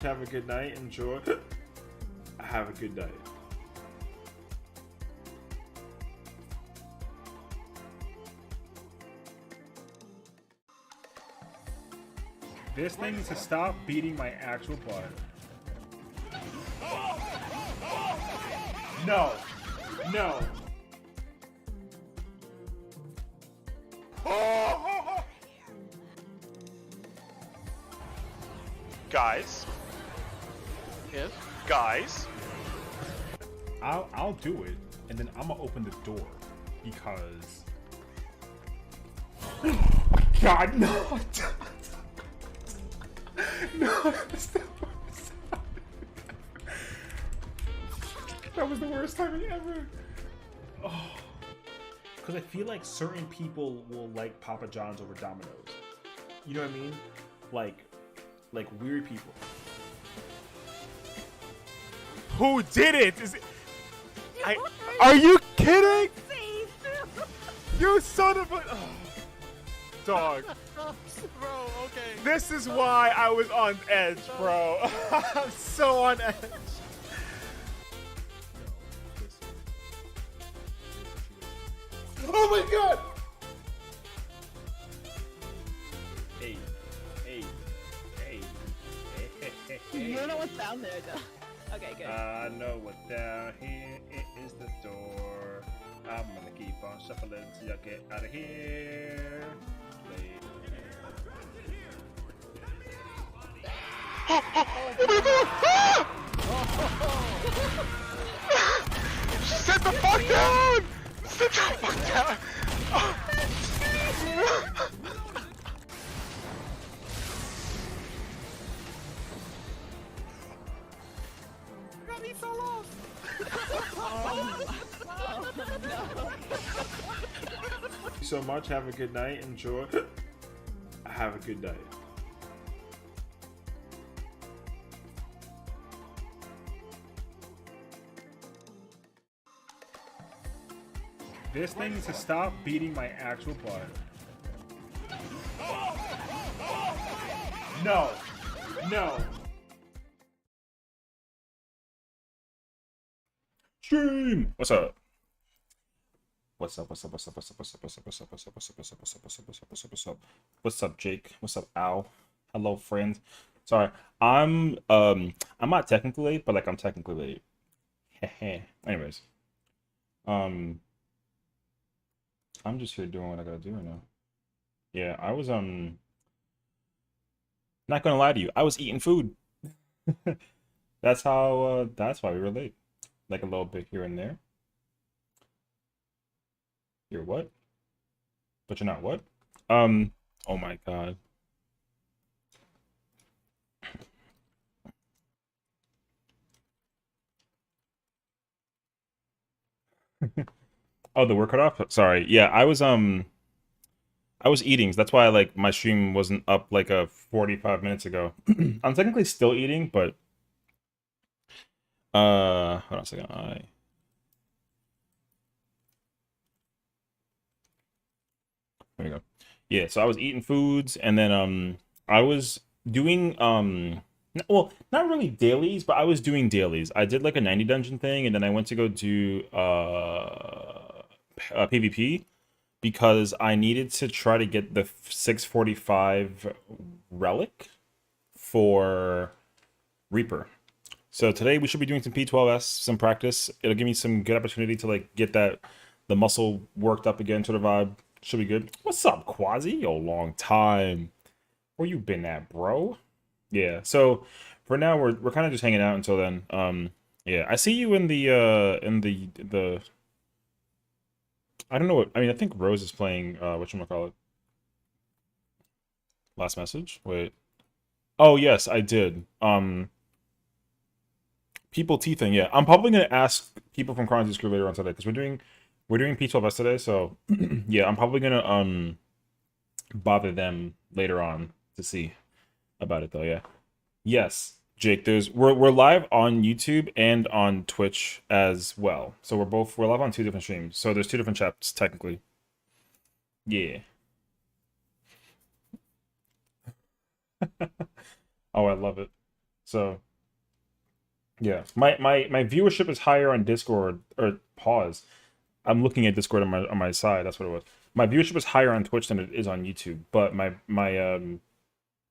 Have a good night. Enjoy. Have a good night. This thing needs to stop beating my actual butt. No. No. Guys. Yes? Guys. I'll do it, and then I'm gonna open the door because. Oh my God, no! No, that was the worst timing ever. Oh, because I feel like certain people will like Papa John's over Domino's. You know what I mean? Like weird people. Who did it? Is it? Are you kidding? You son of a dog. Bro, okay. This is why I was on edge, bro. I'm so on edge. Oh my God! Hey. You don't know what's down there, though. Okay, good. I know what down here is the door. I'm gonna keep on shuffling till I get out of here. Sit the fuck down! Sit the fuck down! Got me so lost. Thank you so much. Have a good night. Enjoy. Have a good night. This thing needs to stop beating my actual butt. No. No. Stream. What's up? What's up? What's up? What's up? What's up? What's up? What's up? What's up? What's up? What's up? What's up? What's up? What's up? What's up? What's up? What's up? What's up, Jake? What's up, Al? Hello, friends. Sorry, I'm not technically late, but like I'm technically late. Anyways, I'm just here doing what I gotta do right now. Yeah, I was not gonna lie to you, I was eating food. That's how that's why we were late. Like a little bit here and there. You're what? But you're not what? Oh my God. Oh, the work cut off? Sorry. Yeah, I was eating. So that's why like my stream wasn't up like 45 minutes ago. I'm technically still eating, but hold on a second. There we go. Yeah, so I was eating foods and then I was doing well, not really dailies, but I was doing dailies. I did like a 90 dungeon thing and then I went to go do PvP because I needed to try to get the 645 relic for Reaper. So today we should be doing some p12s, some practice. It'll give me some good opportunity to like get the muscle worked up again to the vibe. Should be good. What's up, Quasi? Yo, long time. Where you been at, bro? Yeah. So for now we're kind of just hanging out until then. Yeah. I see you in the I don't know what I mean. I think Rose is playing whatchamacallit. Last message. Wait. Oh yes, I did. People T thing. Yeah, I'm probably gonna ask people from Chronicles Crew later on today because we're doing p12s today. So yeah, I'm probably gonna bother them later on to see about it though. Yeah. Yes, Jake. We're live on YouTube and on Twitch as well. So we're live on 2 different streams. So there's 2 different chats technically. Yeah. Oh, I love it. So my viewership is higher on Discord, or pause. I'm looking at Discord on my side. That's what it was. My viewership is higher on Twitch than it is on YouTube. But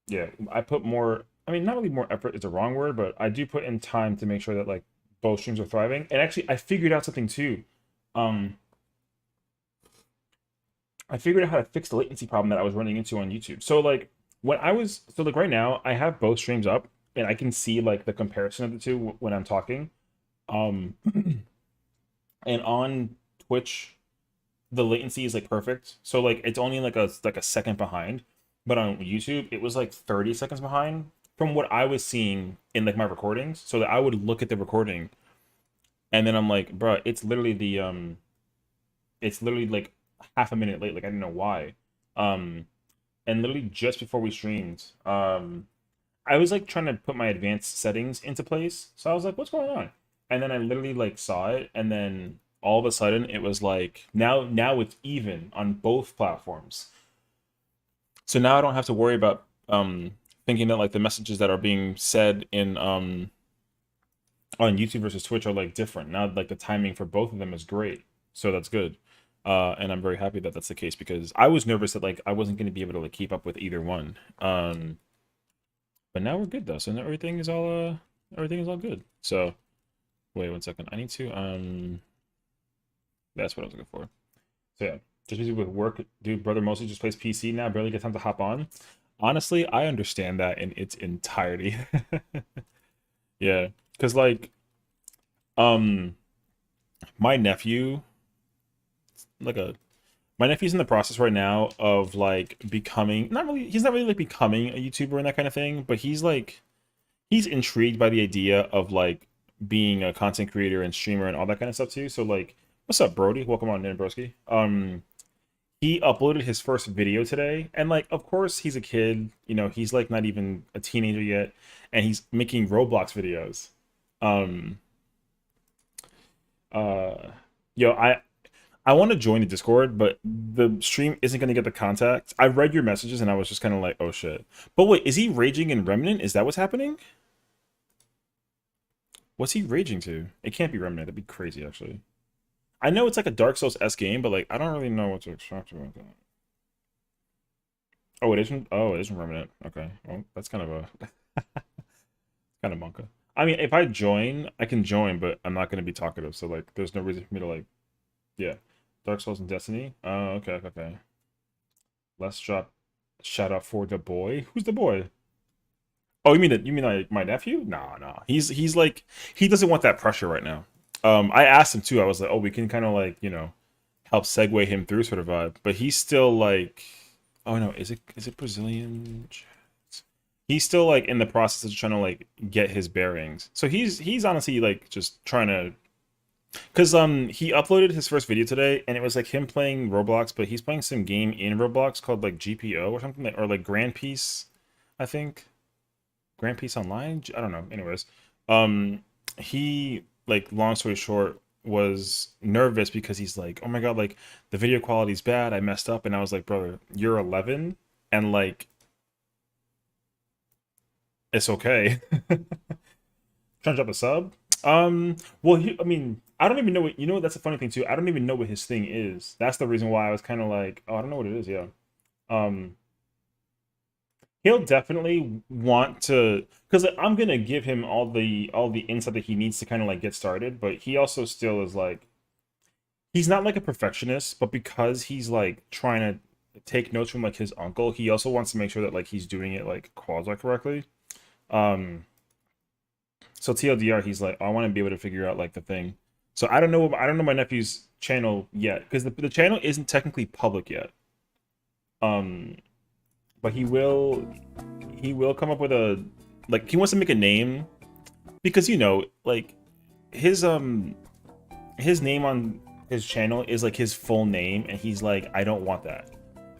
yeah, I put more. I mean, not really more effort is the wrong word, but I do put in time to make sure that like both streams are thriving. And actually, I figured out something too. I figured out how to fix the latency problem that I was running into on YouTube. So like right now, I have both streams up and I can see like the comparison of the two when I'm talking. Um, and on Twitch, the latency is like perfect. So like it's only like a second behind. But on YouTube, it was like 30 seconds behind from what I was seeing in like my recordings. So that I would look at the recording and then I'm like, bro, it's literally like half a minute late. Like I didn't know why. And literally just before we streamed, I was like trying to put my advanced settings into place. So I was like, what's going on? And then I literally like saw it, and then all of a sudden it was like now it's even on both platforms. So now I don't have to worry about thinking that like the messages that are being said in on YouTube versus Twitch are like different. Now like the timing for both of them is great. So that's good. And I'm very happy that that's the case, because I was nervous that like I wasn't going to be able to like keep up with either one. But now we're good though. So now everything is all good. So wait 1 second. I need to that's what I was looking for. So yeah, just busy with work. Dude, brother mostly just plays PC now, barely get time to hop on. Honestly, I understand that in its entirety. Yeah, because like my nephew, my nephew's in the process right now of like becoming, he's not really like becoming a YouTuber and that kind of thing, but he's intrigued by the idea of like being a content creator and streamer and all that kind of stuff too. So like, what's up, Brody? Welcome on in, broski. He uploaded his first video today, and like, of course he's a kid, you know, he's like not even a teenager yet, and he's making Roblox videos. Yo, I want to join the Discord, but the stream isn't going to get the contact. I read your messages and I was just kind of like, oh shit. But wait, is he raging in Remnant? Is that what's happening? What's he raging to? It can't be Remnant. That'd be crazy, actually. I know it's like a Dark Souls-esque game, but like I don't really know what to expect about that. Oh, it isn't. Oh, it isn't Remnant. Okay. Well, that's kind of a kind of monka. I mean, if I join, I can join, but I'm not going to be talkative. So like, there's no reason for me to like, yeah. Dark Souls and Destiny. Oh, okay. Let's drop shout out for the boy. Who's the boy? Oh, you mean like my nephew? No. He's like, he doesn't want that pressure right now. I asked him too. I was like, oh, we can kind of like, you know, help segue him through sort of vibe. But he's still like, oh no, is it Brazilian? He's still like in the process of trying to like get his bearings. So he's honestly like just trying to, because he uploaded his first video today and it was like him playing Roblox, but he's playing some game in Roblox called like GPO or something, or like Grand Peace, I think. Grand Peace Online? I don't know. Anyways, he, like, long story short, was nervous because he's like, oh my god, like the video quality's bad, I messed up. And I was like, brother, you're 11 and like it's okay. Trying to drop a sub. Well, I mean, I don't even know what, you know, that's a funny thing too. I don't even know what his thing is. That's the reason why I was kind of like, oh, I don't know what it is. Yeah. He'll definitely want to, because I'm gonna give him all the insight that he needs to kind of like get started, but he also still is like, he's not like a perfectionist, but because he's like trying to take notes from like his uncle, he also wants to make sure that like he's doing it like quasi correctly. So TLDR, he's like, I want to be able to figure out like the thing. So I don't know my nephew's channel yet, because the channel isn't technically public yet. But he will come up with a, like, he wants to make a name, because, you know, like his name on his channel is like his full name, and he's like, I don't want that.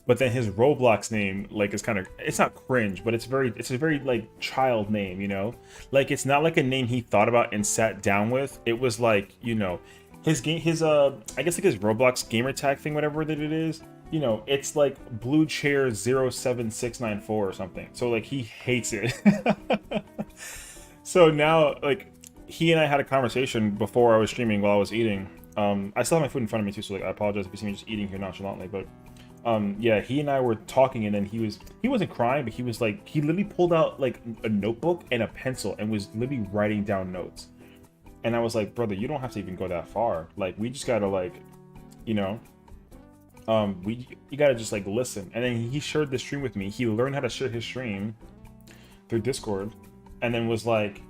But then his Roblox name, like, is kind of, it's not cringe, but it's a very like child name, you know? Like, it's not like a name he thought about and sat down with. It was like, you know, I guess like his Roblox gamer tag thing, whatever that it is, you know, it's like Blue Chair 07694 or something. So like he hates it. So now, like, he and I had a conversation before I was streaming while I was eating. I still have my food in front of me too, so like I apologize if you see me just eating here nonchalantly. But yeah, he and I were talking, and then he wasn't crying, but he was like, he literally pulled out like a notebook and a pencil and was literally writing down notes. And I was like, brother, you don't have to even go that far. Like, we just gotta like, you know, you gotta just like listen. And then he shared the stream with me. He learned how to share his stream through Discord, and then was like,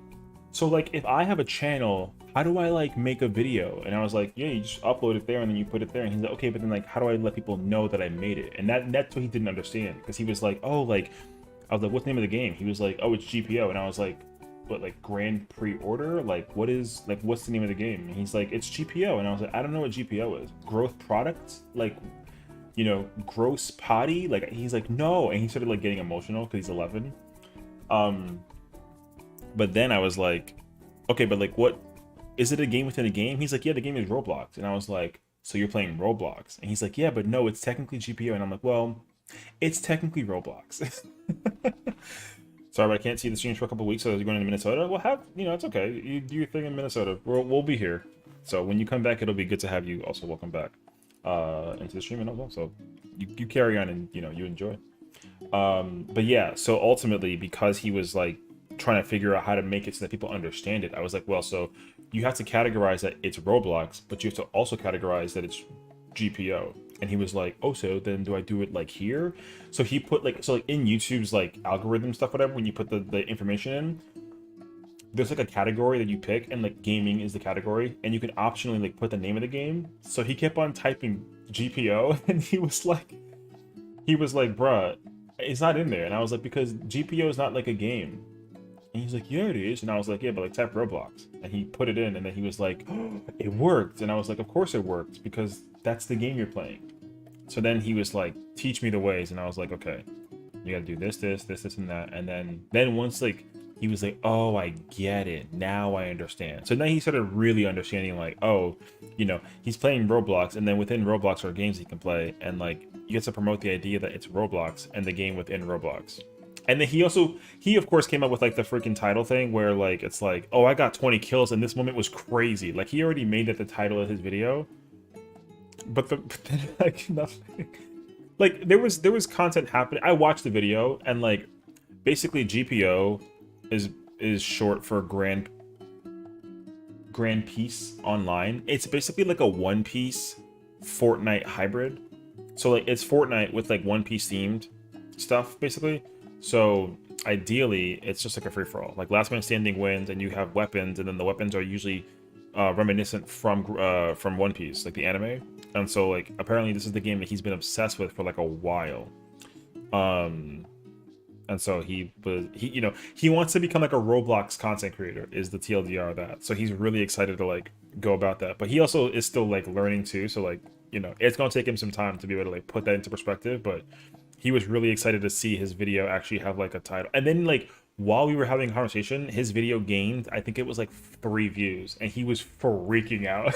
so like if I have a channel, how do I like make a video? And I was like, yeah, you just upload it there and then you put it there. And he's like, okay, but then like how do I let people know that I made it? And that's what he didn't understand, because he was like, oh, like, I was like, what's the name of the game? He was like, oh, it's GPO. And I was like, what, like Grand Pre-Order? Like, what's the name of the game? And he's like, it's GPO. And I was like, I don't know what GPO is. Growth product? Like, you know, gross potty? Like, he's like, no. And he started like getting emotional because he's 11. But then I was like, okay, but like, what is it, a game within a game? He's like, yeah, the game is Roblox. And I was like, so you're playing Roblox? And he's like, yeah, but no, it's technically GPO. And I'm like, well, it's technically Roblox. Sorry, but I can't see the streams for a couple of weeks, so you're going to Minnesota. Well, it's okay. You do your thing in Minnesota. We'll be here. So when you come back, it'll be good to have you also welcome back into the stream and all. So you carry on and you enjoy. But yeah, so ultimately, because he was like trying to figure out how to make it so that people understand it, I was like, well, so you have to categorize that it's Roblox, but you have to also categorize that it's GPO. And he was like, oh, so then do I do it like here? So he put like in YouTube's like algorithm stuff, whatever, when you put the information in, there's like a category that you pick, and like gaming is the category, and you can optionally like put the name of the game. So he kept on typing GPO, and he was like, bruh, it's not in there. And I was like, because GPO is not like a game. And he's like, yeah, it is. And I was like, yeah, but like type Roblox. And he put it in, and then he was like, oh, it worked. And I was like, of course it worked, because that's the game you're playing. So then he was like, teach me the ways. And I was like, okay, you gotta do this, and that. And then once like he was like, oh, I get it. Now I understand. So now he started really understanding, like, oh, he's playing Roblox, and then within Roblox are games he can play. And like, you get to promote the idea that it's Roblox and the game within Roblox. And then he of course came up with like the freaking title thing where like, it's like, oh, I got 20 kills and this moment was crazy. Like, he already made that the title of his video. But then like nothing. Like there was content happening. I watched the video, and like basically GPO is short for Grand Piece Online. It's basically like a One Piece Fortnite hybrid. So like it's Fortnite with like One Piece themed stuff basically. So ideally it's just like a free-for-all. Like last man standing wins, and you have weapons, and then the weapons are usually reminiscent from One Piece, like the anime. And so like apparently this is the game that he's been obsessed with for like a while. And so he wants to become like a Roblox content creator, is the TLDR of that. So he's really excited to like go about that. But he also is still like learning too. So like, it's gonna take him some time to be able to like put that into perspective. But he was really excited to see his video actually have like a title. And then like while we were having a conversation, his video gained, I think it was like 3 views, and he was freaking out.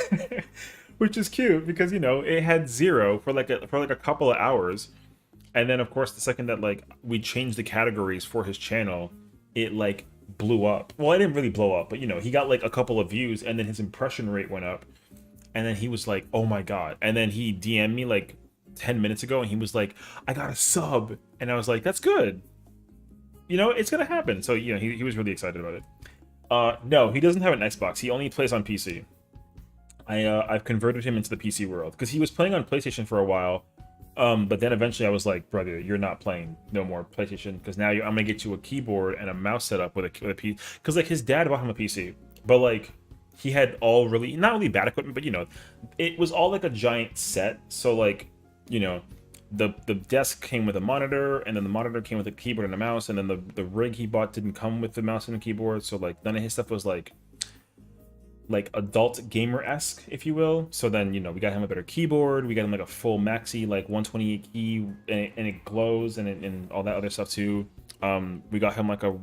Which is cute, because it had 0 for like a couple of hours. And then of course the second that like we changed the categories for his channel, it like blew up. Well, it didn't really blow up, but he got like a couple of views, and then his impression rate went up. And then he was like, oh my god. And then he DM'd me like 10 minutes ago, and he was like, I got a sub. And I was like, that's good. It's gonna happen. So he was really excited about it. No, he doesn't have an Xbox. He only plays on PC. I've converted him into the PC world, because he was playing on PlayStation for a while. But then eventually I was like, brother, you're not playing no more PlayStation, because now I'm gonna get you a keyboard and a mouse setup with a PC. Because like his dad bought him a PC, but like he had all really not really bad equipment, but it was all like a giant set. So like the desk came with a monitor, and then the monitor came with a keyboard and a mouse, and then the rig he bought didn't come with the mouse and the keyboard. So like none of his stuff was like adult gamer-esque, if you will. So then we got him a better keyboard, we got him like a full maxi like 128 key, and it glows, and all that other stuff too. We got him like a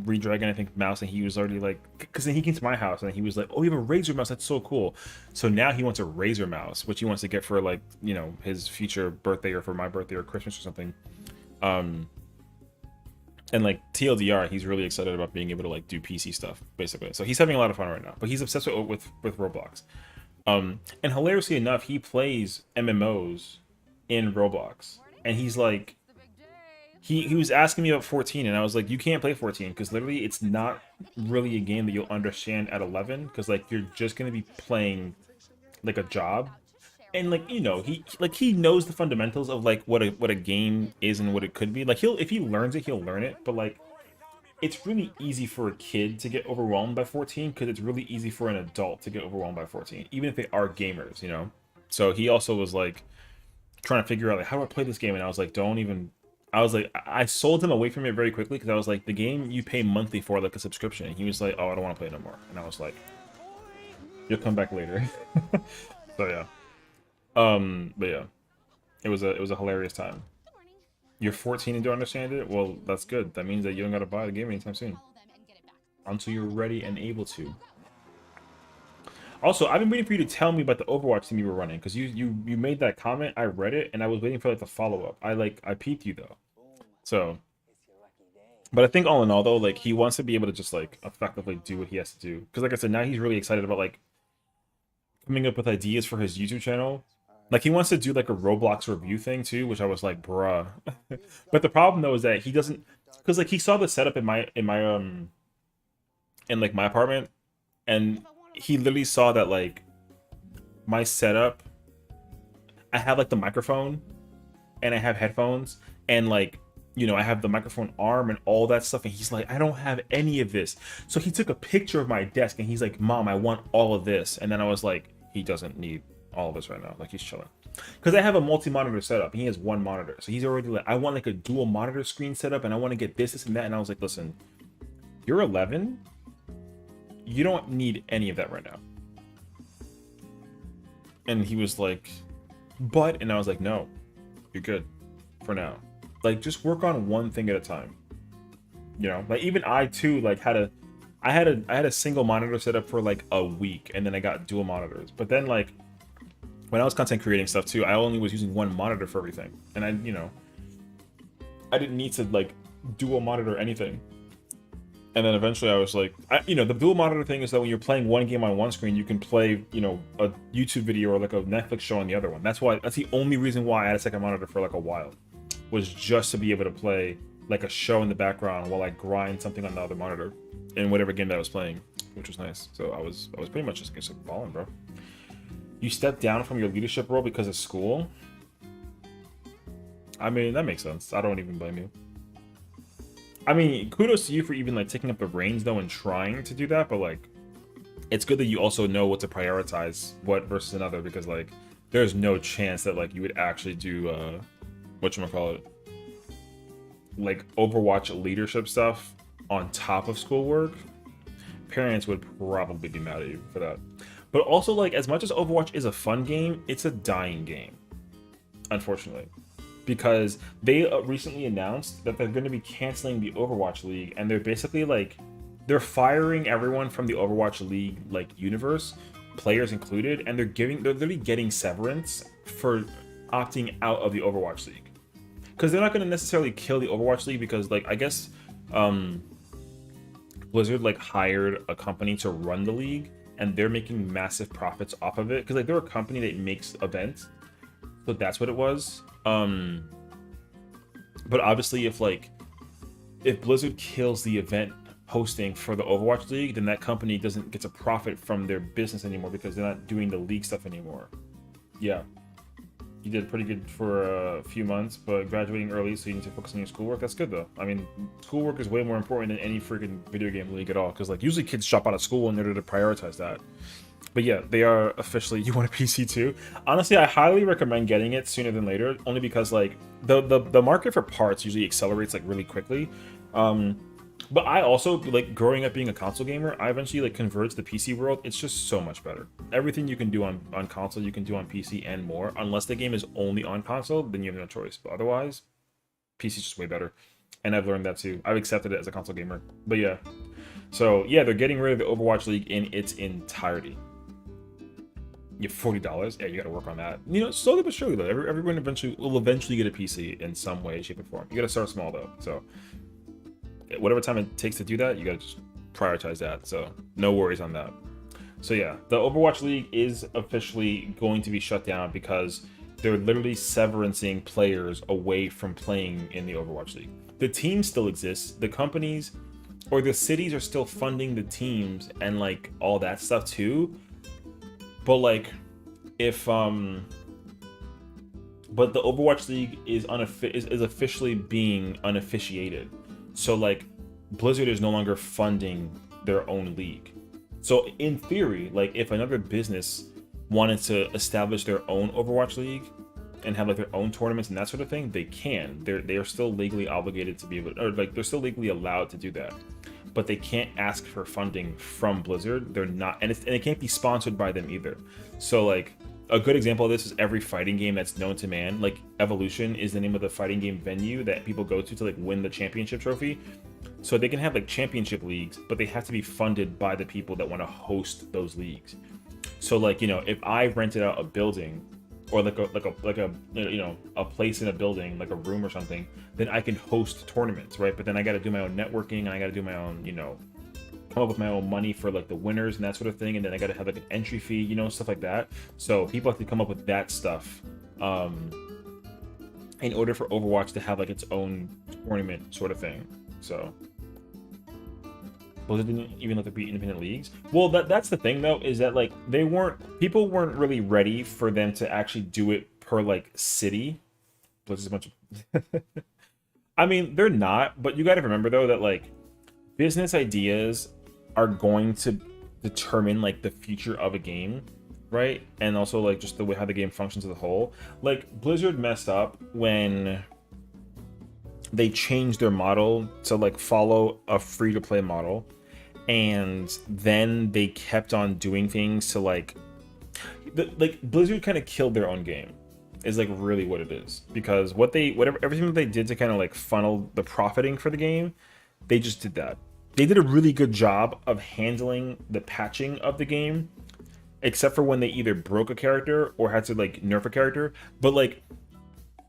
Redragon, I think, mouse, and he was already like, because then he came to my house and he was like, oh, you have a Razer mouse, that's so cool. So now he wants a Razer mouse, which he wants to get for like his future birthday, or for my birthday or Christmas or something. And like TLDR, he's really excited about being able to like do PC stuff, basically. So he's having a lot of fun right now. But he's obsessed with Roblox. And hilariously enough, he plays MMOs in Roblox, and he's like, he was asking me about 14, and I was like, you can't play 14 because literally it's not really a game that you'll understand at 11, because like you're just gonna be playing like a job, and like he knows the fundamentals of like what a game is and what it could be. Like if he learns it, he'll learn it, but like it's really easy for a kid to get overwhelmed by 14 because it's really easy for an adult to get overwhelmed by 14, even if they are gamers, you know? So he also was like trying to figure out like how do I play this game, and I was like, don't even. I was like, I sold him away from it very quickly because I was like, the game you pay monthly for, like a subscription. And he was like, oh, I don't want to play it no more. And I was like, you'll come back later. So yeah. But yeah, it was a hilarious time. You're 14 and don't understand it? Well, that's good. That means that you don't gotta buy the game anytime soon. Until you're ready and able to. Also, I've been waiting for you to tell me about the Overwatch team you were running, because you made that comment, I read it, and I was waiting for like the follow-up. I peeped you though. So, but I think all in all though, like he wants to be able to just like effectively do what he has to do. Because like I said, now he's really excited about like coming up with ideas for his YouTube channel. Like he wants to do like a Roblox review thing too, which I was like, bruh. But the problem though is that he doesn't, because like he saw the setup in like my apartment, and he literally saw that like my setup, I have like the microphone and I have headphones, and like, you know, I have the microphone arm and all that stuff, and he's like, I don't have any of this. So he took a picture of my desk and he's like, Mom, I want all of this. And then I was like, he doesn't need all of this right now. Like he's chilling. Because I have a multi-monitor setup and he has one monitor. So he's already like, I want like a dual monitor screen setup, and I want to get this and that. And I was like, listen, you're 11. You don't need any of that right now. And he was like, but, and I was like, no, you're good for now. Like, just work on one thing at a time. You know, like even I too, like I had a single monitor set up for like a week, and then I got dual monitors. But then like when I was content creating stuff too, I only was using one monitor for everything. And I didn't need to like dual monitor anything. And then eventually I was like, the dual monitor thing is that when you're playing one game on one screen, you can play, a YouTube video or like a Netflix show on the other one. That's the only reason why I had a second monitor for like a while, was just to be able to play like a show in the background while I grind something on the other monitor in whatever game that I was playing, which was nice. So I was pretty much just like balling, bro. You stepped down from your leadership role because of school? I mean, that makes sense. I don't even blame you. I mean, kudos to you for even like taking up the reins though and trying to do that, but like it's good that you also know what to prioritize, what versus another, because like there's no chance that like you would actually do whatchamacallit, like Overwatch leadership stuff on top of schoolwork. Parents would probably be mad at you for that. But also, like, as much as Overwatch is a fun game, it's a dying game, unfortunately, because they recently announced that they're going to be canceling the Overwatch League, and they're basically like, they're firing everyone from the Overwatch League like universe, players included, and they're literally getting severance for opting out of the Overwatch League, because they're not going to necessarily kill the Overwatch League, because like I guess Blizzard like hired a company to run the league, and they're making massive profits off of it, because like they're a company that makes events, so that's what it was. But obviously if Blizzard kills the event hosting for the Overwatch League, then that company doesn't get to profit from their business anymore, because they're not doing the league stuff anymore. Yeah, you did pretty good for a few months, but graduating early, so you need to focus on your schoolwork. That's good though. I mean, schoolwork is way more important than any freaking video game league at all, because like usually kids drop out of school in order to prioritize that. But yeah, they are officially. You want a PC too? Honestly, I highly recommend getting it sooner than later, only because like the market for parts usually accelerates like really quickly. But I also, like, growing up being a console gamer, I eventually like converged to the PC world. It's just so much better. Everything you can do on console, you can do on PC and more. Unless the game is only on console, then you have no choice. But otherwise, PC is just way better. And I've learned that too. I've accepted it as a console gamer. But yeah. So yeah, they're getting rid of the Overwatch League in its entirety. You have $40. Yeah, you got to work on that. Slowly but surely though. Everyone will eventually get a PC in some way, shape, or form. You got to start small though. So whatever time it takes to do that, you gotta just prioritize that. So no worries on that. So yeah, the Overwatch League is officially going to be shut down because they're literally severancing players away from playing in the Overwatch League. The team still exists. The companies or the cities are still funding the teams and like all that stuff too. But like if but the Overwatch League is officially being unofficiated. So like Blizzard is no longer funding their own league. So in theory, like if another business wanted to establish their own Overwatch League and have like their own tournaments and that sort of thing, they can. They are still legally obligated to be able, or like they're still legally allowed to do that. But they can't ask for funding from Blizzard. They're not, and it can't be sponsored by them either. So like a good example of this is every fighting game that's known to man. Like Evolution is the name of the fighting game venue that people go to like win the championship trophy. So they can have like championship leagues, but they have to be funded by the people that want to host those leagues. So like, you know, if I rented out a building or like a you know, a place in a building, like a room or something, then I can host tournaments, right? But then I got to do my own networking and I got to do my own, you know, come up with my own money for like the winners and that sort of thing. And then I got to have like an entry fee, you know, stuff like that. So people have to come up with that stuff in order for Overwatch to have like its own tournament sort of thing. So Blizzard didn't even let there be independent leagues. Well, that's the thing though, is that like people weren't really ready for them to actually do it per like city. Blizzard's a bunch of I mean, they're not, but you got to remember though that like business ideas are going to determine like the future of a game, right? And also like just the way how the game functions as a whole. Like Blizzard messed up when they changed their model to like follow a free-to-play model, and then they kept on doing things to like Blizzard kind of killed their own game is like really what it is, because everything that they did to kind of like funnel the profiting for the game, they just did that. They did a really good job of handling the patching of the game, except for when they either broke a character or had to like nerf a character. But like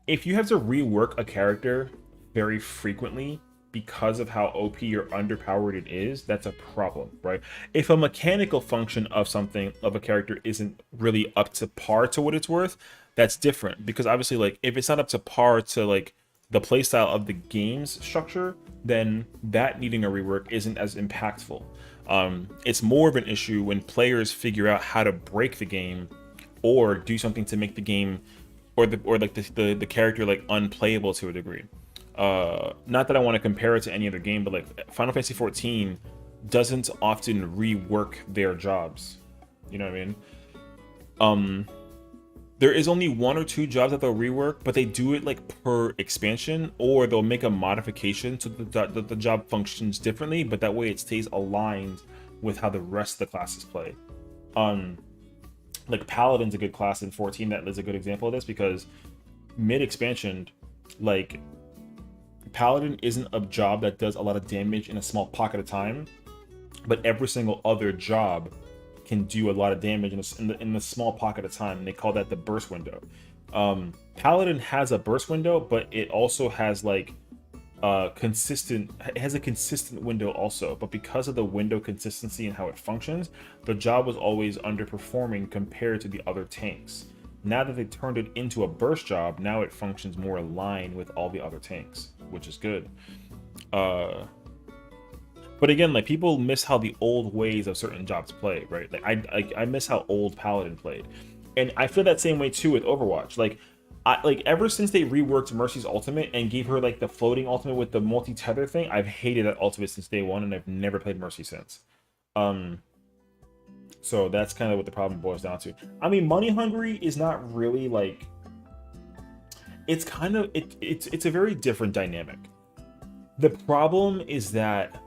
if you have to rework a character very frequently because of how OP or underpowered it is, that's a problem, right? If a mechanical function of something of a character isn't really up to par to what it's worth, that's different, because obviously like if it's not up to par to like the playstyle of the game's structure, then that needing a rework isn't as impactful. It's more of an issue when players figure out how to break the game or do something to make the game or the character like unplayable to a degree. Not that I want to compare it to any other game, but like Final Fantasy 14 doesn't often rework their jobs. You know what I mean? There is only one or two jobs that they'll rework, but they do it like per expansion, or they'll make a modification so that the job functions differently, but that way it stays aligned with how the rest of the classes play. Like Paladin's a good class in 14 that is a good example of this, because mid-expansion, like Paladin isn't a job that does a lot of damage in a small pocket of time, but every single other job can do a lot of damage in the small pocket of time, and they call that the burst window. Paladin has a burst window, but it also has like a consistent window also, but because of the window consistency and how it functions, the job was always underperforming compared to the other tanks. Now that they turned it into a burst job, now it functions more aligned with all the other tanks, which is good. But again, like people miss how the old ways of certain jobs play, right? Like I miss how old Paladin played, and I feel that same way too with Overwatch. Like ever since they reworked Mercy's ultimate and gave her like the floating ultimate with the multi-tether thing, I've hated that ultimate since day one, and I've never played Mercy since. So that's kind of what the problem boils down to. I mean, Money Hungry is not really like, it's kind of it's a very different dynamic. The problem is that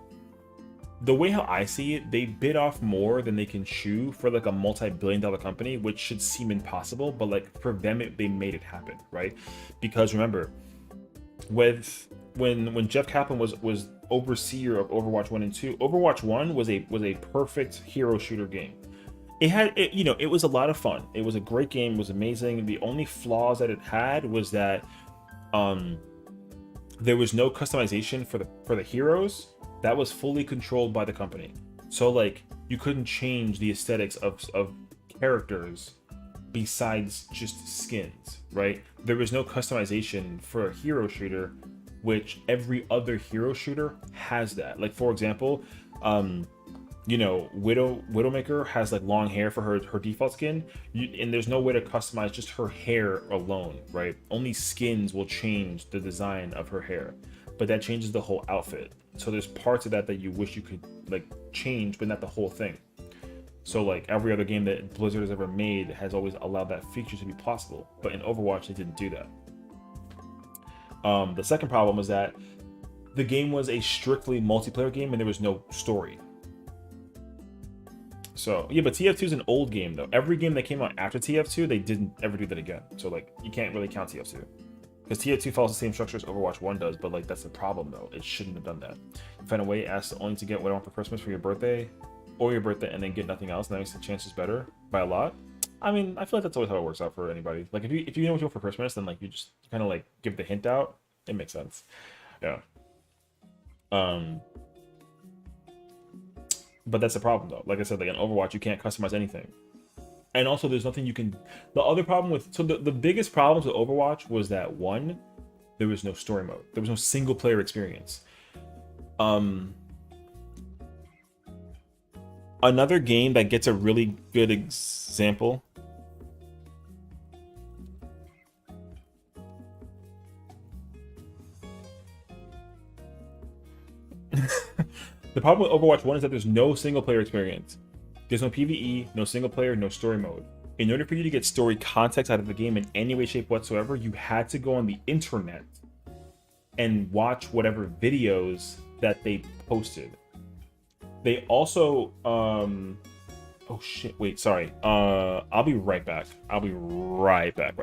the way how I see it, they bit off more than they can chew for like a multi-billion-dollar company, which should seem impossible, but like for them, they made it happen, right? Because remember, when Jeff Kaplan was overseer of Overwatch 1 and 2, Overwatch 1 was a perfect hero shooter game. It was a lot of fun. It was a great game. It was amazing. The only flaws that it had was that there was no customization for the heroes. That was fully controlled by the company. So like you couldn't change the aesthetics of characters besides just skins, right? There was no customization for a hero shooter, which every other hero shooter has that. Like for example, you know, Widowmaker has like long hair for her default skin, and there's no way to customize just her hair alone, right? Only skins will change the design of her hair, but that changes the whole outfit. So there's parts of that you wish you could like change, but not the whole thing. So like every other game that Blizzard has ever made has always allowed that feature to be possible, but in Overwatch they didn't do that. The second problem was that the game was a strictly multiplayer game and there was no story. So yeah, but TF2 is an old game though. Every game that came out after TF2, they didn't ever do that again. So like you can't really count TF2. Because TF2 follows the same structure as Overwatch 1 does, but like that's the problem though. It shouldn't have done that. Find a way asked only to get what I want for Christmas for your birthday and then get nothing else, and that makes the chances better by a lot. I mean, I feel like that's always how it works out for anybody. Like if you know what you want for Christmas, then like you just kind of like give the hint out. It makes sense. Yeah. But that's the problem though. Like I said, like in Overwatch, you can't customize anything. And also there's nothing you can... The other problem with... So the biggest problems with Overwatch was that one, there was no story mode. There was no single player experience. Another game that gets a really good example... The problem with Overwatch 1 is that there's no single player experience. There's no PvE, no single player, no story mode. In order for you to get story context out of the game in any way, shape whatsoever, you had to go on the internet and watch whatever videos that they posted. They also, oh shit, wait, sorry. I'll be right back. I'll be right back.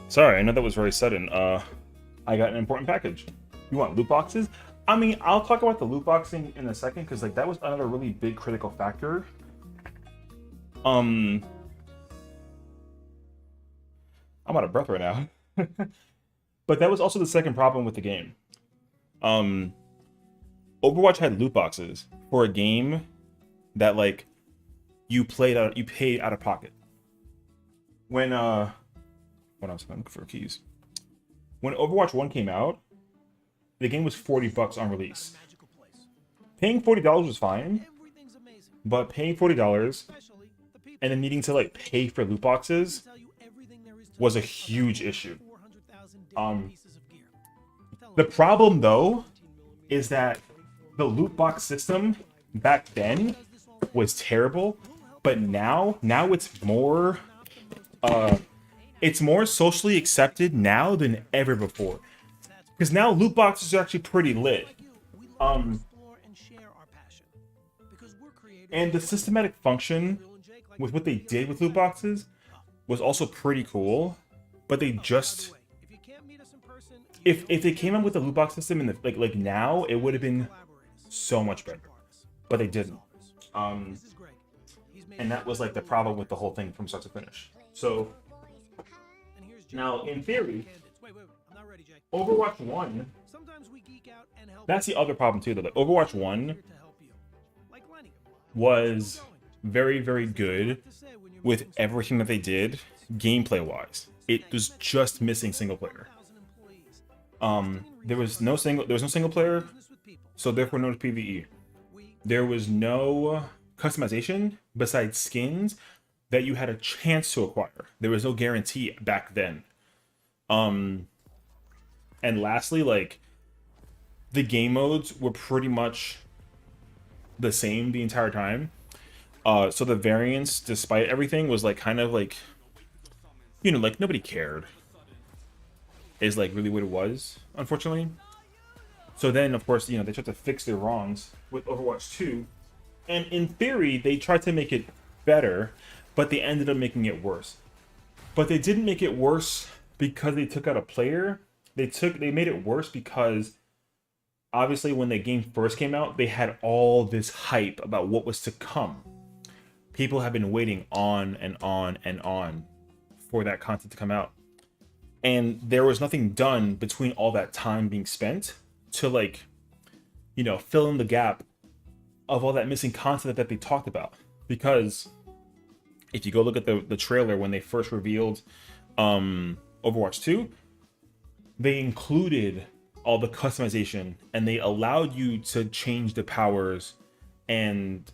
Sorry, I know that was very sudden. I got an important package. You want loot boxes? I mean, I'll talk about the loot boxing in a second, because like that was another really big critical factor. I'm out of breath right now. But that was also the second problem with the game. Overwatch had loot boxes for a game that like you paid out of pocket. When what else? I'm looking for keys. When Overwatch 1 came out, the game was $40 on release. Paying $40 was fine, but paying $40 and then needing to like pay for loot boxes was a huge issue. The problem though is that the loot box system back then was terrible, but now it's more socially accepted now than ever before. Because now loot boxes are actually pretty lit. And the systematic function with what they did with loot boxes was also pretty cool. But they just... If they came up with a loot box system in the like now, it would have been so much better. But they didn't. And that was like the problem with the whole thing from start to finish. So now, in theory, Overwatch 1, that's the other problem too, though. Like, Overwatch 1 was very, very good with everything that they did, gameplay-wise. It was just missing single player. There was no single player, so therefore no PvE. There was no customization besides skins that you had a chance to acquire. There was no guarantee back then. And lastly, like, the game modes were pretty much the same the entire time. So the variance, despite everything, was like kind of like, you know, like nobody cared. Is like really what it was, unfortunately. So then, of course, you know, they tried to fix their wrongs with Overwatch 2, and in theory, they tried to make it better, but they ended up making it worse. But they didn't make it worse because they took out a player. They made it worse because obviously when the game first came out, they had all this hype about what was to come. People have been waiting on and on and on for that content to come out. And there was nothing done between all that time being spent to, like, you know, fill in the gap of all that missing content that they talked about. Because if you go look at the trailer when they first revealed Overwatch 2, they included all the customization and they allowed you to change the powers and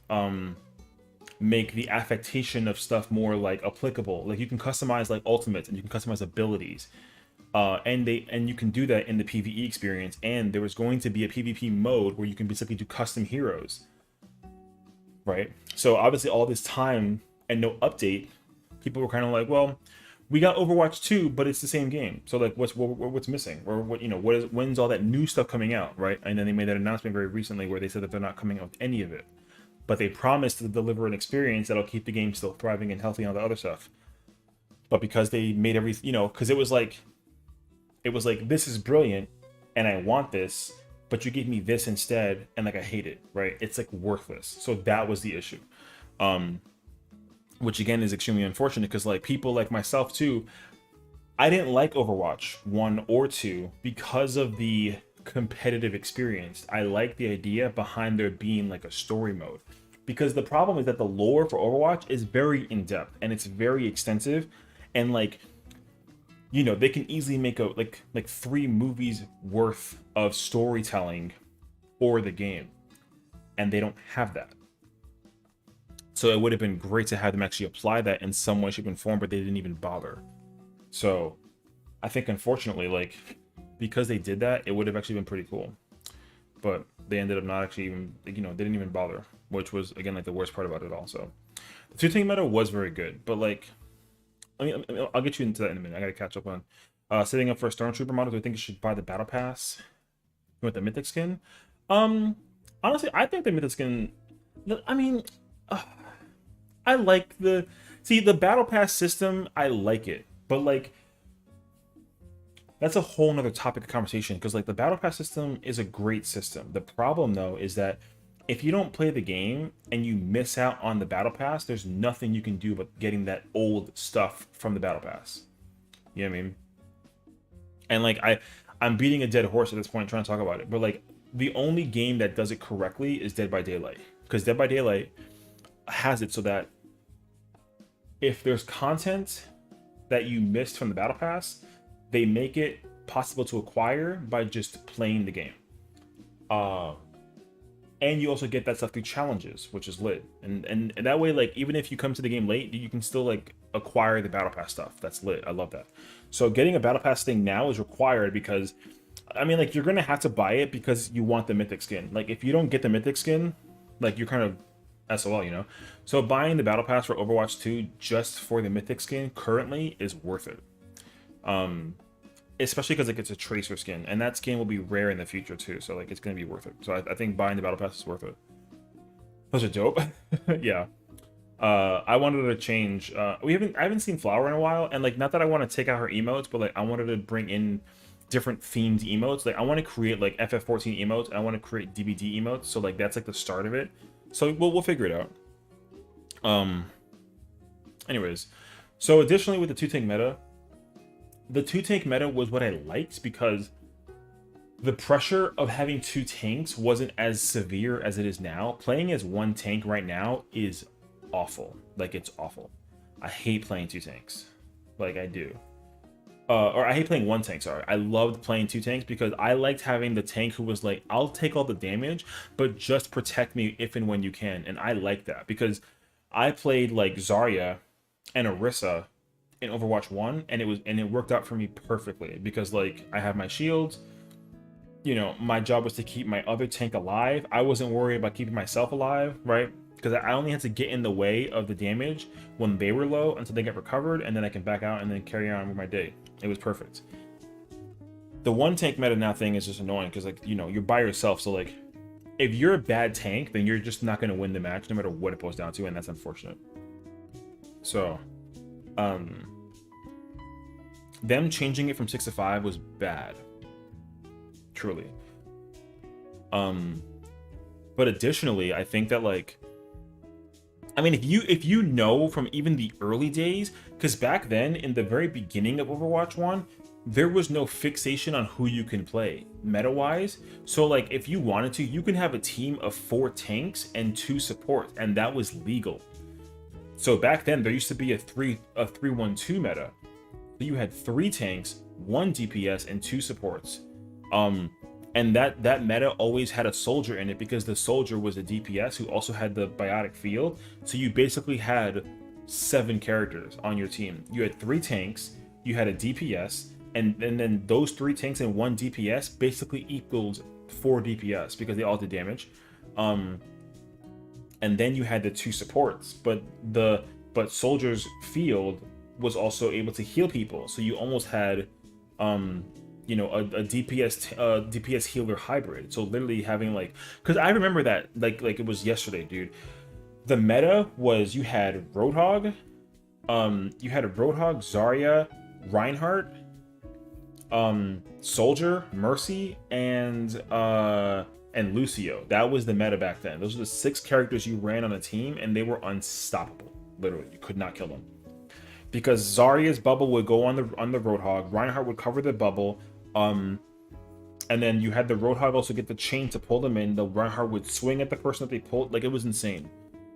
make the affectation of stuff more like applicable. Like, you can customize like ultimates and you can customize abilities. And you can do that in the PvE experience, and there was going to be a PvP mode where you can basically do custom heroes, right? So obviously all this time and no update, people were kind of like, well, we got Overwatch 2, but it's the same game. So like, what's missing? Or what, you know, when's all that new stuff coming out, right? And then they made that announcement very recently where they said that they're not coming out with any of it, but they promised to deliver an experience that'll keep the game still thriving and healthy on the other stuff. But because they made everything, you know, because it was like, this is brilliant and I want this, but you give me this instead and like I hate it, right? It's like worthless. So that was the issue. Which again is extremely unfortunate because like people like myself too, I didn't like Overwatch 1 or 2 because of the competitive experience. I like the idea behind there being like a story mode, because the problem is that the lore for Overwatch is very in-depth and it's very extensive, and like, you know, they can easily make a like 3 movies worth of storytelling for the game, and they don't have that. So it would have been great to have them actually apply that in some way, shape, and form, but they didn't even bother. So I think unfortunately, like, because they did that, it would have actually been pretty cool. But they ended up not actually even, you know, they didn't even bother, which was again like the worst part about it all. So the 2-tank meta was very good, but like, I'll get you into that in a minute. I gotta catch up on setting up for a Stormtrooper model. Do I think you should buy the battle pass with the mythic skin? Honestly, I think the mythic skin, I mean, I like the battle pass system. I like it, but like, that's a whole nother topic of conversation, because like the battle pass system is a great system. The problem though is that if you don't play the game and you miss out on the battle pass, there's nothing you can do about getting that old stuff from the battle pass. You know what I mean? And like, I'm beating a dead horse at this point trying to talk about it, but like, the only game that does it correctly is Dead by Daylight, because Dead by Daylight has it so that if there's content that you missed from the battle pass, they make it possible to acquire by just playing the game. And you also get that stuff through challenges, which is lit. And that way, like, even if you come to the game late, you can still like acquire the battle pass stuff. That's lit. I love that. So getting a battle pass thing now is required, because I mean, like, you're gonna have to buy it because you want the mythic skin. Like, if you don't get the mythic skin, like, you're kind of SOL, you know? So buying the battle pass for Overwatch 2 just for the mythic skin currently is worth it. Especially because like, it's a tracer skin, and that skin will be rare in the future too, so like, it's gonna be worth it. So I think buying the battle pass is worth it. Those are dope. Yeah. I wanted to change. I haven't seen Flower in a while, and like, not that I want to take out her emotes, but like, I wanted to bring in different themed emotes. Like, I want to create like FF14 emotes, and I want to create DBD emotes. So like, that's like the start of it. So we'll figure it out. Anyways, so additionally with the 2-tank meta, the 2-tank meta was what I liked, because the pressure of having 2 tanks wasn't as severe as it is now. Playing as 1 tank right now is awful. Like, it's awful. I hate playing 2 tanks. Like, I do. or I hate playing one tank, sorry. I loved playing two tanks because I liked having the tank who was like, I'll take all the damage, but just protect me if and when you can. And I like that because I played like Zarya and Orisa in Overwatch 1, and it worked out for me perfectly because like I have my shields. You know, my job was to keep my other tank alive. I wasn't worried about keeping myself alive, right? Because I only had to get in the way of the damage when they were low until they get recovered, and then I can back out and then carry on with my day. It was perfect. The one tank meta now thing is just annoying because, like, you know, you're by yourself. So, like, if you're a bad tank, then you're just not going to win the match no matter what it boils down to, and that's unfortunate. So, them changing it from 6 to 5 was bad. Truly. But additionally, I think that, like, I mean, if you know from even the early days, because back then in the very beginning of Overwatch 1, there was no fixation on who you can play meta wise. So like if you wanted to, you can have a team of 4 tanks and 2 supports, and that was legal. So back then there used to be a 3-1-2 meta. So you had 3 tanks, 1 DPS, and 2 supports. And that meta always had a soldier in it because the soldier was a DPS who also had the biotic field. So you basically had 7 characters on your team. You had 3 tanks, you had a DPS, and then those 3 tanks and 1 DPS basically equals 4 DPS because they all did damage. And then you had the 2 supports, but soldier's field was also able to heal people. So you almost had you know, a DPS healer hybrid. So literally having like, because I remember that like it was yesterday, dude. The meta was you had Roadhog, Zarya, Reinhardt, Soldier, Mercy, and Lucio. That was the meta back then. Those were the 6 characters you ran on a team, and they were unstoppable. Literally, you could not kill them. Because Zarya's bubble would go on the Roadhog, Reinhardt would cover the bubble, and then you had the Roadhog also get the chain to pull them in. The Reinhardt would swing at the person that they pulled. Like, it was insane.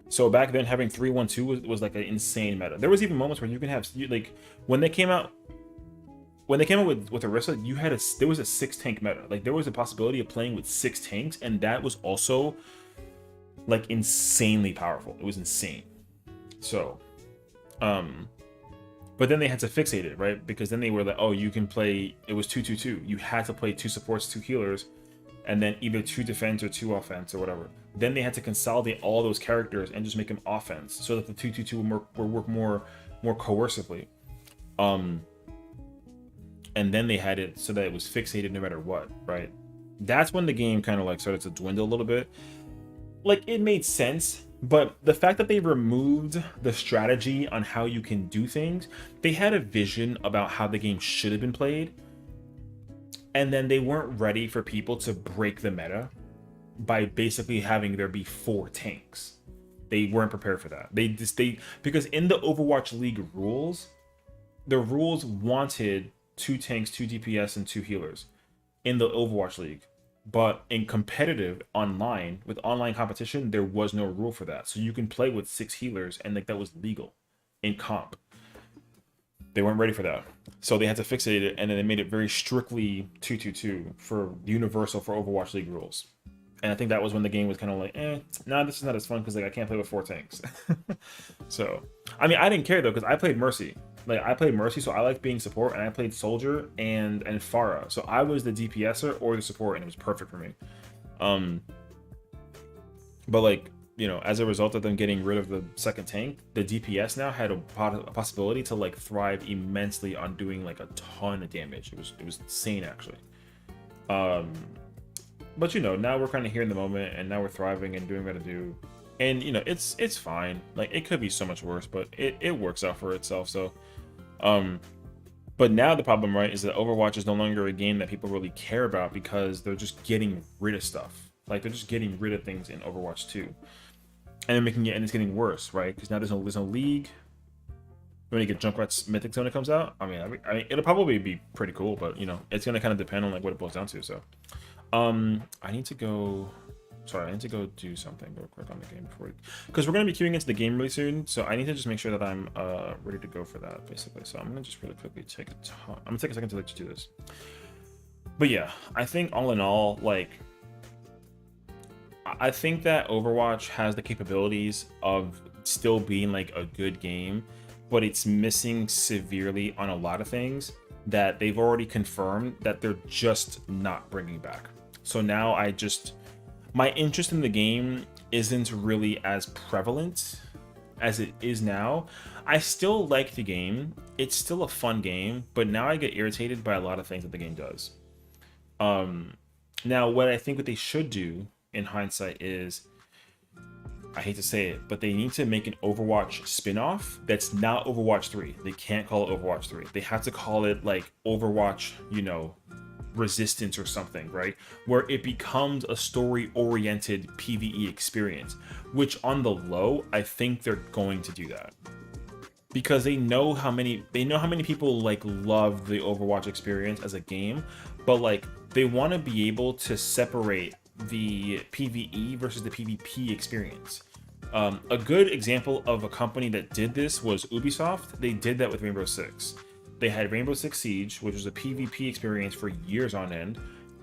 So back then, having 3-1-2 was like an insane meta. There was even moments where you can have like when they came out with Orisa, there was a 6 tank meta. Like, there was a possibility of playing with 6 tanks, and that was also like insanely powerful. It was insane. So, but then they had to fixate it, right? Because then they were like, oh, you can play, it was 2-2-2. You had to play 2 supports, 2 healers, and then either 2 defense or 2 offense or whatever. Then they had to consolidate all those characters and just make them offense so that the 2-2-2 would work more coercively. And then they had it so that it was fixated no matter what, right? That's when the game kind of like started to dwindle a little bit. Like, it made sense. But the fact that they removed the strategy on how you can do things, they had a vision about how the game should have been played. And then they weren't ready for people to break the meta by basically having there be 4 tanks. They weren't prepared for that. Because in the Overwatch League rules, the rules wanted 2 tanks, 2 DPS, and 2 healers in the Overwatch League. But in competitive online, with online competition, there was no rule for that. So you can play with 6 healers, and like that was legal in comp. They weren't ready for that. So they had to fixate it, and then they made it very strictly 2-2-2 for universal for Overwatch League rules. And I think that was when the game was kind of like, nah, this is not as fun because like I can't play with 4 tanks. So, I mean, I didn't care though because I played Mercy. Like, I played Mercy, so I liked being support, and I played Soldier and Pharah. So I was the DPSer or the support, and it was perfect for me. But like, you know, as a result of them getting rid of the 2nd tank, the DPS now had a possibility to like thrive immensely on doing like a ton of damage. It was insane actually. But you know, now we're kind of here in the moment, and now we're thriving and doing what to do. And you know, it's fine. Like, it could be so much worse, but it works out for itself. So, but now the problem, right, is that Overwatch is no longer a game that people really care about because they're just getting rid of stuff. Like, they're just getting rid of things in Overwatch 2, and they're making it, and it's getting worse, right? Because now there's no league. When you get Junkrat's Mythic Zone, it comes out. I mean, it'll probably be pretty cool, but you know, it's gonna kind of depend on like what it boils down to. So, I need to go Sorry, I need to go do something real quick on the game before, because we're gonna be queuing into the game really soon. So I need to just make sure that I'm ready to go for that, basically. So I'm gonna just really quickly take I'm gonna take a second to like, just do this. But yeah, I think all in all, like, I think that Overwatch has the capabilities of still being like a good game, but it's missing severely on a lot of things that they've already confirmed that they're just not bringing back. So now my interest in the game isn't really as prevalent as it is now. I still like the game. It's still a fun game, but now I get irritated by a lot of things that the game does. Now what I think what they should do in hindsight is, I hate to say it, but they need to make an Overwatch spin-off that's not Overwatch 3. They can't call it Overwatch 3. They have to call it like Overwatch, you know, Resistance or something, right? Where it becomes a story-oriented PvE experience, which on the low, I think they're going to do that. Because they know how many people like love the Overwatch experience as a game, but like they want to be able to separate the PvE versus the PvP experience. A good example of a company that did this was Ubisoft. They did that with Rainbow Six. They had Rainbow Six Siege, which was a PvP experience for years on end.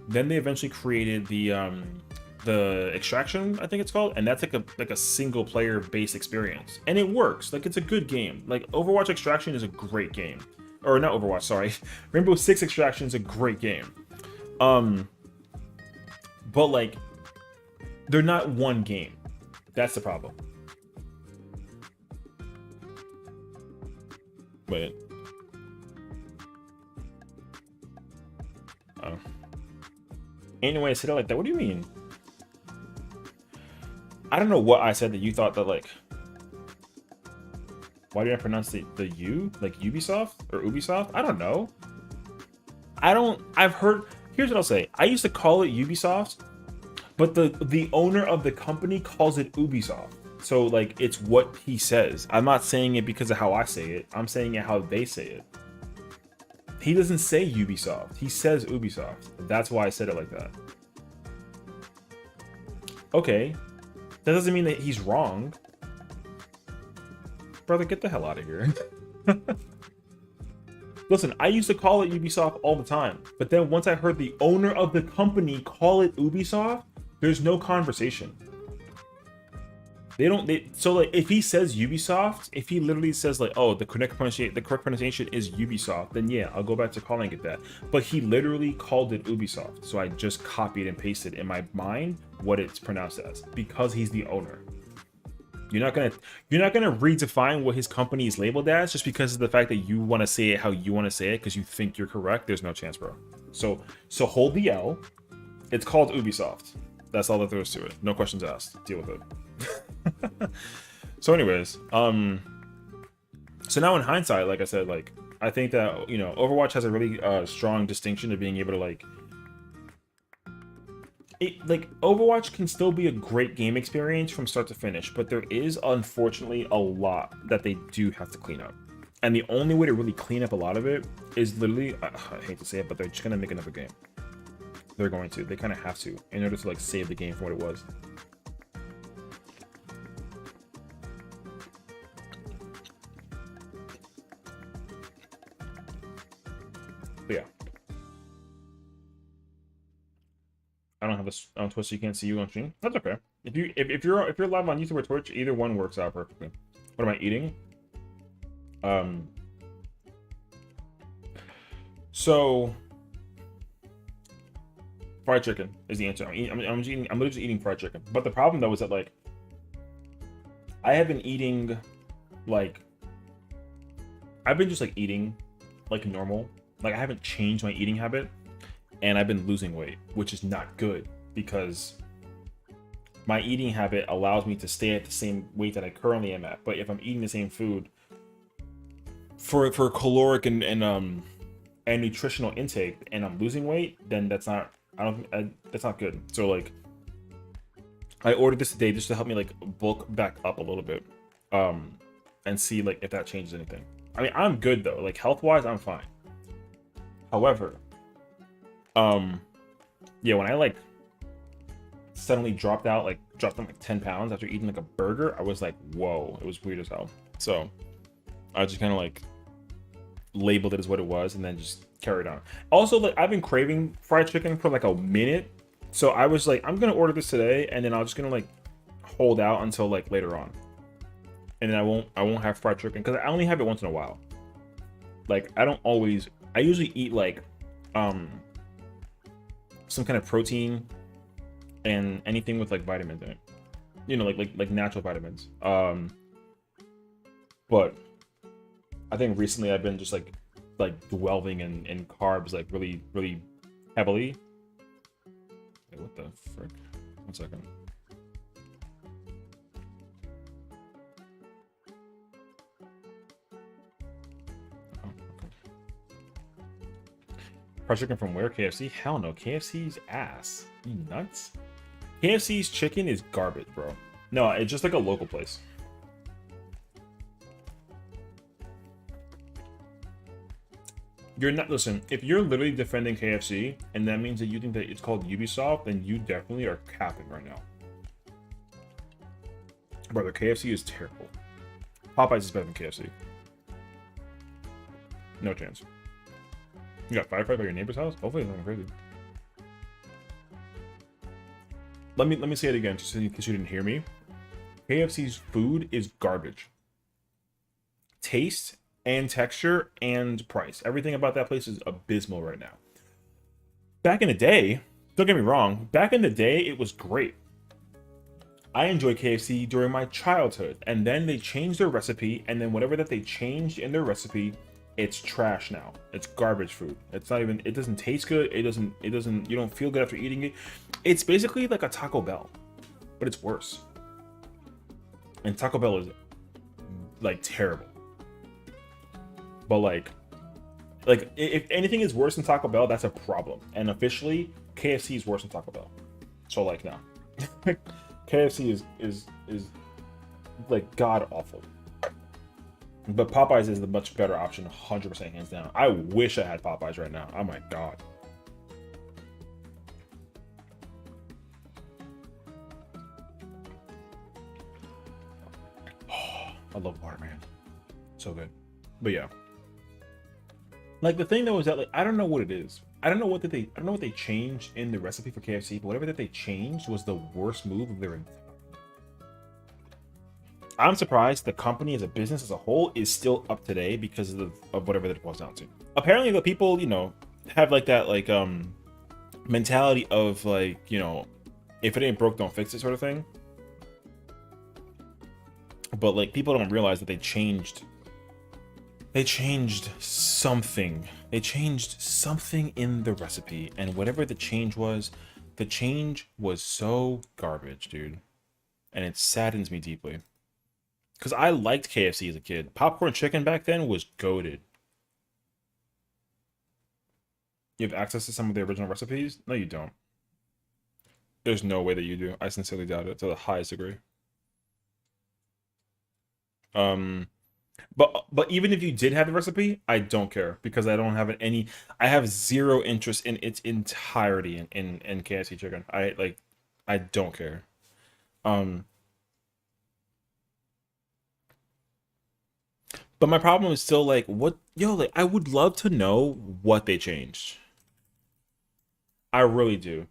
Then they eventually created the Extraction, I think it's called, and that's like a single player based experience, and it works. Like, it's a good game. Like, Overwatch Extraction is a great game, or not Overwatch, sorry. Rainbow Six Extraction is a great game. But like, they're not one game. That's the problem. Wait. Oh. Anyway, I said it like that. What do you mean? I don't know what I said that you thought that like. Why did I pronounce the U like Ubisoft or Ubisoft? I don't know. I've heard. Here's what I'll say. I used to call it Ubisoft, but the owner of the company calls it Ubisoft. So like, it's what he says. I'm not saying it because of how I say it. I'm saying it how they say it. He doesn't say Ubisoft. He says Ubisoft. That's why I said it like that. Okay. That doesn't mean that he's wrong. Brother, get the hell out of here. Listen, I used to call it Ubisoft all the time, but then once I heard the owner of the company call it Ubisoft, there's no conversation. So like, if he says Ubisoft, if he literally says like, oh, the correct pronunciation is Ubisoft, then yeah, I'll go back to calling it that. But he literally called it Ubisoft, so I just copied and pasted in my mind what it's pronounced as, because he's the owner. You're not gonna redefine what his company is labeled as just because of the fact that you want to say it how you want to say it because you think you're correct. There's no chance, bro. So hold the L. It's called Ubisoft. That's all that there is to it. No questions asked. Deal with it. So anyways, so now in hindsight, like I said, like, I think that, you know, Overwatch has a really strong distinction of being able to like Overwatch can still be a great game experience from start to finish, but there is unfortunately a lot that they do have to clean up. And the only way to really clean up a lot of it is literally, I hate to say it, but they're just gonna make another game. They're going to. They kind of have to in order to like save the game from what it was. But yeah. I don't have a on Twitch, so you can't see you on stream. That's okay. If you're live on YouTube or Twitch, either one works out perfectly. What am I eating? So fried chicken is the answer. I'm literally just eating fried chicken. But the problem though is that like I have been eating like I've been just like eating like normal. Like I haven't changed my eating habit. And I've been losing weight, which is not good because my eating habit allows me to stay at the same weight that I currently am at. But if I'm eating the same food for caloric and nutritional intake, and I'm losing weight, then that's not good. So like, I ordered this today just to help me like bulk back up a little bit, and see like if that changes anything. I mean, I'm good though. Like health wise, I'm fine. However, yeah, when I like suddenly dropped down like 10 pounds after eating like a burger, I was like, whoa, it was weird as hell. So I just kind of like labeled it as what it was and then just carried on. Also, like I've been craving fried chicken for like a minute, so I was like, I'm gonna order this today and then I'm just gonna like hold out until like later on, and then I won't have fried chicken because I only have it once in a while. Like I usually eat like some kind of protein and anything with like vitamins in it, you know, like natural vitamins. But I think recently I've been just like dwelling in carbs like really heavily. Wait, what the frick? 1 second. Oh, okay. Fried chicken from where? KFC? Hell no. KFC's ass. You nuts? KFC's chicken is garbage, bro. No, it's just like a local place. You're not, listen, if you're literally defending KFC and that means that you think that it's called Ubisoft, then you definitely are capping right now. Brother, KFC is terrible. Popeyes is better than KFC. No chance. You got firefight by your neighbor's house? Hopefully it's nothing crazy. Let me say it again, just in case you didn't hear me. KFC's food is garbage. Taste and texture and price. Everything about that place is abysmal right now. Back in the day, don't get me wrong, back in the day, it was great. I enjoyed KFC during my childhood, and then they changed their recipe, and then whatever that they changed in their recipe, it's trash now. It's garbage food. It's not even, it doesn't taste good. It doesn't, you don't feel good after eating it. It's basically like a Taco Bell, but it's worse. And Taco Bell is like terrible. But like if anything is worse than Taco Bell, that's a problem. And officially, KFC is worse than Taco Bell. So like no. KFC is like god awful. But Popeyes is the much better option, 100% hands down. I wish I had Popeyes right now. Oh my god. Oh, I love Waterman. So good. But yeah. Like the thing though is that like I don't know what it is. I don't know what they changed in the recipe for KFC, but whatever that they changed was the worst move of their entire. I'm surprised the company as a business as a whole is still up today because of whatever that it boils down to. Apparently the people, you know, have like that like mentality of like, you know, if it ain't broke, don't fix it sort of thing. But like people don't realize that they changed something. They changed something in the recipe, and whatever the change was so garbage, dude. And it saddens me deeply. Because I liked KFC as a kid. Popcorn chicken back then was goated. You have access to some of the original recipes? No, you don't. There's no way that you do. I sincerely doubt it to the highest degree. But even if you did have the recipe, I don't care because I don't have any. I have zero interest in its entirety in KFC chicken. I don't care. But my problem is still like, like I would love to know what they changed. I really do.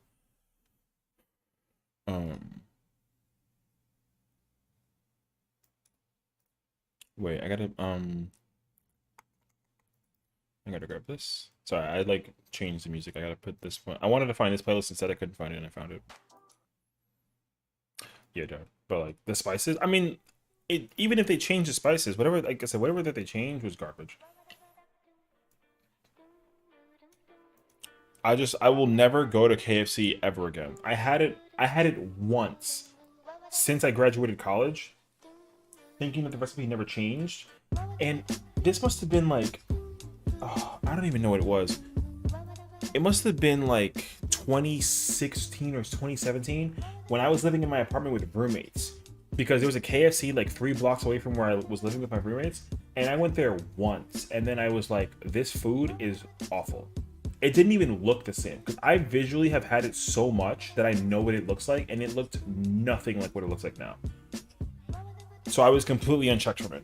Wait, I gotta grab this. Sorry, I like changed the music. I gotta put this one. I wanted to find this playlist instead. I couldn't find it, and I found it. Yeah, dude. But like the spices, I mean, even if they change the spices, whatever, like I said, whatever that they changed was garbage. I will never go to KFC ever again. I had it once since I graduated college, thinking that the recipe never changed, and this must have been like, oh, I don't even know what it was. It must have been like 2016 or 2017 when I was living in my apartment with roommates, because there was a KFC like 3 blocks away from where I was living with my roommates, and I went there once, and then I was like, this food is awful. it didn't even look the same because I visually have had it so much that I know what it looks like, and it looked nothing like what it looks like now. So I was completely unchecked from it.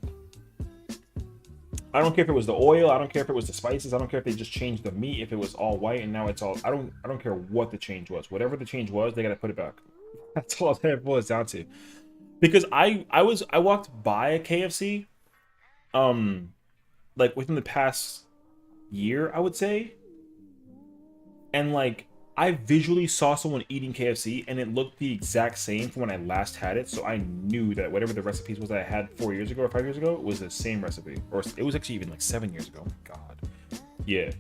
I don't care if it was the oil, I don't care if it was the spices, I don't care if they just changed the meat, if it was all white and now it's all, I don't care what the change was. Whatever the change was, they gotta put it back. That's all that it boils down to. Because I walked by a KFC like within the past year, I would say. And like I visually saw someone eating KFC and it looked the exact same from when I last had it. So I knew that whatever the recipes was that I had 4 years ago or 5 years ago was the same recipe. Or it was actually even like 7 years ago. Oh my God. Yeah.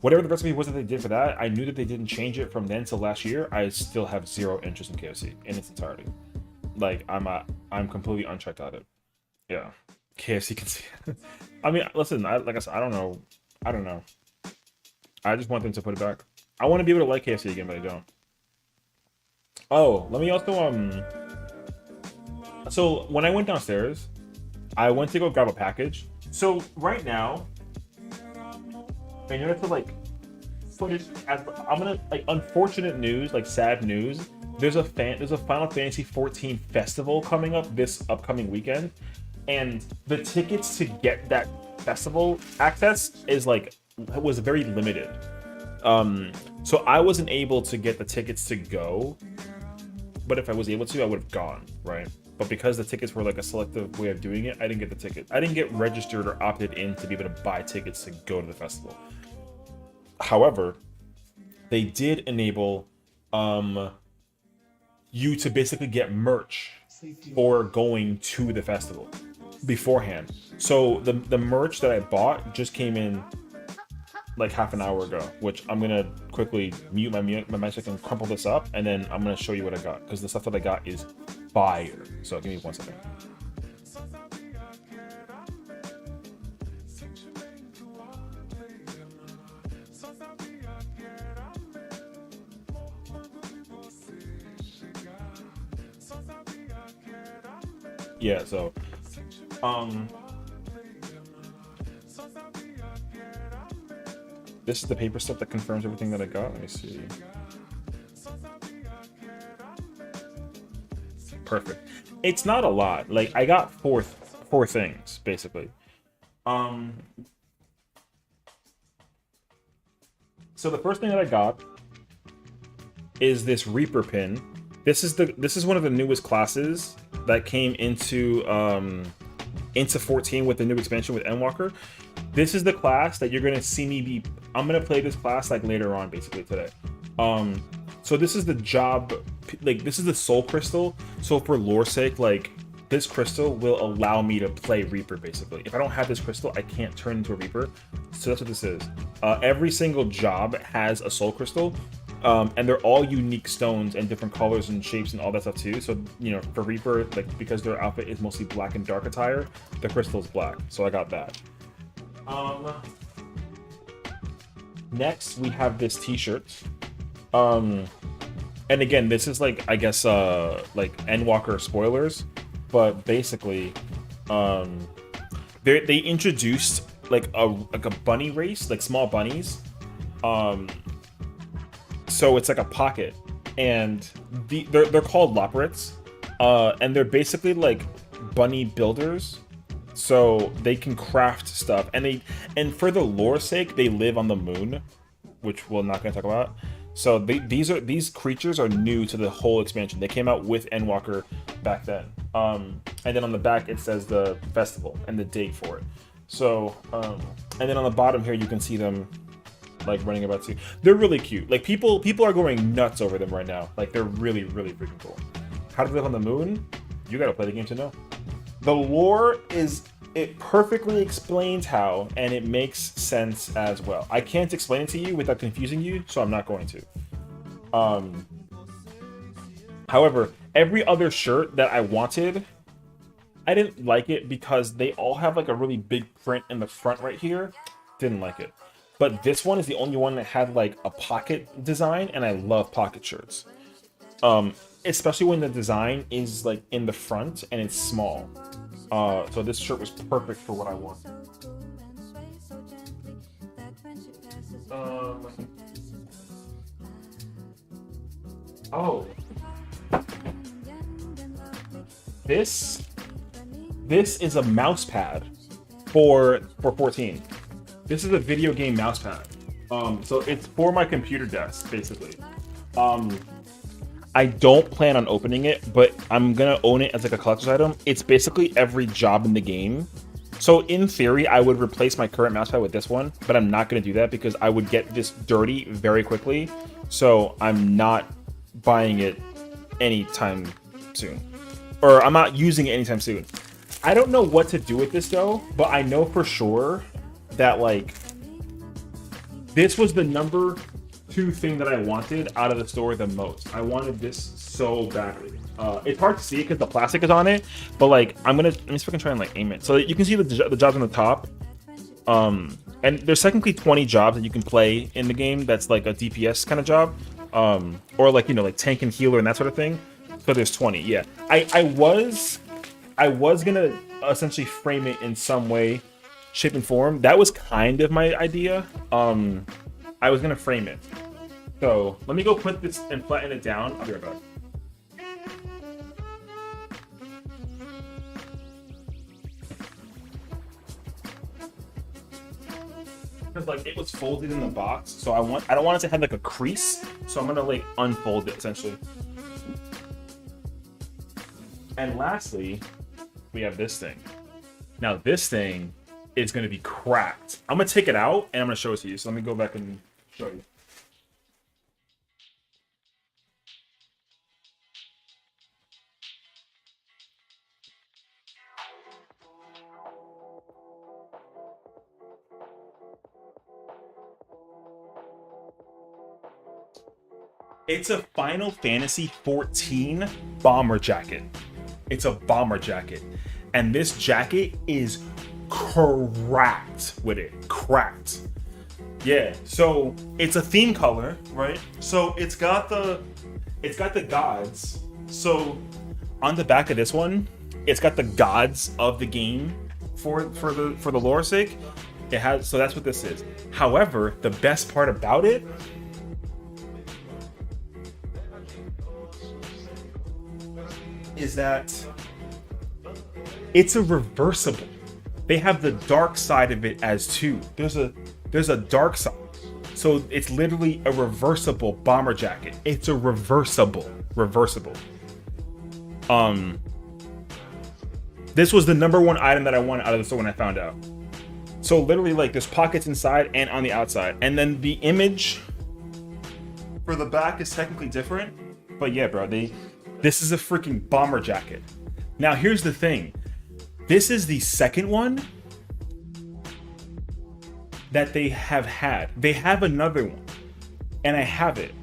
Whatever the recipe was that they did for that, I knew that they didn't change it from then till last year. I still have zero interest in KFC in its entirety. Like I'm completely unchecked at it. Yeah. KFC can see. I mean, listen, like I said, I don't know. I just want them to put it back. I want to be able to like KFC again, but I don't. Oh, let me also so when I went downstairs, I went to go grab a package. So right now, in order to like put it as, I'm gonna like unfortunate news, like sad news. There's a Final Fantasy 14 festival coming up this upcoming weekend, and the tickets to get that festival access was very limited. So I wasn't able to get the tickets to go, but if I was able to, I would have gone, right? But because the tickets were like a selective way of doing it, I didn't get the ticket. I didn't get registered or opted in to be able to buy tickets to go to the festival. However, they did enable you to basically get merch for going to the festival beforehand. So the merch that I bought just came in like half an hour ago, which I'm gonna quickly mute my mic and crumple this up, and then I'm gonna show you what I got, because the stuff that I got is fire. So give me 1 second. Yeah, so this is the paper stuff that confirms everything that I got. Let me see. Perfect. It's not a lot. Like I got four things basically. So the first thing that I got is this Reaper pin. This is one of the newest classes that came into 14 with the new expansion with Endwalker. This is the class that you're gonna see me I'm gonna play this class like later on, basically today. So this is the job, like this is the soul crystal. So for lore's sake, like this crystal will allow me to play Reaper basically. If I don't have this crystal, I can't turn into a Reaper. So that's what this is. Every single job has a soul crystal. And they're all unique stones and different colors and shapes and all that stuff too. So, you know, for Reaper, like because their outfit is mostly black and dark attire, the crystal is black. So I got that. Next we have this t-shirt. And again, this is like, I guess, like Endwalker spoilers, but basically, they introduced like a bunny race, like small bunnies. So it's like a pocket, and they're called Loporrits, and they're basically like bunny builders. So they can craft stuff, and for the lore's sake, they live on the moon, which we're not going to talk about. So these creatures are new to the whole expansion. They came out with Endwalker back then. And then on the back it says the festival and the date for it. So and then on the bottom here you can see them like running about too. They're really cute. Like people are going nuts over them right now. Like they're really, really freaking cool. How to live on the moon? You gotta play the game to know. The lore it perfectly explains how, and it makes sense as well. I can't explain it to you without confusing you, so I'm not going to. However, every other shirt that I wanted, I didn't like it because they all have like a really big print in the front right here. Didn't like it. But this one is the only one that had like a pocket design, and I love pocket shirts. Especially when the design is like in the front and it's small. So this shirt was perfect for what I want. Oh. This is a mouse pad for 14. This is a video game mouse pad. So it's for my computer desk, basically. I don't plan on opening it, but I'm gonna own it as like a collector's item. It's basically every job in the game. So in theory, I would replace my current mousepad with this one, but I'm not gonna do that because I would get this dirty very quickly. So I'm not buying it anytime soon. Or I'm not using it anytime soon. I don't know what to do with this though, but I know for sure that like this was the number 2 thing that I wanted out of the store the most. I wanted this so badly. It's hard to see because the plastic is on it, but like let me see if I can try and like aim it. So you can see the jobs on the top. And there's technically 20 jobs that you can play in the game. That's like a DPS kind of job, or like like tank and healer and that sort of thing. So there's 20. Yeah, I was gonna essentially frame it in some way, shape and form. That was kind of my idea. I was gonna frame it. So let me go put this and flatten it down. I'll be right back. Because like it was folded in the box, so I don't want it to have like a crease. So I'm gonna like unfold it essentially. And lastly, we have this thing. Now this thing is gonna be cracked. I'm gonna take it out and I'm gonna show it to you. So let me go back and show you. It's a Final Fantasy 14 bomber jacket. It's a bomber jacket. And this jacket is cracked with it. Cracked. Yeah, so it's a theme color, right? So it's got the gods. So on the back of this one, it's got the gods of the game for the lore's sake. It has, so that's what this is. However, the best part about it is that it's a reversible. They have the dark side of it as too. There's a dark side. So it's literally a reversible bomber jacket. It's a reversible. This was the number 1 item that I wanted out of the store when I found out. So literally like there's pockets inside and on the outside. And then the image for the back is technically different. But yeah, bro, this is a freaking bomber jacket. Now here's the thing. This is the second one that they have had. They have another one, and I have it.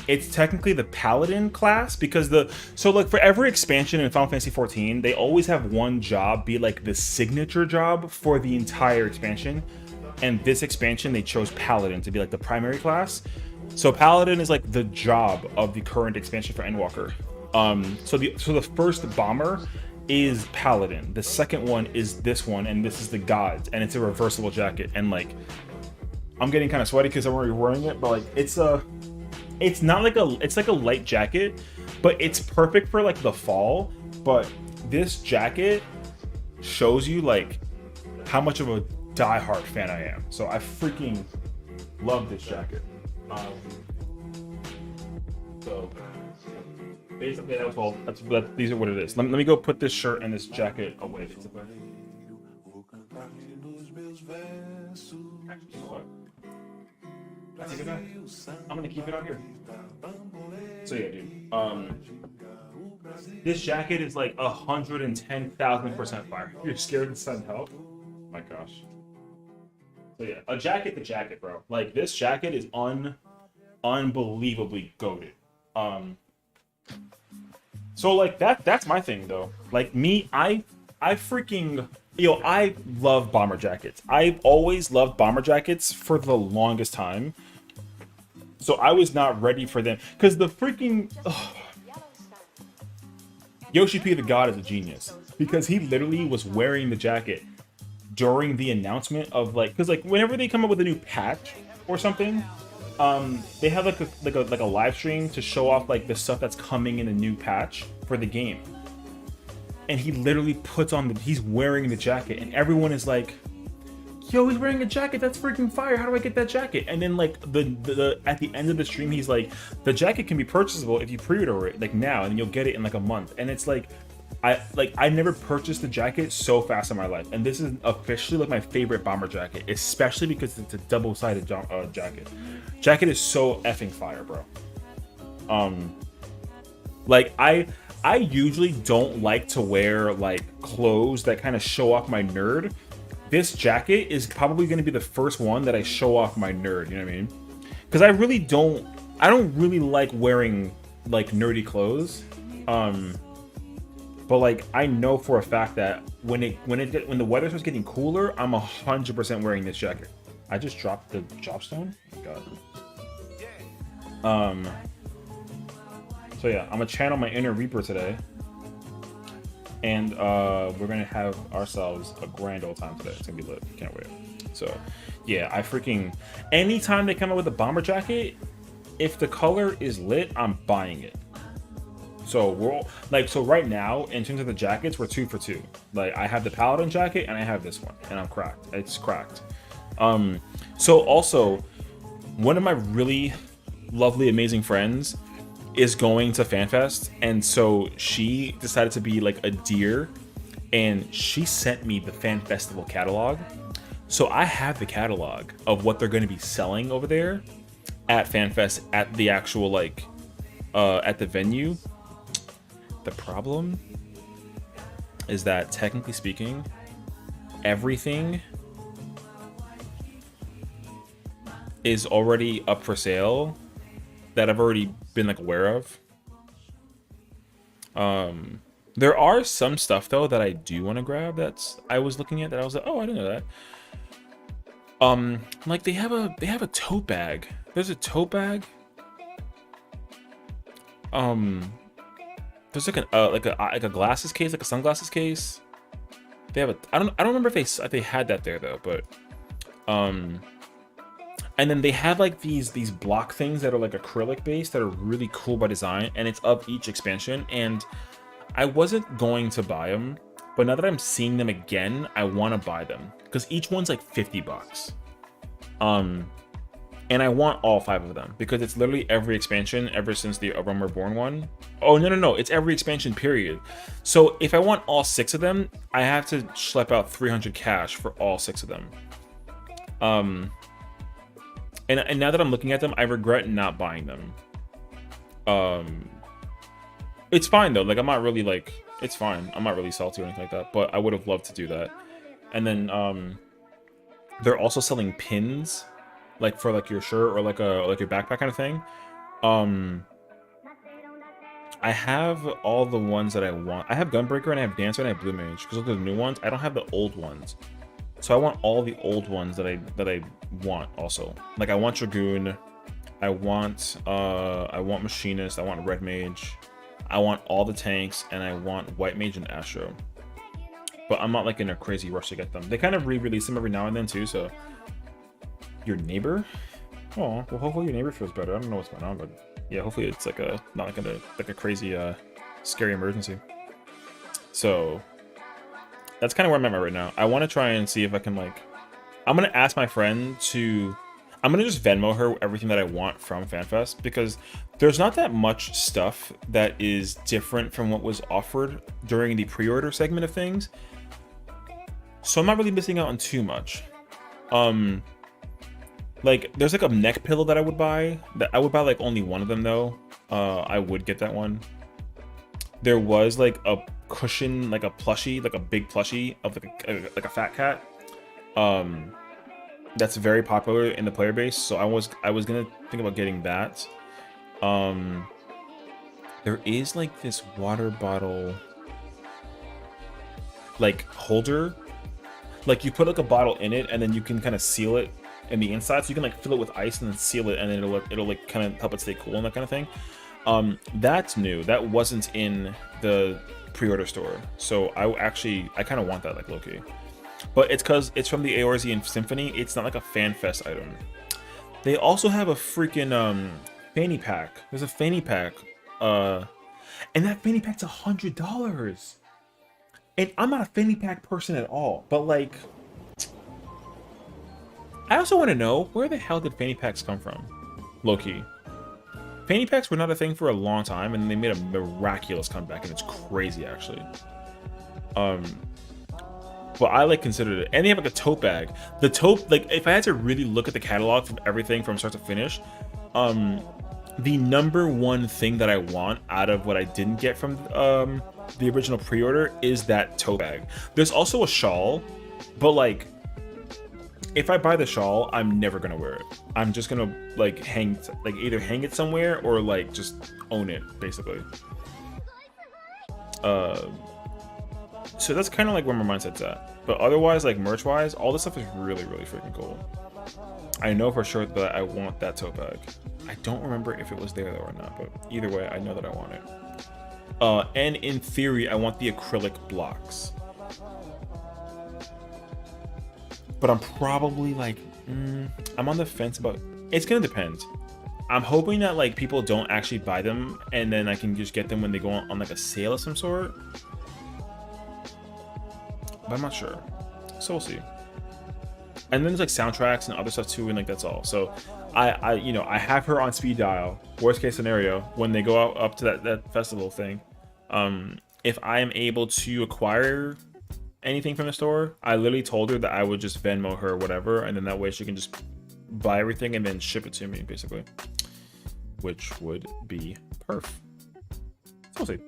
It's technically the Paladin class because so like for every expansion in Final Fantasy 14, they always have one job be like the signature job for the entire expansion. And this expansion, they chose Paladin to be like the primary class. So Paladin is like the job of the current expansion for Endwalker. So the first bomber is Paladin. The second one is this one, and this is the gods, and it's a reversible jacket. And like, I'm getting kind of sweaty because I'm already wearing it, but like, it's like a light jacket, but it's perfect for like the fall. But this jacket shows you like how much of a diehard fan I am. So I freaking love this jacket. So basically that was all. These are what it is. Let me go put this shirt and this jacket away. Basically. Actually, you know what? I'm gonna keep it out here. So yeah, dude. This jacket is like 110,000% fire. You're scared to send help? My gosh. So yeah, a jacket to jacket, bro. Like this jacket is unbelievably goated. So like that's my thing though. Like me, I freaking I love bomber jackets. I've always loved bomber jackets for the longest time. So I was not ready for them because the freaking Yoshi P the God is a genius because he literally was wearing the jacket during the announcement of like, because like whenever they come up with a new patch or something, they have like a live stream to show off like the stuff that's coming in the new patch for the game. And he literally puts on he's wearing the jacket, and everyone is like, yo, he's wearing a jacket, that's freaking fire, how do I get that jacket? And then like the at the end of the stream, he's like, the jacket can be purchasable if you pre-order it like now, and you'll get it in like a month. And it's like, I never purchased a jacket so fast in my life, and this is officially like my favorite bomber jacket, especially because it's a double-sided jacket. Jacket is so effing fire, bro. Like I usually don't like to wear like clothes that kind of show off my nerd. This jacket is probably going to be the first one that I show off my nerd, you know what I mean? Because I don't really like wearing like nerdy clothes. But like I know for a fact that when the weather starts getting cooler, I'm 100% wearing this jacket. I just dropped the dropstone. Oh God. So yeah, I'm gonna channel my inner Reaper today, and we're gonna have ourselves a grand old time today. It's gonna be lit. Can't wait. So yeah, anytime they come out with a bomber jacket, if the color is lit, I'm buying it. So so right now, in terms of the jackets, we're 2 for 2. Like I have the Paladin jacket and I have this one, and I'm cracked. It's cracked. So also, one of my really lovely, amazing friends is going to FanFest, and so she decided to be like a deer, and she sent me the Fan Festival catalog. So I have the catalog of what they're going to be selling over there at FanFest at the actual like at the venue. The problem is that technically speaking, everything is already up for sale that I've already been like aware of. There are some stuff though that I do want to grab I was looking at that I was like, oh, I didn't know that. Like they have a tote bag. There's a tote bag. There's like a glasses case, like a sunglasses case. They have I don't remember if they had that there though, but and then they have like these block things that are like acrylic based that are really cool by design, and it's of each expansion. And I wasn't going to buy them, but now that I'm seeing them again, I want to buy them because each one's like $50. And I want all 5 of them because it's literally every expansion ever since the Realm Reborn one. Oh no, it's every expansion period. So if I want all 6 of them, I have to schlep out 300 cash for all 6 of them. And now that I'm looking at them, I regret not buying them. It's fine though. Like I'm not really like, it's fine. I'm not really salty or anything like that. But I would have loved to do that. And then they're also selling pins, like for like your shirt or like your backpack kind of thing. I have all the ones that I want. I have Gunbreaker and I have Dancer and I have Blue Mage because those are the new ones. I don't have the old ones. So I want all the old ones that I want also. Like I want Dragoon, I want Machinist, I want Red Mage, I want all the tanks, and I want White Mage and Astro. But I'm not like in a crazy rush to get them. They kind of re-release them every now and then too, so. Your neighbor? Oh, well hopefully your neighbor feels better. I don't know what's going on, but yeah, hopefully it's like not like a crazy scary emergency. So that's kind of where I'm at right now. I want to try and see if I can like, I'm going to ask my friend I'm going to just Venmo her everything that I want from FanFest because there's not that much stuff that is different from what was offered during the pre-order segment of things. So I'm not really missing out on too much. Like there's like a neck pillow that I would buy. That I would buy like only one of them though. I would get that one. There was like a cushion, like a plushie, like a big plushie of like a fat cat. That's very popular in the player base. So I was gonna think about getting that. There is like this water bottle like holder. Like you put like a bottle in it and then you can kind of seal it in the inside, so you can like fill it with ice and then seal it, and then it'll like kind of help it stay cool and that kind of thing. That's new. That wasn't in the pre-order store, so I kind of want that like low-key. But it's because it's from the Eorzean Symphony. It's not like a FanFest item. They also have a freaking fanny pack. There's a fanny pack, and that fanny pack's $100. And I'm not a fanny pack person at all, but like, I also want to know, where the hell did fanny packs come from? Low-key. Fanny packs were not a thing for a long time, and they made a miraculous comeback, and it's crazy, actually. But I like considered it. And they have like a tote bag. The tote, like, if I had to really look at the catalog from everything from start to finish, the number one thing that I want out of what I didn't get from the original pre-order is that tote bag. There's also a shawl, but like, if I buy the shawl, I'm never gonna wear it. I'm just gonna like either hang it somewhere or like just own it, basically. So that's kind of like where my mindset's at. But otherwise, like merch-wise, all this stuff is really, really freaking cool. I know for sure that I want that tote bag. I don't remember if it was there though or not, but either way, I know that I want it. And in theory, I want the acrylic blocks. But I'm probably like, I'm on the fence about, it's gonna depend. I'm hoping that like people don't actually buy them and then I can just get them when they go on like a sale of some sort. But I'm not sure, so we'll see. And then there's like soundtracks and other stuff too, and like that's all. So I you know, I have her on speed dial. Worst case scenario, when they go out up to that festival thing, if I am able to acquire anything from the store, I literally told her that I would just Venmo her or whatever, and then that way she can just buy everything and then ship it to me, basically, which would be perf. So we'll see.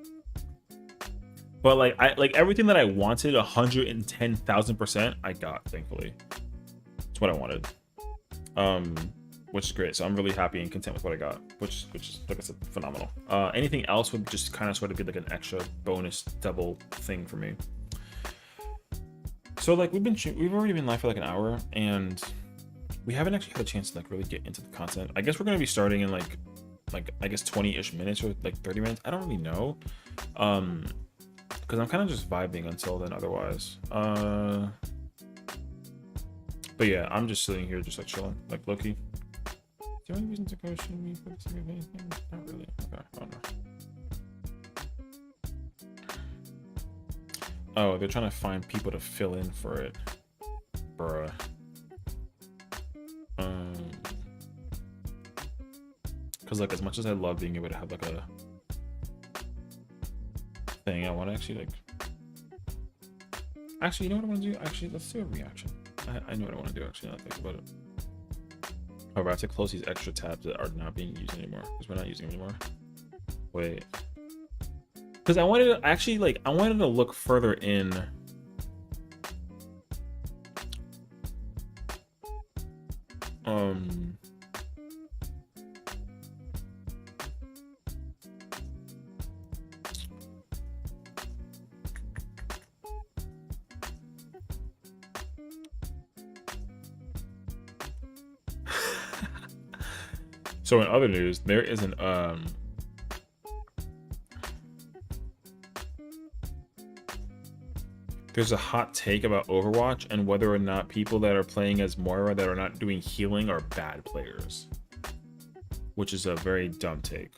But like everything that I wanted 110,000% I got, thankfully. It's what I wanted. Which is great. So I'm really happy and content with what I got, which is, like I said, phenomenal. Anything else would just kind of sort of be like an extra bonus double thing for me. So like we've already been live for like an hour and we haven't actually had a chance to like really get into the content. I guess we're gonna be starting in like I guess 20-ish minutes or like 30 minutes. I don't really know. Because I'm kind of just vibing until then otherwise. But yeah, I'm just sitting here just like chilling, like low-key. Is there any reason to question me for the sake of anything? Not really. Okay, I don't know. Oh, they're trying to find people to fill in for it. Bruh. Because like as much as I love being able to have like a thing, I want to actually like, you know what I want to do? Actually, let's do a reaction. I know what I want to do actually, now that I think about it. However, I have to close these extra tabs that are not being used anymore because we're not using them anymore. Wait, because I wanted to actually like, I wanted to look further in. So in other news, there is an there's a hot take about Overwatch and whether or not people that are playing as Moira that are not doing healing are bad players, which is a very dumb take.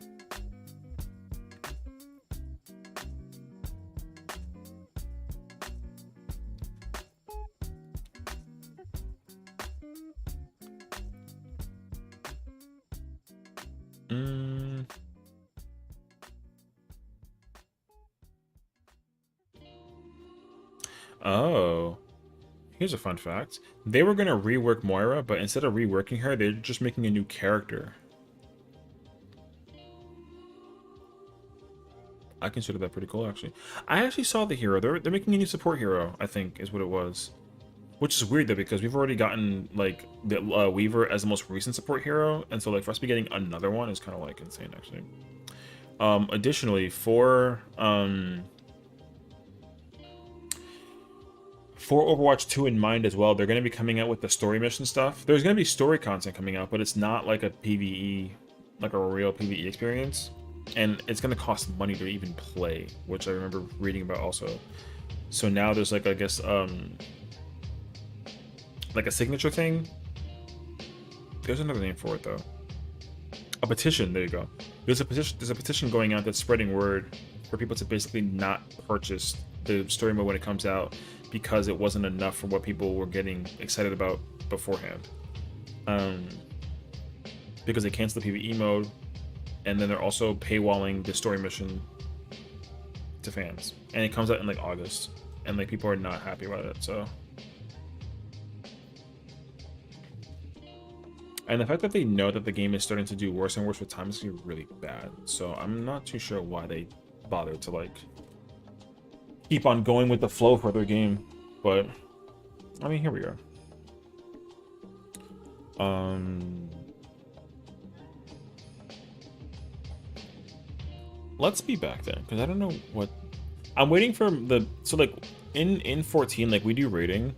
Oh, here's a fun fact. They were going to rework Moira, but instead of reworking her, they're just making a new character. I consider that pretty cool, actually. I actually saw the hero. They're making a new support hero, I think, is what it was. Which is weird, though, because we've already gotten, like, the Weaver as the most recent support hero, and so, like, for us to be getting another one is kind of, like, insane, actually. Additionally, for Overwatch 2 in mind as well, they're going to be coming out with the story mission stuff. There's going to be story content coming out, but it's not like a PvE, like a real PvE experience. And it's going to cost money to even play, which I remember reading about also. So now there's like, I guess, like a signature thing. there's another name for it though. A petition. There you go. There's a petition going out that's spreading word for people to basically not purchase the story mode when it comes out because it wasn't enough for what people were getting excited about beforehand. Because they canceled the PvE mode, and then they're also paywalling the story mission to fans, and it comes out in like August, and like people are not happy about it. So, and the fact that they know that the game is starting to do worse and worse with time is gonna be really bad. So I'm not too sure why they bothered to like keep on going with the flow for their game, but I mean, here we are. Let's be back then, because I don't know what I'm waiting for. So like in 14, like we do rating,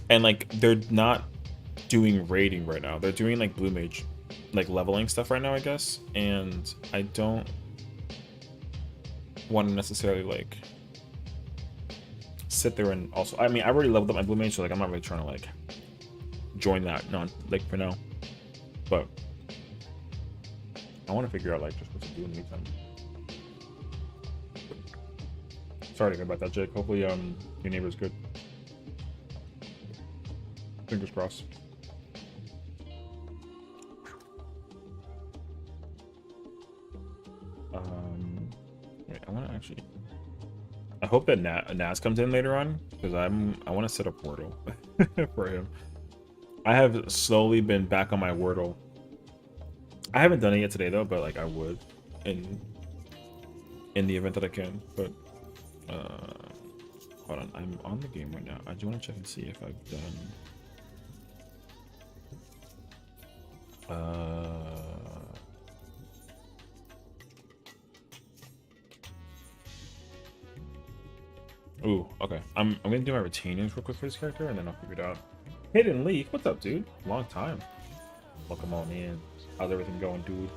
and like they're not doing rating right now. They're doing like blue mage, like leveling stuff right now, I guess. And I don't want to necessarily like sit there and also, I mean, I already leveled up my blue mage, so like I'm not really trying to like join that, no, like for now. But I want to figure out like just what to do in the meantime. Sorry to hear about that, Jake. Hopefully your neighbor's good. Fingers crossed. Wait, I want to actually, I hope that Naz comes in later on, because I want to set a portal for him. I have slowly been back on my Wordle. I haven't done it yet today though, but like I would in the event that I can. But hold on, I'm on the game right now. I do want to check and see if I've done ooh, okay. I'm gonna do my retainers real quick for this character, and then I'll figure it out. Hidden Leaf, what's up, dude? Long time. Welcome on in. How's everything going, dude?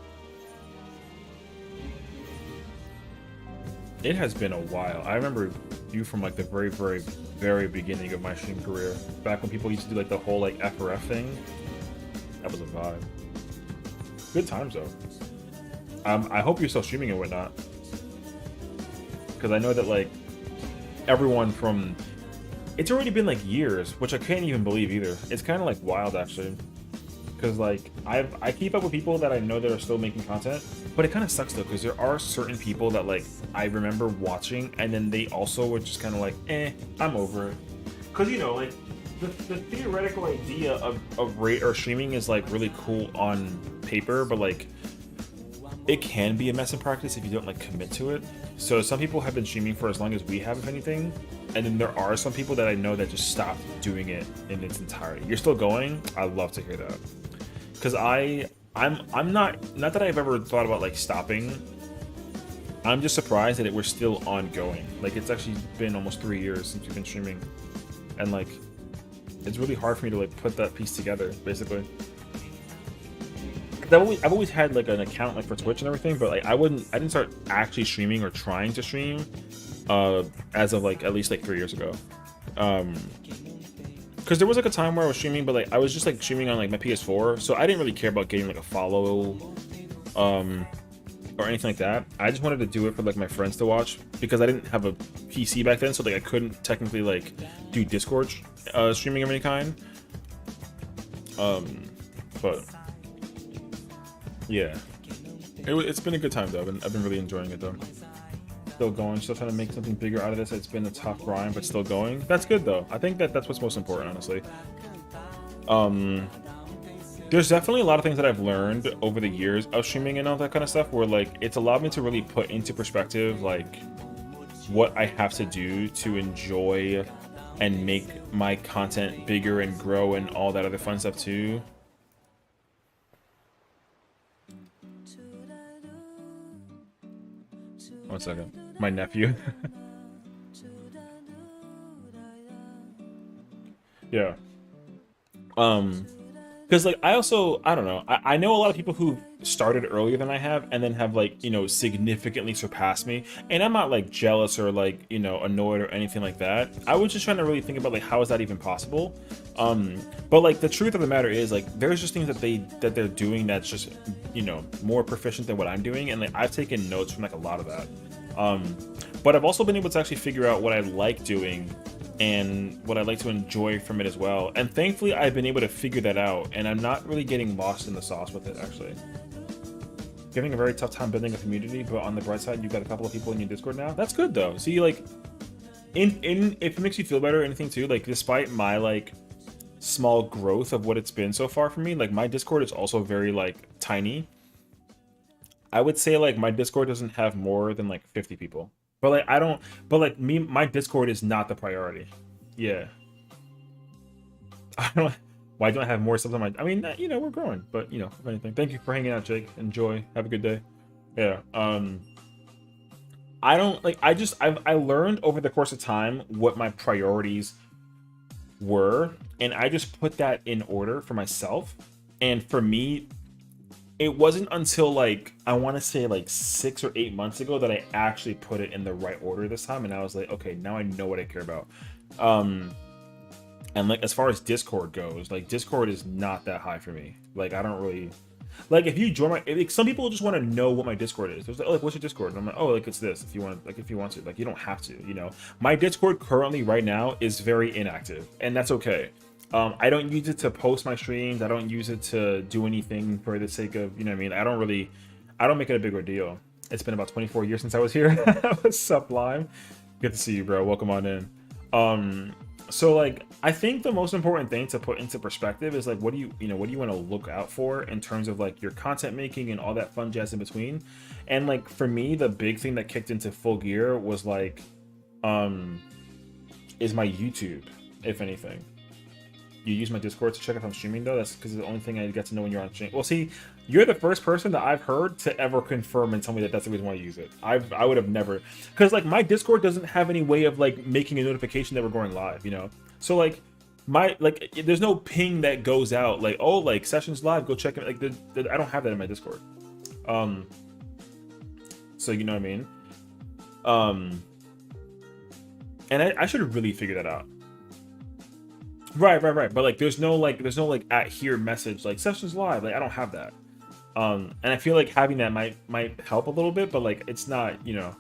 It has been a while. I remember you from like the very beginning of my stream career. Back when people used to do like the whole like FRF thing. That was a vibe. Good times though. I hope you're still streaming and whatnot. Because I know that like everyone from, it's already been like years, which I can't even believe either. It's kind of like wild actually, because like I keep up with people that I know that are still making content, but it kind of sucks though, because there are certain people that like I remember watching, and then they also were just kind of like, I'm over it. Because you know, like the theoretical idea of rate or streaming is like really cool on paper, but like it can be a mess in practice if you don't like commit to it. So some people have been streaming for as long as we have, if anything, and then there are some people that I know that just stopped doing it in its entirety. You're still going? I'd love to hear that, because I'm not that I've ever thought about like stopping. I'm just surprised that we're still ongoing. Like it's actually been almost 3 years since we've been streaming, and like it's really hard for me to like put that piece together, basically. I've always had like an account like for Twitch and everything, but like I didn't start actually streaming or trying to stream as of like at least like 3 years ago. Because there was like a time where I was streaming, but like I was just like streaming on like my PS4, so I didn't really care about getting like a follow or anything like that. I just wanted to do it for like my friends to watch, because I didn't have a PC back then, so like I couldn't technically like do Discord streaming of any kind. But yeah, it's been a good time though. I've been really enjoying it though. Still going, still trying to make something bigger out of this. It's been a tough grind, but still going. That's good though. I think that's what's most important, honestly. There's definitely a lot of things that I've learned over the years of streaming and all that kind of stuff, where like it's allowed me to really put into perspective like what I have to do to enjoy and make my content bigger and grow and all that other fun stuff too. One second. My nephew. Yeah. Because like I don't know. I know a lot of people who started earlier than I have, and then have like, you know, significantly surpassed me. And I'm not like jealous or like, you know, annoyed or anything like that. I was just trying to really think about like, how is that even possible? But like the truth of the matter is like, there's just things that they're doing that's just, you know, more proficient than what I'm doing, and like I've taken notes from like a lot of that. But I've also been able to actually figure out what I like doing and what I like to enjoy from it as well. And thankfully, I've been able to figure that out, and I'm not really getting lost in the sauce with it, actually. Having a very tough time building a community, but on the bright side, you've got a couple of people in your Discord now. That's good, though. See, like, if it makes you feel better or anything, too, like, despite my, like, small growth of what it's been so far for me, like, my Discord is also very, like, tiny. I would say, like, my Discord doesn't have more than, like, 50 people. But like my Discord is not the priority. Yeah. Why don't I have more stuff on my? I mean, you know, we're growing, but you know, if anything. Thank you for hanging out, Jake. Enjoy. Have a good day. Yeah. I don't like. I learned over the course of time what my priorities were, and I just put that in order for myself. And for me, it wasn't until like I want to say like 6 or 8 months ago that I actually put it in the right order this time, and I was like, okay, now I know what I care about. And like as far as Discord goes, like Discord is not that high for me. Like I don't really like if you join my like, some people just want to know what my Discord is. There's like, oh, like what's your Discord? And I'm like, oh, like it's this. If you want to, like you don't have to. You know, my Discord currently right now is very inactive, and that's okay. I don't use it to post my streams. I don't use it to do anything for the sake of, you know what I mean? I don't make it a bigger deal. It's been about 24 years since I was here. What's up, Lime? Good to see you, bro. Welcome on in. So like, I think the most important thing to put into perspective is like, what do you want to look out for in terms of like your content making and all that fun jazz in between? And like, for me, the big thing that kicked into full gear was like, is my YouTube, if anything. You use my Discord to check if I'm streaming, though? That's because it's the only thing I get to know when you're on stream. Well, see, you're the first person that I've heard to ever confirm and tell me that that's the reason why I use it. I would have never... Because, like, my Discord doesn't have any way of, like, making a notification that we're going live, you know? So, like, there's no ping that goes out, like, oh, like, session's live, go check it. Like, I don't have that in my Discord. So, you know what I mean? And I should have really figured that out. Right. But like, there's no at here message like sessions live. Like, I don't have that. And I feel like having that might help a little bit, but like, it's not, you know.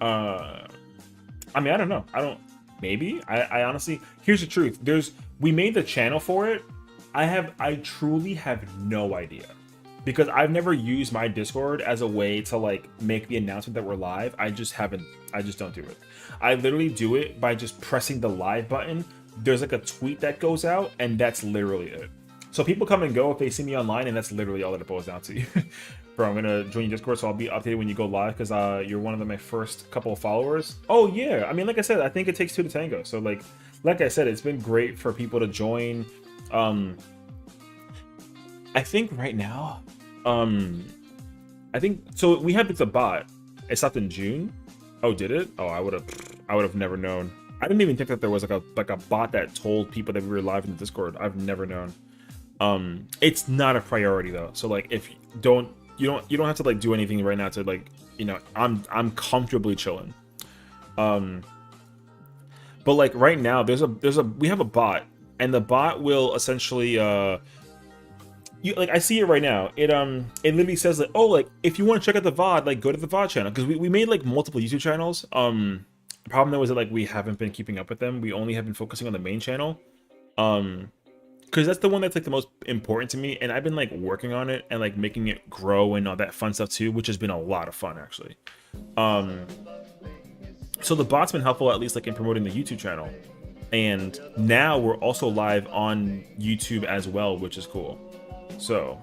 I mean, I don't know. Maybe. I honestly, here's the truth. We made the channel for it. I truly have no idea, because I've never used my Discord as a way to like make the announcement that we're live. I just don't do it. I literally do it by just pressing the live button. There's like a tweet that goes out, and that's literally it. So people come and go if they see me online, and that's literally all that it boils down to. Bro, I'm gonna join your Discord, so I'll be updated when you go live, because you're one of my first couple of followers. Oh yeah, I mean, like I said, I think it takes two to tango. So like I said, it's been great for people to join. I think right now, I think so. We had it's a bot. It stopped in June. Oh, did it? Oh, I would have never known. I didn't even think that there was like a bot that told people that we were live in the Discord. I've never known. It's not a priority though. So like, if you don't have to like do anything right now to like, you know, I'm comfortably chilling. But like right now, we have a bot, and the bot will essentially I see it right now. It literally says like, oh, like if you want to check out the VOD, like go to the VOD channel, because we made like multiple YouTube channels. The problem though is that like we haven't been keeping up with them. We only have been focusing on the main channel, because that's the one that's like the most important to me, and I've been like working on it and like making it grow and all that fun stuff too, which has been a lot of fun actually. So the bot's been helpful, at least like in promoting the YouTube channel, and now we're also live on YouTube as well, which is cool. So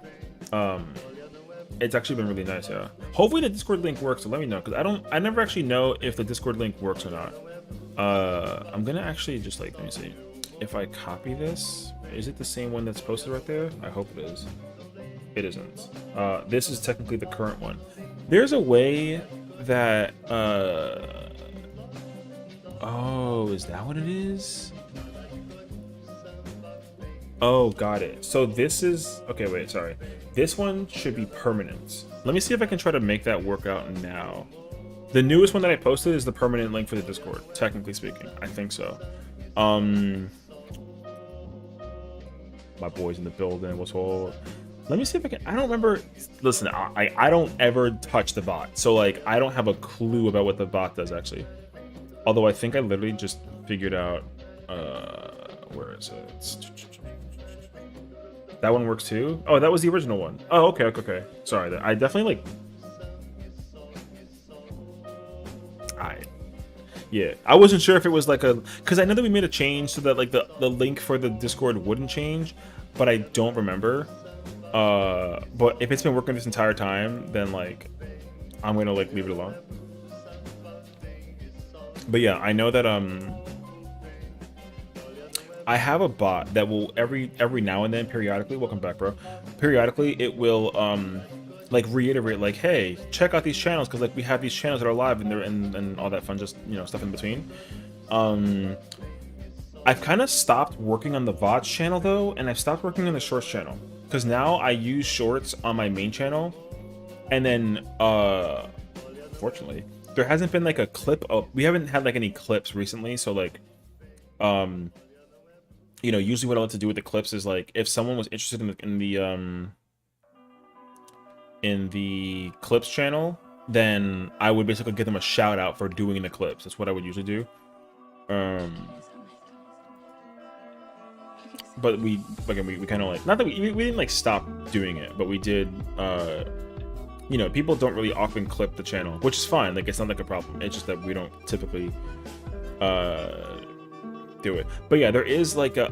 it's actually been really nice. Yeah, hopefully the Discord link works, so let me know, because I never actually know if the Discord link works or not. I'm gonna actually just like, let me see if I copy this. Is it the same one that's posted right there? I hope it is. It isn't. This is technically the current one. There's a way that oh, is that what it is? Oh, got it. So this is okay. Wait, sorry. This one should be permanent. Let me see if I can try to make that work out now. The newest one that I posted is the permanent link for the Discord. Technically speaking, I think so. My boys in the building. What's all? Let me see if I can. I don't remember. Listen, I don't ever touch the bot, so like I don't have a clue about what the bot does actually. Although I think I literally just figured out. Where is it? That one works too. Oh, that was the original one. Oh, okay, okay, okay. Sorry, I definitely like. Yeah, I wasn't sure if it was like a, because I know that we made a change so that like the link for the Discord wouldn't change, but I don't remember. But if it's been working this entire time, then like I'm gonna like leave it alone. But yeah, I know that I have a bot that will every now and then periodically, welcome back, bro. Periodically it will like reiterate like, hey, check out these channels because like we have these channels that are live and they're and all that fun, just, you know, stuff in between. I've kind of stopped working on the VODs channel though, and I've stopped working on the shorts channel because now I use shorts on my main channel, and then fortunately there hasn't been like a clip of, we haven't had like any clips recently, so like you know, usually what I like to do with the clips is like if someone was interested in the clips channel, then I would basically give them a shout out for doing the clips. That's what I would usually do. But we kind of like, not that we didn't like stop doing it, but we did. You know, people don't really often clip the channel, which is fine. Like it's not like a problem. It's just that we don't typically do it. But yeah, there is like a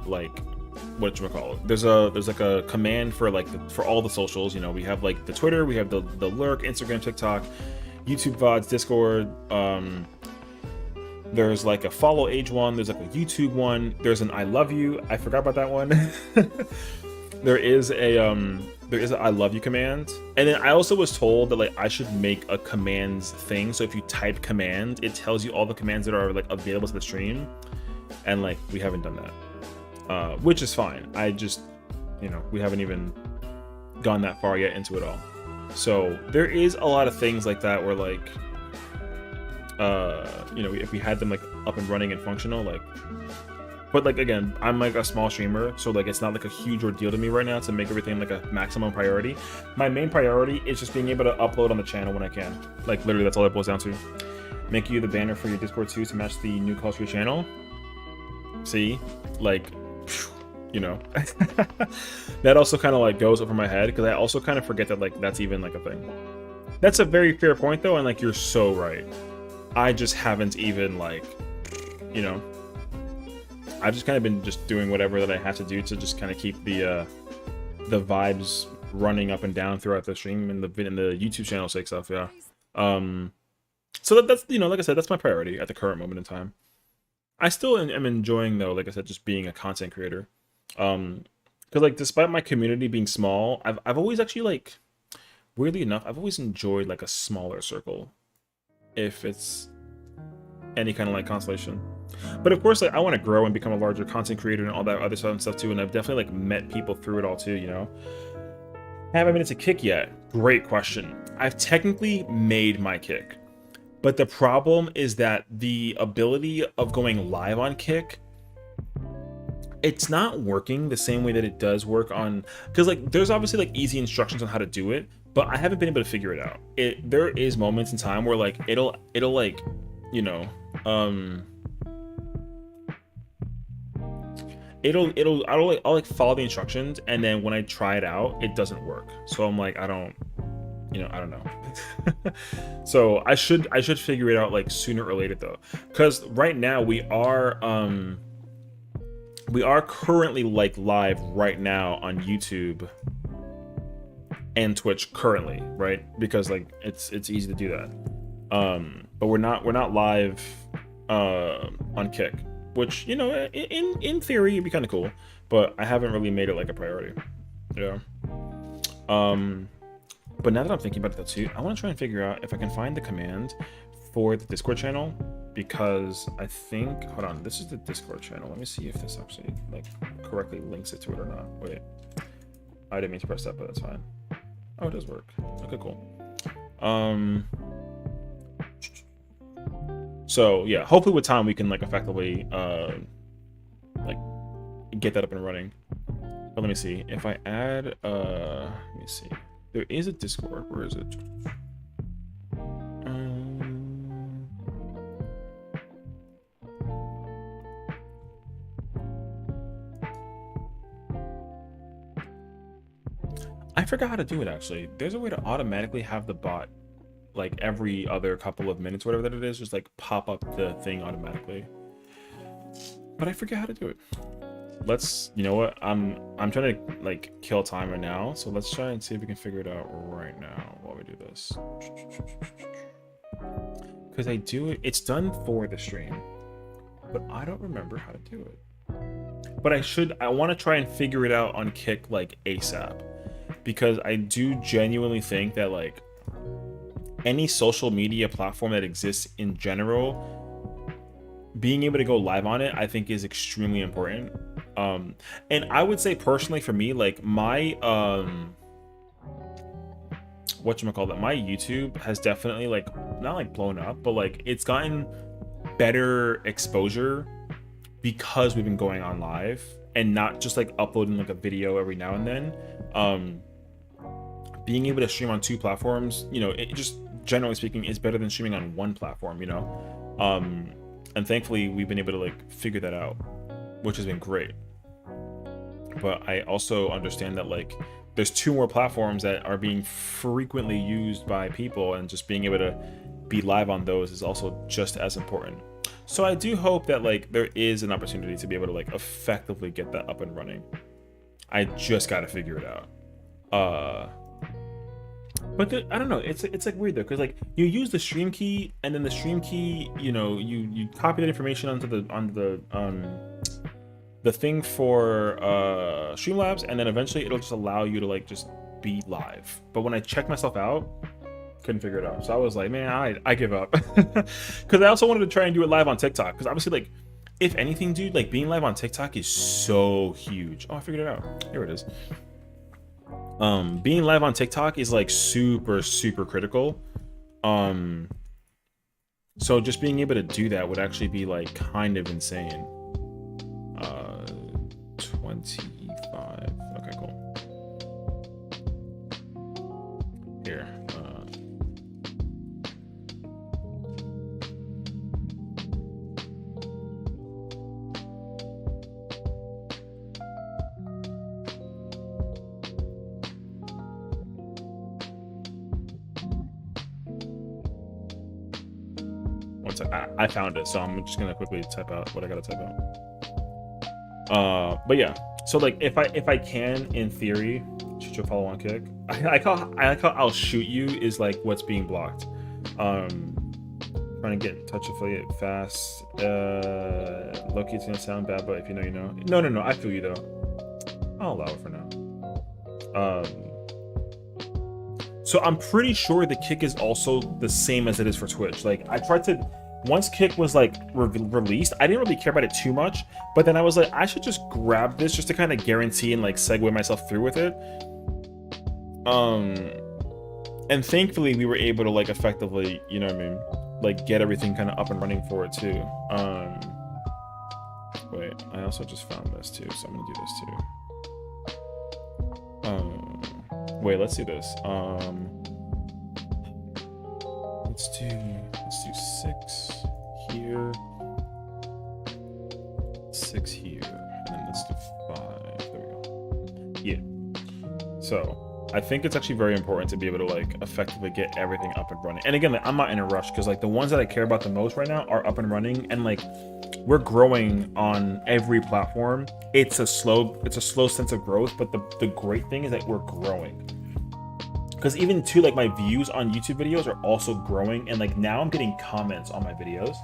like, what you call it? There's like a command for like for all the socials. You know, we have like the Twitter, we have the Lurk, Instagram, TikTok, YouTube VODs, Discord. There's like a follow age one. There's like a YouTube one. There's an I love you. I forgot about that one. There is a I love you command. And then I also was told that like I should make a commands thing. So if you type command, it tells you all the commands that are like available to the stream. And like we haven't done that. Which is fine. I just, you know, we haven't even gone that far yet into it all. So there is a lot of things like that where like you know, if we had them like up and running and functional, like, but like again, I'm like a small streamer, so like it's not like a huge ordeal to me right now to make everything like a maximum priority. My main priority is just being able to upload on the channel when I can. Like literally that's all it boils down to. Make you the banner for your Discord too to match the new culture channel. See, like, you know, that also kind of like goes over my head because I also kind of forget that like that's even like a thing. That's a very fair point though, and like you're so right. I just haven't even like, you know, I've just kind of been just doing whatever that I have to do to just kind of keep the vibes running up and down throughout the stream and the YouTube channel sake stuff. Yeah. So that's, you know, like I said, that's my priority at the current moment in time. I still am enjoying though, like I said, just being a content creator. Because like despite my community being small, I've always actually like, weirdly enough, I've always enjoyed like a smaller circle, if it's any kind of like constellation. But of course, like I want to grow and become a larger content creator and all that other stuff too. And I've definitely like met people through it all too, you know. Haven't made it to kick yet. Great question. I've technically made my kick, but the problem is that the ability of going live on kick, it's not working the same way that it does work on, because like there's obviously like easy instructions on how to do it, but I haven't been able to figure it out. There is moments in time where like it'll like, you know, I'll like follow the instructions, and then when I try it out, it doesn't work. So I'm like, I don't know. So I should figure it out like sooner or later though, because right now we are currently like live right now on YouTube and Twitch currently, right? Because like it's easy to do that. But we're not live on Kick, which, you know, in theory it'd be kind of cool, but I haven't really made it like a priority. Yeah. But now that I'm thinking about that too, I want to try and figure out if I can find the command for the Discord channel, because I think, hold on, this is the Discord channel. Let me see if this actually like correctly links it to it or not. Wait, I didn't mean to press that, but that's fine. Oh, it does work. Okay, cool. So yeah, hopefully with time we can like effectively like get that up and running. But let me see if I add let me see, there is a Discord. Where is it? I forgot how to do it actually. There's a way to automatically have the bot like every other couple of minutes, whatever that it is, just like pop up the thing automatically. But I forget how to do it. Let's, you know what? I'm trying to like kill time right now, so let's try and see if we can figure it out right now while we do this. Because I do it, it's done for the stream, but I don't remember how to do it. But I want to try and figure it out on Kick like ASAP, because I do genuinely think that like any social media platform that exists in general, being able to go live on it, I think is extremely important. And I would say personally for me, like my whatchamacallit, my YouTube has definitely like not like blown up, but like it's gotten better exposure because we've been going on live and not just like uploading like a video every now and then. Being able to stream on 2 platforms, you know, it just generally speaking is better than streaming on 1 platform, you know. And thankfully we've been able to like figure that out, which has been great. But I also understand that like there's 2 more platforms that are being frequently used by people, and just being able to be live on those is also just as important. So I do hope that like there is an opportunity to be able to like effectively get that up and running. I just got to figure it out. But I don't know, it's like weird though, because like you use the stream key, and then the stream key, you know, you copy that information onto the thing for Streamlabs, and then eventually it'll just allow you to like just be live. But when I checked myself out, couldn't figure it out. So I was like, man, I give up. Because I also wanted to try and do it live on TikTok, because obviously like if anything, dude, like being live on TikTok is so huge. Oh, I figured it out. Here it is. Being live on TikTok is like super critical. So just being able to do that would actually be like kind of insane. 25. Okay, cool. Here. I found it, so I'm just gonna quickly type out what I gotta type out. But yeah, so like if I can, in theory, shoot your follow on Kick. I like how I'll shoot you is like what's being blocked. Trying to get in touch affiliate fast. Low-key, it's gonna sound bad, but if you know, you know. No, I feel you though. I'll allow it for now. So I'm pretty sure the Kick is also the same as it is for Twitch. Like I tried to, once Kick was like released, I didn't really care about it too much, but then I was like, I should just grab this just to kind of guarantee and like segue myself through with it. And thankfully we were able to like effectively, you know what I mean, like get everything kind of up and running for it too. Wait, I also just found this too, so I'm gonna do this too. Wait, let's do this. Let's do 6 here, 6 here, and then let's do 5. There we go. Yeah. So I think it's actually very important to be able to like effectively get everything up and running. And again, like, I'm not in a rush, because like the ones that I care about the most right now are up and running, and like we're growing on every platform. It's a slow sense of growth, but the great thing is that we're growing. Because even too, like my views on YouTube videos are also growing, and like now I'm getting comments on my videos.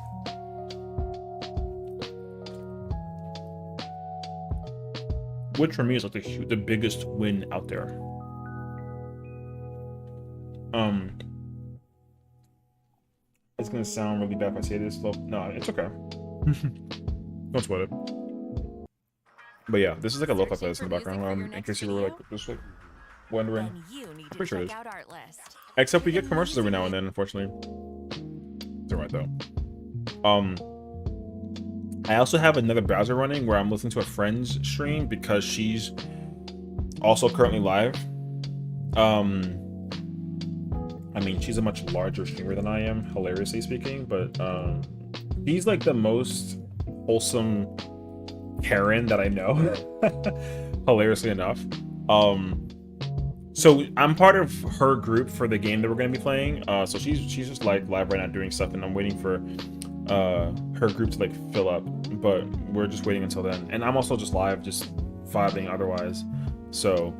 Which for me is like the biggest win out there. It's gonna sound really bad if I say this. No, it's okay. Don't sweat it. But yeah, this is like a lo-fi playlist in the background. In case you were like just like wondering. Then you need to Pretty sure it check is. out Artlist. Except we get commercials every now and then, unfortunately. It's alright though. I also have another browser running where I'm listening to a friend's stream because she's also currently live. I mean, she's a much larger streamer than I am, hilariously speaking, but she's like the most wholesome Karen that I know, hilariously enough. So I'm part of her group for the game that we're going to be playing. So she's just like live right now doing stuff, and I'm waiting for her group to like fill up, but we're just waiting until then. And I'm also just live, just vibing otherwise. So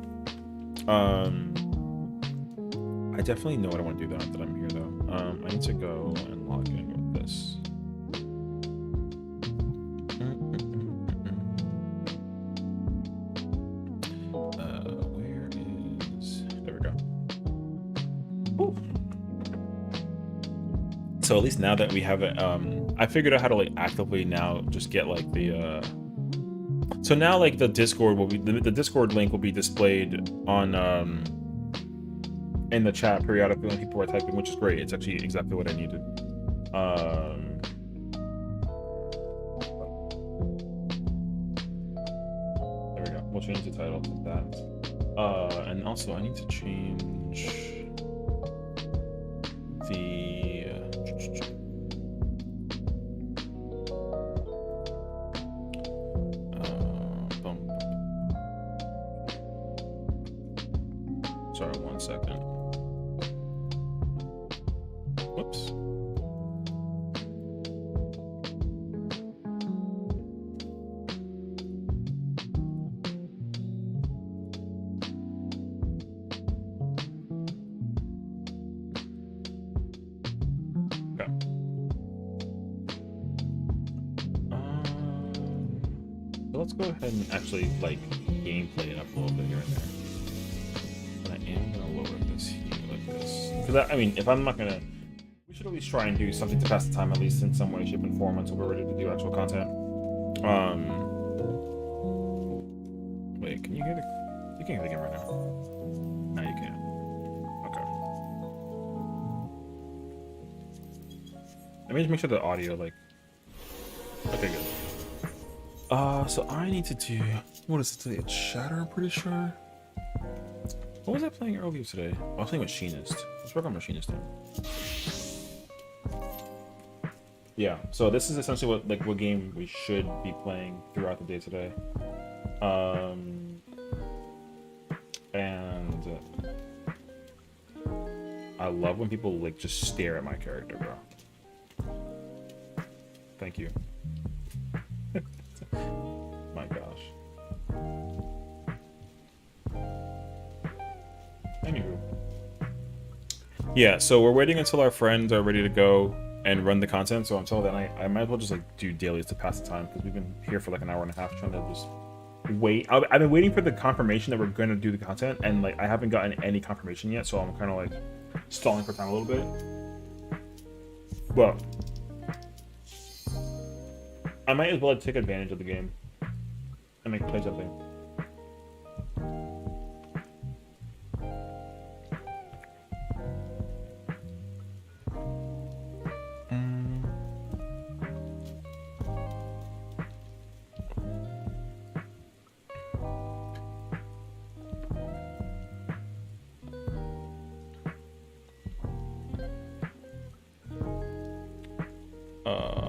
I definitely know what I want to do that I'm here though. I need to go and log in with this. Where is... There we go. Woo. So at least now that we have it, I figured out how to like actively now just get like the so now like the Discord will be the Discord link will be displayed on in the chat periodically when people are typing, which is great. It's actually exactly what I needed. There we go. We'll change the title to that. And also I need to change the sorry, 1 second. Whoops. Okay. So let's go ahead and actually like gameplay it up a little bit here and there. But I am gonna lower this here like this. Because I mean, if I'm not gonna, we should at least try and do something to pass the time, at least in some way, shape, and form, until we're ready to do actual content. Wait, can you hear the? You can't hear the game right now. No, you can't. Okay. Let me just make sure the audio like. Okay, good. So I need to do. What is it today? It's Shatter, I'm pretty sure. What was I playing earlier today? I was playing Machinist. Let's work on Machinist then. Yeah, so this is essentially what game we should be playing throughout the day today. And I love when people like just stare at my character, bro. Thank you. My gosh. Anywho. Yeah, so we're waiting until our friends are ready to go and run the content. So until then, I might as well just like do dailies to pass the time, because we've been here for like an hour and a half trying to just wait. I've been waiting for the confirmation that we're going to do the content, and like I haven't gotten any confirmation yet, so I'm kind of like stalling for time a little bit. But I might as well take advantage of the game and like play something.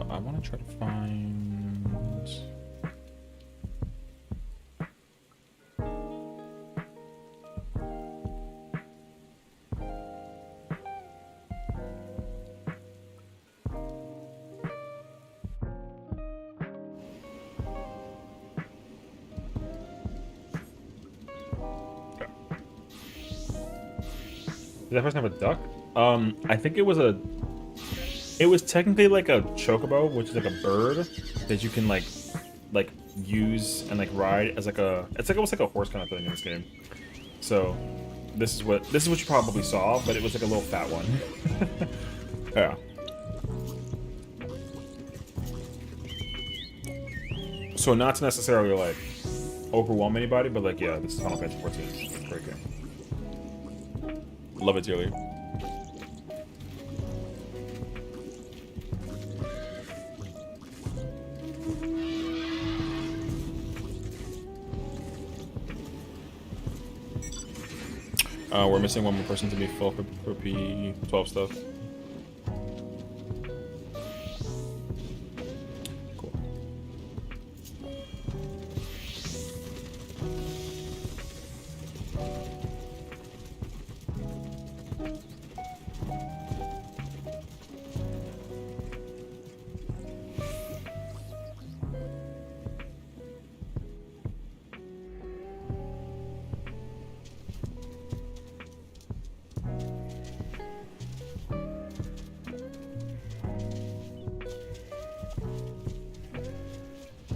I want to try to find. Okay. Did that person have a duck? I think it was a. It was technically like a chocobo, which is like a bird that you can like use and like ride as like a. It's like almost like a horse kind of thing in this game. So this is what you probably saw, but it was like a little fat one. Yeah. So not to necessarily like overwhelm anybody, but like yeah, this is Final Fantasy 14. It's a great game. Love it dearly. We're missing one more person to be full for p12 stuff. Cool.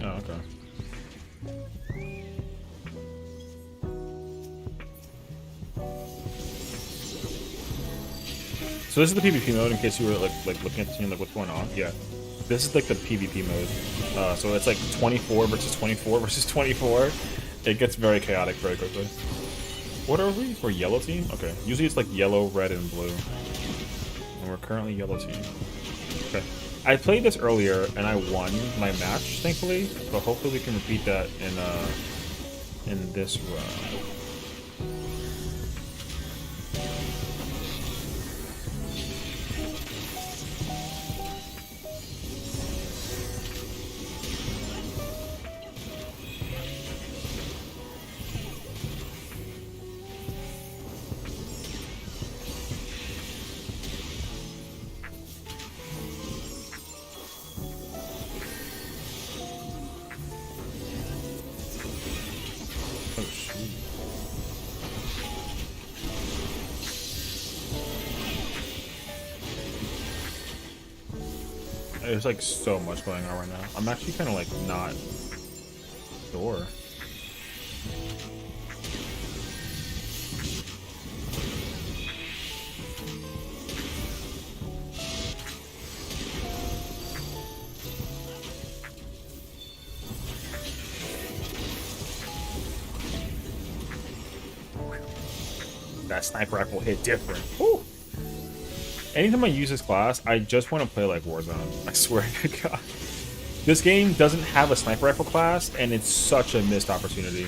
Oh, okay. So this is the PvP mode in case you were like looking at the team, like what's going on. Yeah, this is like the PvP mode. So it's like 24 versus 24 versus 24. It gets very chaotic very quickly. What are we? We're yellow team? Okay. Usually it's like yellow, red, and blue. And we're currently yellow team. Okay. I played this earlier and I won my match, thankfully, but hopefully we can repeat that in this round. Oh, shoot. There's like so much going on right now. I'm actually kind of like not sure. That sniper rifle hit different. Woo! Anytime I use this class, I just want to play like Warzone. I swear to God. This game doesn't have a sniper rifle class, and it's such a missed opportunity.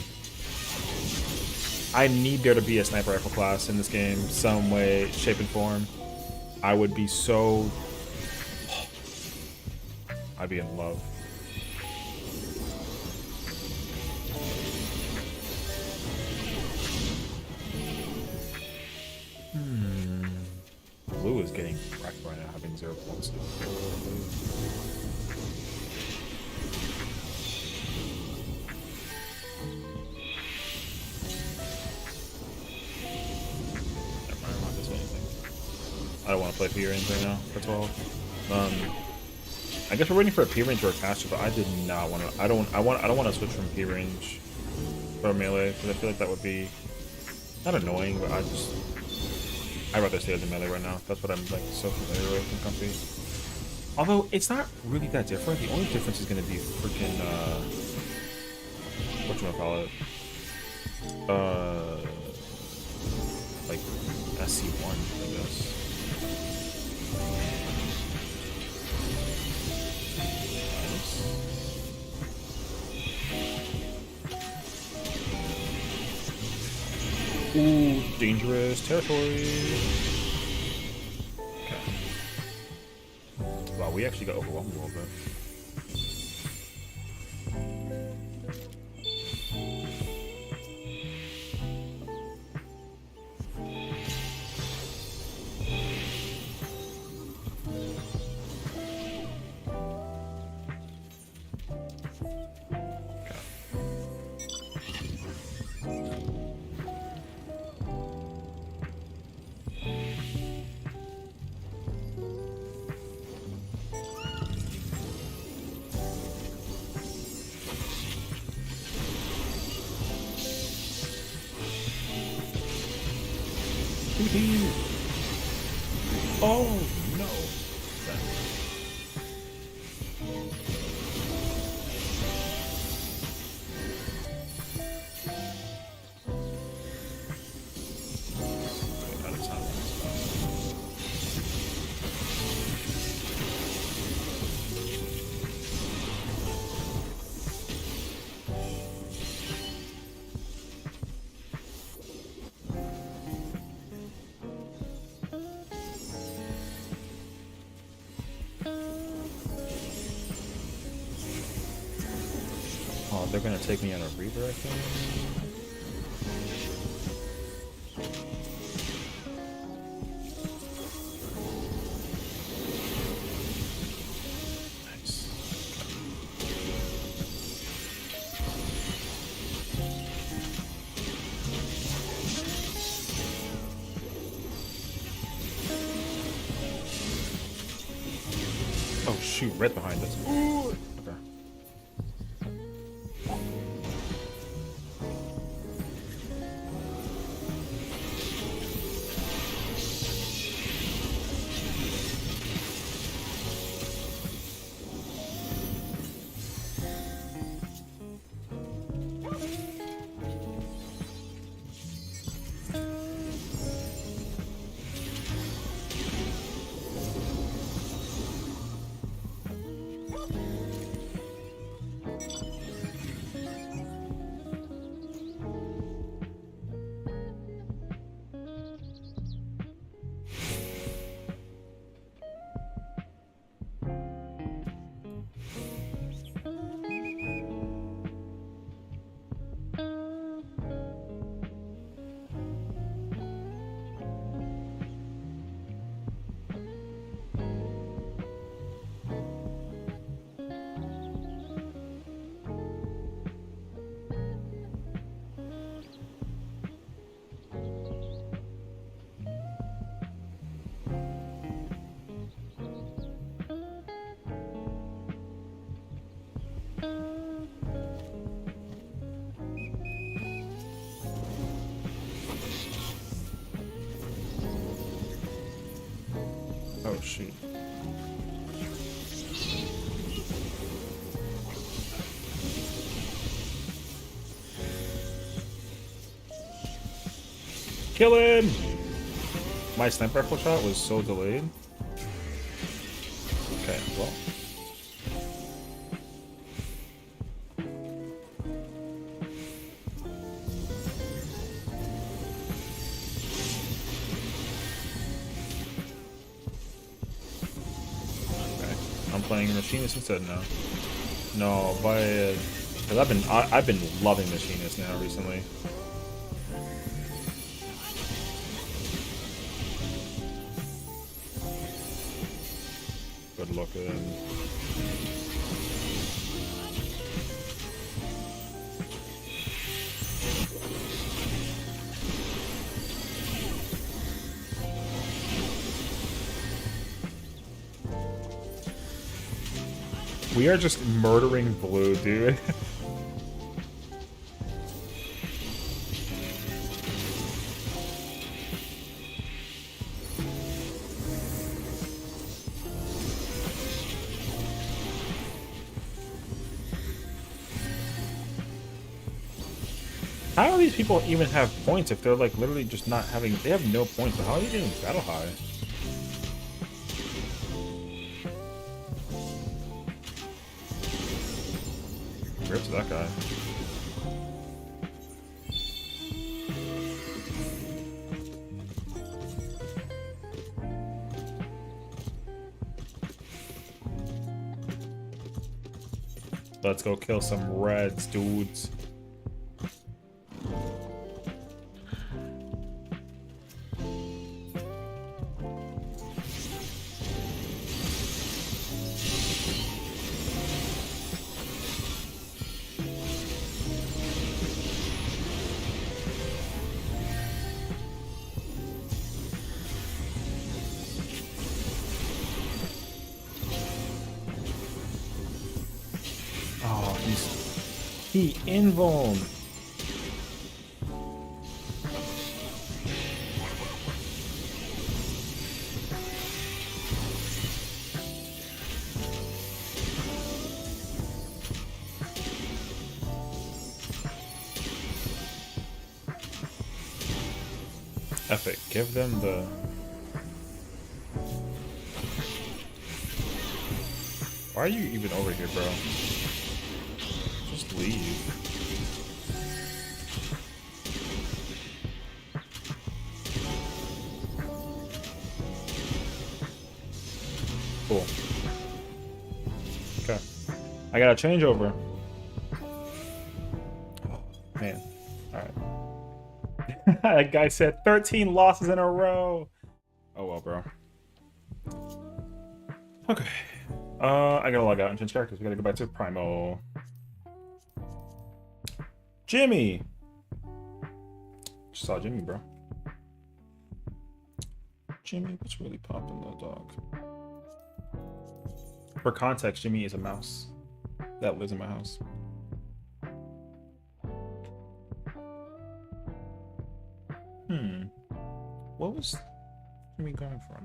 I need there to be a sniper rifle class in this game, some way, shape, and form. I would be so... I'd be in love. Blue is getting wrecked right now, having 0 points. Never mind, I'm not missing anything. I don't want to play P-Range right now for 12. I guess we're waiting for a P-Range or a caster, but I did not want to. I don't want to switch from P-Range for melee because I feel like that would be not annoying, but I'd rather stay as a melee right now. That's what I'm like so familiar with and comfy. Although it's not really that different. The only difference is going to be freaking whatchamacallit? Like SC1, I guess. Ooh, dangerous territory. Okay. Wow, we actually got overwhelmed a little bit. Oh no! Oh, they're gonna take me on a Reaper, I think. Nice. Oh shoot, right behind us. Ooh. Okay. Oh shoot. Kill him! My sniper rifle shot was so delayed. Okay, well. Okay, I'm playing Machinist instead now. No, but because I've been loving Machinist now recently. Good looking. We are just murdering blue, dude. How do these people even have points if they're like literally just not having? They have no points. So how are you getting battle high? Rips that guy. Let's go kill some reds, dudes. Oh, he invuln. Epic. Give them the... Why are you even over here, bro? Just leave. Cool. Okay. I got a changeover. Man. All right. That guy said 13 losses in a row. Oh well, bro. Okay. I gotta log out and change characters. We gotta go back to Primal. Jimmy. Just saw Jimmy, bro. Jimmy, what's really popping, though, dog? For context, Jimmy is a mouse that lives in my house. What was Jimmy going for?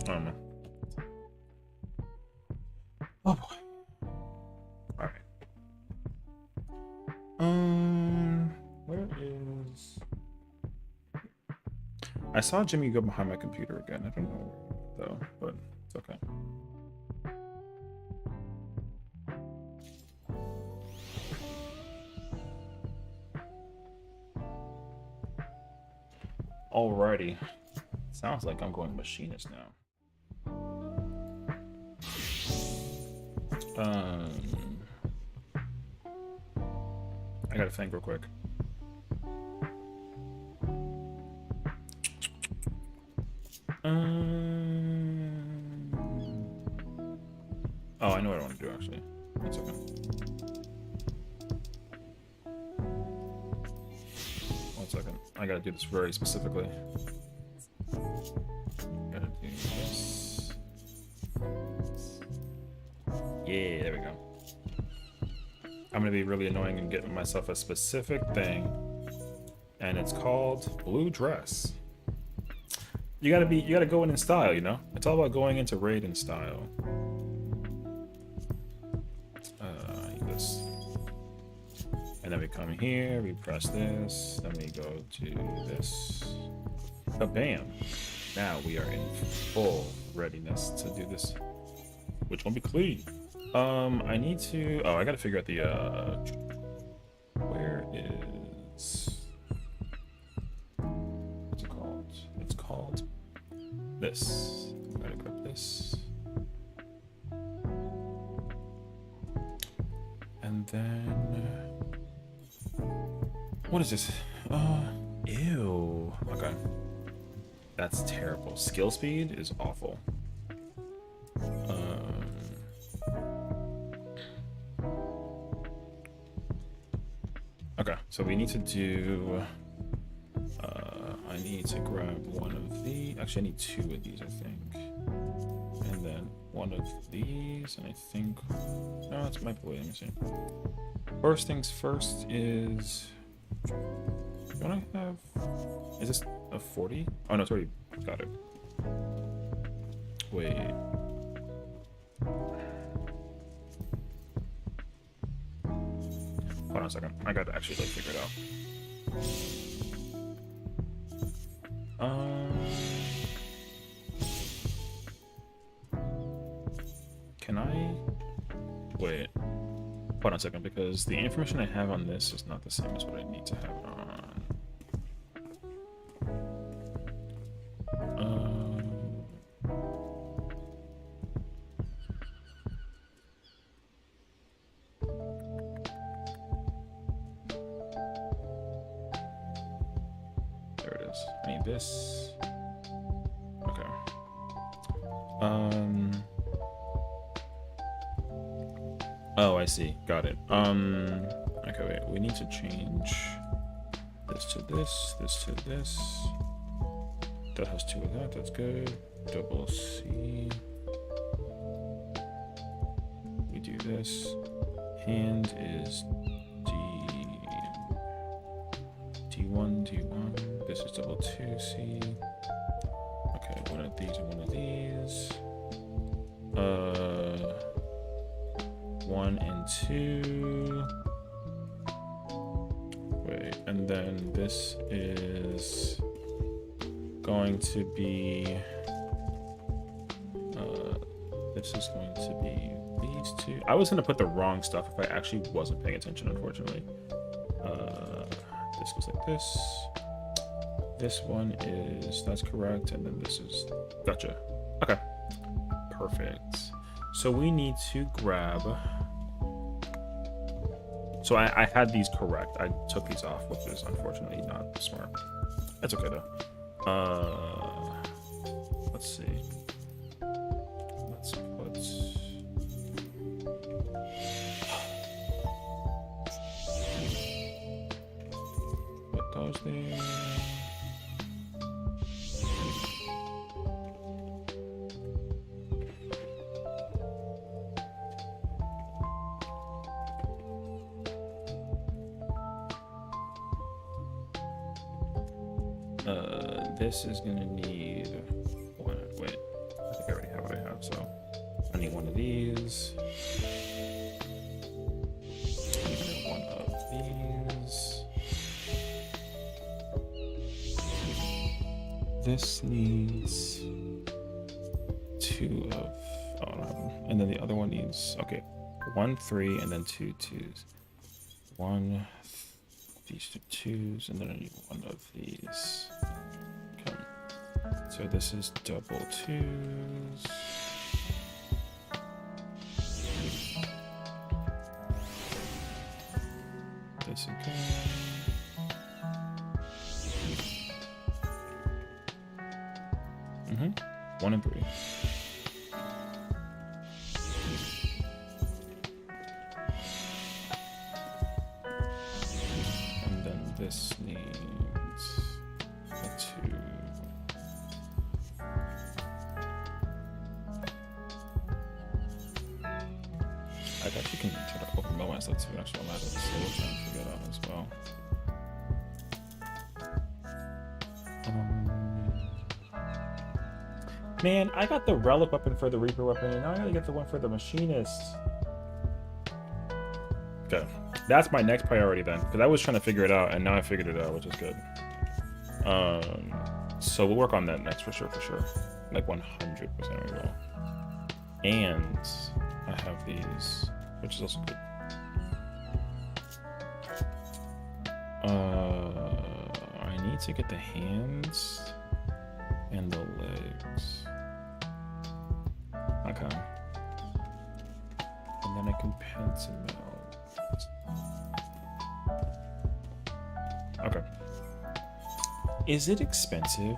I don't know. Oh boy. All right. Where is? I saw Jimmy go behind my computer again. I don't know where, though, but it's okay. Alrighty. Sounds like I'm going machinist now. I gotta think real quick. Oh, I know what I want to do actually. That's okay. One second. I gotta do this very specifically. Gotta do this. Yeah, there we go. I'm gonna be really annoying and get myself a specific thing, and it's called blue dress. You gotta go in style, you know? It's all about going into raid in style. I need this. And then we come here, we press this, then we go to this. Bam! Now we are in full readiness to do this, which won't be clean. I need to. Oh, I gotta figure out the. Where is? What's it called? It's called this. I gotta grab this. And then. What is this? Ew. Okay. That's terrible. Skill speed is awful. Okay, so we need to do. I need to grab one of these. Actually, I need two of these, I think. And then one of these, and I think. No, that's my play. Let me see. First things first is. Don't I have? Is this a 40? Oh no, it's already got it. Wait. Hold on a second. I gotta actually like figure it out. Can I? Wait. Hold on a second, because the information I have on this is not the same as what I need to have on. There it is. I need this. Okay. Oh, I see. Got it. Okay, wait. We need to change this to this, this to this. That has two of that. That's good. Double C. We do this. Hand is D1, D1. This is double 2C. Okay, one of these and one of these. 1 and 2. Wait, and then this is going to be. This is going to be these two. I was going to put the wrong stuff if I actually wasn't paying attention, unfortunately. This goes like this. This one is, that's correct, and then this is, gotcha. Okay, perfect. So we need to grab. So I had these correct. I took these off, which is unfortunately not smart. That's okay though. Let's see. Let's put those there. This is gonna need one. Wait, I think I already have what I have, so I need one of these. I need one of these. This needs two of. Oh, I don't have them. And then the other one needs. Okay, 1, 3, and then 2 2s. One. These 2 2s, and then I need one of these. Okay. So this is double 2s. This again. Mm-hmm. 1 and 3. This needs a 2. I actually can try to open my ones. That's 2 extra letters, so we'll try and figure that out as well. Man, I got the relic weapon for the Reaper weapon, and now I gotta get the one for the machinist. Okay. That's my next priority then, because I was trying to figure it out, and now I figured it out, which is good. So we'll work on that next for sure. Like 100% we will. And I have these, which is also good. I need to get the hands and the legs. Okay. And then I can pencil it. Okay. Is it expensive?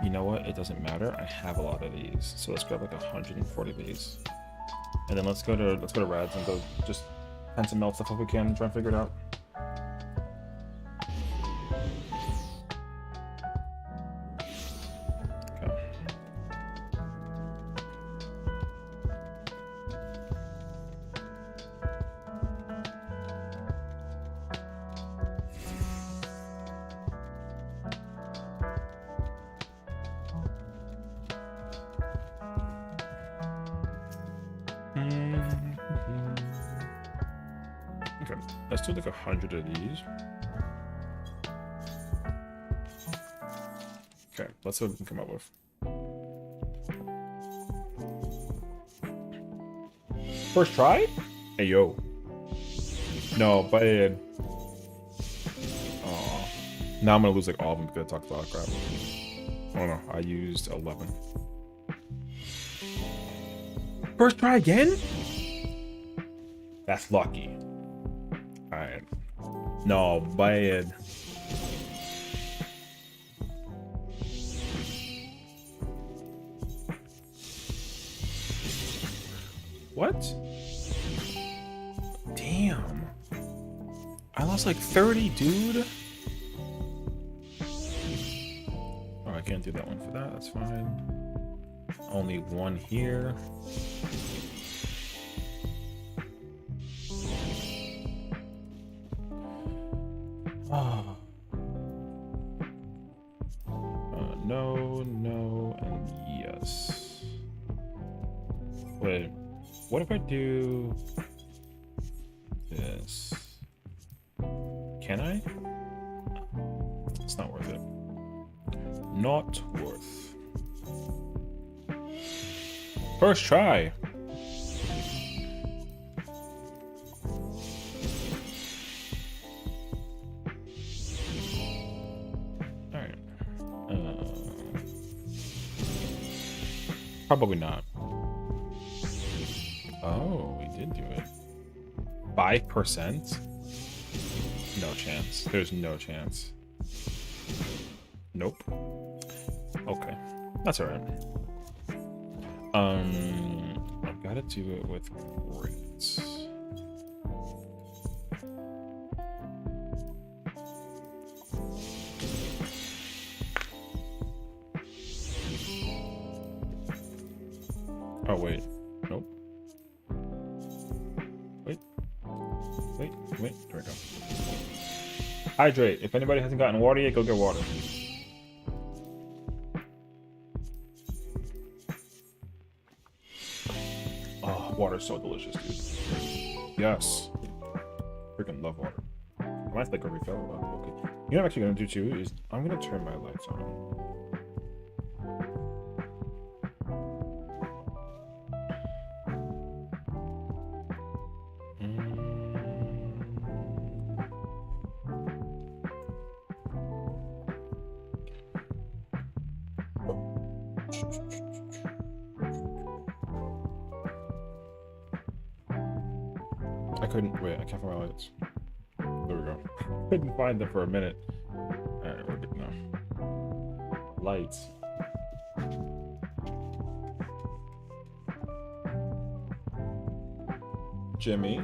You know what? It doesn't matter. I have a lot of these, so let's grab like 140 of these, and then let's go to Rads and go just pen some melt stuff if we can, try and figure it out. Okay. Okay, let's do like 100 of these. Okay, let's see what we can come up with. First try? Hey, yo. No, bad. Oh. Now I'm gonna lose like all of them because I talked a lot of crap. Oh no, I used 11. First try again? That's lucky. Alright. No, bad. What? Damn. I lost like 30, dude. Oh, I can't do that one for that. That's fine. Only one here. No, no, and yes. Wait, what if I do this? Can I? It's not worth it. Not worth. First try. Probably not. Oh, we did do it. 5%? No chance. There's no chance. Nope. Okay. That's alright. I've got to do it with grits. Oh, wait. Nope. Wait. Wait. There we go. Hydrate. If anybody hasn't gotten water yet, go get water. Oh, water's so delicious, dude. Yes. Freaking love water. I might like a refill. Okay. You know what I'm actually gonna do too is I'm gonna turn my lights on. I couldn't wait. I can't find my lights. There we go. Couldn't find them for a minute. All right, we're good now. Lights. Jimmy,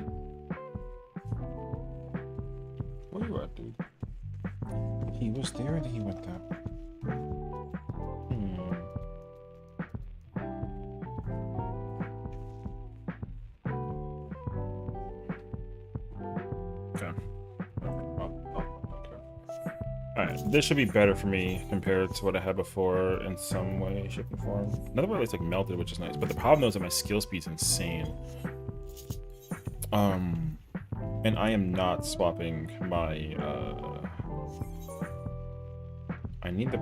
where you at, dude? He was there and he went down. Alright, this should be better for me compared to what I had before in some way, shape, and form. Another way it's like melted, which is nice. But the problem is that my skill speed's insane. And I am not swapping my I need the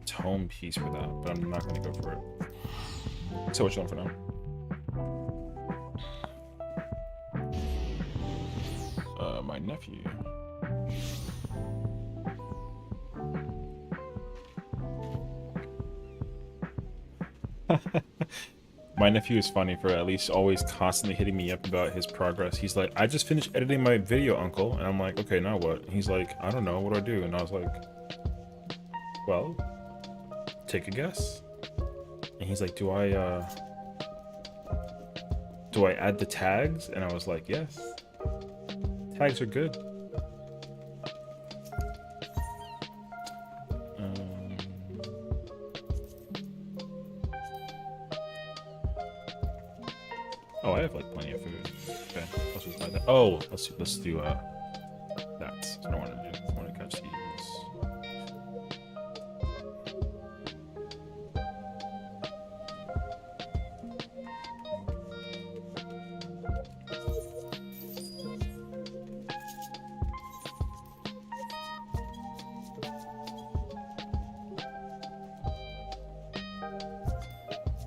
tome piece for that, but I'm not gonna go for it. So what's on for now? My nephew. My nephew is funny for at least always constantly hitting me up about his progress. He's like, I just finished editing my video, uncle. And I'm like, okay, now what? He's like, I don't know, what do I do? And I was like, well, take a guess. And he's like, do I add the tags? And I was like, yes. Tags are good. Oh, I have like plenty of food. Okay, let's just buy that. Oh, let's do that. That's what I want to do. I want to catch these.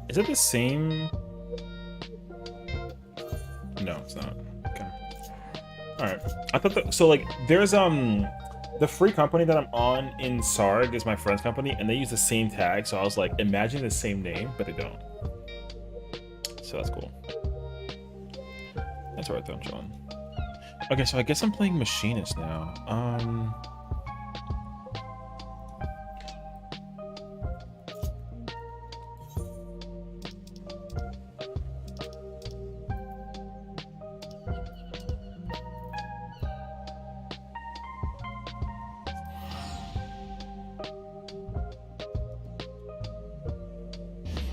Is it the same? No, it's not. Okay. Alright. I thought that, so like there's the free company that I'm on in Sarg is my friend's company and they use the same tag, so I was like, imagine the same name, but they don't. So that's cool. That's alright though, I'm chilling. Okay, so I guess I'm playing Machinist now.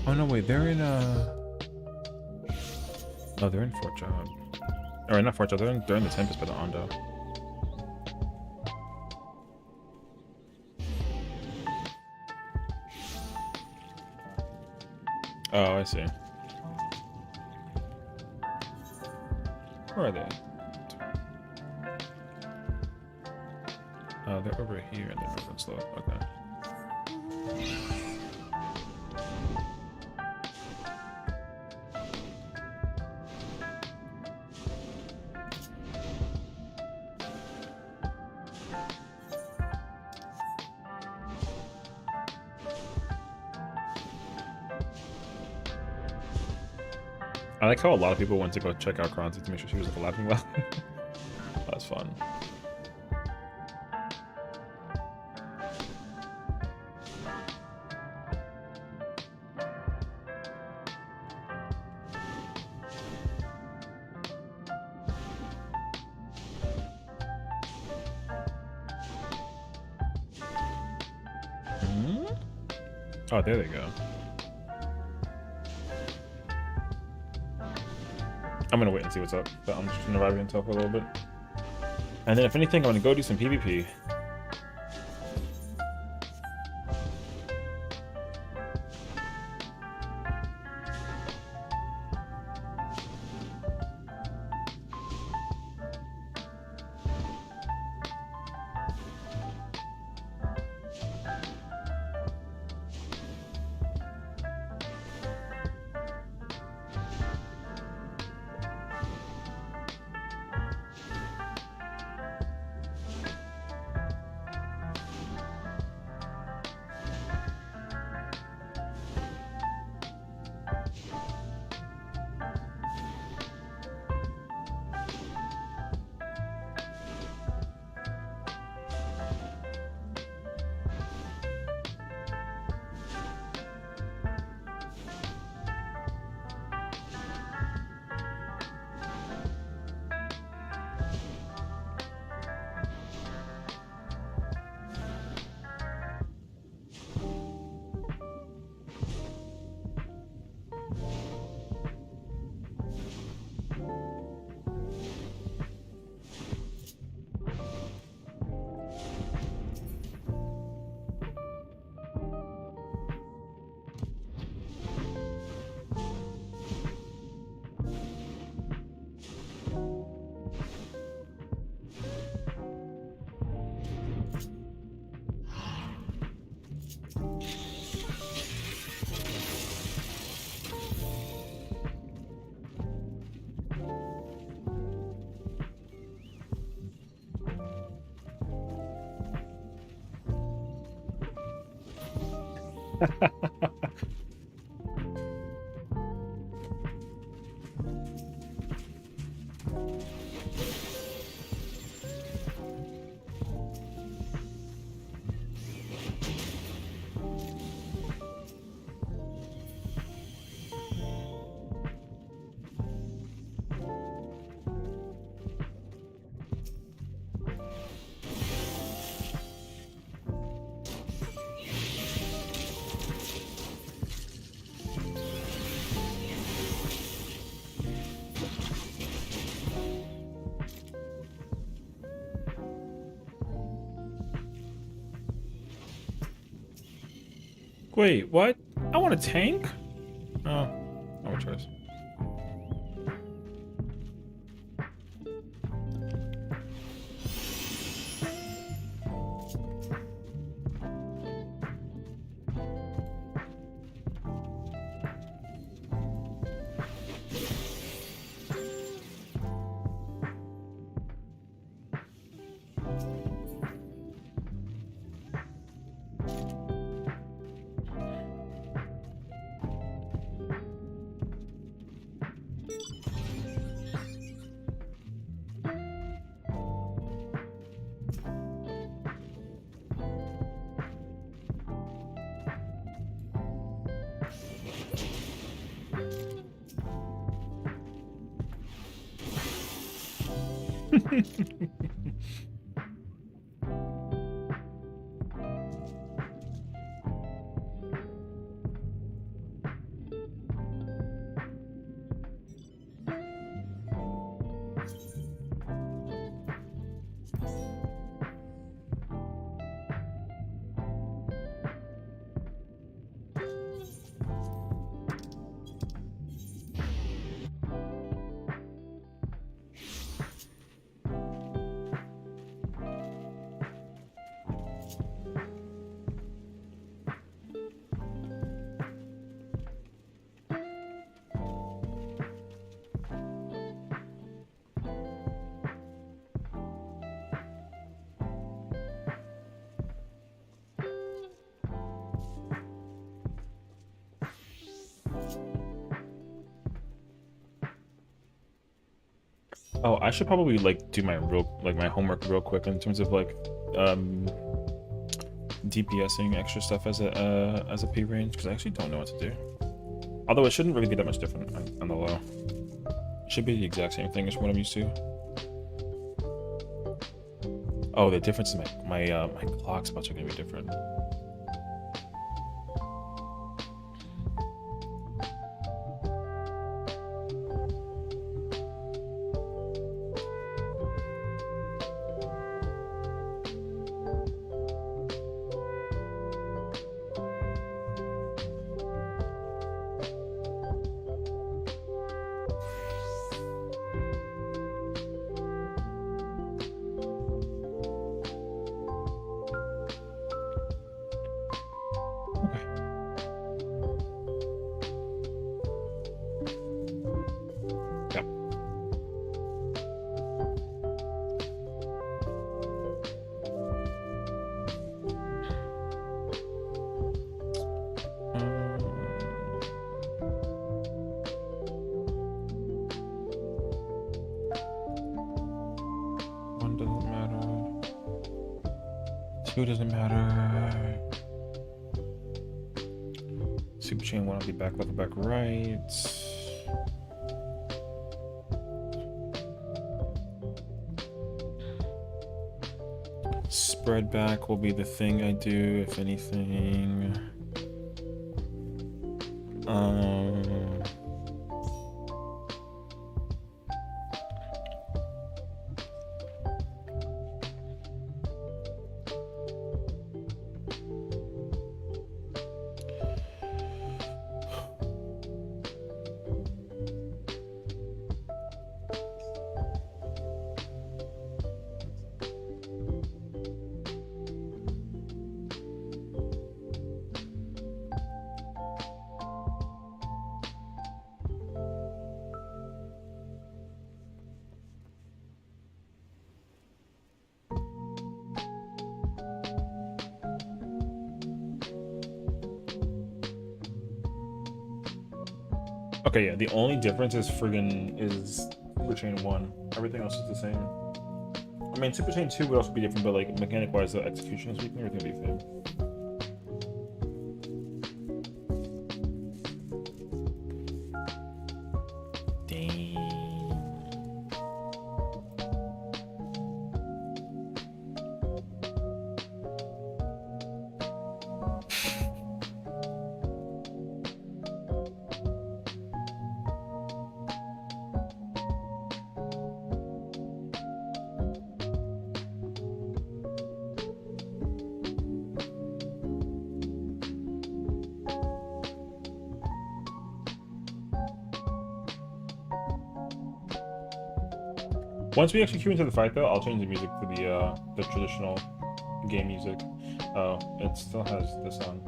Oh no, wait, they're in oh, they're in Fort Job. Or not Fort Job, they're in the Tempest by the Ondo. Oh, I see. Where are they? Oh, they're over here and they're moving slow. Okay. I like how a lot of people went to go check out Kronzi to make sure she was like laughing well. That's fun. Hmm? Oh, there they go. I'm gonna wait and see what's up, but I'm just gonna revive intel for a little bit. And then if anything, I'm gonna go do some PvP. Wait, what? I want a tank? Oh, no choice. Oh, I should probably like do my my homework real quick in terms of like DPSing extra stuff as a P range, because I actually don't know what to do. Although it shouldn't really be that much different on the low. It should be the exact same thing as what I'm used to. Oh, the difference is my clock spots are gonna be different. One doesn't matter. Two doesn't matter. Super chain one will be back left, back right. Spread back will be the thing I do, if anything. Okay, yeah, the only difference is Super Chain 1. Everything else is the same. I mean, Super Chain 2 would also be different, but like mechanic-wise, the execution is weak and everything would be the same. Once we actually queue into the fight, though, I'll change the music to the traditional game music. Oh, it still has this on.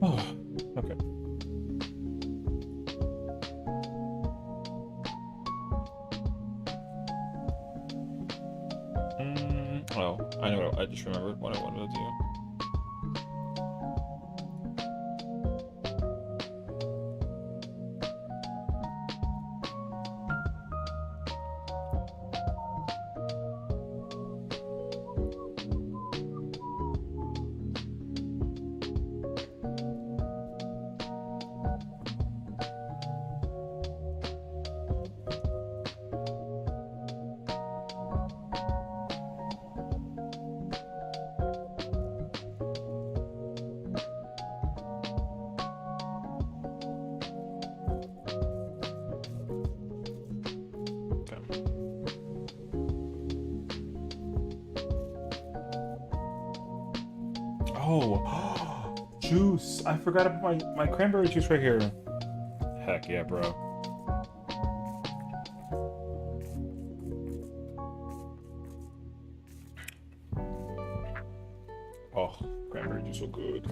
Oh, okay. Oh, I know. I just remembered what I wanted to do. Oh, juice! I forgot about my cranberry juice right here. Heck yeah, bro. Oh, cranberry juice so good.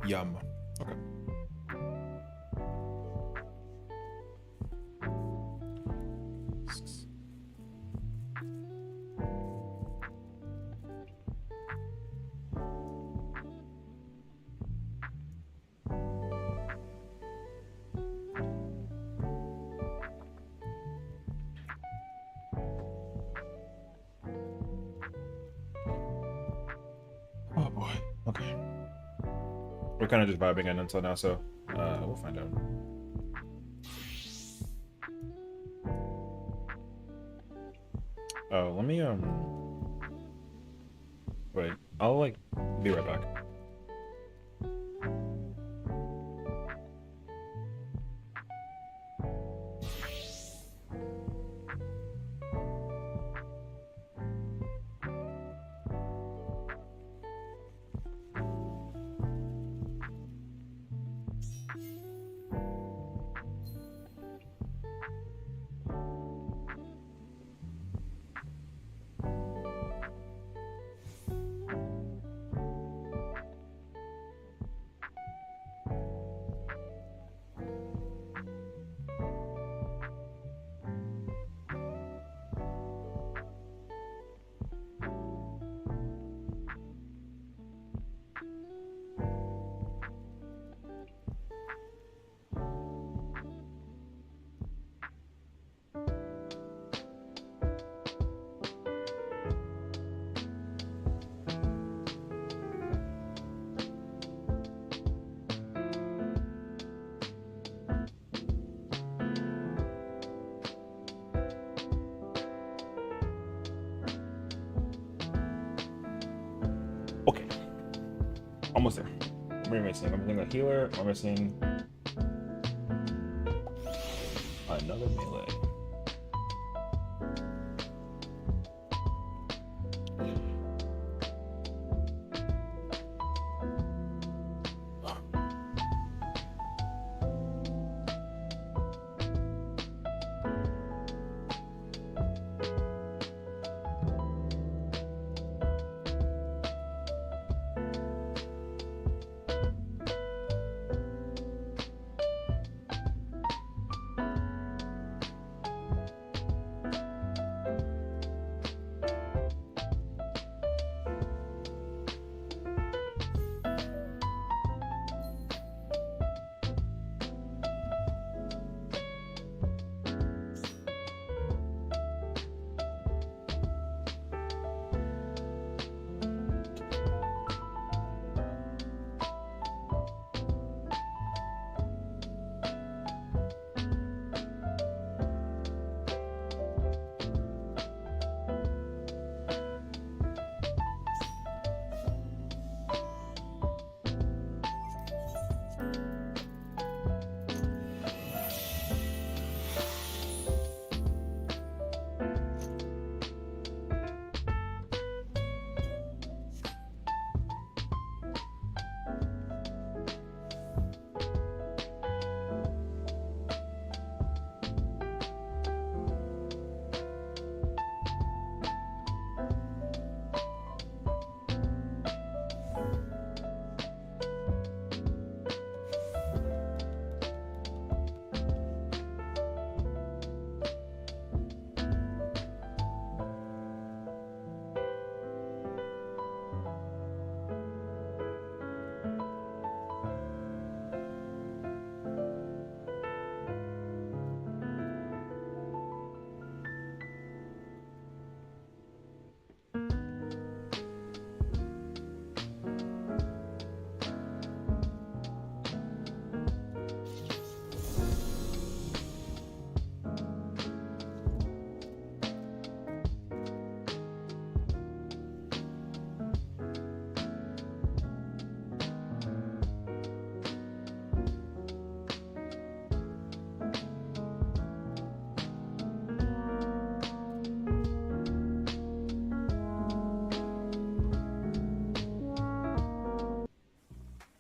Yum. Okay. We're kind of just vibing in until now, so we'll find out. Oh, let me wait. I'll like be right back. Okay, almost there. What am I missing? I'm missing a healer. I'm missing another melee.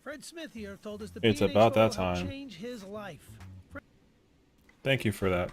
Fred Smith here told us the It's PNH about that role helped time. change his life. Thank you for that.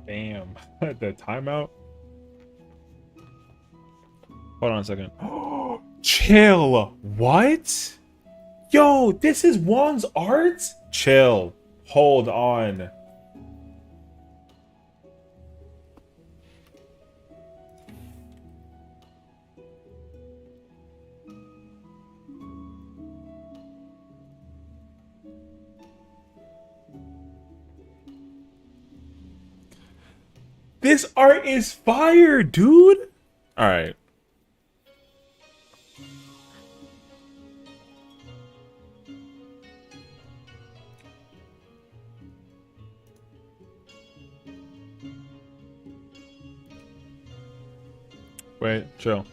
Bam. The timeout. Hold on a second. Chill. What? Yo, this is Juan's art? Chill. Hold on. This art is fire, dude. All right. Wait, chill.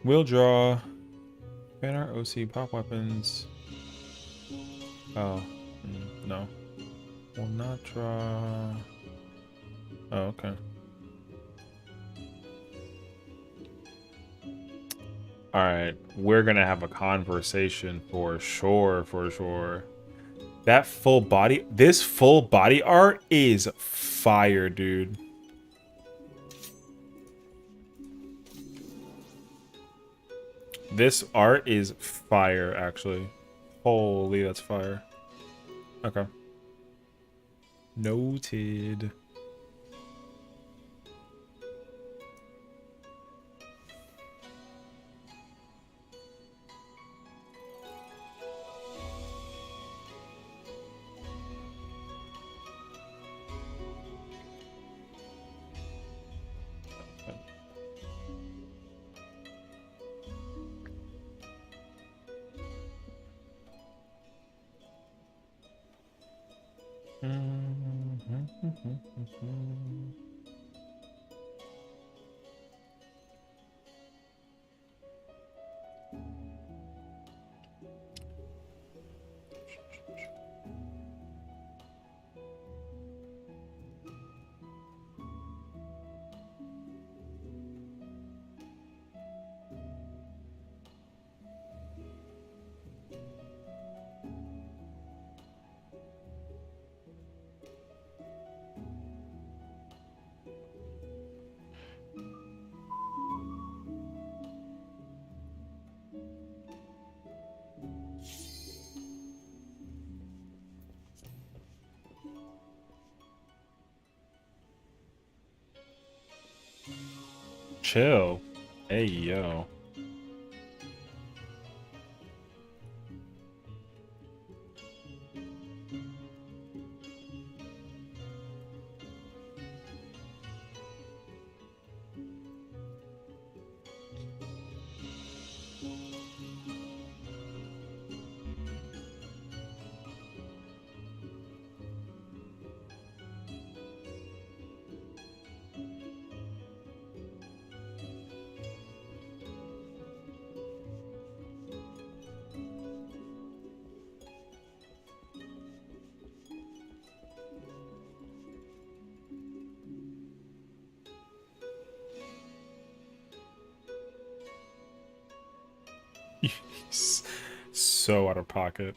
We'll draw. Ban art, OC, pop weapons. Oh, no. Will not draw. Oh, okay. Alright, we're gonna have a conversation for sure, for sure. That full body, this full body art is fire, dude. This art is fire, actually. Holy, that's fire. Okay. Noted. Chill. Hey, yo. So out of pocket.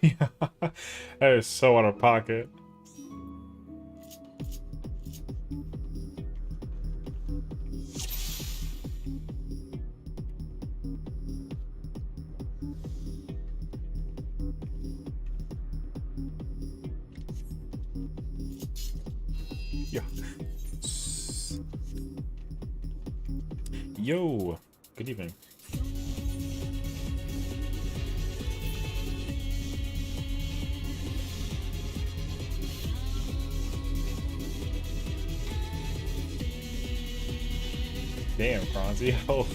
Yeah, that is so out of pocket. Yo, good evening. Damn, Franzi. Oh.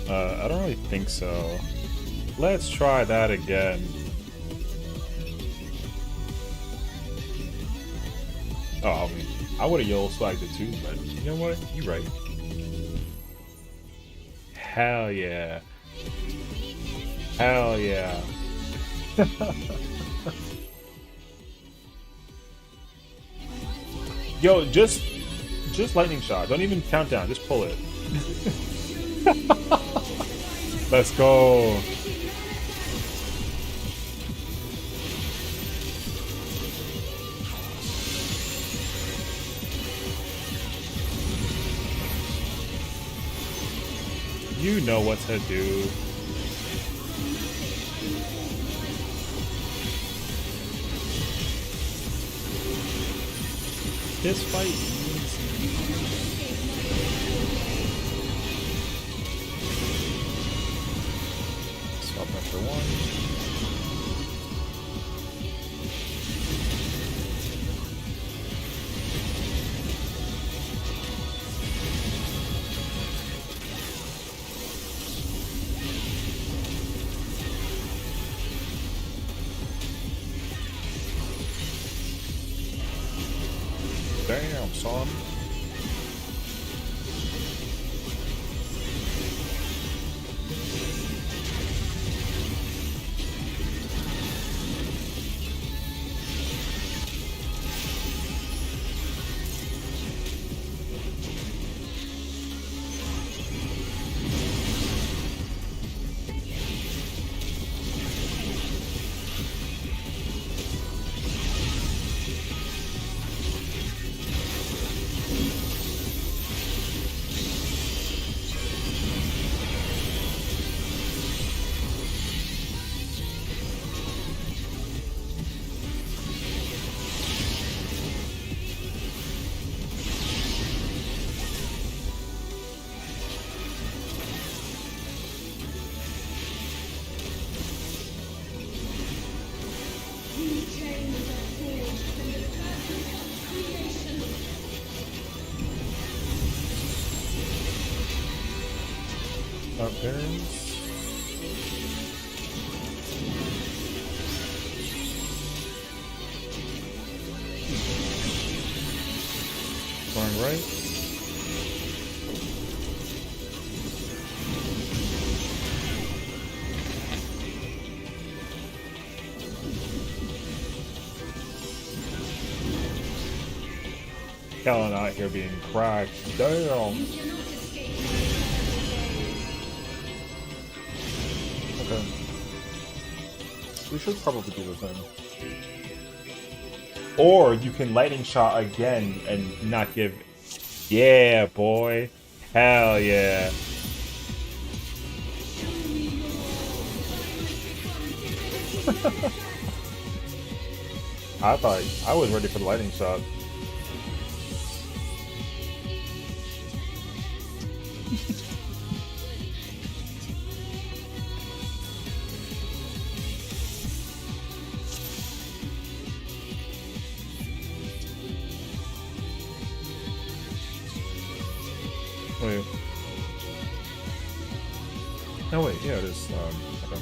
I don't really think so. Let's try that again. Oh, I mean, I would have yellow swagged it too, but you know what? You're right. Hell yeah. Hell yeah. Yo, just lightning shot. Don't even count down. Just pull it. Let's go. You know what to do. This fight easy. Swap after one. Damn, son. Up parents. Going right. Kellen out here being cracked. Damn. Okay. We should probably do the thing. Or you can lightning shot again and not give. Yeah, boy. Hell yeah. I thought I was ready for the lightning shot. Wait. Oh wait, yeah, it is. Okay.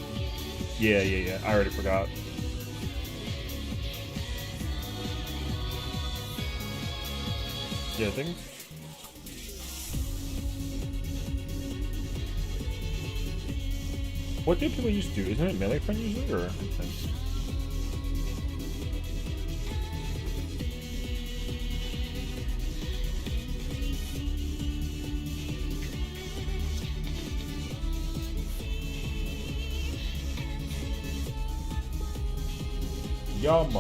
Yeah. I already forgot. Yeah, I think. What do people used to do? Isn't it melee friend usually, or? Yum.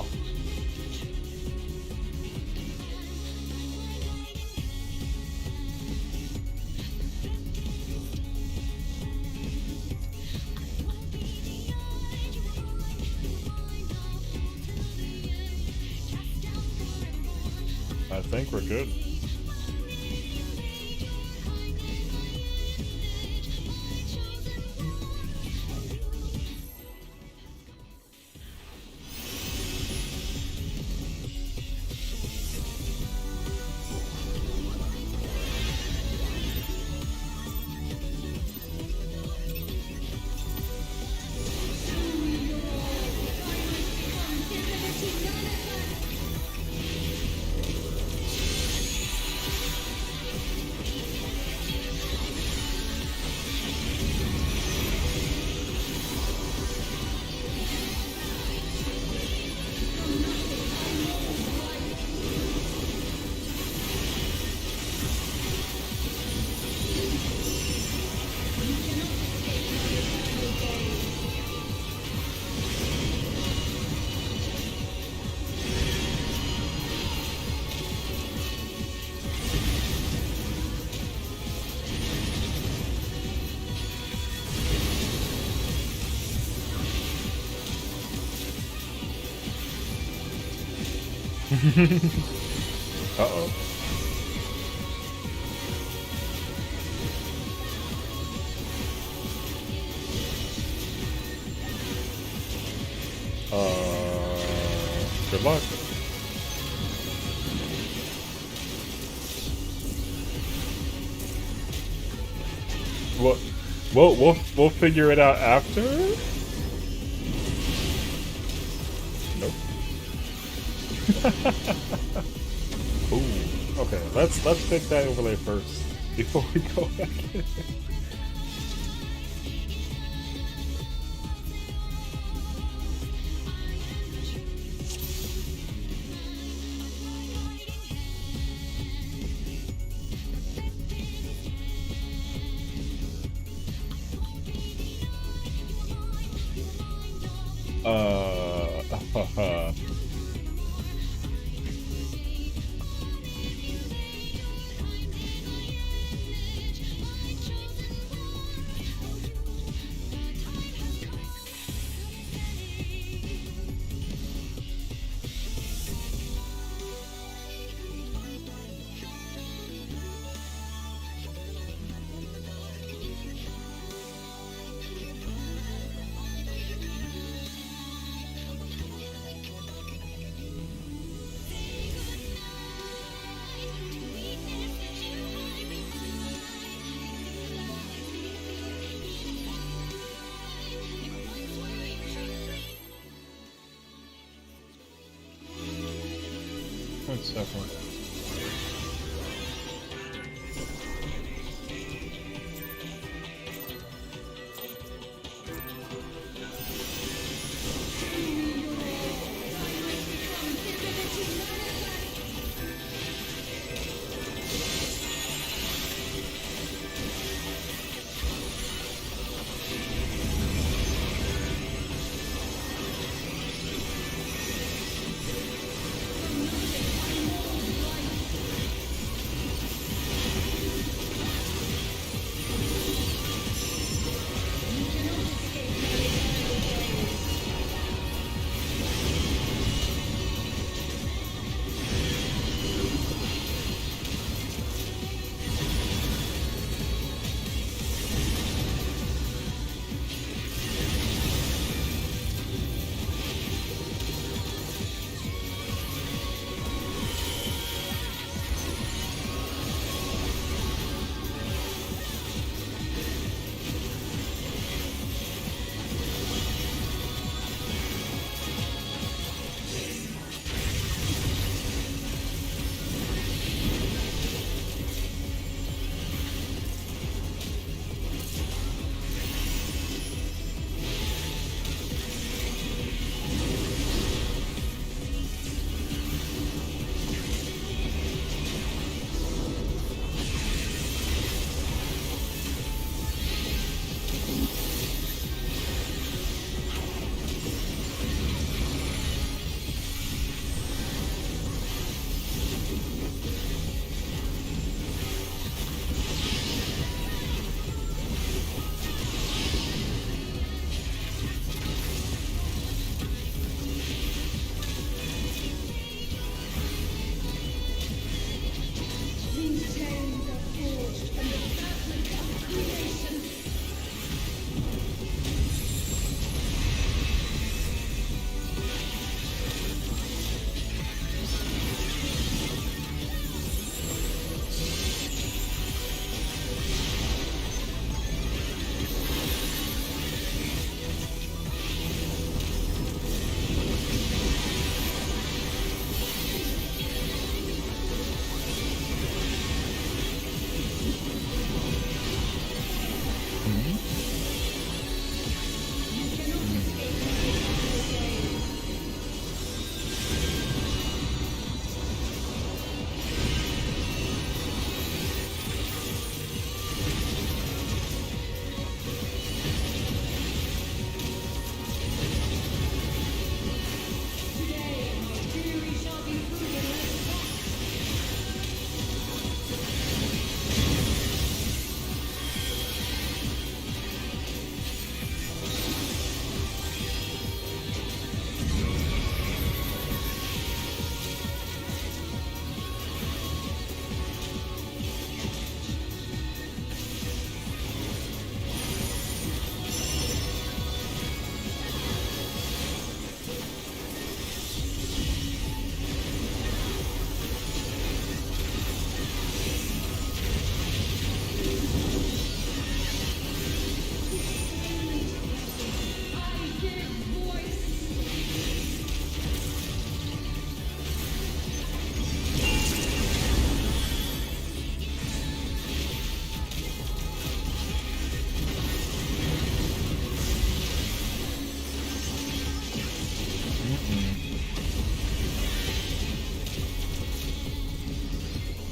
I think we're good. Uh-oh. Good luck. We'll figure it out after. Nope. Ooh. Okay. Let's pick that overlay first before we go back in. One second.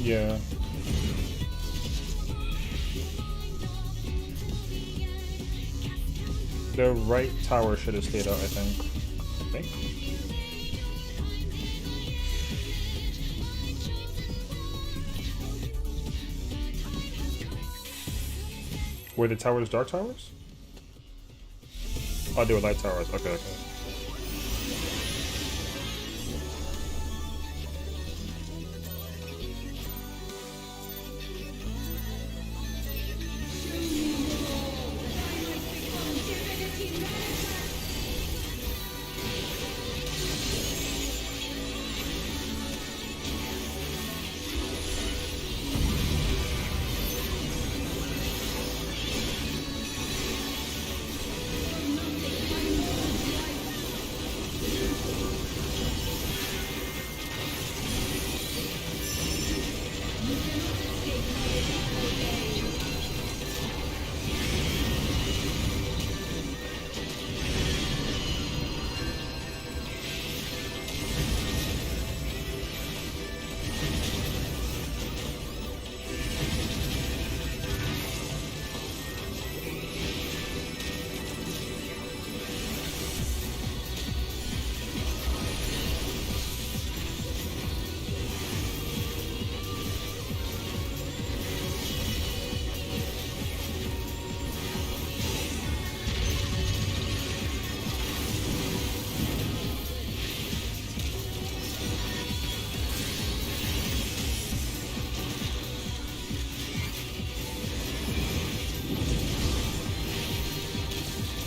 Yeah. The right tower should have stayed out, I think. Were the towers dark towers? Oh, they were light towers. Okay, okay.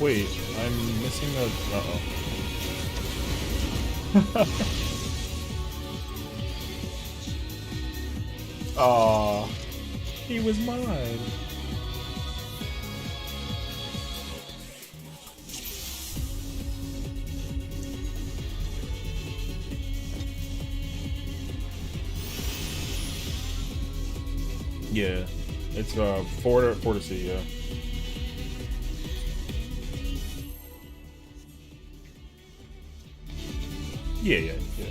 Wait, I'm missing a... Uh-oh. Aw, he was mine. Yeah, it's 4 to C, yeah. Yeah, yeah, yeah.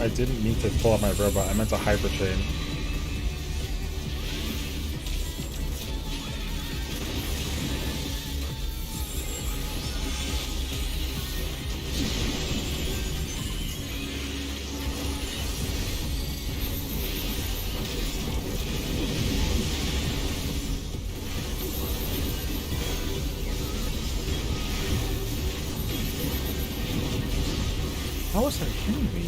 I didn't mean to pull out my robot, I meant to hyper chain. How is that hitting me?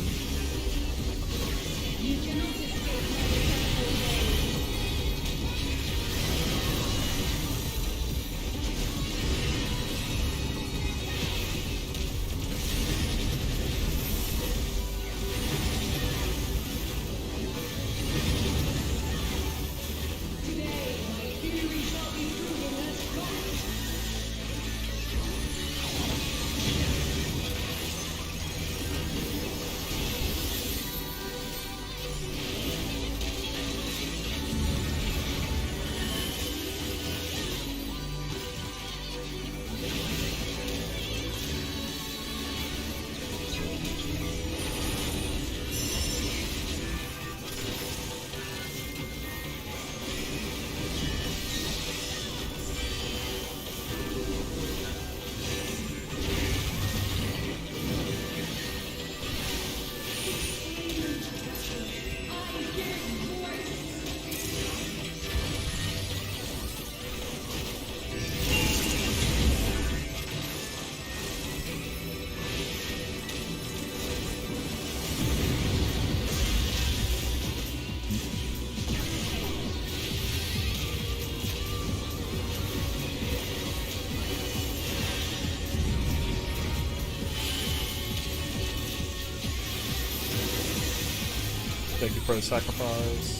Thank you for the sacrifice.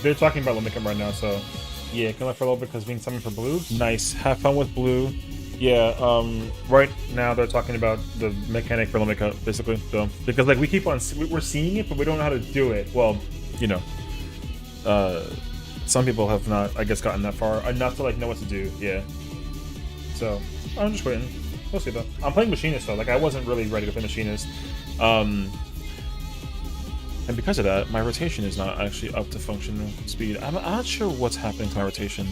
They're talking about Lumicum right now, so yeah, come up for a little bit because being summoned for blue. Nice. Have fun with blue. Yeah, right now they're talking about the mechanic for Lumicum, basically. So because like we keep on we're seeing it, but we don't know how to do it. Well, you know, some people have not, I guess, gotten that far enough to like know what to do. Yeah. So I'm just waiting. We'll see though. I'm playing Machinist though. Like I wasn't really ready to play Machinist. And because of that, my rotation is not actually up to functional speed. I'm not sure what's happening to my rotation.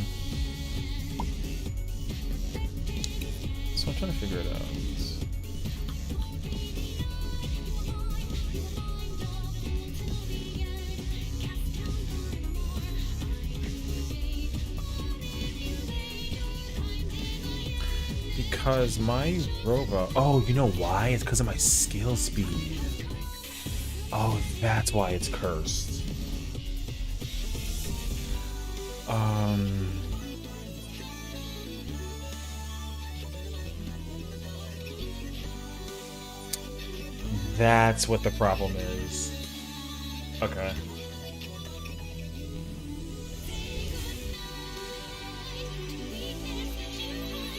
So I'm trying to figure it out. because my Robo... Oh, you know why? It's because of my skill speed. Oh, that's why it's cursed. That's what the problem is. Okay.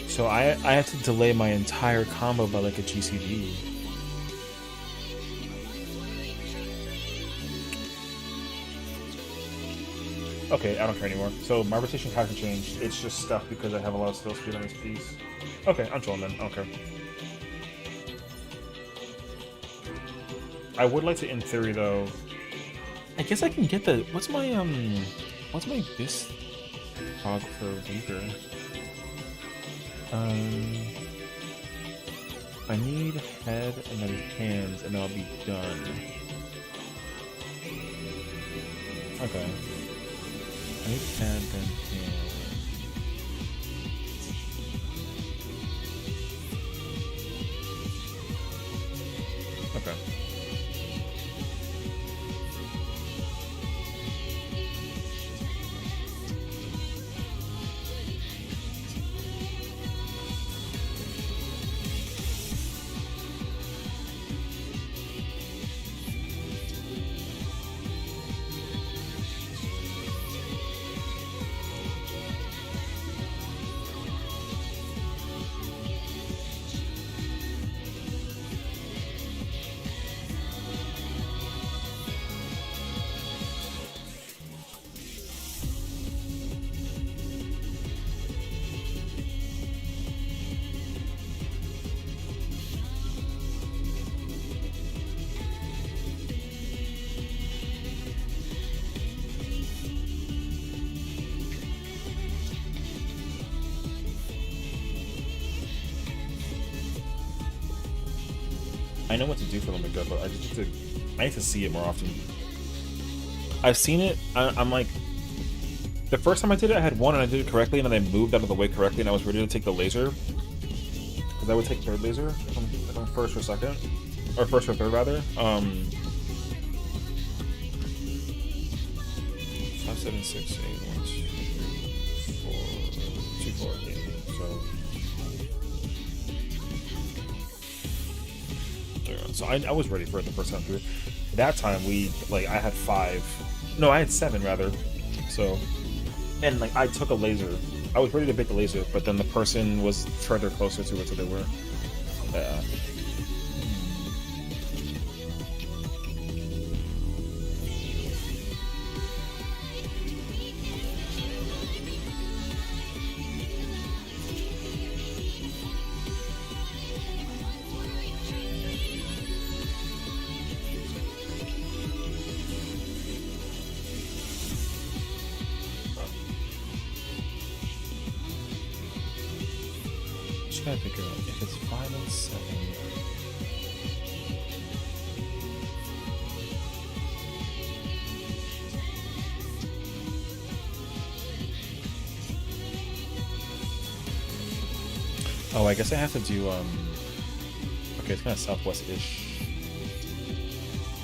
So I have to delay my entire combo by like a GCD. Okay, I don't care anymore. So my rotation hasn't changed. It's just stuck because I have a lot of skill speed on this piece. Okay, I'm chilling then. I don't care. I would like to, in theory, though. I guess I can get the. What's my bis fog for Reaper? I need head and then hands, and I'll be done. Okay. I need head then hands. Okay. I know what to do for Omega, but I just need to see it more often. I've seen it. I'm like, the first time I did it, I had one and I did it correctly, and then I moved out of the way correctly, and I was ready to take the laser. Because I would take third laser if I'm first or second, or first or third rather. 5, 7, 6, 8, 1, 2, 4, 2, 4, 8. So. So I was ready for it the first time through. That time I had 5. No, I had 7 rather. So, and like I took a laser. I was ready to bait the laser, but then the person was further closer to it, so they were. Gotta figure out if it's 5 and 7. Oh, I guess I have to do okay, it's kind of southwest-ish.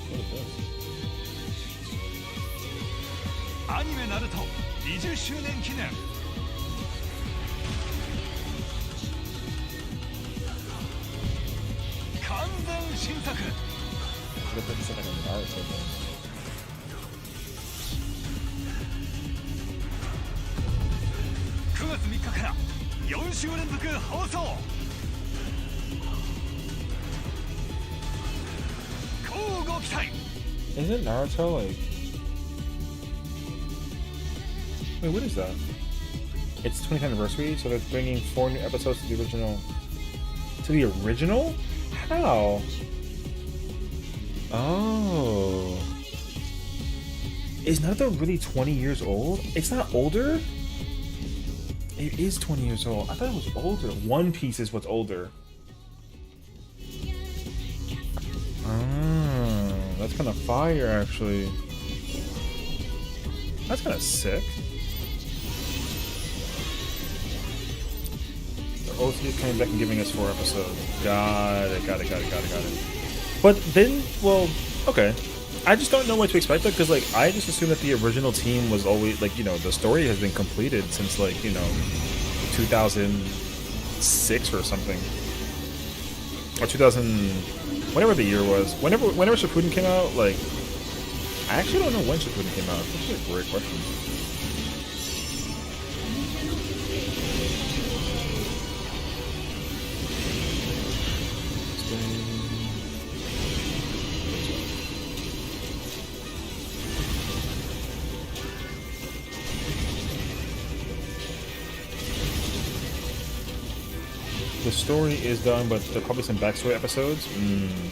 What is this? Anime Naruto 20周年記念 新作 9月3日から4週連続放送乞うご期待 Isn't Naruto like... Wait, what is that? It's 20th anniversary, so they're bringing 4 new episodes to the original... To the original? How? Oh. Is Naruto really 20 years old? It's not older? It is 20 years old. I thought it was older. One Piece is what's older. Oh, that's kind of fire, actually. That's kind of sick. OC is coming back and giving us 4 episodes. Got it. But then, well, okay. I just don't know what to expect though, because like I just assumed that the original team was always like, you know, the story has been completed since like, you know, 2006 or something, or 2000, whatever the year was. Whenever Shippuden came out, like I actually don't know when Shippuden came out. That's actually a great question. The story is done, but there'll probably some backstory episodes.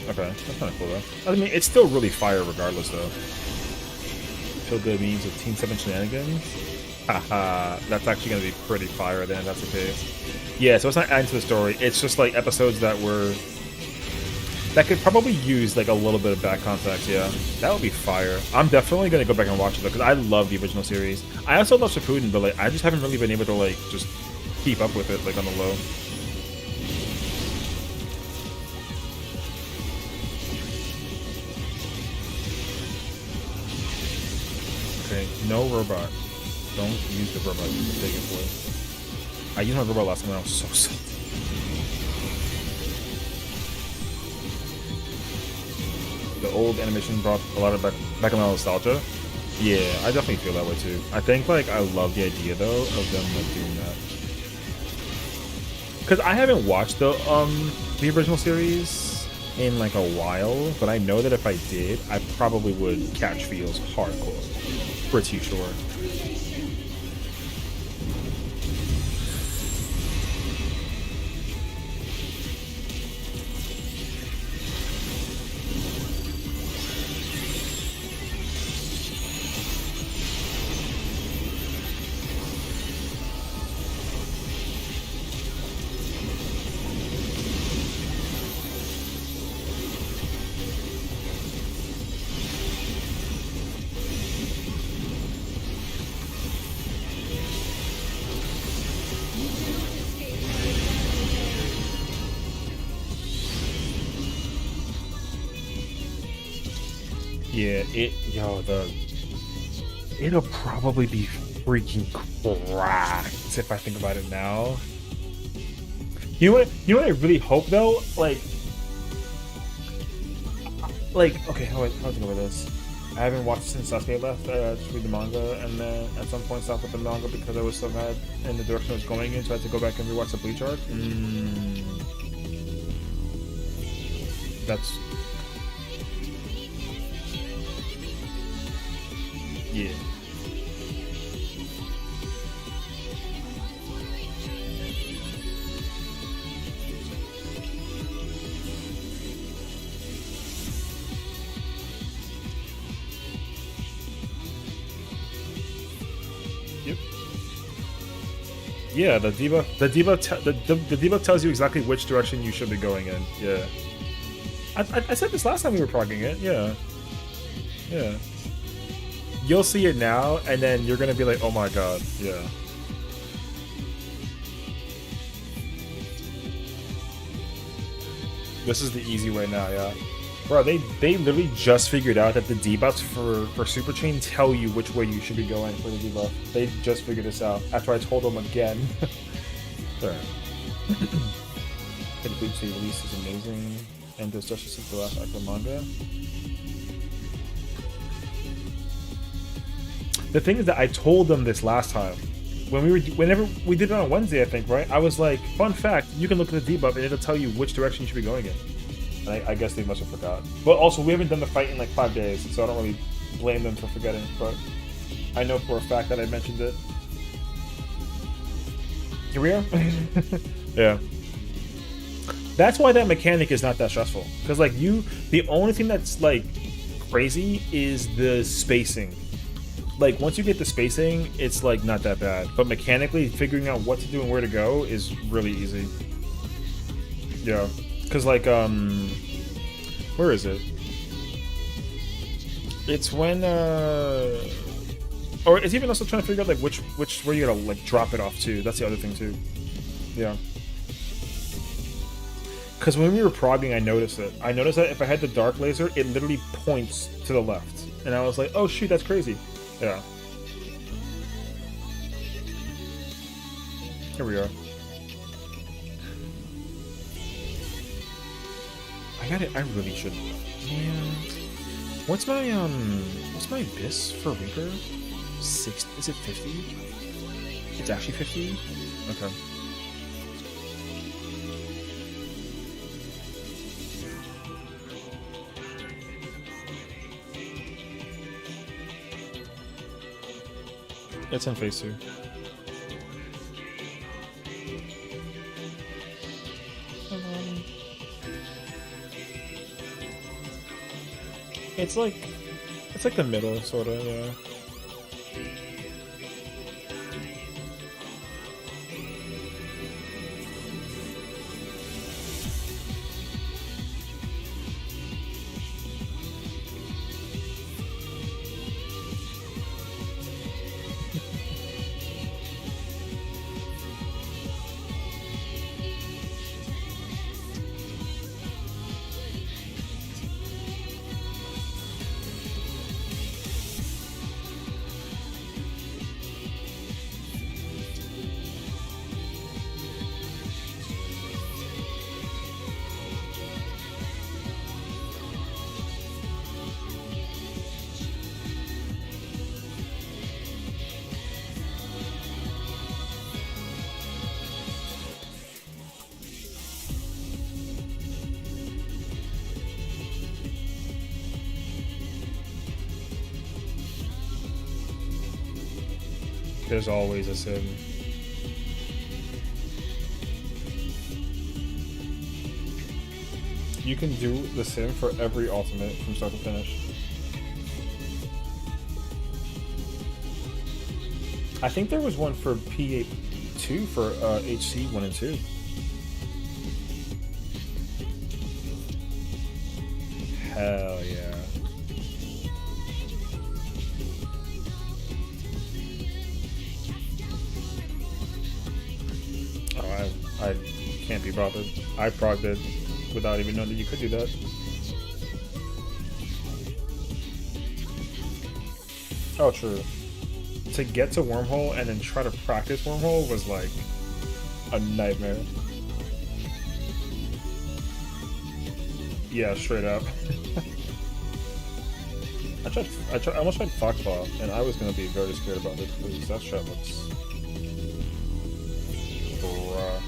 Okay, that's kind of cool though. I mean, it's still really fire regardless though. Feel good memes of Team 7 shenanigans. Haha, that's actually going to be pretty fire then if that's the case. Yeah, so it's not adding to the story. It's just like episodes that could probably use like a little bit of back context. Yeah, that would be fire. I'm definitely going to go back and watch it though, because I love the original series. I also love Shippuden, but like I just haven't really been able to like just keep up with it like on the low. Okay, no robot. Don't use the robot. You can take it for it. I used my robot last time and I was so salty. The old animation brought a lot of back on the nostalgia. Yeah, I definitely feel that way too. I think like I love the idea though of them like doing that. Because I haven't watched the original series in like a while, but I know that if I did, I probably would catch feels hardcore. Pretty sure. Yeah, it'll probably be freaking cracked if I think about it now. You know what I really hope though? Like okay, how do I think about this? I haven't watched since Sasuke left. I just read the manga, and then at some point stopped with the manga because I was so mad in the direction I was going in, so I had to go back and rewatch the Bleach arc. That's yeah. Yep. Yeah, the debuff tells you exactly which direction you should be going in. Yeah. I said this last time we were progging it. Yeah. Yeah. You'll see it now, and then you're gonna be like, "Oh my god, yeah." This is the easy way now, yeah. Bro, they literally just figured out that the debuffs for Super Chain tell you which way you should be going for the debuff. They just figured this out after I told them again. Sorry. The Bleach Day release is amazing, and there's just since the last act of manga. The thing is that I told them this last time. Whenever we did it on Wednesday, I think, right? I was like, fun fact, you can look at the debuff and it'll tell you which direction you should be going in. And I guess they must have forgot. But also, we haven't done the fight in like 5 days, so I don't really blame them for forgetting. But I know for a fact that I mentioned it. Here we are? Yeah. That's why that mechanic is not that stressful. Because like the only thing that's like crazy is the spacing. Like once you get the spacing, it's like not that bad. But mechanically, figuring out what to do and where to go is really easy. Yeah, because like where is it? It's when or it's even also trying to figure out like which where you gotta like drop it off to. That's the other thing too. Yeah. Because when we were progging, I noticed it. I noticed that if I had the dark laser, it literally points to the left. And I was like, oh shoot, that's crazy. Yeah. Here we are. I got it. I really should. Man. What's my bis for Reaper? 6, is it 50? It's actually 50? Okay. It's in phase 2. It's like the middle, sorta, yeah. There's always a sim. You can do the sim for every ultimate from start to finish. I think there was one for P2 for HC 1 and 2. Hell yeah. I can't be bothered. I progged it without even knowing that you could do that. Oh, true. To get to Wormhole and then try to practice Wormhole was like a nightmare. Yeah, straight up. I almost tried Foxball, and I was gonna be very scared about it because that shit looks. Bruh.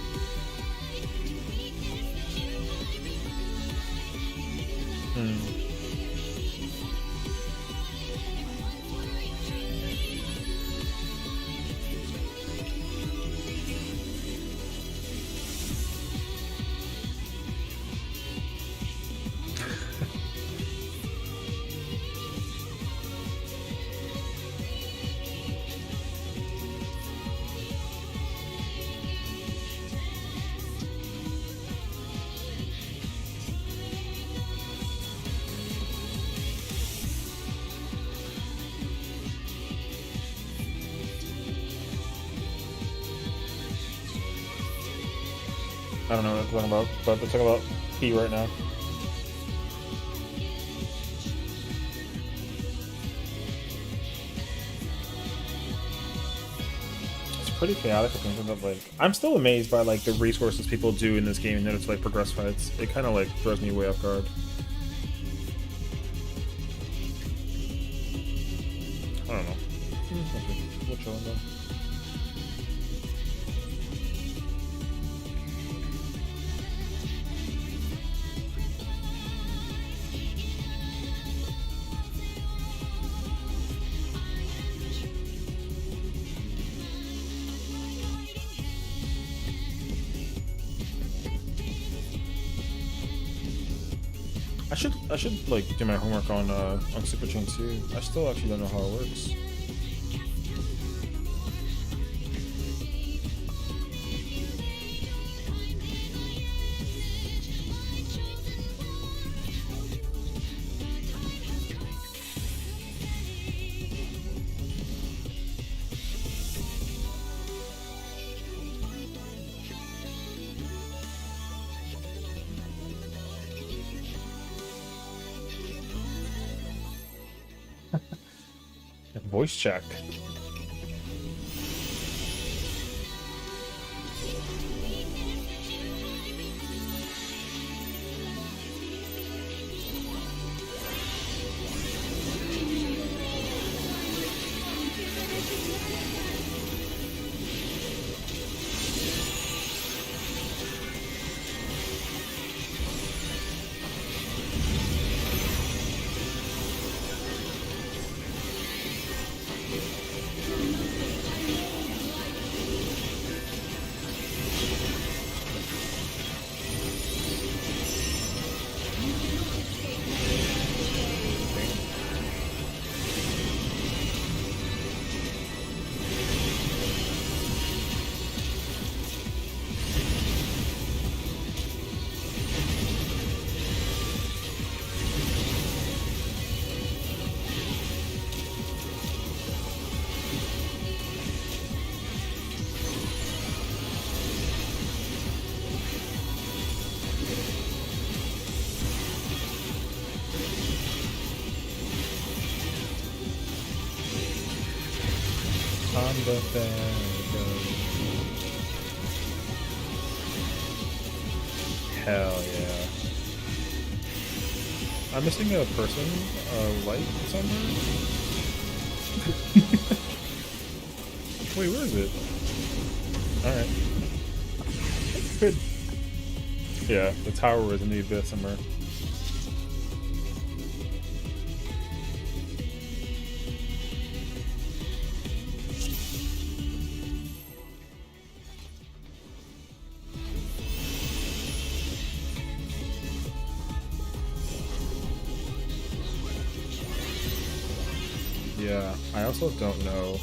I don't know what they're talking about, but they're talking about P right now. It's pretty chaotic. I think that like I'm still amazed by like the resources people do in this game in order to like progress fights. It kind of like throws me way off guard. I don't know. We'll chill though. I should like do my homework on Super Chain 2. I still actually don't know how it works. voice check. On the hell yeah. I'm missing a person, a light somewhere? Wait, where is it? Alright. Good. Yeah, the tower is in the abyss somewhere. Yeah, I also don't know.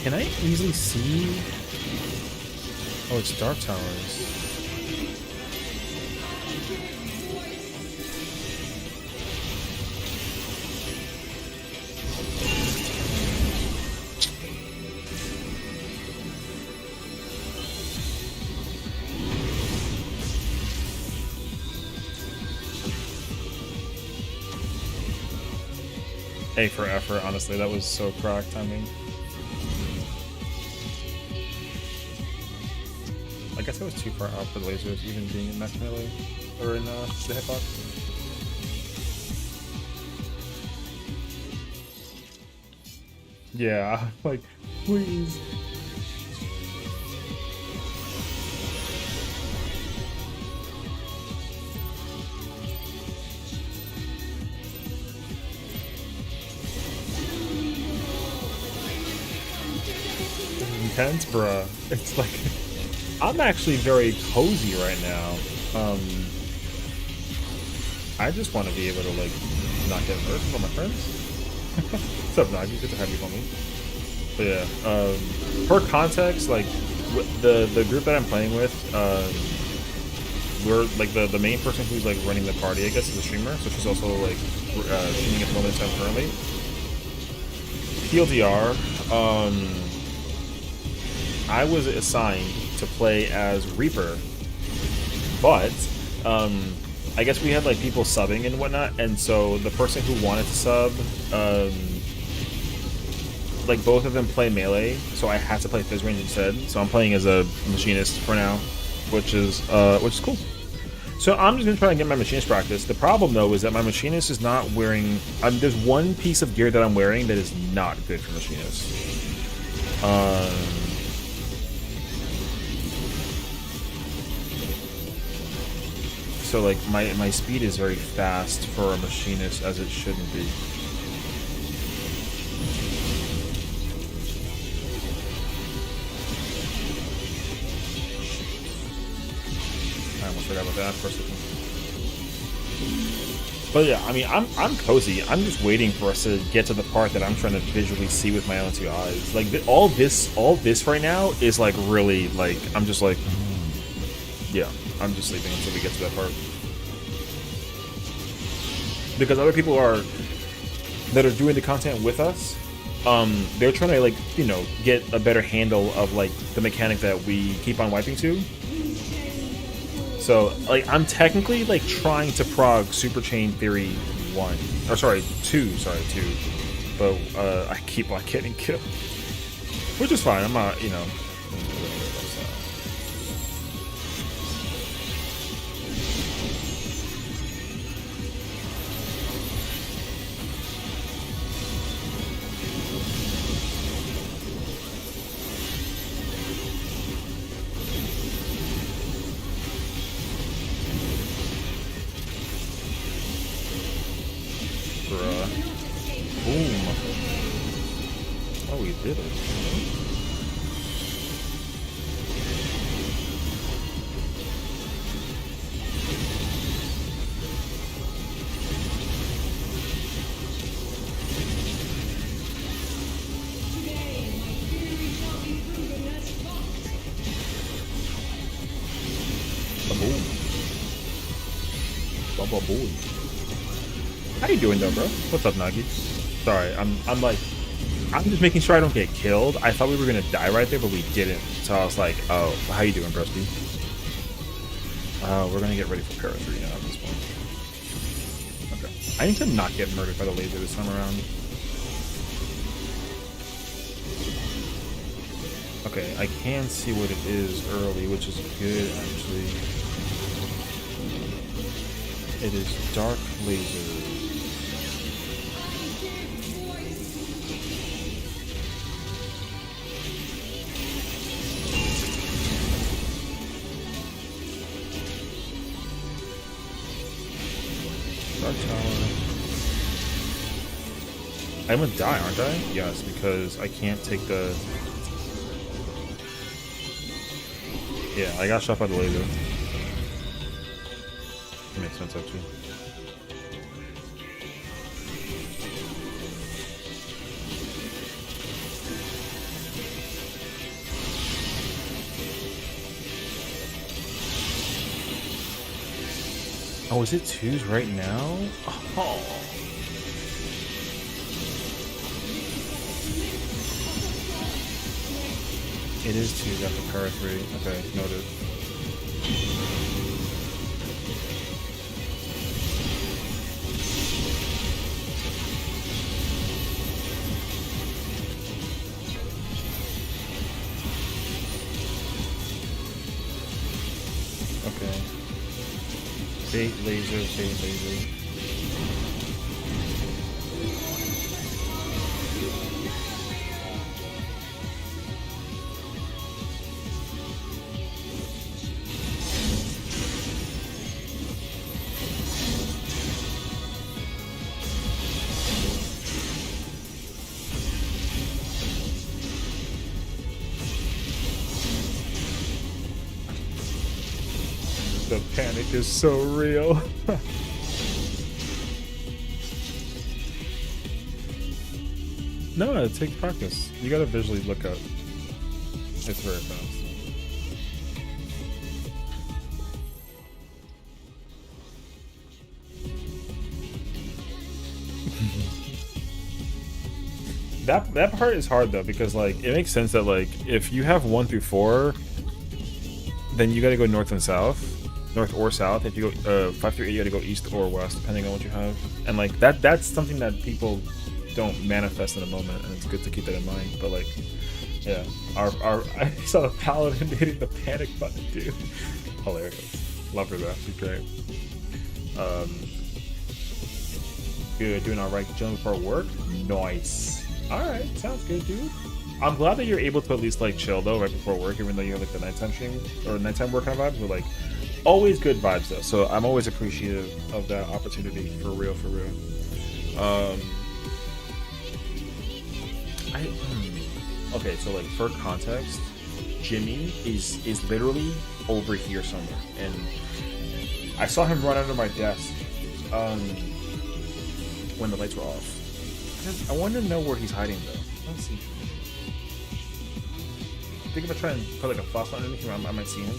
Can I easily see? Oh, it's Dark Towers. A for effort, honestly, that was so cracked timing. I guess I was too far out for the lasers, even being in mech melee, or in the hitbox. Yeah, like, please. Intense, bruh. It's like, I'm actually very cozy right now. I just want to be able to, like, not get hurt from my friends. What's up, Nagi? Good to have you, homie. But yeah, for context, like, the group that I'm playing with, we're, like, the main person who's, like, running the party, I guess, is a streamer, so she's also, like, streaming at the moment in time currently. TLDR, I was assigned to play as Reaper, but I guess we had like people subbing and whatnot, and so the person who wanted to sub, like both of them play melee, so I had to play Phys Range instead. So I'm playing as a machinist for now, which is cool. So I'm just gonna try and get my machinist practice. The problem though is that my machinist is not wearing. There's one piece of gear that I'm wearing that is not good for machinist. So like my speed is very fast for a machinist, as it shouldn't be. I almost forgot about that for a second. But yeah, I mean, I'm cozy. I'm just waiting for us to get to the part that I'm trying to visually see with my own two eyes. Like all this right now is like really like I'm just like, yeah. I'm just sleeping until we get to that part. Because other people that are doing the content with us, they're trying to like, you know, get a better handle of like the mechanic that we keep on wiping to. So like I'm technically like trying to prog Super Chain Theory 1. Or sorry, 2, but I keep on getting killed. Which is fine, I'm not, you know. Boom. Oh, we did it. Boom. Bubba boy. How you doing though, bro? What's up, Nagi? Sorry, I'm just making sure I don't get killed. I thought we were gonna die right there, but we didn't. So I was like, oh, how you doing, broski? We're gonna get ready for Para 3 now at this point. Okay. I need to not get murdered by the laser this time around. Okay, I can see what it is early, which is good, actually. It is Dark Laser. Dark Tower. I'm gonna die, aren't I? Yes, because I can't take the... Yeah, I got shot by the laser. That makes sense, actually. Oh, is it 2s right now? Oh. It is 2s after power 3. Okay, noted. Okay. Bait laser, bait laser. The panic is so real. No, it takes practice. You gotta visually look up. It's very fast. That part is hard though, because like it makes sense that like if you have 1 through 4, then you gotta go north and south, north or south. If you go 5 through 8, you gotta go east or west, depending on what you have. And like that's something that people don't manifest in a moment, and it's good to keep that in mind. But like, yeah, I saw the paladin hitting the panic button, dude. Hilarious. Love her though. She's great. Good, doing all right. Chilling before work. Nice. All right, sounds good, dude. I'm glad that you're able to at least like chill though right before work, even though you have like the nighttime stream or nighttime work kind of vibes. But like, always good vibes though. So I'm always appreciative of that opportunity, for real, for real. Okay, so like for context, Jimmy is literally over here somewhere, and I saw him run under my desk when the lights were off. I want to know where he's hiding though. Let's see. I think if I try and put like a flashlight underneath him, I might see him.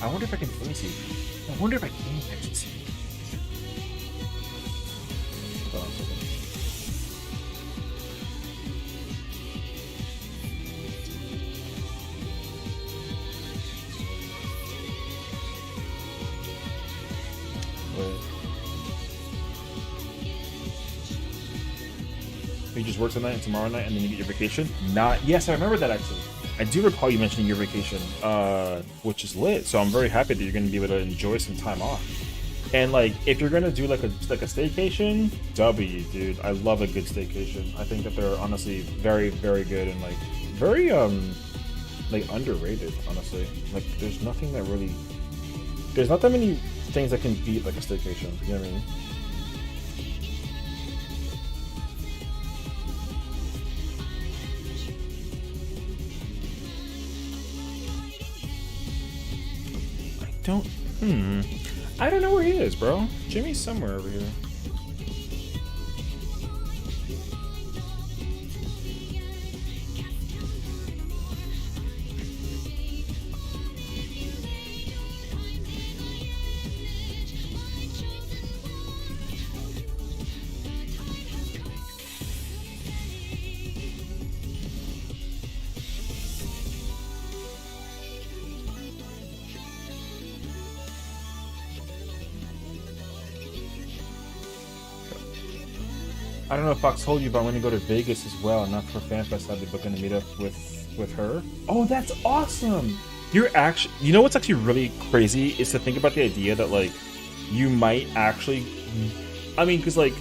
I wonder if I can. Let me see. I wonder if I can actually see. Hold on a second. Wait. You just work tonight and tomorrow night, and then you get your vacation? Not. Yes, I remember that actually. I do recall you mentioning your vacation, which is lit. So I'm very happy that you're going to be able to enjoy some time off. And like, if you're going to do like a staycation, W, dude. I love a good staycation. I think that they're honestly very, very good and like very like underrated. Honestly, like there's nothing that really. There's not that many things that can beat like a staycation. You know what I mean? I don't know where he is, bro. Jimmy's somewhere over here. I don't know if Fox told you, but I'm gonna go to Vegas as well. Not for FanFest, I'll be booking to meet up with her. Oh, that's awesome! You're actually, you know what's actually really crazy is to think about the idea that like you might actually, I mean, because like,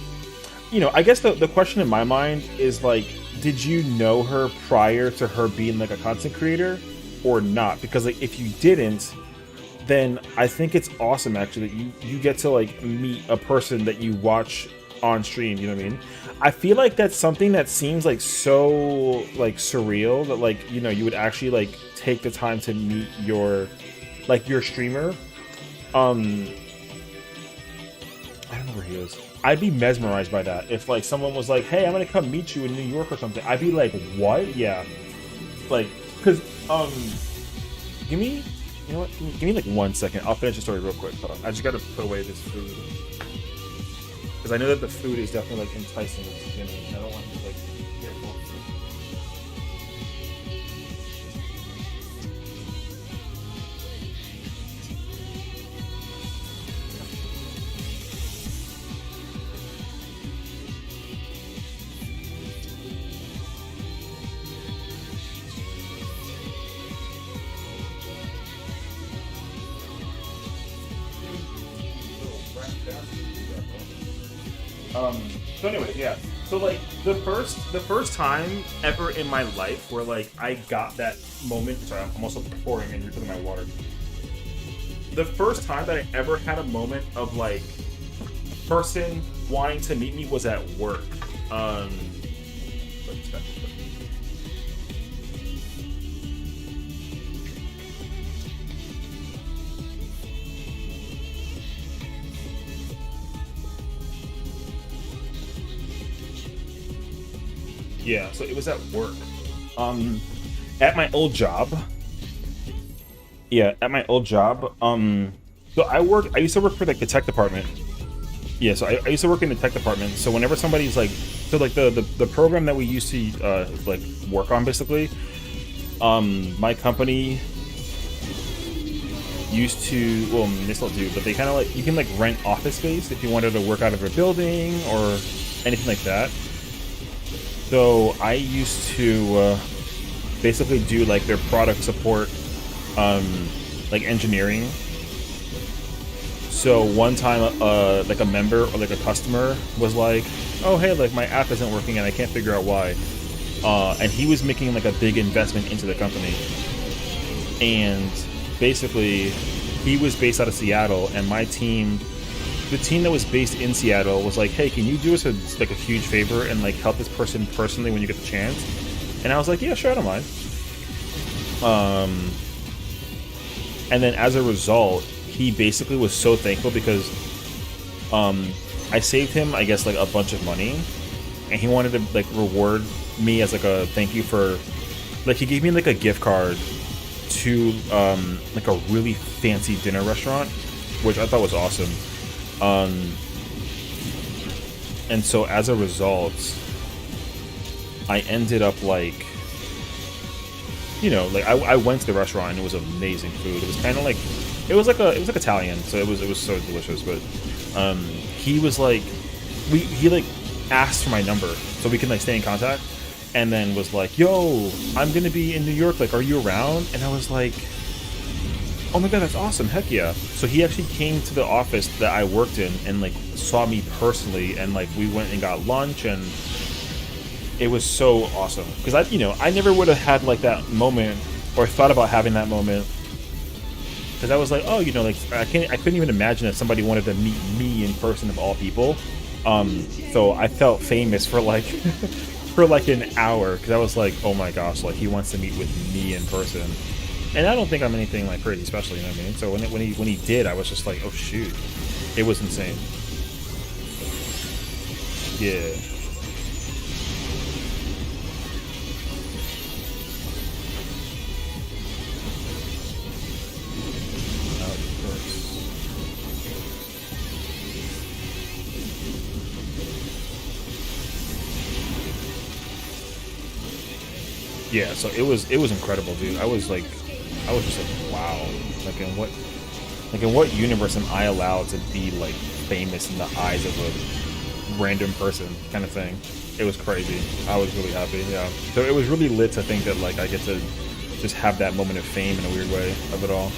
you know, I guess the question in my mind is like, did you know her prior to her being like a content creator or not? Because like if you didn't, then I think it's awesome actually that you get to like meet a person that you watch on stream, you know what I mean? I feel like that's something that seems like so like surreal that like, you know, you would actually like take the time to meet your like your streamer. I don't know where he is. I'd be mesmerized by that. If like someone was like, hey, I'm gonna come meet you in New York or something, I'd be like, what? Yeah. like, cause give me, you know what? Give me like 1 second. I'll finish the story real quick. Hold on. I just gotta put away this food because I know that the food is definitely like enticing to Jimmy, and I don't want him to like get full. So anyway, yeah. So like the first time ever in my life where like I got that moment. Sorry, I'm also pouring and you're putting my water. The first time that I ever had a moment of like a person wanting to meet me was at work. Yeah, so it was at work. At my old job. Yeah, at my old job. So I used to work for like the tech department. Yeah, so I used to work in the tech department. So whenever somebody's like, so like the program that we used to like work on basically, my company used to, well, they still do, but they kind of like, you can like rent office space if you wanted to work out of a building or anything like that. So I used to basically do like their product support, like engineering. So one time, like a member or like a customer was like, "Oh hey, like my app isn't working and I can't figure out why," and he was making like a big investment into the company, and basically he was based out of Seattle, and my team. The team that was based in Seattle was like, "Hey, can you do us like a huge favor and like help this person personally when you get the chance?" And I was like, "Yeah, sure, I don't mind." And then as a result, he basically was so thankful because I saved him, I guess, like a bunch of money, and he wanted to like reward me as like a thank you for, like he gave me like a gift card to like a really fancy dinner restaurant, which I thought was awesome. And so as a result, I ended up like, you know, like I went to the restaurant and it was amazing food. It was kind of like, it was like Italian, so it was so delicious. But he was like, he like asked for my number so we can like stay in contact, and then was like, "Yo, I'm gonna be in New York. Like, are you around?" And I was like, "Oh my god, that's awesome! Heck yeah!" So he actually came to the office that I worked in and like saw me personally, and like we went and got lunch, and it was so awesome because I never would have had like that moment or thought about having that moment because I was like, oh, like I couldn't even imagine that somebody wanted to meet me in person of all people. So I felt famous for like for like an hour because I was like, oh my gosh, like he wants to meet with me in person. And I don't think I'm anything like crazy special, you know what I mean? So when he did, I was just like, oh shoot, it was insane. Yeah. Yeah, so it was incredible, dude. I was just like, wow. Like in what universe am I allowed to be like famous in the eyes of a random person kind of thing? It was crazy. I was really happy, yeah. So it was really lit to think that like I get to just have that moment of fame in a weird way of it all.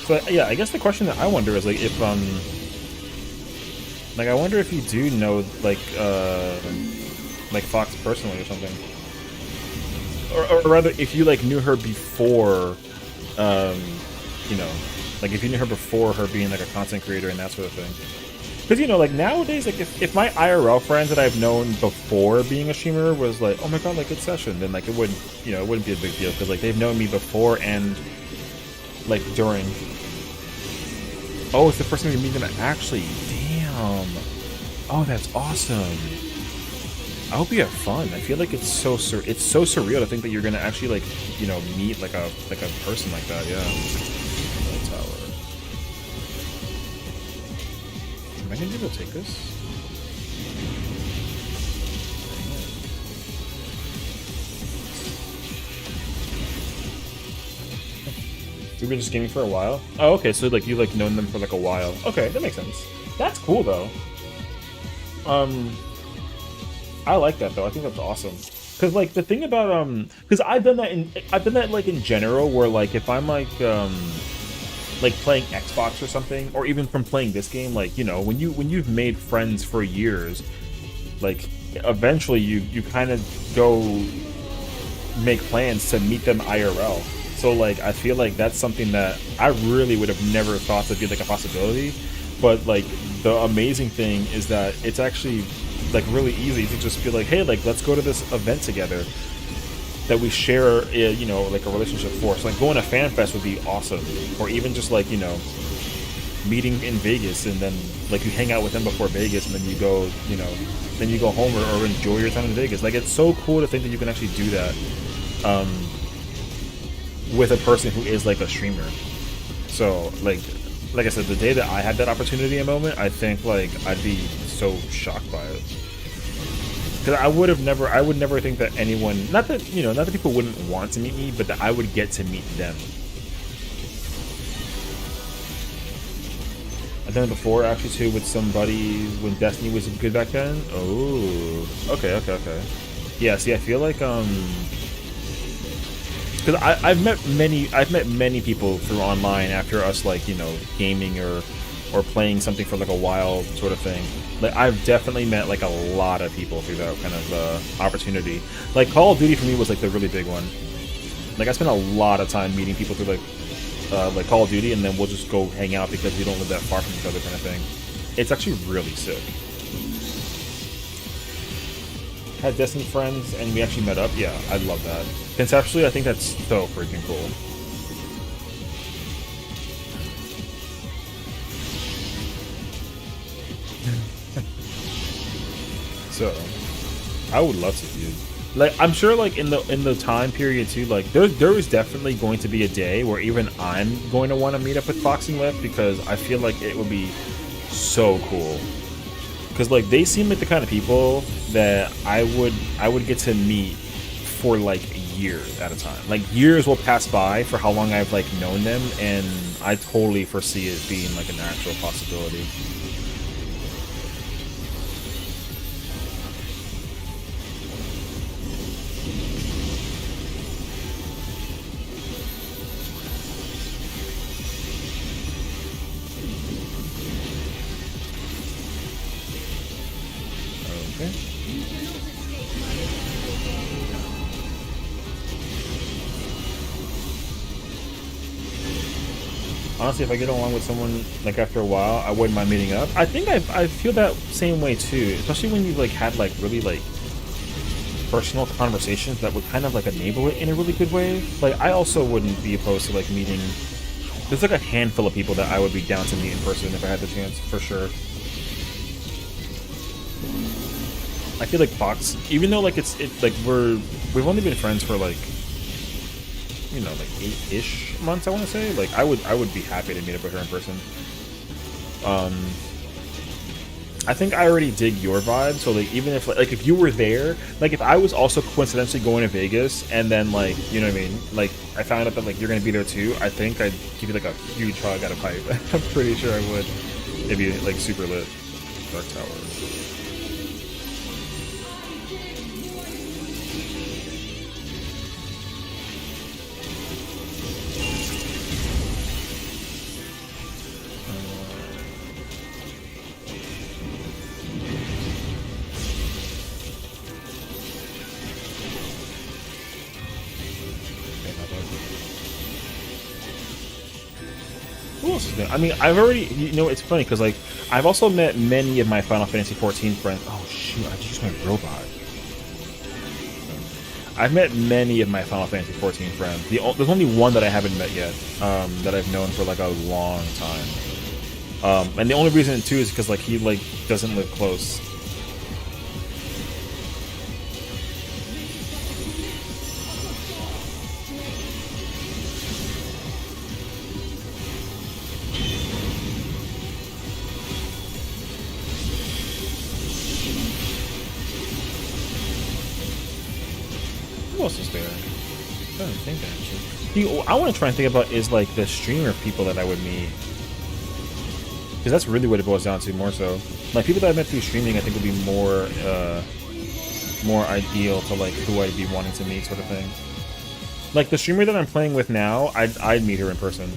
So yeah, I guess the question that I wonder is like if like I wonder if you do know like Fox personally or something, or rather if you like knew her before, like if you knew her before her being like a content creator and that sort of thing. Because like nowadays, like if my IRL friends that I've known before being a streamer was like, oh my god, like good session, then like it wouldn't be a big deal because like they've known me before and like during. Oh, it's the first time you meet them actually. Damn. Oh, that's awesome. I hope you have fun. I feel like it's so surreal to think that you're gonna actually like, you know, meet like a person like that. Yeah. Tower. Am I gonna be able to take this? We've been just gaming for a while. Oh, okay. So like you like known them for like a while. Okay, that makes sense. That's cool though. I like that though. I think that's awesome. Cause like the thing about cause I've done that like in general where like if I'm like playing Xbox or something, or even from playing this game, like, you know, when you've made friends for years, like eventually you kind of go make plans to meet them IRL. So like I feel like that's something that I really would have never thought to be like a possibility. But like the amazing thing is that it's actually like really easy to just be like, hey, like let's go to this event together that we share, you know, like a relationship for. So like going to Fan Fest would be awesome, or even just like, you know, meeting in Vegas and then like you hang out with them before Vegas and then you go, you know, then you go home or enjoy your time in Vegas. Like it's so cool to think that you can actually do that with a person who is like a streamer. So like I said, the day that I had that opportunity a moment, I think like I'd be so shocked by it. Because I would never think that anyone, not that, you know, not that people wouldn't want to meet me, but that I would get to meet them. I've done it before, actually, too, with somebody when Destiny was good back then. Oh, okay. Yeah, see, I feel like, because I've met many people through online after us, like, you know, gaming or playing something for like a while sort of thing. Like I've definitely met like a lot of people through that kind of opportunity. Like Call of Duty for me was like the really big one. Like I spent a lot of time meeting people through like Call of Duty, and then we'll just go hang out because we don't live that far from each other kind of thing. It's actually really sick. Had Destiny friends and we actually met up. Yeah, I love that. Conceptually, I think that's so freaking cool. So, I would love to, dude. Like, I'm sure, like in the time period too, like there is definitely going to be a day where even I'm going to want to meet up with Fox and Lift, because I feel like it would be so cool. Because like they seem like the kind of people that I would get to meet for like years at a time. Like years will pass by for how long I've like known them, and I totally foresee it being like an actual possibility. Honestly, if I get along with someone like after a while, I wouldn't mind meeting up. I think I feel that same way too, especially when you've like had like really like personal conversations that would kind of like enable it in a really good way. Like I also wouldn't be opposed to like meeting. There's like a handful of people that I would be down to meet in person if I had the chance, for sure. I feel like Fox, even though like it's like we've only been friends for like, you know, like 8-ish months, I want to say. Like I would be happy to meet up with her in person. I think I already dig your vibe, so like even if like if you were there, like if I was also coincidentally going to Vegas and then like, you know what I mean, like I found out that like you're gonna be there too, I think I'd give you like a huge hug at a pipe. I'm pretty sure I would. It'd be like super lit. Dark Tower. Who else is there? I mean, I've already, you know, it's funny because like I've also met many of my Final Fantasy XIV friends. Oh shoot, I just used my robot. I've met many of my Final Fantasy XIV friends. There's only one that I haven't met yet, that I've known for like a long time. And the only reason too is because like he like doesn't live close. Who else is there? I'm trying to think actually. I want to try and think about is like the streamer people that I would meet. Because that's really what it boils down to more so. Like people that I met through streaming, I think would be more ideal to like who I'd be wanting to meet, sort of thing. Like the streamer that I'm playing with now, I'd meet her in person.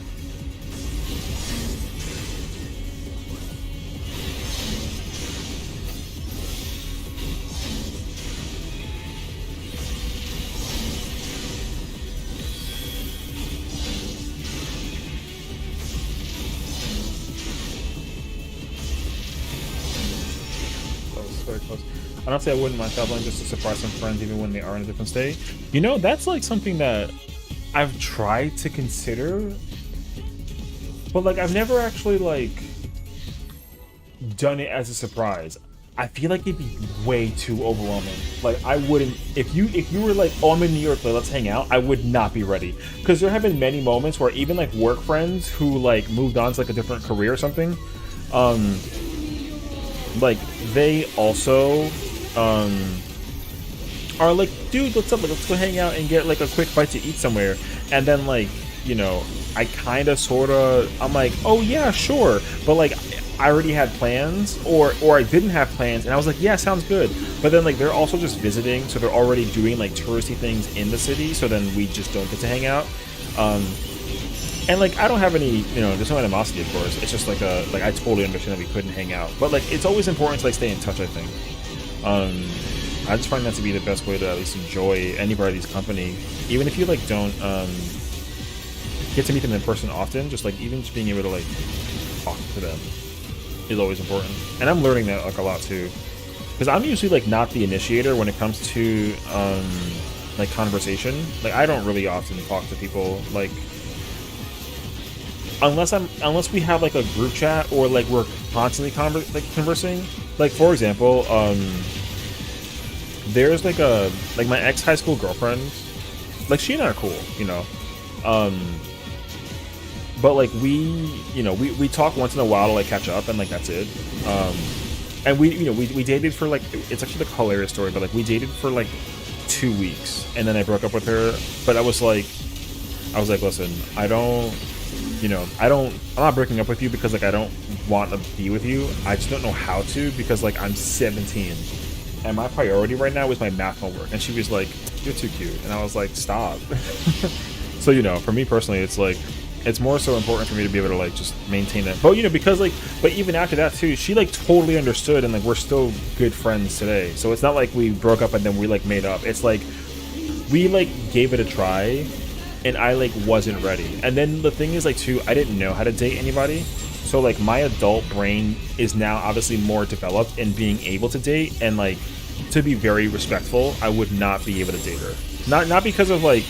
Very close. Honestly, I wouldn't mind traveling just to surprise some friends even when they are in a different state. You know, that's like something that I've tried to consider, but like I've never actually like done it as a surprise. I feel like it'd be way too overwhelming. Like I wouldn't, if you were like, oh, I'm in New York, let's hang out, I would not be ready. Because there have been many moments where even like work friends who like moved on to like a different career or something, like they also are like, dude, what's up, like, let's go hang out and get like a quick bite to eat somewhere. And then like, you know, I kind of sort of, I'm like, oh yeah, sure, but like I already had plans, or I didn't have plans, and I was like, yeah, sounds good. But then like they're also just visiting, so they're already doing like touristy things in the city, so then we just don't get to hang out. And like I don't have any, you know, there's no animosity, of course. It's just like I totally understand that we couldn't hang out, but like it's always important to like stay in touch, I think. I just find that to be the best way to at least enjoy anybody's company, even if you like don't get to meet them in person often. Just like even just being able to like talk to them is always important, and I'm learning that like a lot too, because I'm usually like not the initiator when it comes to like conversation. Like I don't really often talk to people, like unless we have like a group chat or like we're constantly conversing. Like for example, there's like my ex high school girlfriend, like she and I are cool, you know, but like we talk once in a while to like catch up, and like that's it. And we dated for like, it's actually like a hilarious story, but like we dated for like 2 weeks, and then I broke up with her. But I was like, listen, I'm not breaking up with you because like I don't want to be with you. I just don't know how to, because like I'm 17 and my priority right now is my math homework. And she was like, you're too cute. And I was like, stop. So, you know, for me personally, it's like, it's more so important for me to be able to like just maintain that. But you know, because like, but even after that too, she like totally understood, and like we're still good friends today. So it's not like we broke up and then we like made up. It's like we like gave it a try, and I like wasn't ready. And then the thing is like too, I didn't know how to date anybody. So like my adult brain is now obviously more developed in being able to date, and like to be very respectful, I would not be able to date her. Not because of like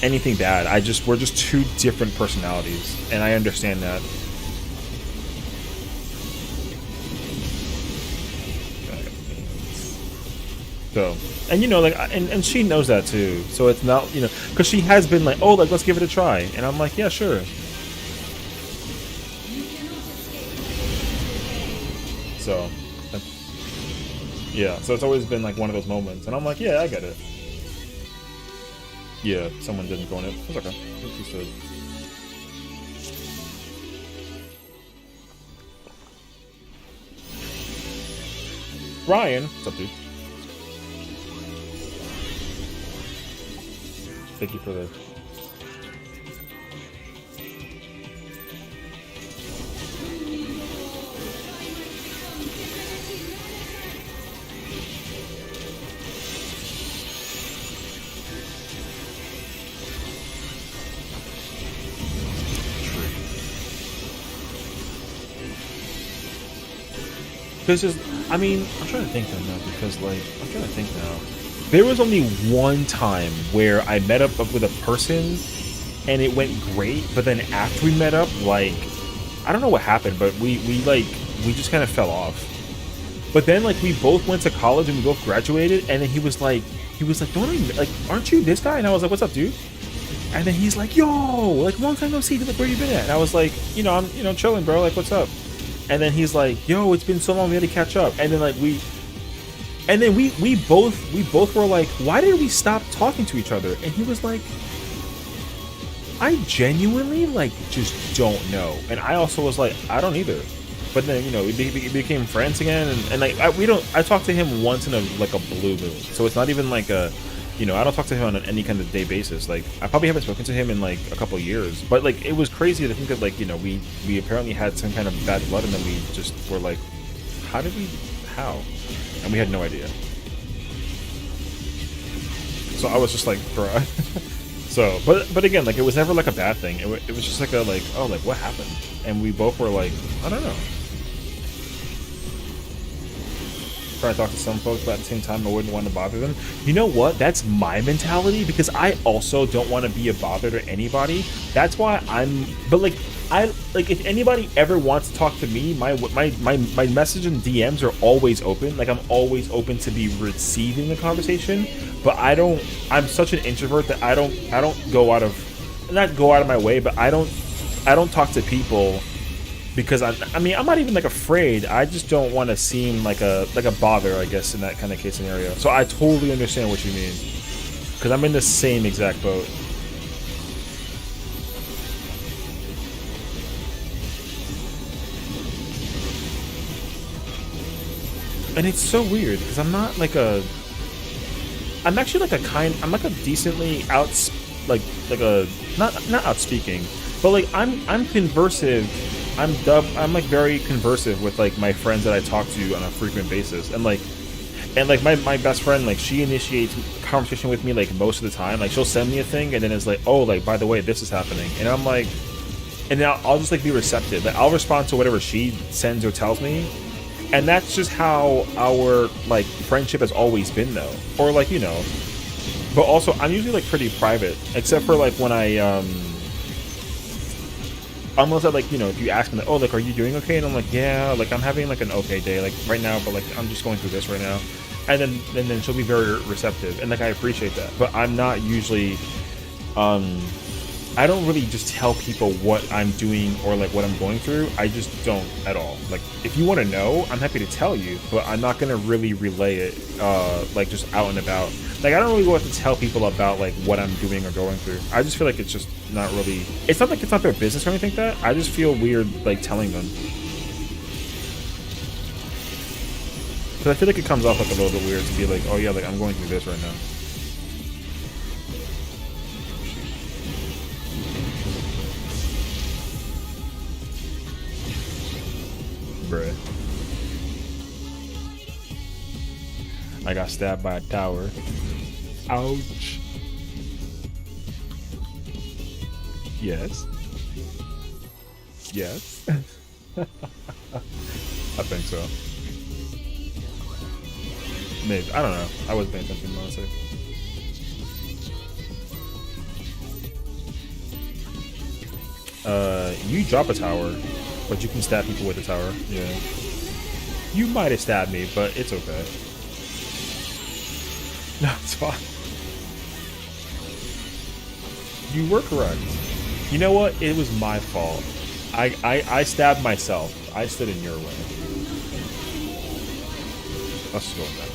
anything bad. We're just two different personalities, and I understand that. So, and you know, like, and she knows that too. So it's not, you know, because she has been like, oh, like let's give it a try, and I'm like, yeah, sure. So, yeah. So it's always been like one of those moments, and I'm like, yeah, I get it. Yeah, someone didn't go in it. It's okay. It's just good. Ryan, what's up, dude? Thank you for the. This is, I mean, I'm trying to think now, because like, I'm trying to think now. There was only one time where I met up with a person and it went great, but then after we met up, like, I don't know what happened, but we just kind of fell off. But then like we both went to college and we both graduated, and then he was like, aren't you this guy? And I was like, what's up, dude? And then he's like, yo, like long time no see, like where you been at? And I was like, you know, I'm chilling, bro, like what's up? And then he's like, yo, it's been so long, we had to catch up. And then like And then we both were like, why did we stop talking to each other? And he was like, I genuinely like just don't know. And I also was like, I don't either. But then, you know, we became friends again, and like I talk to him once in a blue moon. So it's not even like a, you know, I don't talk to him on any kind of day basis. Like I probably haven't spoken to him in like a couple of years. But like it was crazy to think that, like, you know, we apparently had some kind of bad blood, and then we just were like, how? And we had no idea. So I was just like, bruh. So, but again, like, it was never like a bad thing. It was just like a, like, oh, like, what happened? And we both were like, I don't know. Try to talk to some folks, but at the same time, I wouldn't want to bother them. You know what? That's my mentality, because I also don't want to be a bother to anybody. That's why but like, if anybody ever wants to talk to me, my message and DMs are always open. Like, I'm always open to be receiving the conversation. But I'm such an introvert that I don't go out of, not go out of my way, but I don't talk to people because I mean, I'm not even like afraid. I just don't want to seem like a bother, I guess, in that kind of case scenario. So I totally understand what you mean, because I'm in the same exact boat. And it's so weird because I'm not like I'm actually like I'm like a decently not outspeaking, but like I'm conversive. I'm like very conversive with like my friends that I talk to on a frequent basis, and like my best friend, like, she initiates conversation with me like most of the time. Like, she'll send me a thing and then it's like, oh, like, by the way, this is happening, and I'm like, and then I'll just like be receptive. Like, I'll respond to whatever she sends or tells me. And that's just how our, like, friendship has always been, though. Or, like, you know. But also, I'm usually, like, pretty private. Except for, like, when almost at, like, you know, if you ask me, like, oh, like, are you doing okay? And I'm like, yeah, like, I'm having, like, an okay day, like, right now, but, like, I'm just going through this right now. And then she'll be very receptive. And, like, I appreciate that. But I'm not usually, I don't really just tell people what I'm doing or like what I'm going through. I just don't at all. Like, if you want to know, I'm happy to tell you, but I'm not gonna really relay it like just out and about. Like, I don't really go out to tell people about like what I'm doing or going through. I just feel like it's just not really. It's not like it's not their business or anything like that. I just feel weird like telling them, because I feel like it comes off like a little bit weird to be like, oh yeah, like I'm going through this right now. Bruh. I got stabbed by a tower. Ouch. Yes. Yes. I think so. Maybe. I don't know. I wasn't paying attention, honestly. You drop a tower, but you can stab people with a tower. Yeah. You might have stabbed me, but it's okay. No, it's fine. You were correct. You know what? It was my fault. I stabbed myself. I stood in your way. Let's just go with that.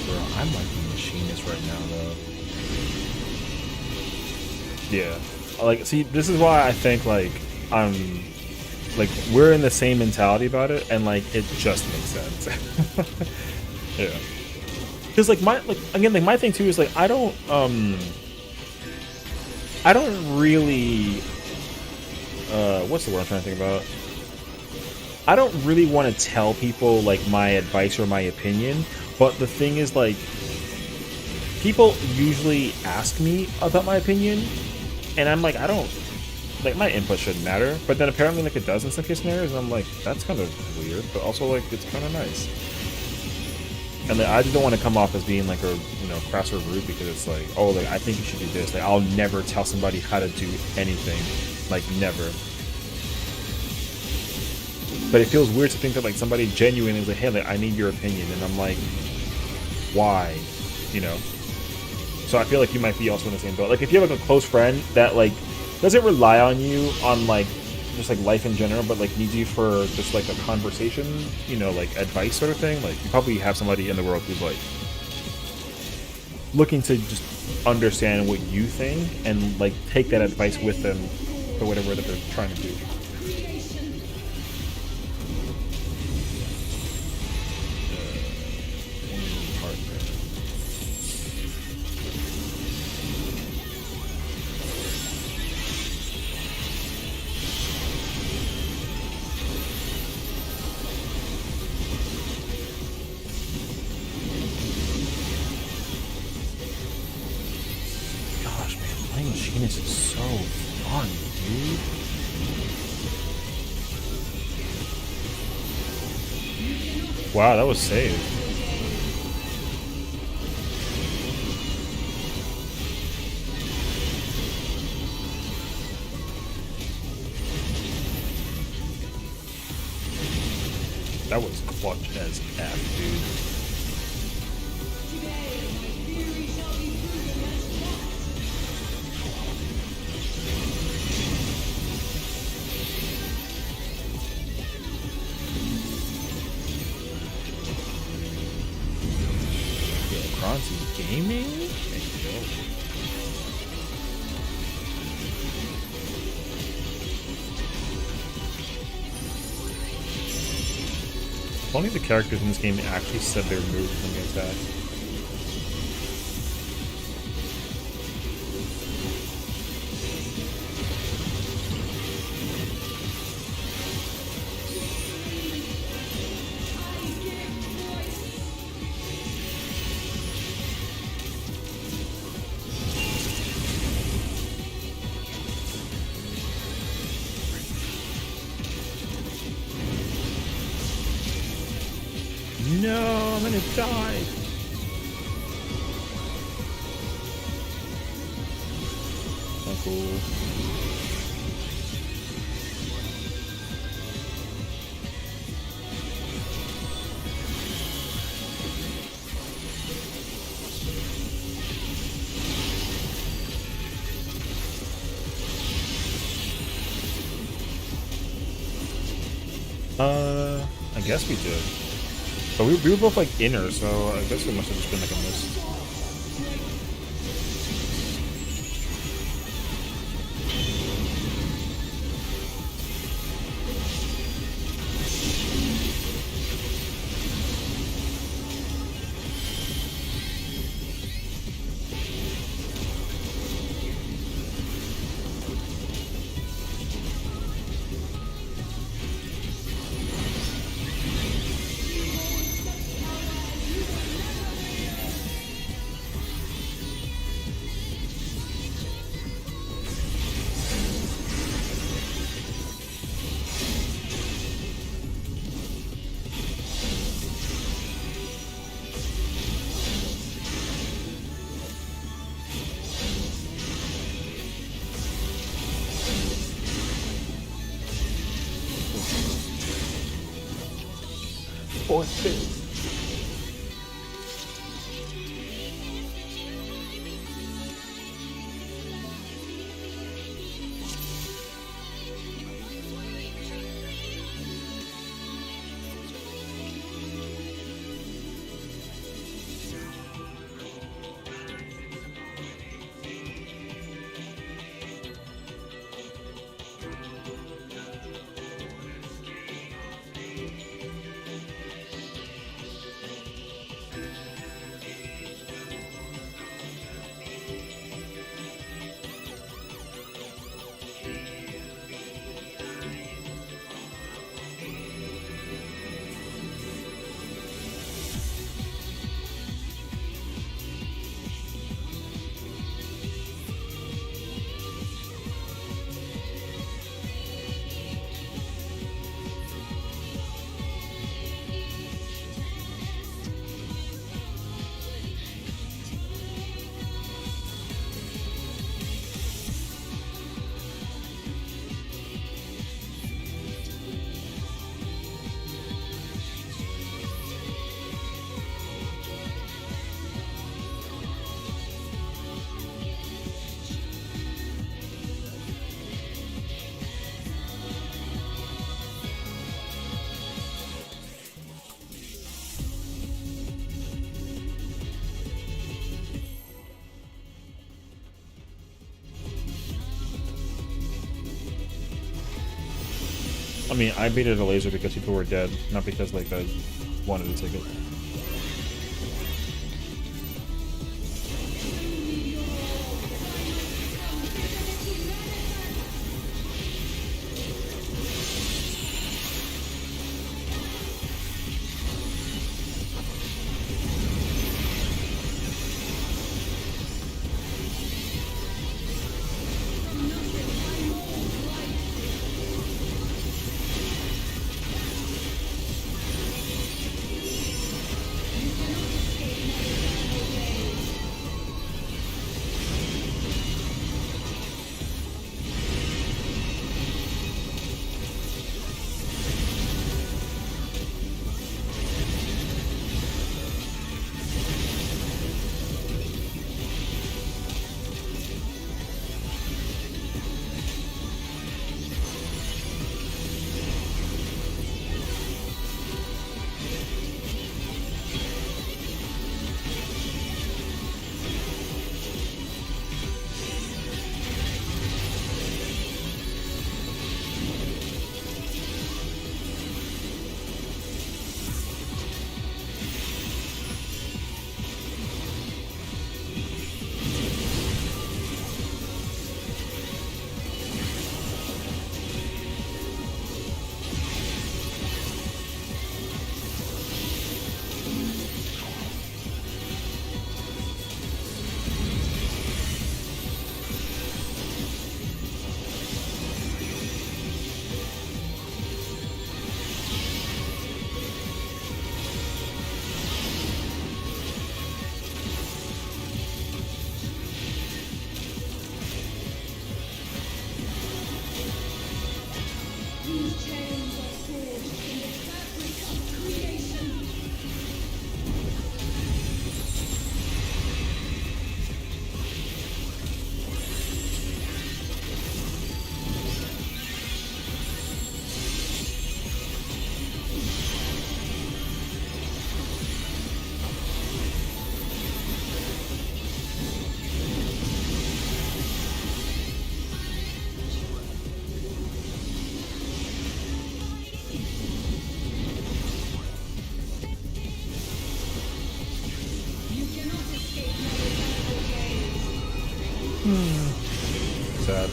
Bro, I'm like the machinist right now, though. Yeah. Like, see, this is why I think, like, like, we're in the same mentality about it, and, like, it just makes sense. Yeah. Because, like, again, like, my thing, too, is, like, I don't really, what's the word I'm trying to think about? I don't really want to tell people, like, my advice or my opinion, but the thing is, like, people usually ask me about my opinion, and I'm like, I don't, like, my input shouldn't matter, but then apparently, like, it does in some case scenarios, and I'm like, that's kind of weird, but also, like, it's kind of nice. And like, I just don't want to come off as being, like, a, you know, crass or rude, because it's like, oh, like, I think you should do this. Like, I'll never tell somebody how to do anything. Like, never. But it feels weird to think that, like, somebody genuinely is like, hey, like, I need your opinion, and I'm like, why? You know? So I feel like you might be also in the same boat. Like if you have like a close friend that like doesn't rely on you on like just like life in general, but like needs you for just like a conversation, you know, like advice sort of thing. Like you probably have somebody in the world who's like looking to just understand what you think and like take that advice with them for whatever that they're trying to do. Gosh, man, playing Machinist is so fun, dude. Wow, that was saved. That was clutch as F, dude. Bronzy Gaming? Thank you. If only the characters in this game actually said their moves when they attack. No, I'm gonna die. Not cool. I guess we did. But we were both like inner, so I guess it must have just been like a miss. I mean, I baited a laser because people were dead, not because like I wanted to take it. Sad.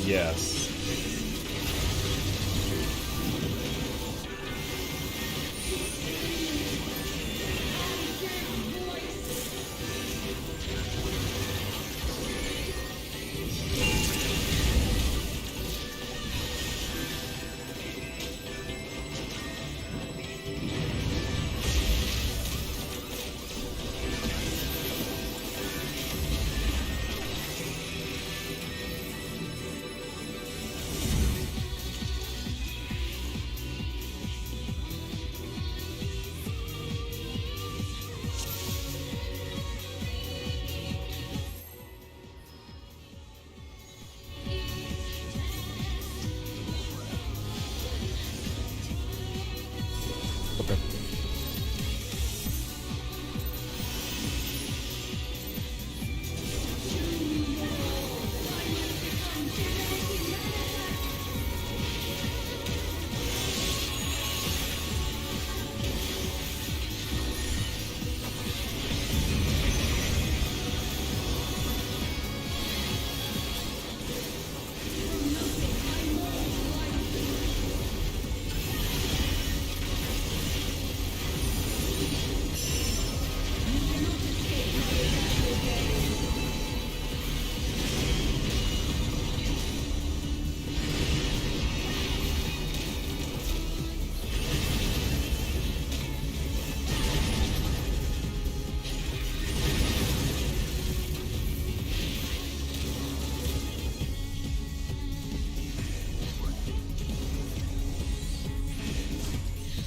Yes.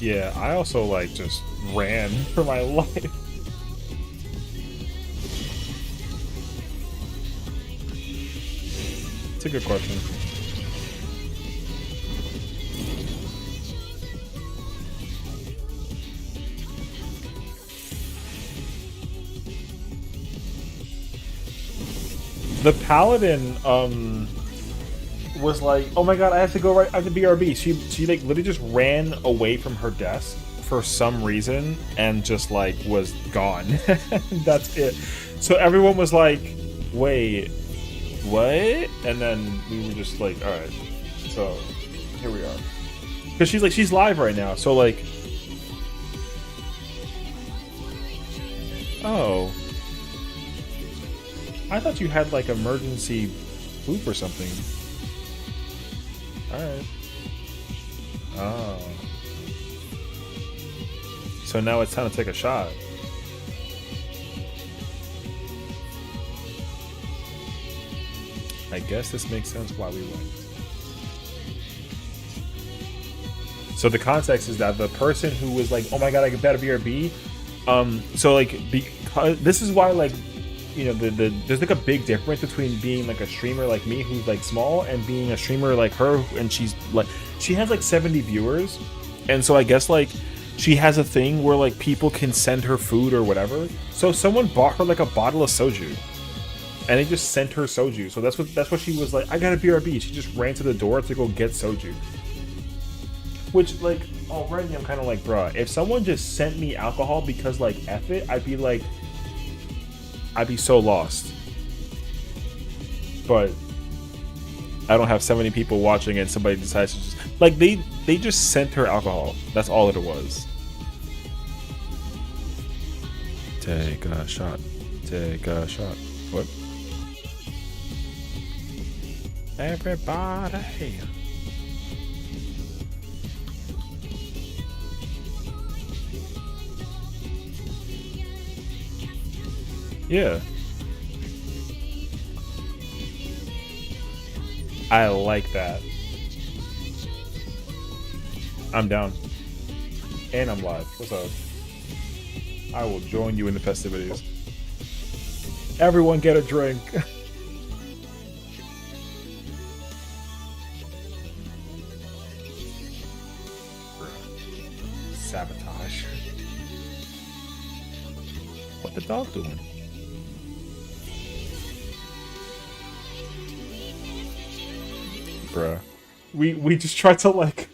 Yeah, I also like just ran for my life. It's a good question. The paladin was like, oh my god, I have to go right at the BRB. She like literally just ran away from her desk for some reason and just like was gone. That's it. So everyone was like, wait, what? And then we were just like, all right. So here we are. Because she's live right now. So like, oh, I thought you had like emergency poop or something. Alright. Oh. So now it's time to take a shot. I guess this makes sense why we went. So the context is that the person who was like, oh my god, I can bet a BRB. So like, because this is why like, you know, there's like a big difference between being like a streamer like me who's like small and being a streamer like her, and she's like, she has like 70 viewers, and so I guess like she has a thing where like people can send her food or whatever. So someone bought her like a bottle of soju, and they just sent her soju. So that's what she was like, I got a BRB. She just ran to the door to go get soju. Which like already I'm kind of like, bruh, if someone just sent me alcohol because like F it, I'd be so lost. But I don't have 70 people watching and somebody decides to just like they just sent her alcohol. That's all it was. Take a shot. Take a shot. What? Everybody. Yeah. I like that. I'm down. And I'm live. What's up? I will join you in the festivities. Everyone get a drink. Sabotage. What the dog doing? Bruh. We just tried to like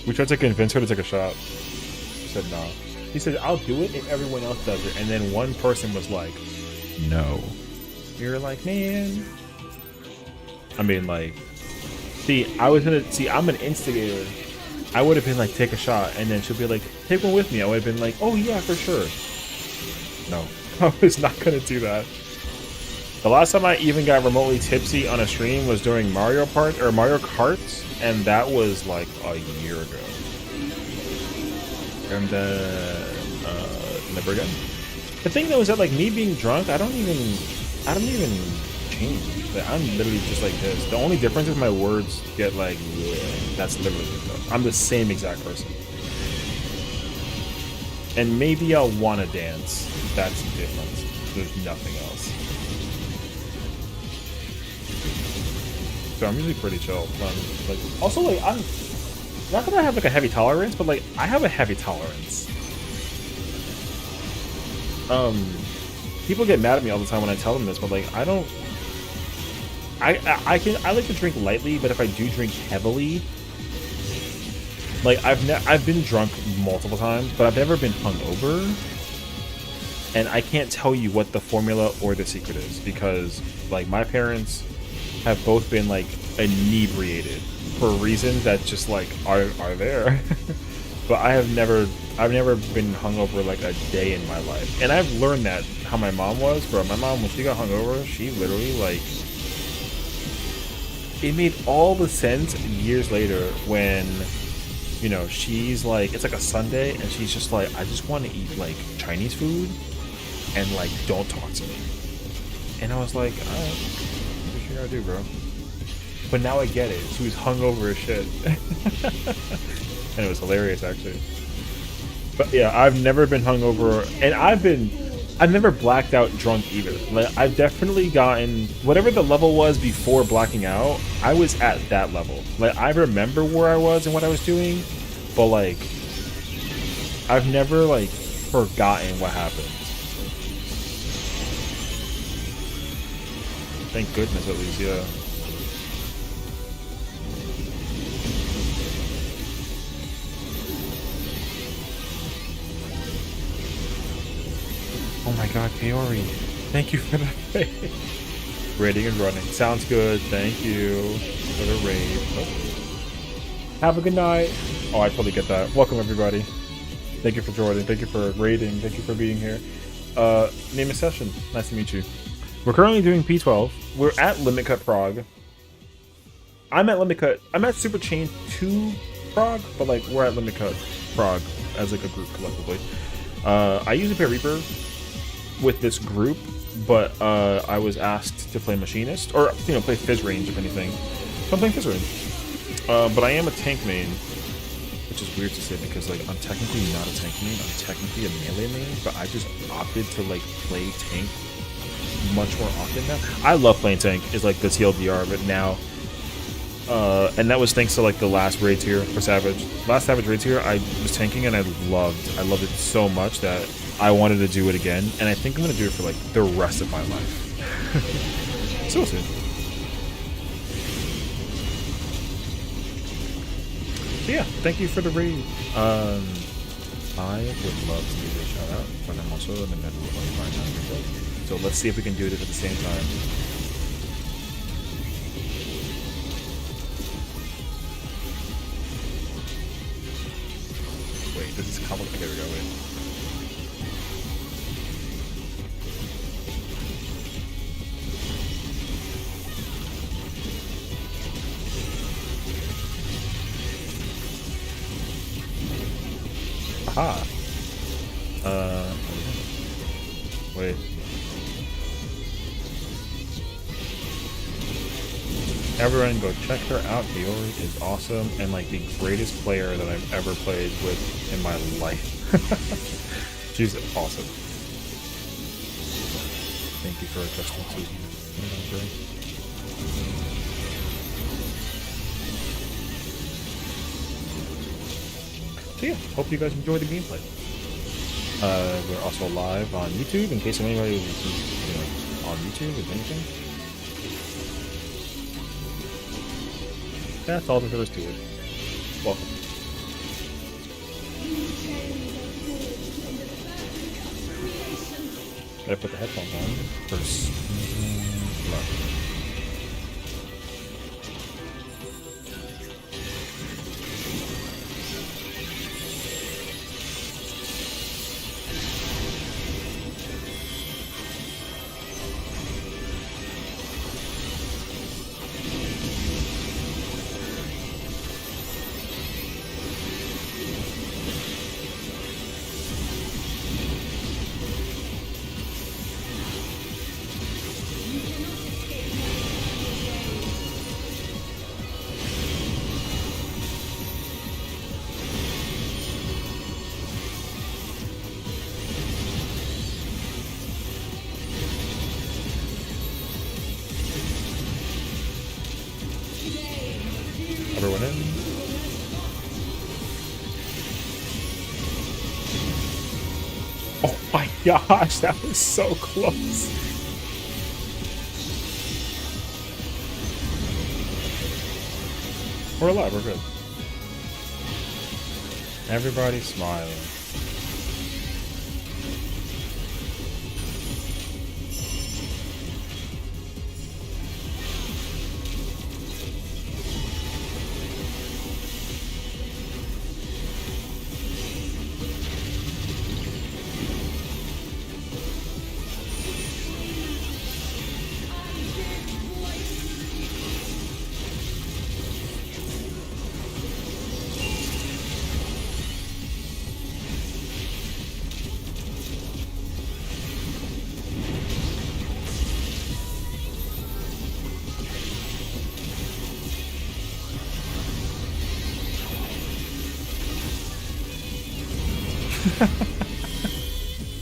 we tried to convince her to take a shot. She said no. He said, I'll do it if everyone else does it. And then one person was like, no. You're like, man. I mean like, I'm an instigator. I would have been like, take a shot, and then she'll be like, take one with me. I would have been like, oh yeah, for sure. No. I was not gonna do that. The last time I even got remotely tipsy on a stream was during Mario Kart, and that was like a year ago. And then never again. The thing though is that like me being drunk, I don't even change. Like, I'm literally just like this. The only difference is my words get like, yeah, that's literally it though. I'm the same exact person. And maybe I'll wanna dance. That's the difference. There's nothing else. So I'm usually pretty chill. Like, also, like, I'm not that I have like a heavy tolerance, but like I have a heavy tolerance. People get mad at me all the time when I tell them this, but like I don't. I like to drink lightly, but if I do drink heavily, like I've been drunk multiple times, but I've never been hungover, and I can't tell you what the formula or the secret is because like my parents have both been like inebriated for reasons that just like are there. But I've never been hungover like a day in my life. And I've learned that how my mom was, bro. My mom, when she got hungover, she literally like, it made all the sense years later when, you know, she's like, it's like a Sunday and she's just like, I just want to eat like Chinese food and like don't talk to me. And I was like, alright, what you gotta do, bro? but now I get it. She was hungover as shit. And it was hilarious, actually. But yeah, I've never been hungover, and I've never blacked out drunk either. Like, I've definitely gotten whatever the level was before blacking out. I was at that level. Like, I remember where I was and what I was doing, but like, I've never like forgotten what happened. Thank goodness, at least, yeah. Oh my god, Kaori. Thank you for the raid. Raiding and running. Sounds good. Thank you for the raid. Oh. Have a good night. Oh, I totally get that. Welcome, everybody. Thank you for joining. Thank you for raiding. Thank you for being here. Name a session. Nice to meet you. We're currently doing P12. We're at Limit Cut Prague. I'm at Limit Cut. I'm at Super Chain 2 Prague, but like we're at Limit Cut Prague as like a group collectively. I usually play Reaper with this group, but I was asked to play Machinist, or play Fizz Range if anything. So I'm playing Fizz Range. But I am a tank main, which is weird to say because like I'm technically not a tank main. I'm technically a melee main, but I just opted to like play tank much more often now. I love playing tank is like the TLDR of it now. And that was thanks to like the last raid tier for Savage. Last Savage raid tier, I was tanking and I loved it so much that I wanted to do it again, and I think I'm gonna do it for like the rest of my life. So we'll see. So yeah, thank you for the raid. I would love to give you a shout out, but I'm also in the middle of like my time. So let's see if we can do it at the same time. Wait, this is complicated. Here we go, wait. Aha. Wait. Everyone go check her out. Kaori is awesome and like the greatest player that I've ever played with in my life. She's awesome. Thank you for adjusting to So yeah, hope you guys enjoy the gameplay. We're also live on YouTube in case anybody is on YouTube with anything. That's all there is to it. Welcome. Should I put the headphones on? First. Everyone in? Oh my gosh, that was so close. We're alive, we're good. Everybody's smiling.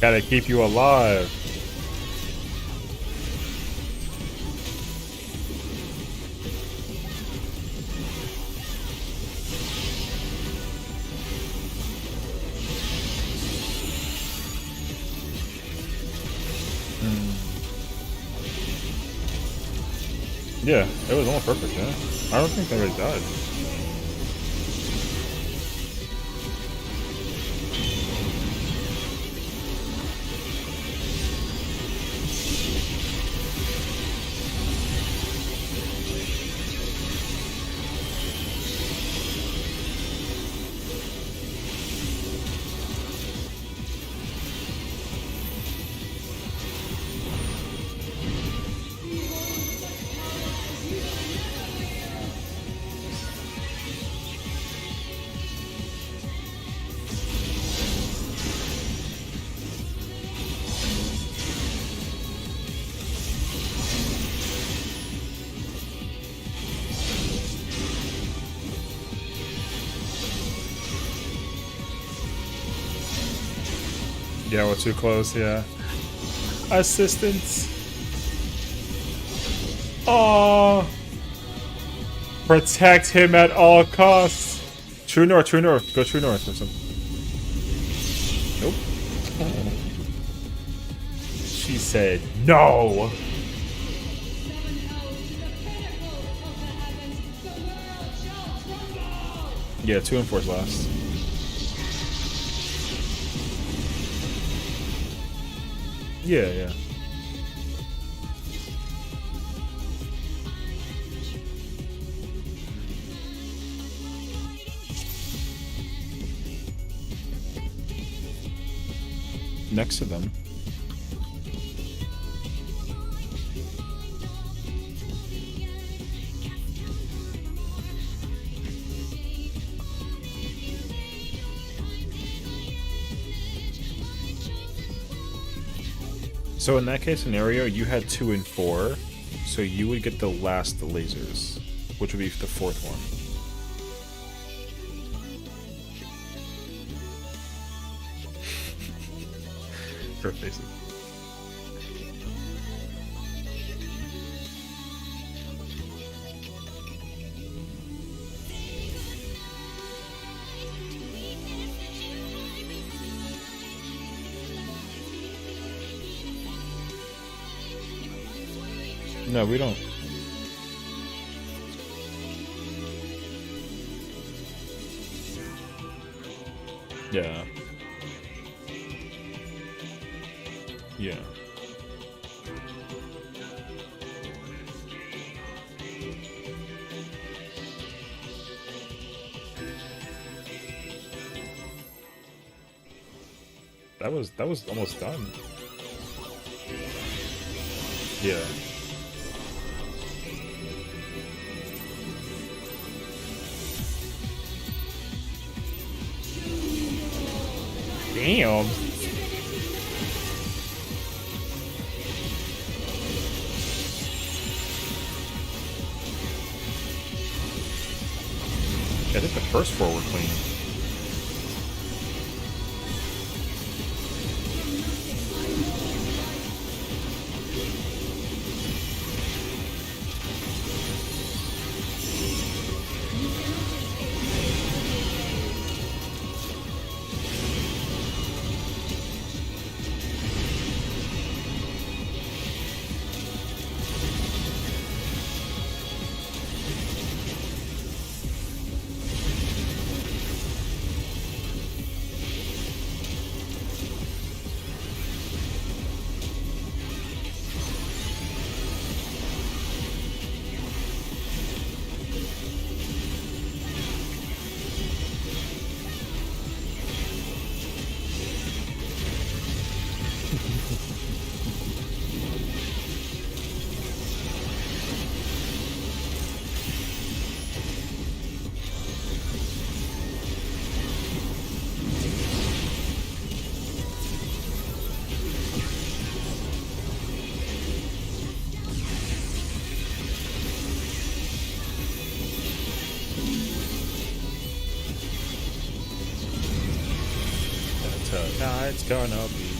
Gotta keep you alive. Yeah, it was almost perfect, yeah. I don't think anybody died. Yeah, we're too close, yeah. Assistance. Oh, protect him at all costs. True north, true north. Go true north or something. Nope. She said no. Yeah, 2 and 4's last. Yeah, yeah. Next to them. So in that case scenario, you had 2 and 4, so you would get the last lasers, which would be the 4th one. Her faces. No, we don't. Yeah. Yeah. That was almost done. Yeah. Damn. I think the first 4 were clean. Tonight's gonna be.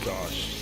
Gosh.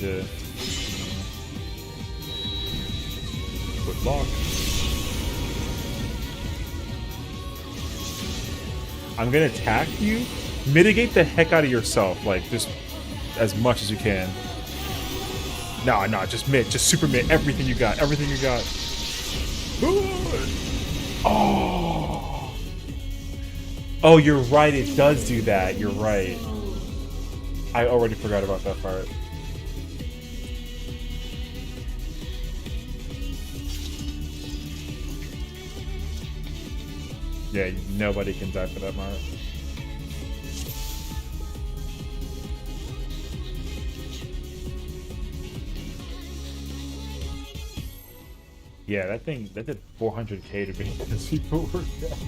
Yeah. Good luck. I'm gonna attack you. Mitigate the heck out of yourself, like just as much as you can. No, just mid, just super mid. Everything you got, everything you got. Oh. Oh, you're right. It does do that. You're right. I already forgot about that part. Yeah, nobody can die for that mark. Yeah, that did 400k to me because people were dead.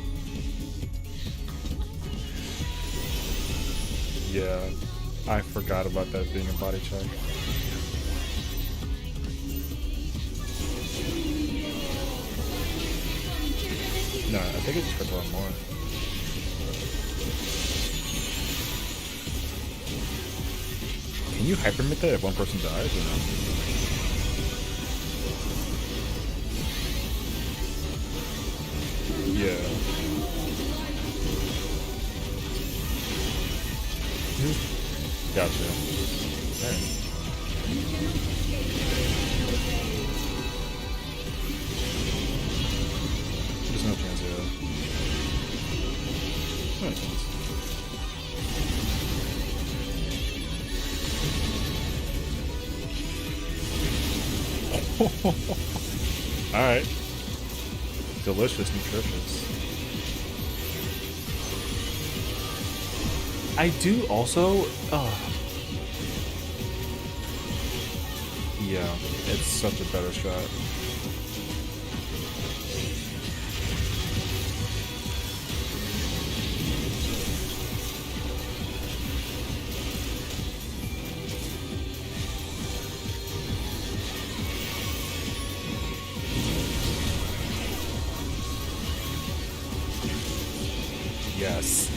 Yeah, I forgot about that being a body check. No, I think it just got one more. Can you hypermit that if one person dies or no? Yeah. Gotcha. Alright. There's no chance here. No chance. Alright. Delicious, nutritious. I do also. Yeah, it's such a better shot. Yes.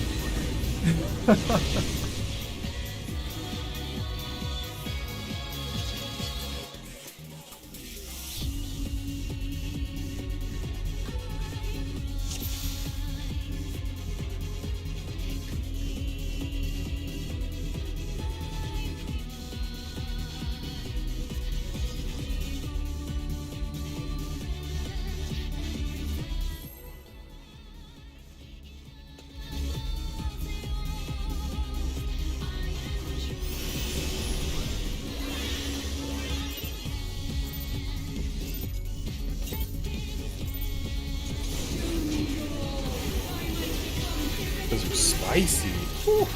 Those are spicy. Whew.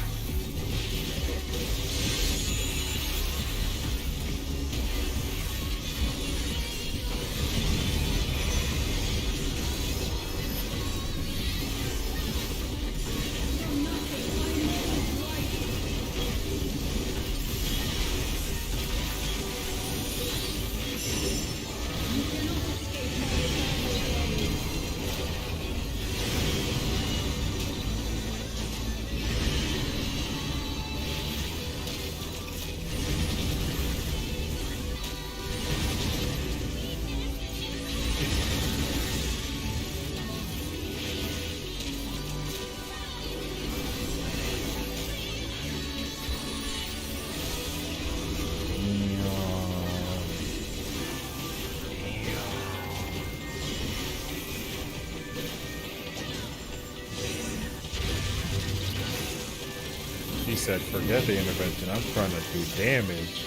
He said, forget the intervention, I'm trying to do damage.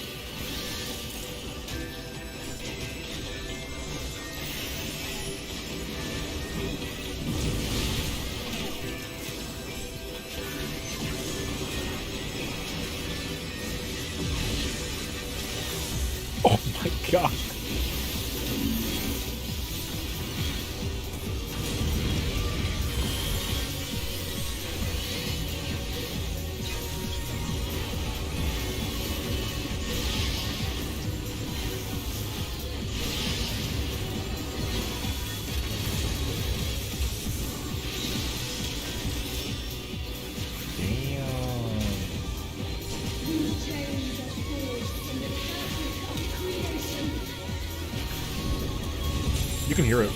Oh my god. You can hear it.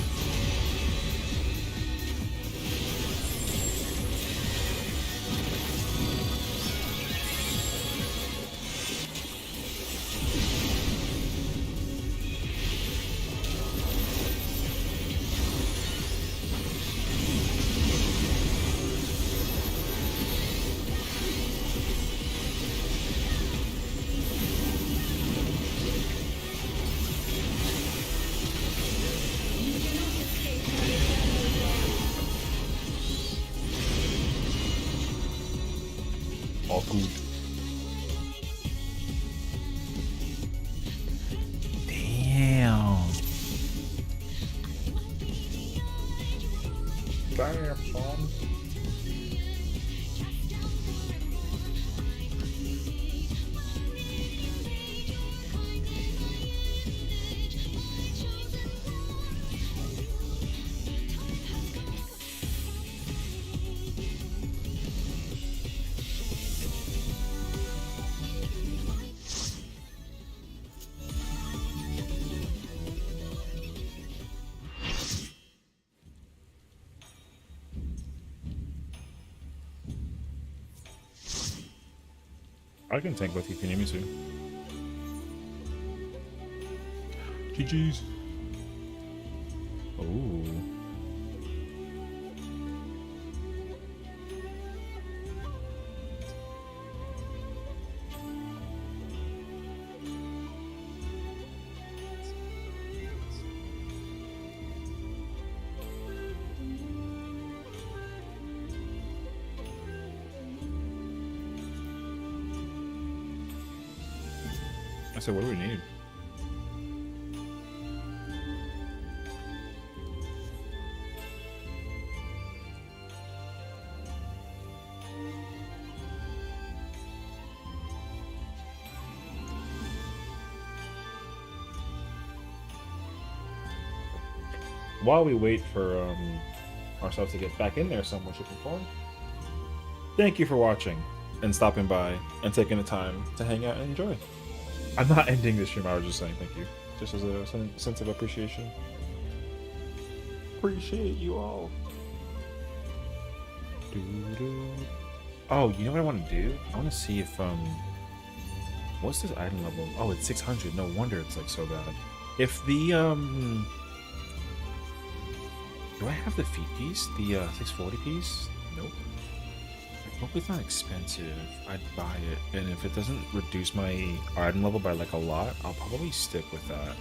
I can tank with you if you need me to. GG's. Oh. I said, what do we need? While we wait for ourselves to get back in there somewhere, shipping form. Thank you for watching and stopping by and taking the time to hang out and enjoy. I'm not ending this stream, I was just saying thank you. Just as a sense of appreciation. Appreciate you all. Oh, you know what I want to do? I want to see if, what's this item level? Oh, it's 600. No wonder it's, like, so bad. If the, do I have the feet piece? The, 640 piece? Nope. Hope it's not expensive. I'd buy it, and if it doesn't reduce my item level by like a lot, I'll probably stick with that.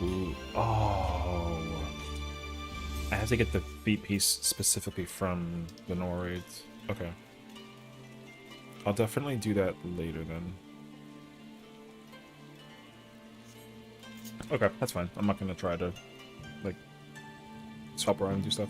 Ooh, oh! I have to get the feet piece specifically from the Noraids. Okay, I'll definitely do that later then. Okay, that's fine. I'm not gonna try to like swap around and do stuff.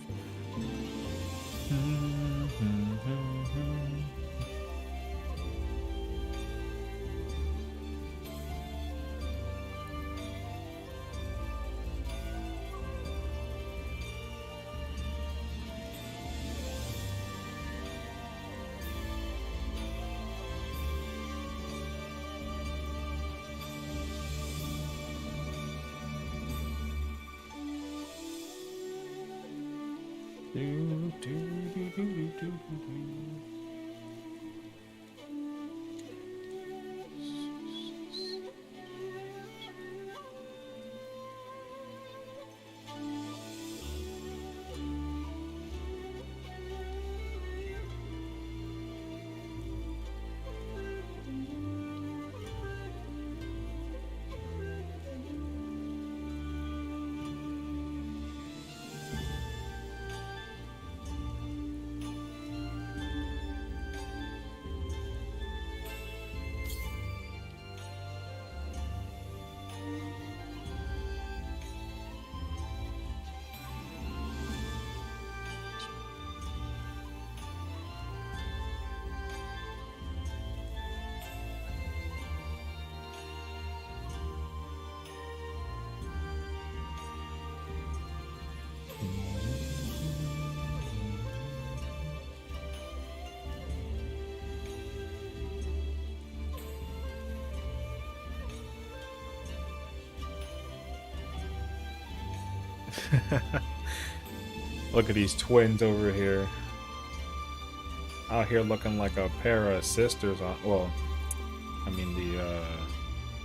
Look at these twins over here. Out here looking like a pair of sisters. Well, I mean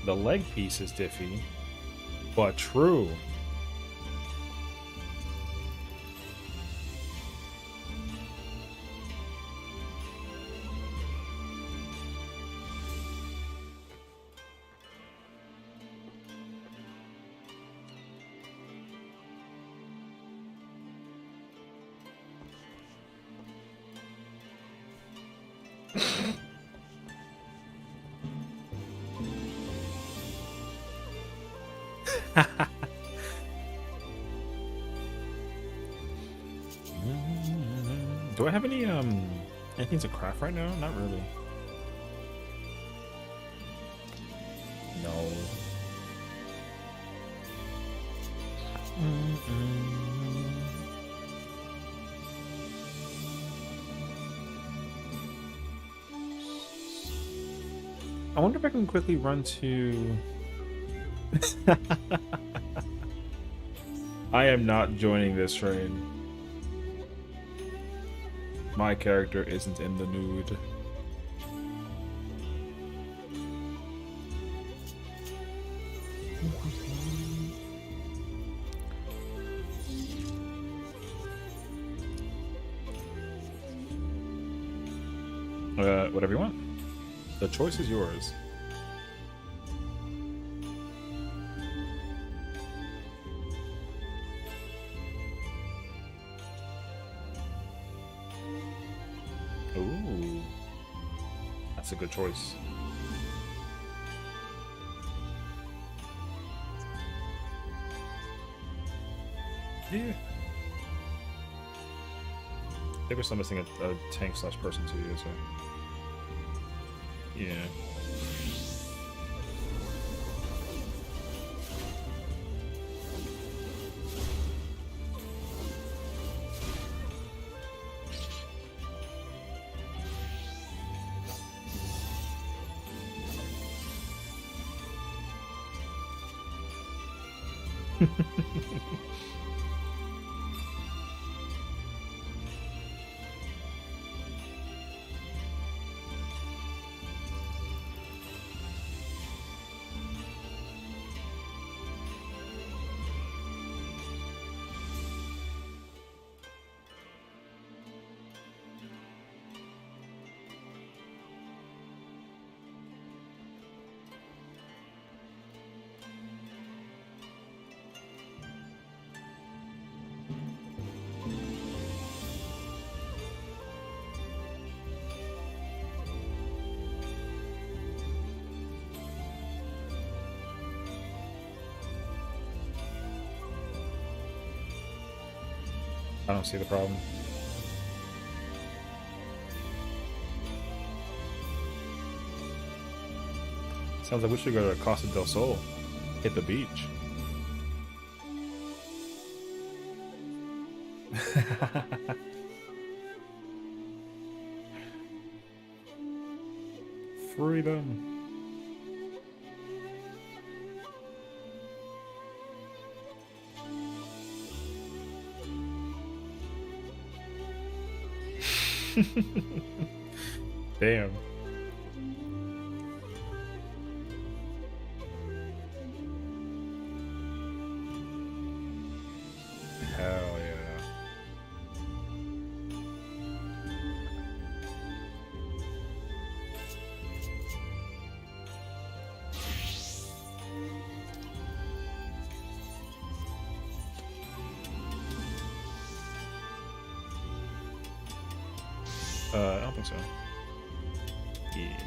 the leg piece is diffy, but true. Do I have any anything to craft right now? Not really. No. I wonder if I can quickly run to... I am not joining this train. My character isn't in the nude. Whatever you want. The choice is yours. Ooh. That's a good choice. Yeah. I think we're still missing a tank slash person too, so. Yeah. I don't see the problem. Sounds like we should go to Costa del Sol. Hit the beach. Freedom. Damn. Hell yeah. I don't think so. Yeah.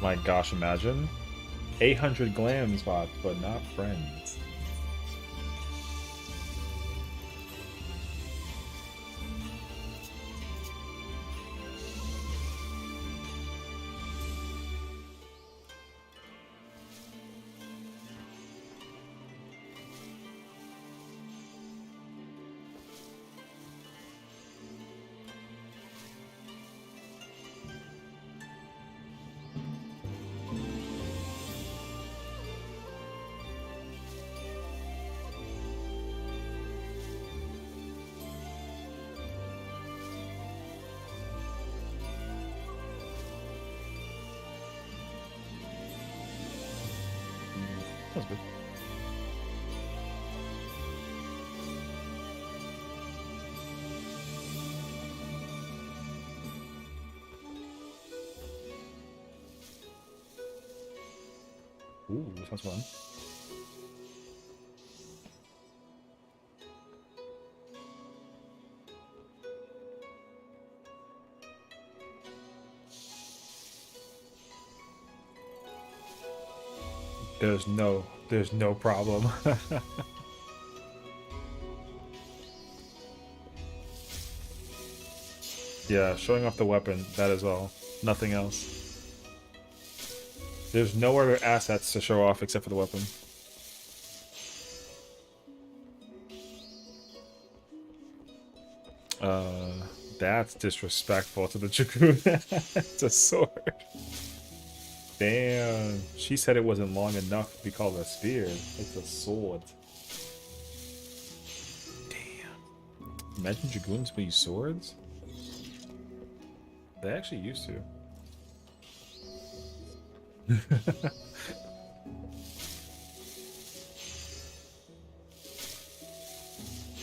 My gosh, imagine 800 glam spots, but not friends. Sounds good. Ooh, sounds fun. There's no problem. Yeah, showing off the weapon, that is all. Nothing else. There's no other assets to show off except for the weapon. That's disrespectful to the Dragoon. It's a sword. Damn. She said it wasn't long enough to be called a spear. It's a sword. Damn. Imagine Dragoons being swords? They actually used to.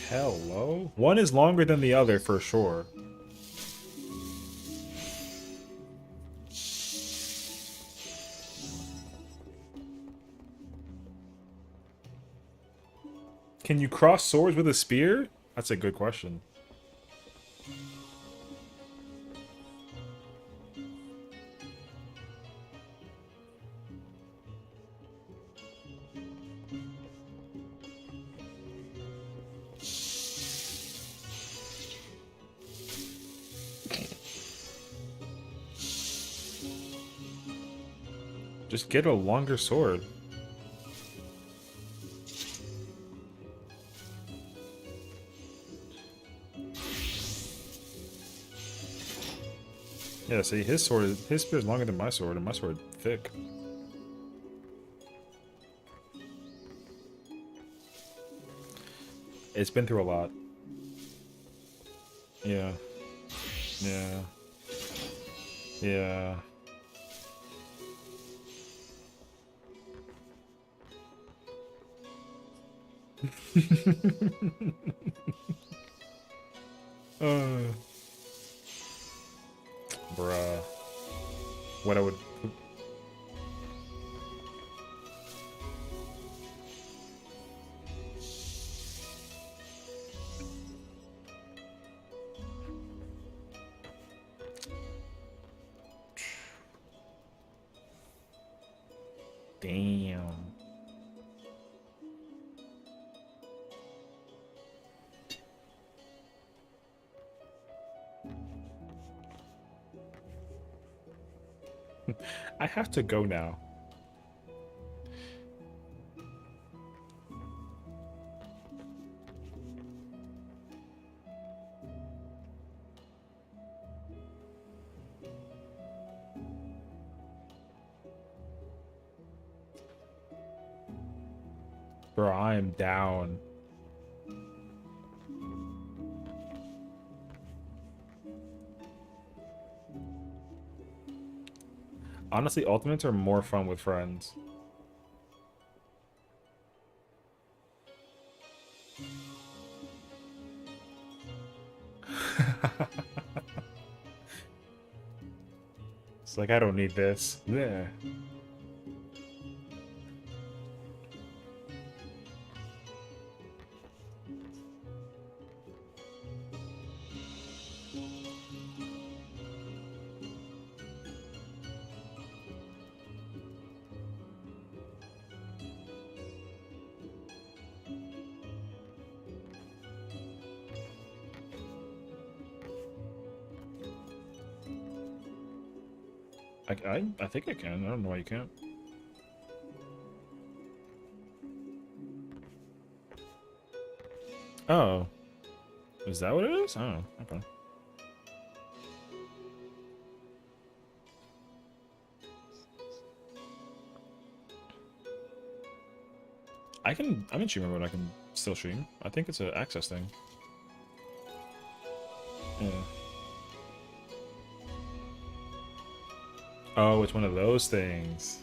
Hello? One is longer than the other for sure. Can you cross swords with a spear? That's a good question. Just get a longer sword. Yeah, see, his spear is longer than my sword, and my sword thick. It's been through a lot. Yeah. Yeah. Yeah. Bruh. What I would... Damn. I have to go now. Bro, I am down. Honestly, ultimates are more fun with friends. It's like, I don't need this. Yeah. I think I can. I don't know why you can't. Oh. Is that what it is? Oh, okay. I can stream mode. I can still stream. I think it's an access thing. Yeah. Oh, it's one of those things.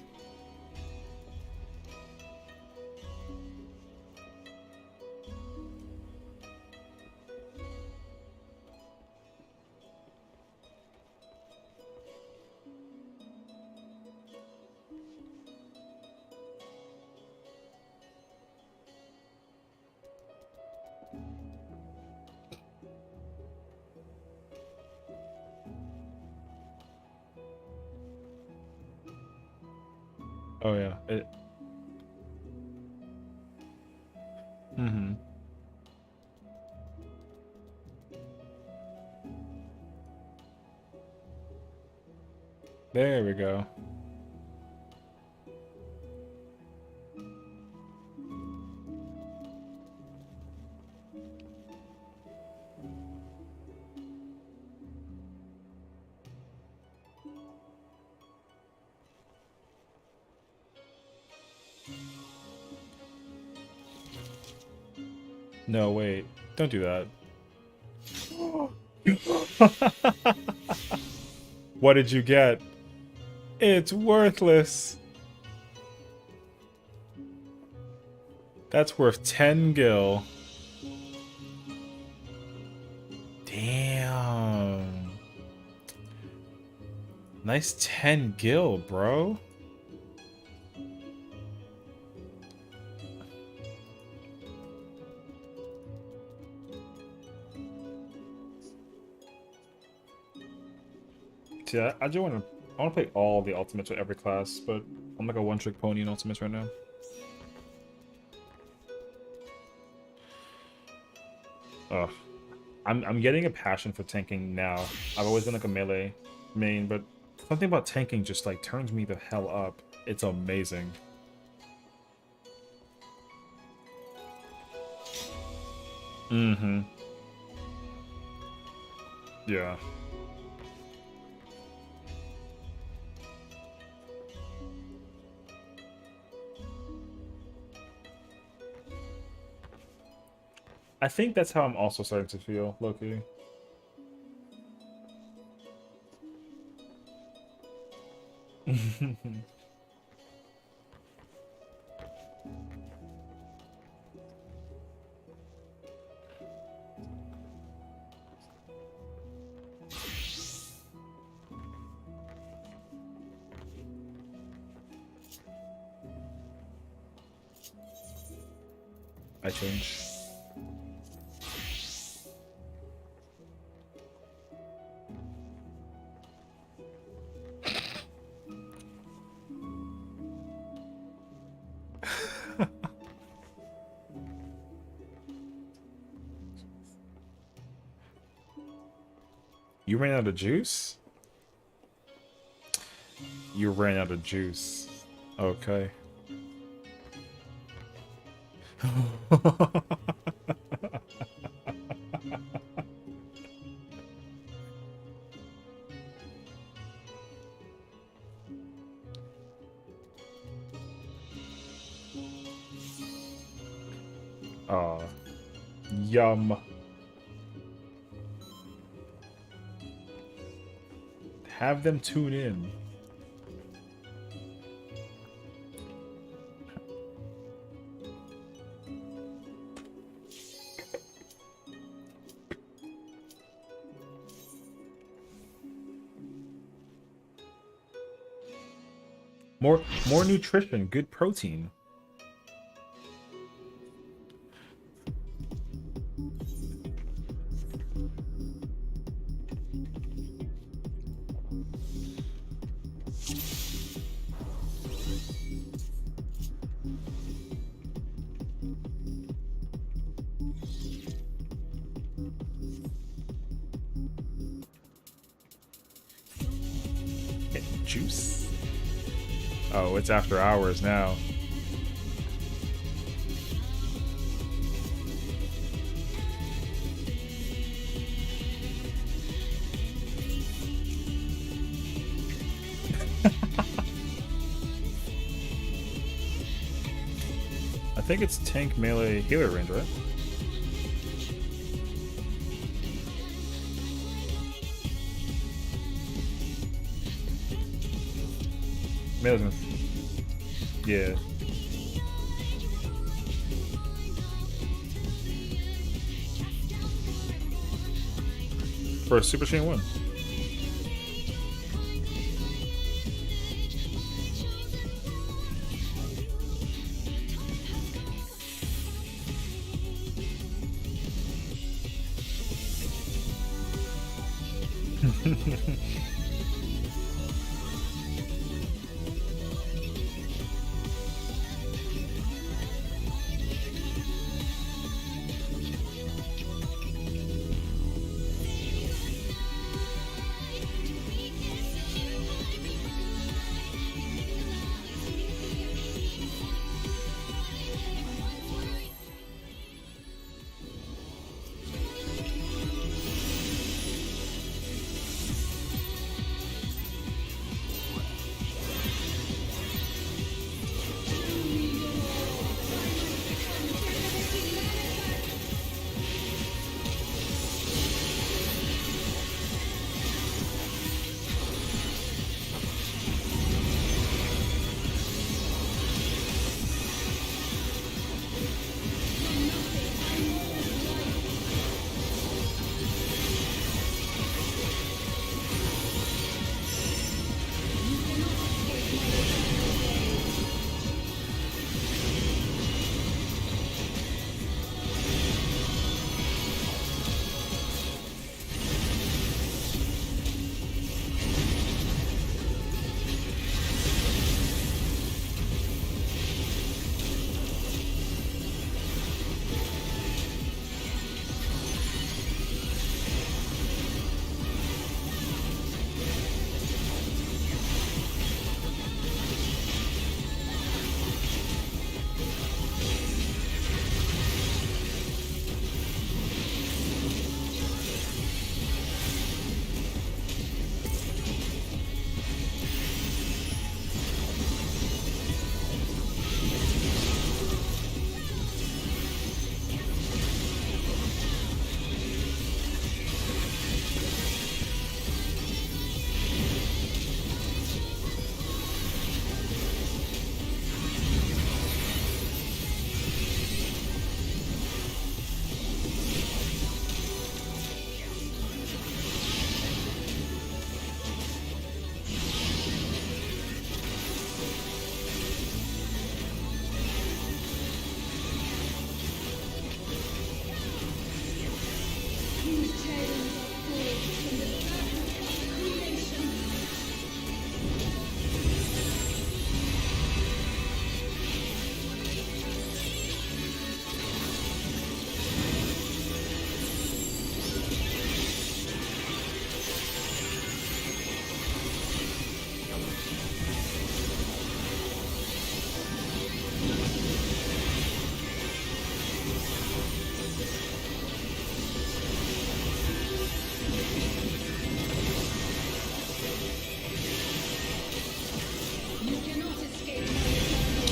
Oh yeah. Mm-hmm. There we go. No, wait. Don't do that. What did you get? It's worthless. That's worth 10 gil. Damn. Nice 10 gil, bro. Yeah, I do want to. I want to play all the ultimates with every class, but I'm like a one-trick pony in ultimates right now. Ugh. I'm getting a passion for tanking now. I've always been like a melee main, but something about tanking just like turns me the hell up. It's amazing. Mm-hmm. Yeah. I think that's how I'm also starting to feel, low-key. I change. You ran out of juice? You ran out of juice. Okay. Aw. Yum. Have them tune in. More nutrition, good protein. Juice? Oh, it's after hours now. I think it's tank melee healer range, right? Melee's yeah. For a Super Chain 1.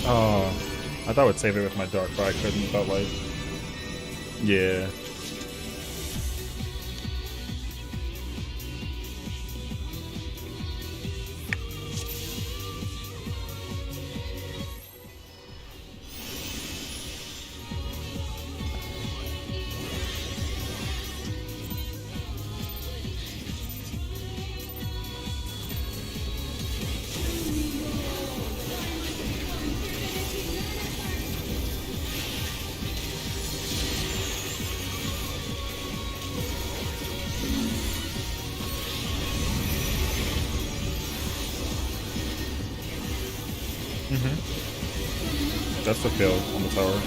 Oh, I thought I would save it with my dark, but I couldn't. But like, yeah. That's the kill on the tower.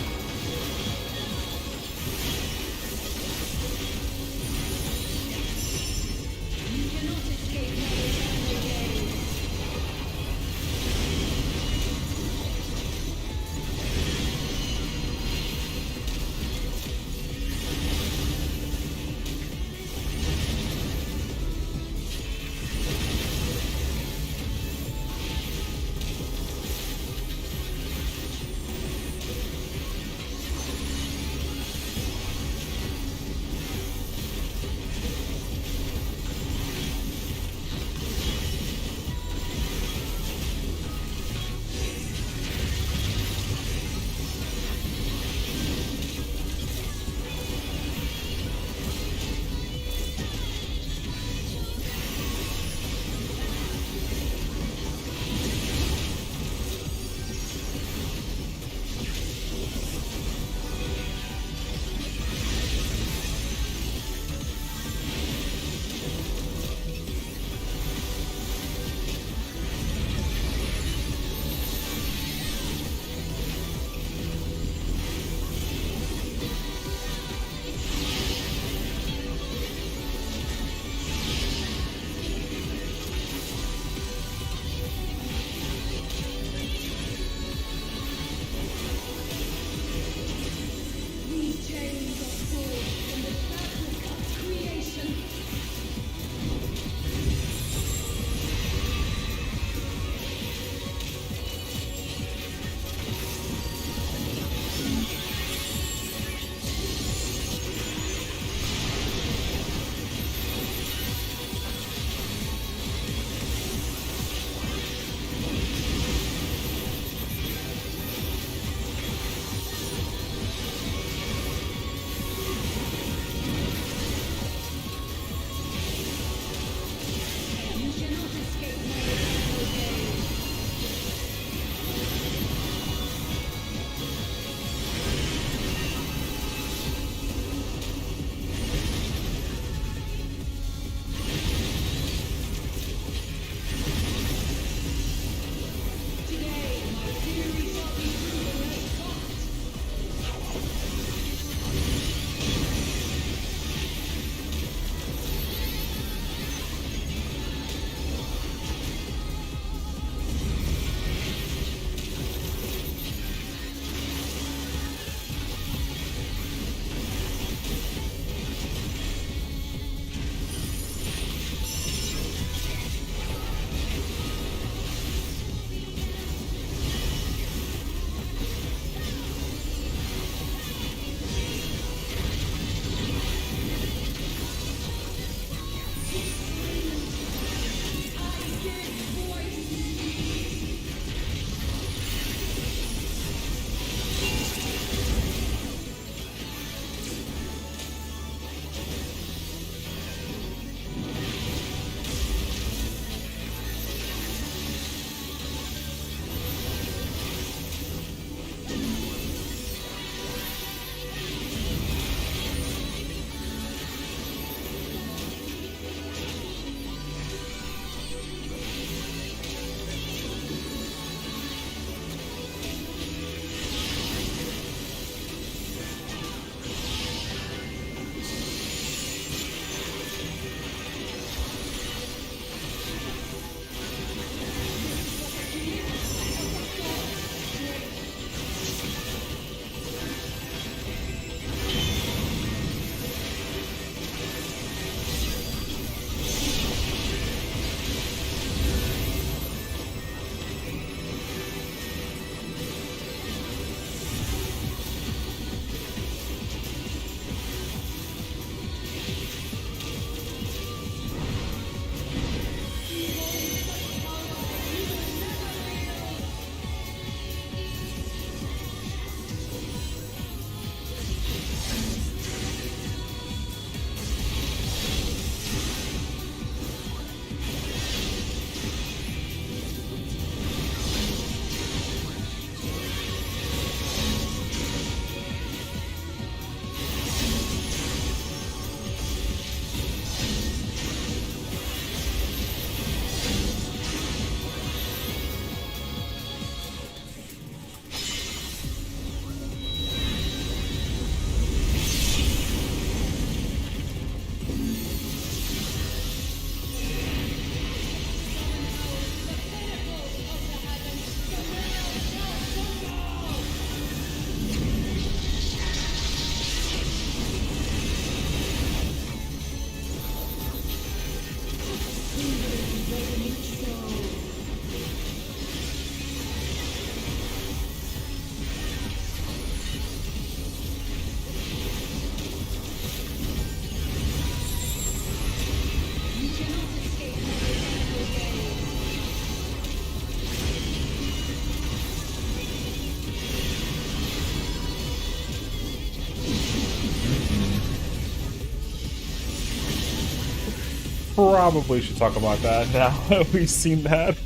probably should talk about that now that we've seen that.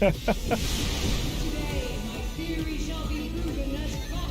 Theory shall be proven as fact.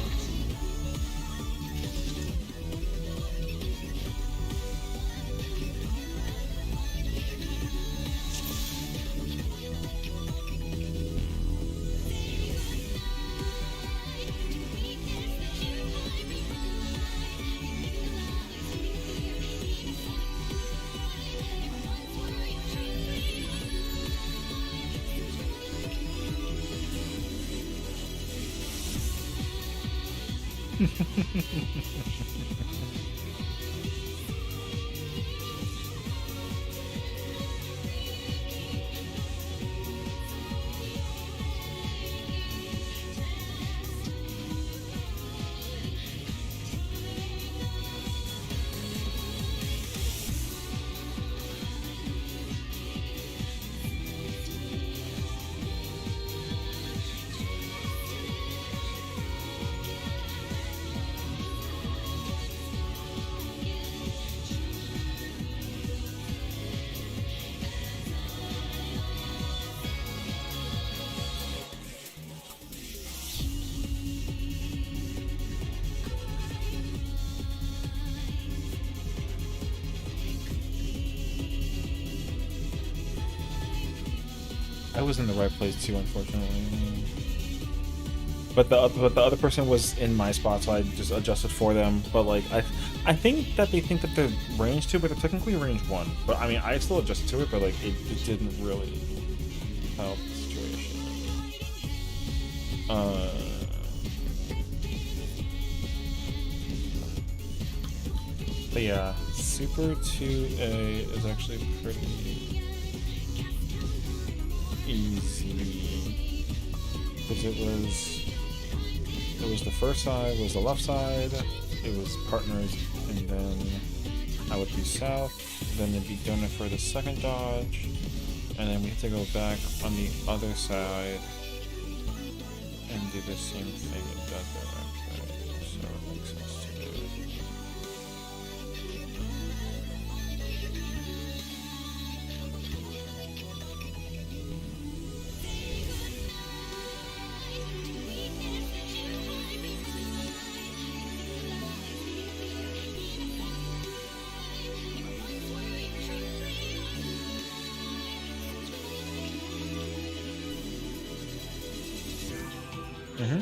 I was in the right place too, unfortunately. But the other person was in my spot, so I just adjusted for them. But like I think that they think that they're range 2, but they're technically range 1. But I mean, I still adjusted to it, but like it didn't really help the situation. But yeah, Super 2A is actually pretty easy because it was the first side was the left side, it was partners, and then I would be south, then it'd be donut for the second dodge, and then we have to go back on the other side and do the same thing in that direction, so it makes sense to do it. Mm-hmm.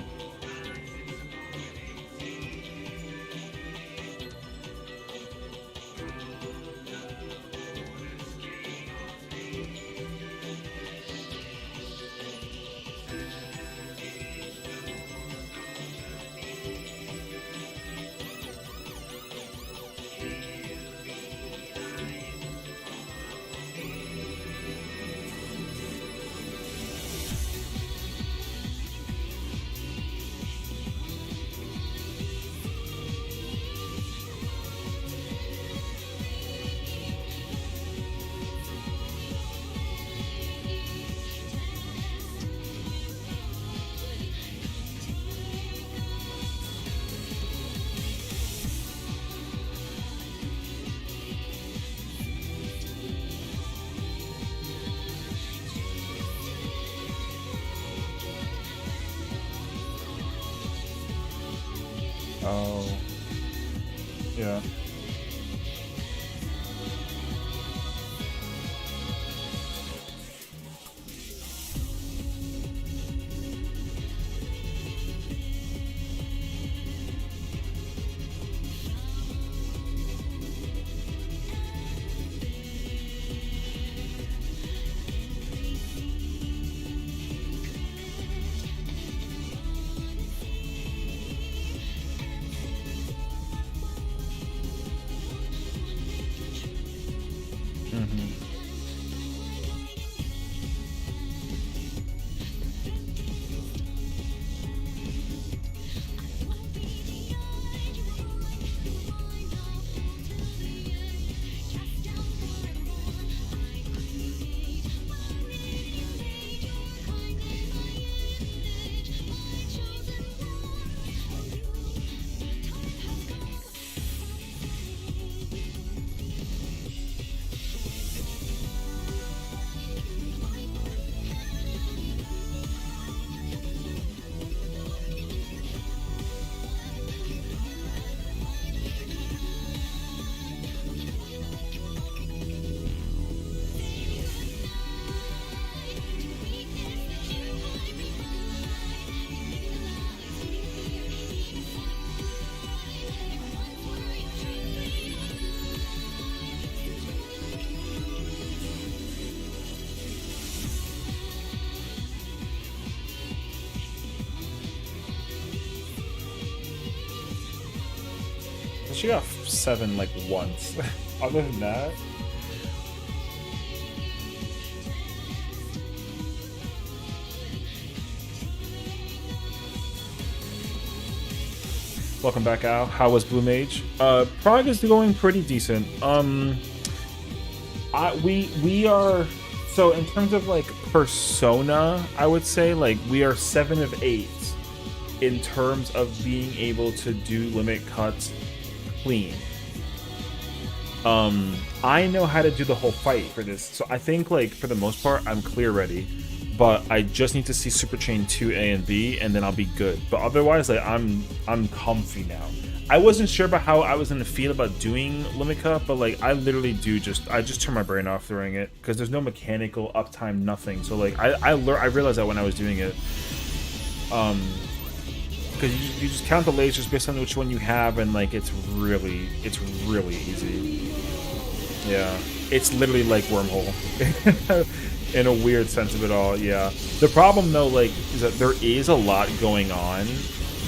Oh, yeah. she got 7 like once. Other than that. Welcome back, Al. How was Blue Mage? Prague is going pretty decent. We are, so in terms of like persona, I would say like we are 7 of 8 in terms of being able to do limit cuts clean. I know how to do the whole fight for this, so I think like for the most part I'm clear ready. But I just need to see Super Chain 2 A and B, and then I'll be good. But otherwise, like I'm comfy now. I wasn't sure about how I was gonna feel about doing limit cut, but like I literally I just turn my brain off during it because there's no mechanical uptime, nothing. So like I realized that when I was doing it, because you just count the lasers based on which one you have, and like it's really easy. Yeah, it's literally like Wormhole. In a weird sense of it all, yeah. The problem though, like, is that there is a lot going on,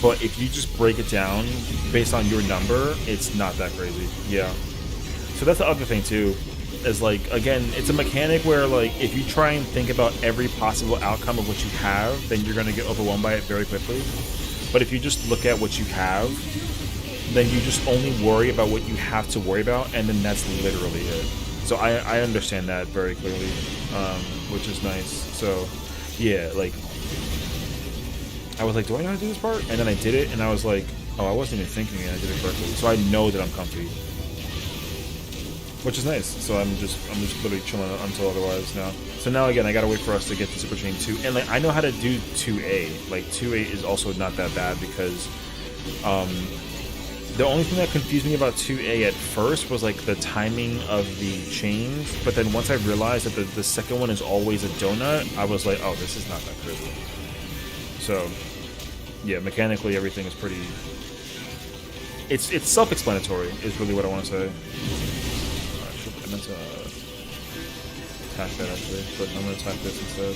but if you just break it down based on your number, it's not that crazy. Yeah. So that's the other thing too, is like, again, it's a mechanic where like if you try and think about every possible outcome of what you have, then you're gonna get overwhelmed by it very quickly. But if you just look at what you have, then you just only worry about what you have to worry about, and then that's literally it. So I understand that very clearly, which is nice. So, yeah, like, I was like, do I know how to do this part? And then I did it, and I was like, oh, I wasn't even thinking, and I did it correctly. So I know that I'm comfy, which is nice. So I'm just literally chilling until otherwise now. So now again, I gotta wait for us to get to Super Chain 2, and like I know how to do 2A. Like 2A is also not that bad because, the only thing that confused me about 2A at first was like the timing of the chains, but then once I realized that the second one is always a donut, I was like, oh, this is not that crazy. So, yeah, mechanically everything is pretty... It's self-explanatory, is really what I want to say. I meant to attack that actually, but I'm going to attack this instead.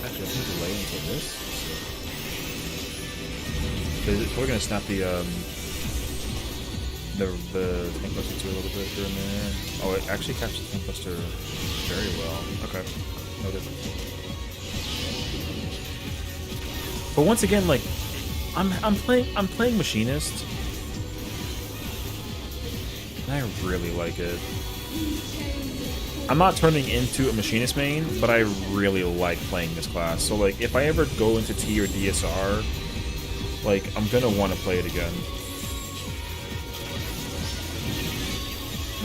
Actually, I think delay until this. So we're gonna snap the tank buster too a little bit here and there. Oh, it actually captures the tank buster very well. Okay, noted. But once again, like I'm playing Machinist, and I really like it. I'm not turning into a Machinist main, but I really like playing this class. So like, if I ever go into T or DSR, like, I'm gonna want to play it again.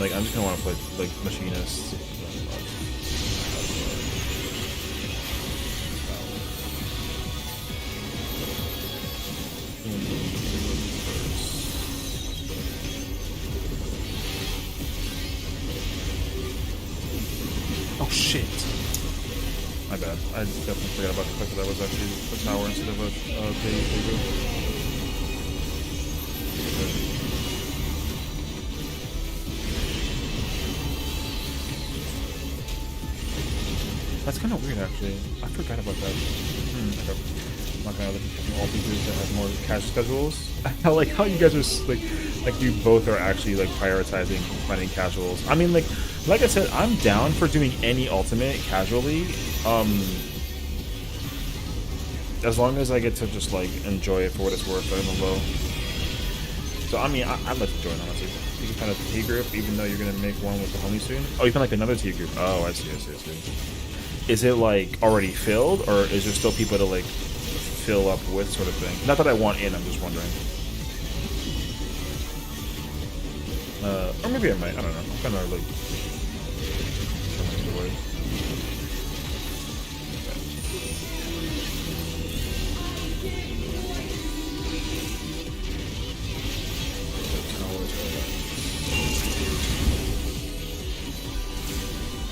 Like, I'm just gonna want to play, like, Machinist. Oh shit! My bad. I definitely forgot about the fact that that was actually a tower instead of a Pegu. That's kind of weird, actually. I forgot about that. Okay. I'm not gonna look at all people that have more cash schedules. I like how you guys are like you both are actually like prioritizing finding casuals. I mean, like I said, I'm down for doing any ultimate casually. As long as I get to just like enjoy it for what it's worth, I don't know. So I mean, I'd like to join honestly. You can find a T group, even though you're gonna make one with the homie soon. Oh, you find like another T group. Oh, I see. Is it like already filled, or is there still people to like fill up with, sort of thing? Not that I want in. I'm just wondering. Or maybe I might. I don't know. I'm kind of like.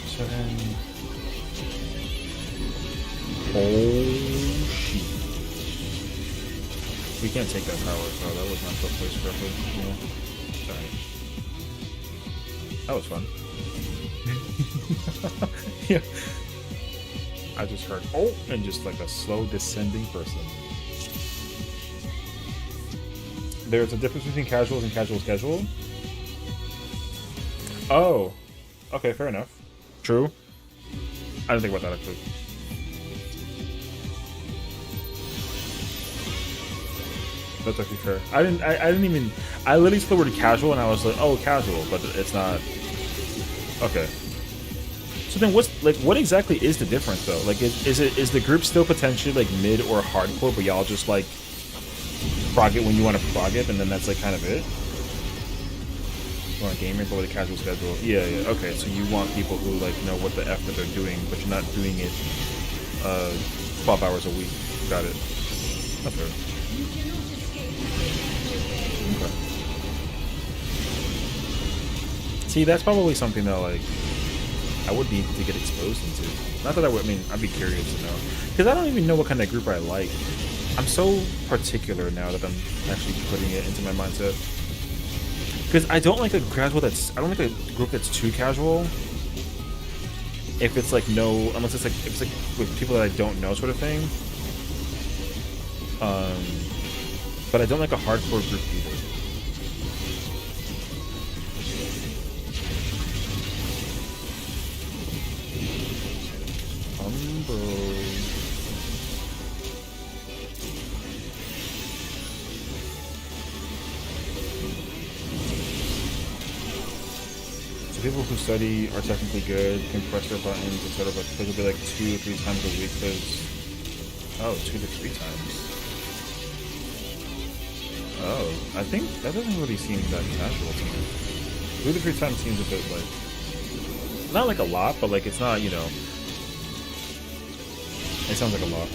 So then. Oh shit. We can't take that tower, so that was not still placed correctly. Yeah. Sorry. That was fun. Yeah. I just heard oh, and just like a slow descending person. There's a difference between casuals and casual schedule. Oh, okay, fair enough. True. I didn't think about that actually. That's actually fair. I didn't even. I literally saw the word casual and I was like, oh, casual, but it's not. Okay. So then, what exactly is the difference though? Like, is the group still potentially like mid or hardcore, but y'all just like prog it when you want to prog it, and then that's like kind of it? You want gamers, but with a casual schedule. Yeah, yeah. Okay, so you want people who like know what the f that they're doing, but you're not doing it 12 hours a week. Got it. That's fair. Okay. See, that's probably something that like I would need to get exposed into. Not that I would. I mean, I'd be curious to know because I don't even know what kind of group I like. I'm so particular now that I'm actually putting it into my mindset. Because I don't like a casual that's. I don't like a group that's too casual. If it's like no, unless it's like if it's like with people that I don't know, sort of thing. But I don't like a hardcore group either. So people who study are technically good, can press their buttons, etc. But it'll be like 2 or 3 times a week. Because 2 to 3 times. Oh, I think that doesn't really seem that casual to me. 2 to 3 times seems a bit like not like a lot, but like it's not, you know. It sounds like a lot.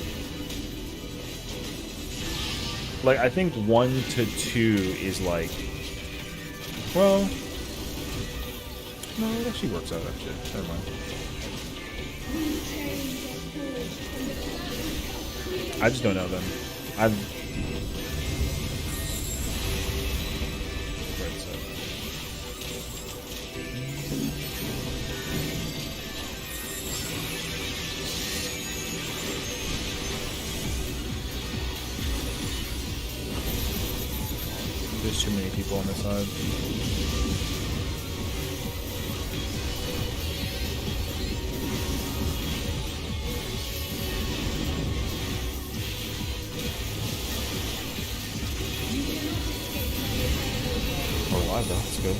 Like I think 1 to 2 is like, well, no, it actually works out. Actually, never mind. I just don't know them. I've. Right, so. There's too many people on this side. We're alive though, that's good.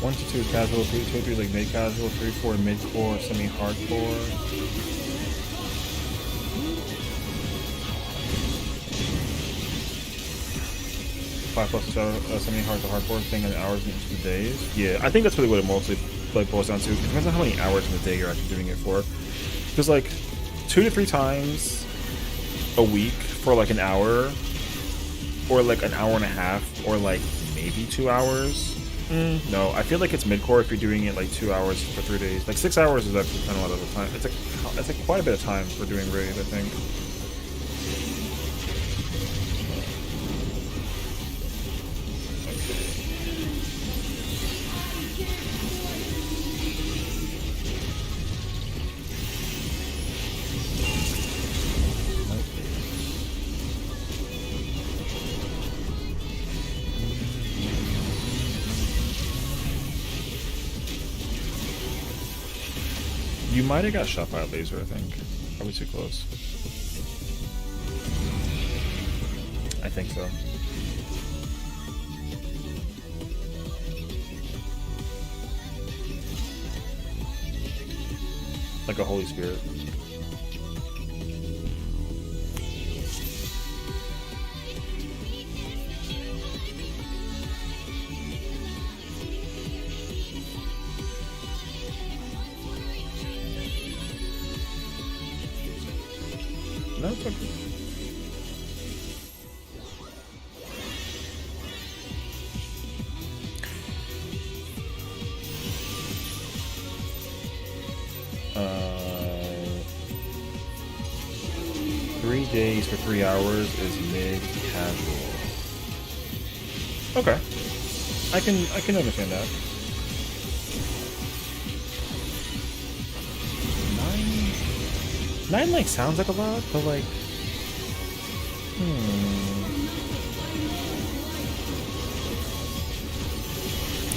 One to 2 is casual, 3 to 3 is like mid casual, 3 4 mid core, semi hardcore. Five plus semi hard to hardcore thing in hours in each of the days. Yeah, I think that's really what it mostly like boils down to. It depends on how many hours in the day you're actually doing it for. Because like 2 to 3 times a week for like an hour, or like an hour and a half, or like maybe 2 hours. No, I feel like it's mid-core if you're doing it like 2 hours for 3 days. Like 6 hours is actually kind of a lot of the time. It's like quite a bit of time for doing raid, I think. You might have got shot by a laser, I think. Probably too close. I think so. Like a Holy Spirit. No, it's okay. Uh, 3 days for 3 hours is mid-casual. Okay. I can understand that. 9 like sounds like a lot, but like,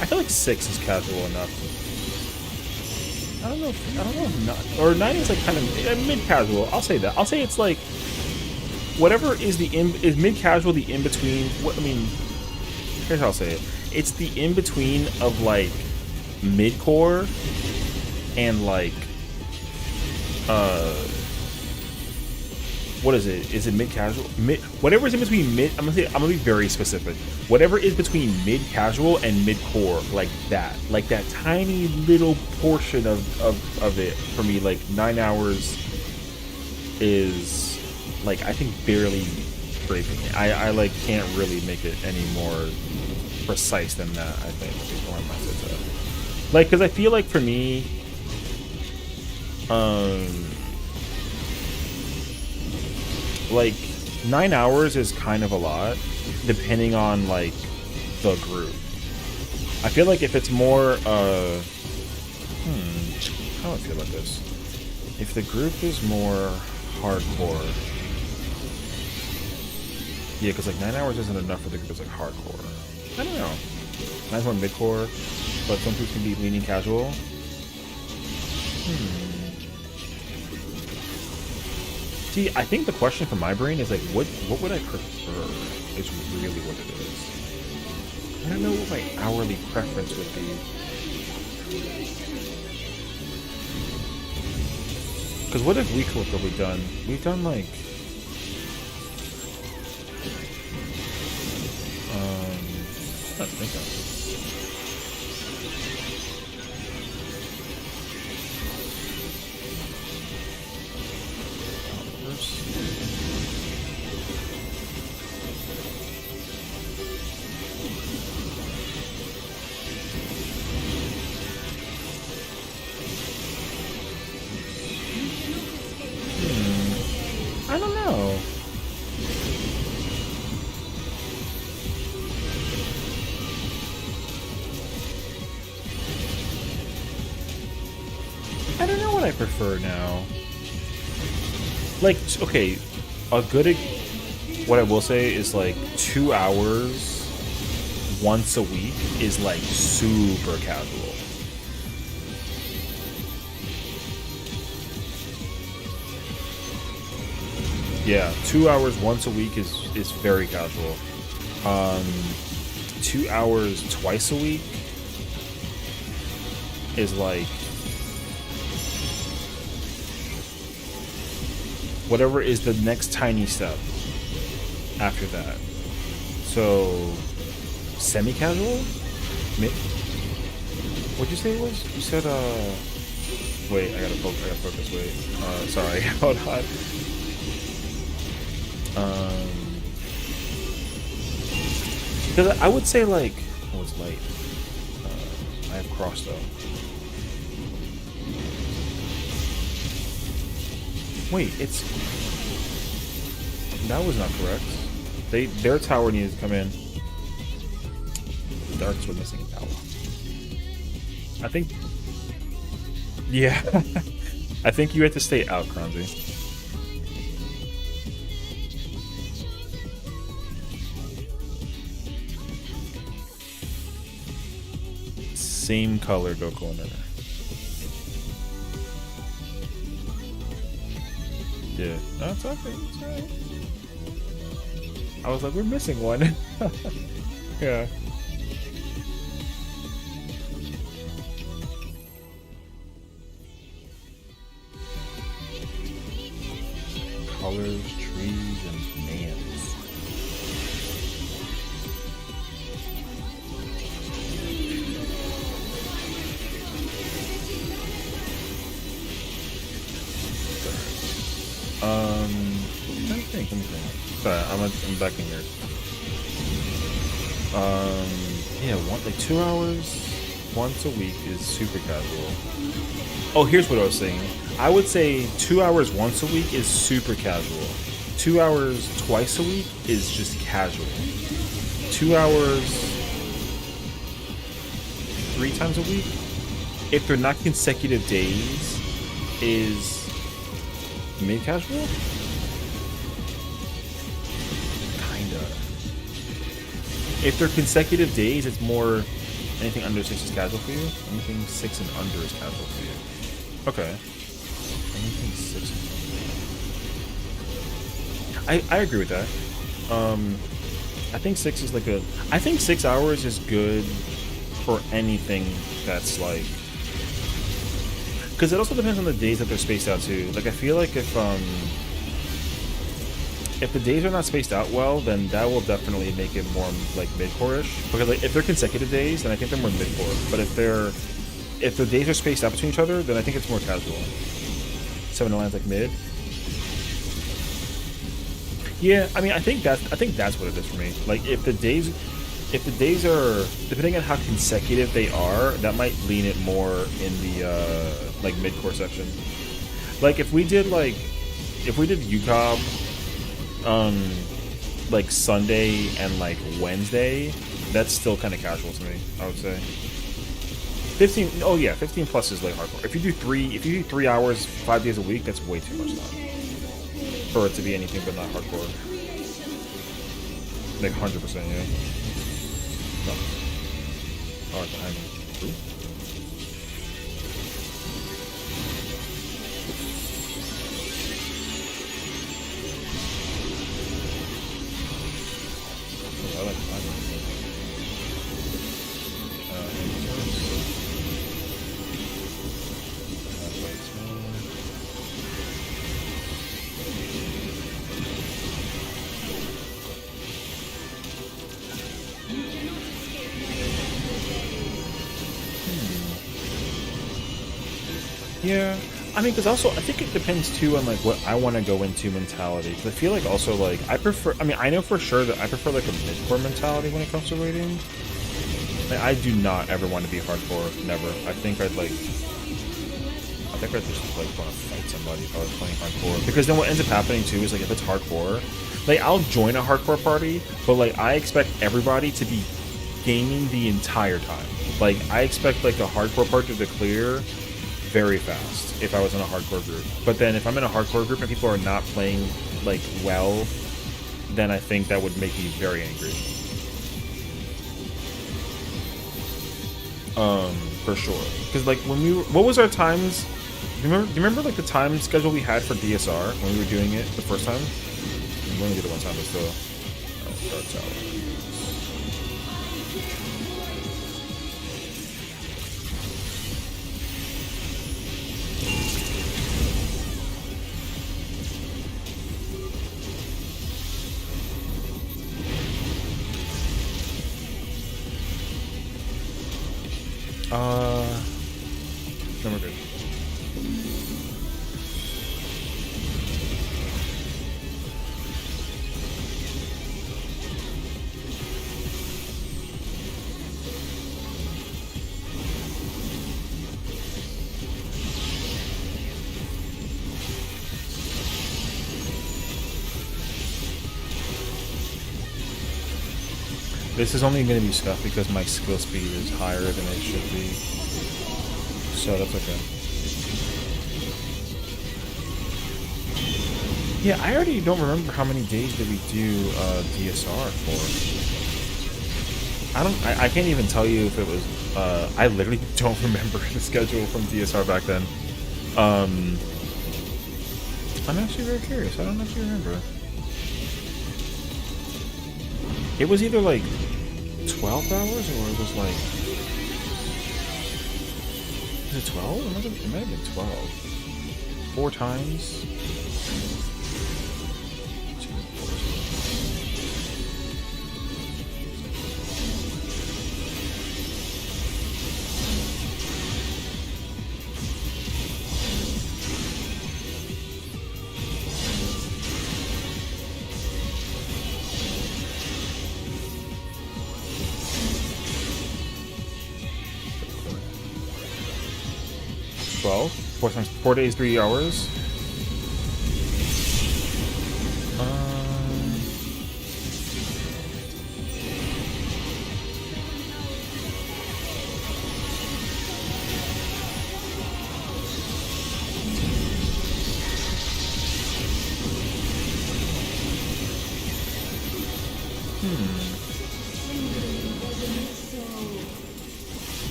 I feel like 6 is casual enough. I don't know. If not, or 9 is like kind of mid casual. I'll say that. I'll say it's like whatever is is mid casual the in between. What I mean, here's how I'll say it. It's the in between of like mid core and like what is it? Is it mid casual? Whatever is in between mid. I'm gonna be very specific. Whatever is between mid casual and mid core, like that tiny little portion of it for me. Like 9 hours is like I think barely breaking it. I like can't really make it any more precise than that. I think or I might say that. Like because I feel like for me, like 9 hours is kind of a lot depending on like the group. I feel like if it's more how do I feel about this? If the group is more hardcore, yeah, because like 9 hours isn't enough for the group that's like hardcore. I don't know. 9's more midcore, but some people can be leaning casual. See, I think the question from my brain is like, what would I prefer? Is really what it is. I don't know what my hourly preference would be. Because what if week work have we done? We've done like let's think of it. I don't know. I don't know what I prefer now. Like, okay, what I will say is like 2 hours once a week is like super casual. Yeah, 2 hours once a week is very casual. 2 hours twice a week is like whatever is the next tiny step after that. So semi-casual? What'd you say it was? You said wait, I gotta focus, wait. Sorry, hold on. Because I would say like, oh, it's late. I have cross though. Wait, that was not correct. Their tower needed to come in. The darks were missing a tower. I think. Yeah, I think you had to stay out, Kranzi. Same color, go corner. Yeah, no, it's okay. It's alright. I was like, we're missing one. Yeah. Colors, trees, and mans. Let me think. Sorry, I'm back in here. Yeah, like 2 hours once a week is super casual. Oh, here's what I was saying. I would say 2 hours once a week is super casual. 2 hours twice a week is just casual. 2 hours 3 times a week, if they're not consecutive days, is Mid casual? Kinda. If they're consecutive days, it's more. Anything under 6 is casual for you. Anything 6 and under is casual for you. Okay. Anything 6. I agree with that. I think 6 is like a. I think 6 hours is good for anything that's like. Because it also depends on the days that they're spaced out too. Like I feel like if the days are not spaced out well, then that will definitely make it more like mid-core-ish. Because like if they're consecutive days, then I think they're more mid-core. But if the days are spaced out between each other, then I think it's more casual. 7 to lands like mid. Yeah, I mean I think that's what it is for me. Like if the days are depending on how consecutive they are, that might lean it more in the like mid-core section. Like if we did UCOB like Sunday and like Wednesday, that's still kind of casual to me, I would say. 15 plus is like hardcore. If you do 3 hours 5 days a week, that's way too much time for it to be anything but not hardcore. Like 100%, yeah. No. Oh, it's behind me. 3? Oh, I like behind me. Yeah, I mean, because also I think it depends too on like what I want to go into mentality. Because I feel like also like I prefer. I mean, I know for sure that I prefer like a mid-core mentality when it comes to raiding. Like, I do not ever want to be hardcore. Never. I think I'd just like want to fight somebody if I was playing hardcore. Because then what ends up happening too is like if it's hardcore, like I'll join a hardcore party, but like I expect everybody to be gaming the entire time. Like I expect like a hardcore party to clear very fast if I was in a hardcore group. But then if I'm in a hardcore group and people are not playing like well, then I think that would make me very angry. For sure. Because like when what was our times? Do you remember like the time schedule we had for DSR when we were doing it the first time? We only did it one time, but still. Starts out. Then we're good. This is only going to be stuff because my skill speed is higher than it should be. So that's okay. Yeah, I already don't remember how many days did we do DSR for. I can't even tell you if it was, I literally don't remember the schedule from DSR back then. I'm actually very curious. I don't actually remember. It was either like 12 hours or it was like... Is it 12? It might have been 12. 4 times. 12? 4 days, 3 hours?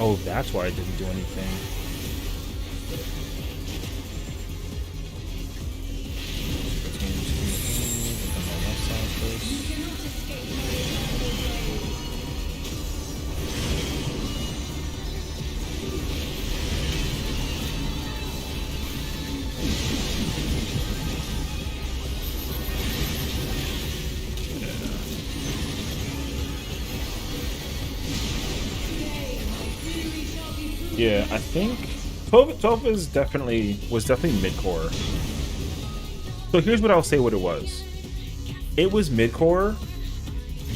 Oh, that's why I didn't do anything. Yeah, I think 12 is was definitely mid-core. So here's what I'll say what it was. It was mid-core,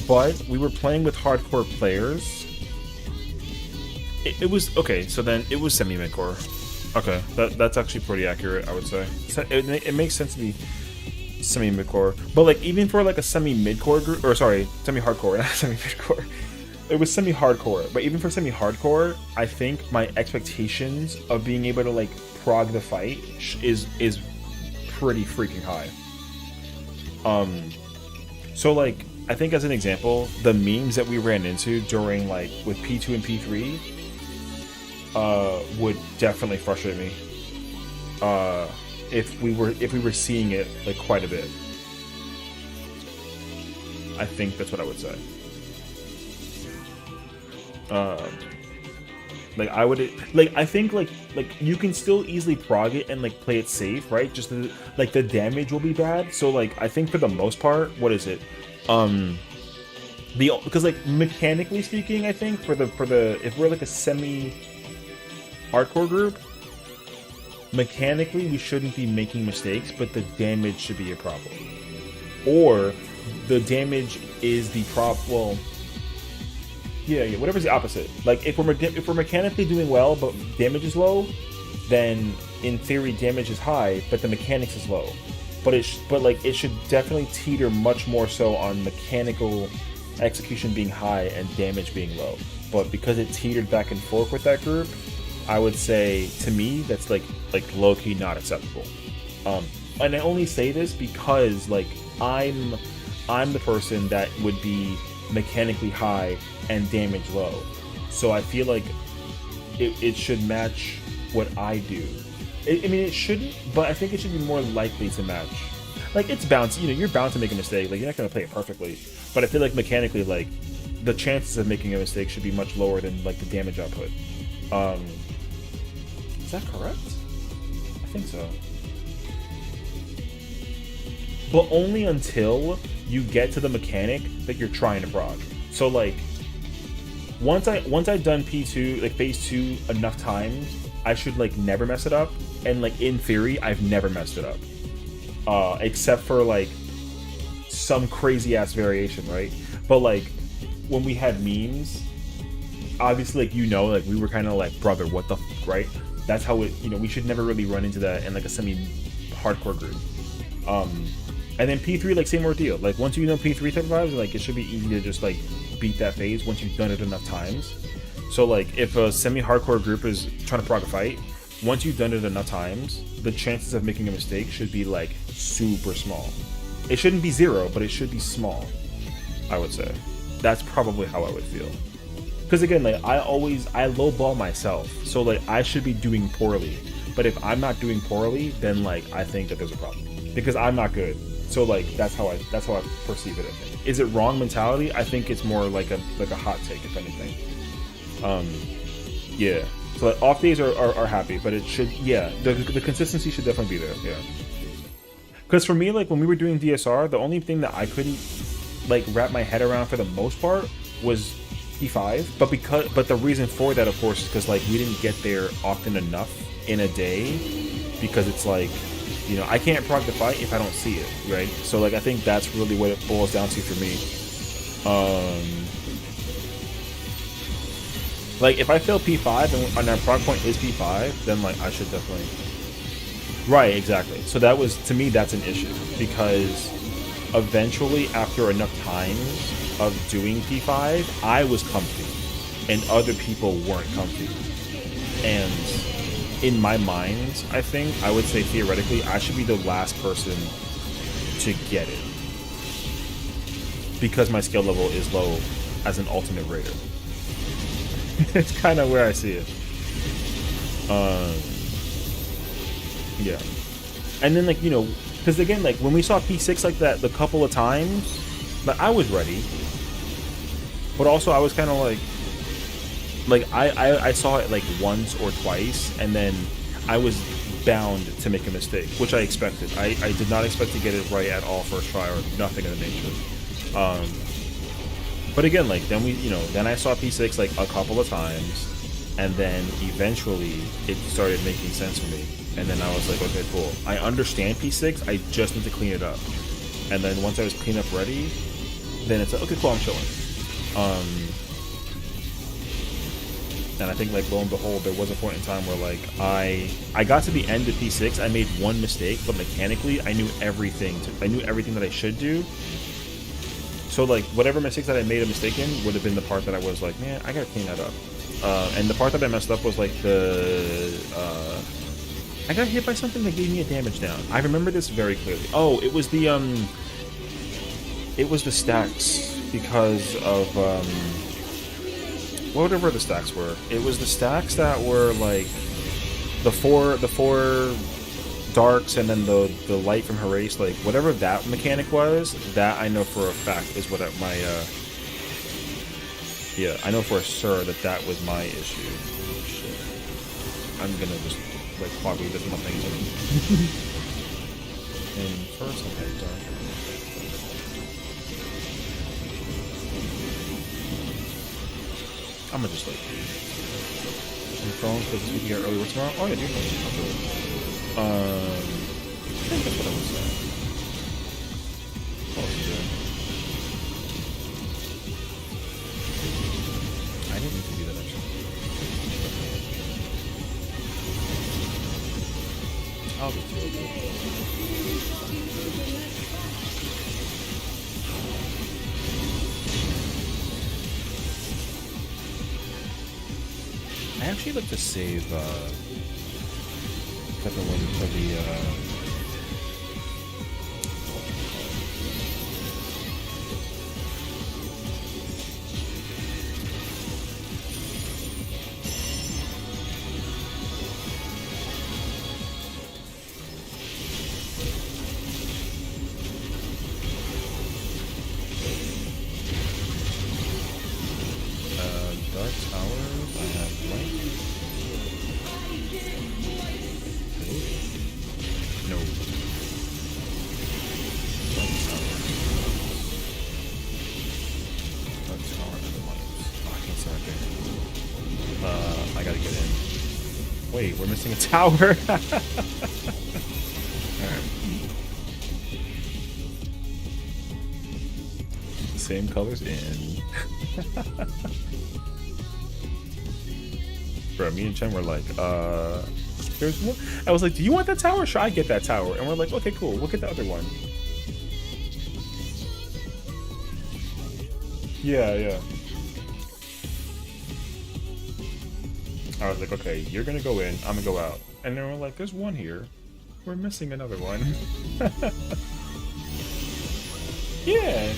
but we were playing with hardcore players. It was okay, so then it was semi-mid-core. Okay, that's actually pretty accurate, I would say. So it makes sense to be semi-mid-core. But like even for like a semi-mid-core group, or sorry, semi-hardcore, not semi-mid-core. It was semi-hardcore, but even for semi-hardcore, I think my expectations of being able to like prog the fight is pretty freaking high. So like I think as an example, the memes that we ran into during like with P2 and P3 would definitely frustrate me. If we were seeing it like quite a bit. I think that's what I would say. Like I would like I think like you can still easily prog it and like play it safe, right? Just like the damage will be bad. So like I think for the most part, what is it? Because like mechanically speaking, I think for the if we're like a semi hardcore group, mechanically we shouldn't be making mistakes, but the damage should be a problem. Or the damage is the well, yeah, whatever's the opposite. Like if we're mechanically doing well but damage is low, then in theory damage is high but the mechanics is low. But it should definitely teeter much more so on mechanical execution being high and damage being low. But because it teetered back and forth with that group, I would say to me that's like low key not acceptable. And I only say this because like I'm the person that would be mechanically high and damage low, so I feel like it should match what I do. I mean it shouldn't, but I think it should be more likely to match. Like it's bound to, you're bound to make a mistake, like you're not going to play it perfectly, but I feel like mechanically like the chances of making a mistake should be much lower than like the damage output. Is that correct? I think so, but only until you get to the mechanic that you're trying to prog. So like once I've done P2 like phase 2 enough times, I should like never mess it up. And like in theory I've never messed it up, except for like some crazy ass variation, right? But like when we had memes, obviously like like we were kind of like, brother, what the f, right? That's how it, we should never really run into that in like a semi hardcore group. And then P3, like same ordeal. Like once you know P3 type vibes, like it should be easy to just like beat that phase once you've done it enough times. So like if a semi-hardcore group is trying to prog a fight, once you've done it enough times, the chances of making a mistake should be like super small. It shouldn't be zero, but it should be small, I would say. That's probably how I would feel. Because again, like I lowball myself, so like I should be doing poorly. But if I'm not doing poorly, then like I think that there's a problem because I'm not good. So like that's how I perceive it. I think. Is it wrong mentality? I think it's more like a hot take, if anything. Yeah. So like, off days are happy, but it should, the consistency should definitely be there. Yeah. Because for me, like when we were doing DSR, the only thing that I couldn't like wrap my head around for the most part was P5. But the reason for that, of course, is because like we didn't get there often enough in a day, because it's like, I can't prog the fight if I don't see it, right? So like I think that's really what it boils down to for me. Like if I fail P5 and our prog point is P5, then like I should definitely. Right, exactly. So that was, to me, that's an issue, because eventually after enough times of doing P5, I was comfy and other people weren't comfy. And in my mind, I would say theoretically, I should be the last person to get it. because my skill level is low as an ultimate raider. It's kind of where I see it. Yeah. And then, like, you know, because again, like, when we saw P6 like that the couple of times, like, I was ready. But also, I was kind of like, I saw it like once or twice, and then I was bound to make a mistake, which I expected. I did not expect to get it right at all first try or nothing of the nature. But again, like, then then I saw P6 like a couple of times, and then eventually it started making sense for me. And then I was like, okay, cool. I understand P6, I just need to clean it up. And then once I was clean up ready, then it's like, okay, cool, I'm chilling. And I think, like, lo and behold, there was a point in time where, like, I got to the end of P6, I made one mistake, but mechanically I knew everything. I knew everything that I should do. So, like, whatever mistakes that I made a mistake in would have been the part that I was like, man, I gotta clean that up. And the part that I messed up was, like, I got hit by something that gave me a damage down. I remember this very clearly. Oh, it was the stacks because of, whatever the stacks were. It was the stacks that were, like, the four darks and then the light from Harace, like, whatever that mechanic was, that I know for a fact is what my, yeah, I know for sure that was my issue. Shit. I'm gonna just, like, probably this nothing to me. And first I'm heading down. I'm gonna just, like, some phones because we can get early work tomorrow. Oh yeah, dude. I think that's what I was saying. What was I doing? I didn't need to do that actually. I'll get to it. I actually like to save one for the Dark Towers. I have light. No. Dark Tower and the lights. Oh, I can't see right there. I gotta get in. Wait, we're missing a tower. Alright. Same colors in. Bro, me and Chen were like, there's one. I was like, do you want that tower? Should I get that tower? And we're like, okay, cool, we'll get the other one. Yeah. I was like, okay, you're gonna go in, I'm gonna go out. And then we're like, there's one here. We're missing another one. Yeah.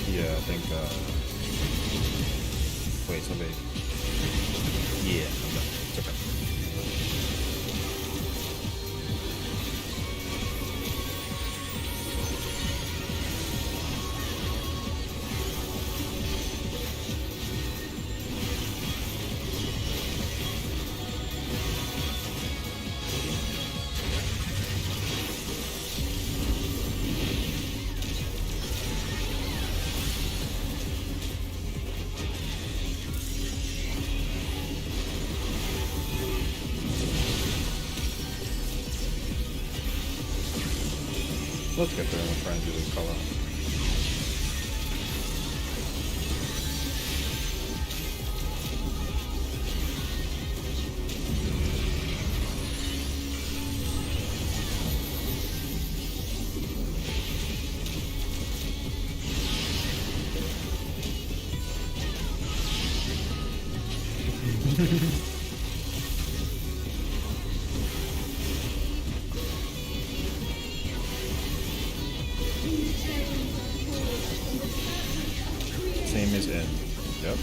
Yeah, I think, wait, somebody... Yeah, I'm done. It's okay. Let's get there and we'll try and do this color. Same as in. Yep.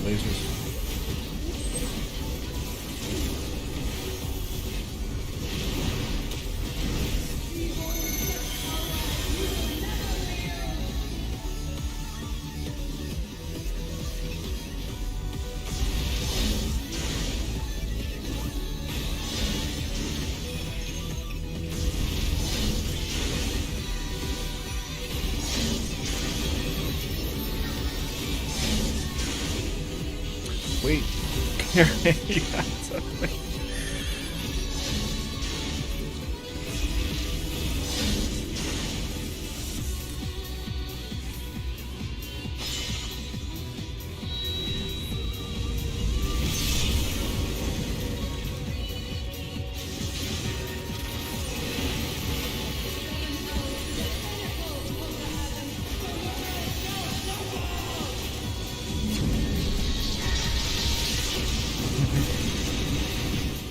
Lasers. Wait, you got something.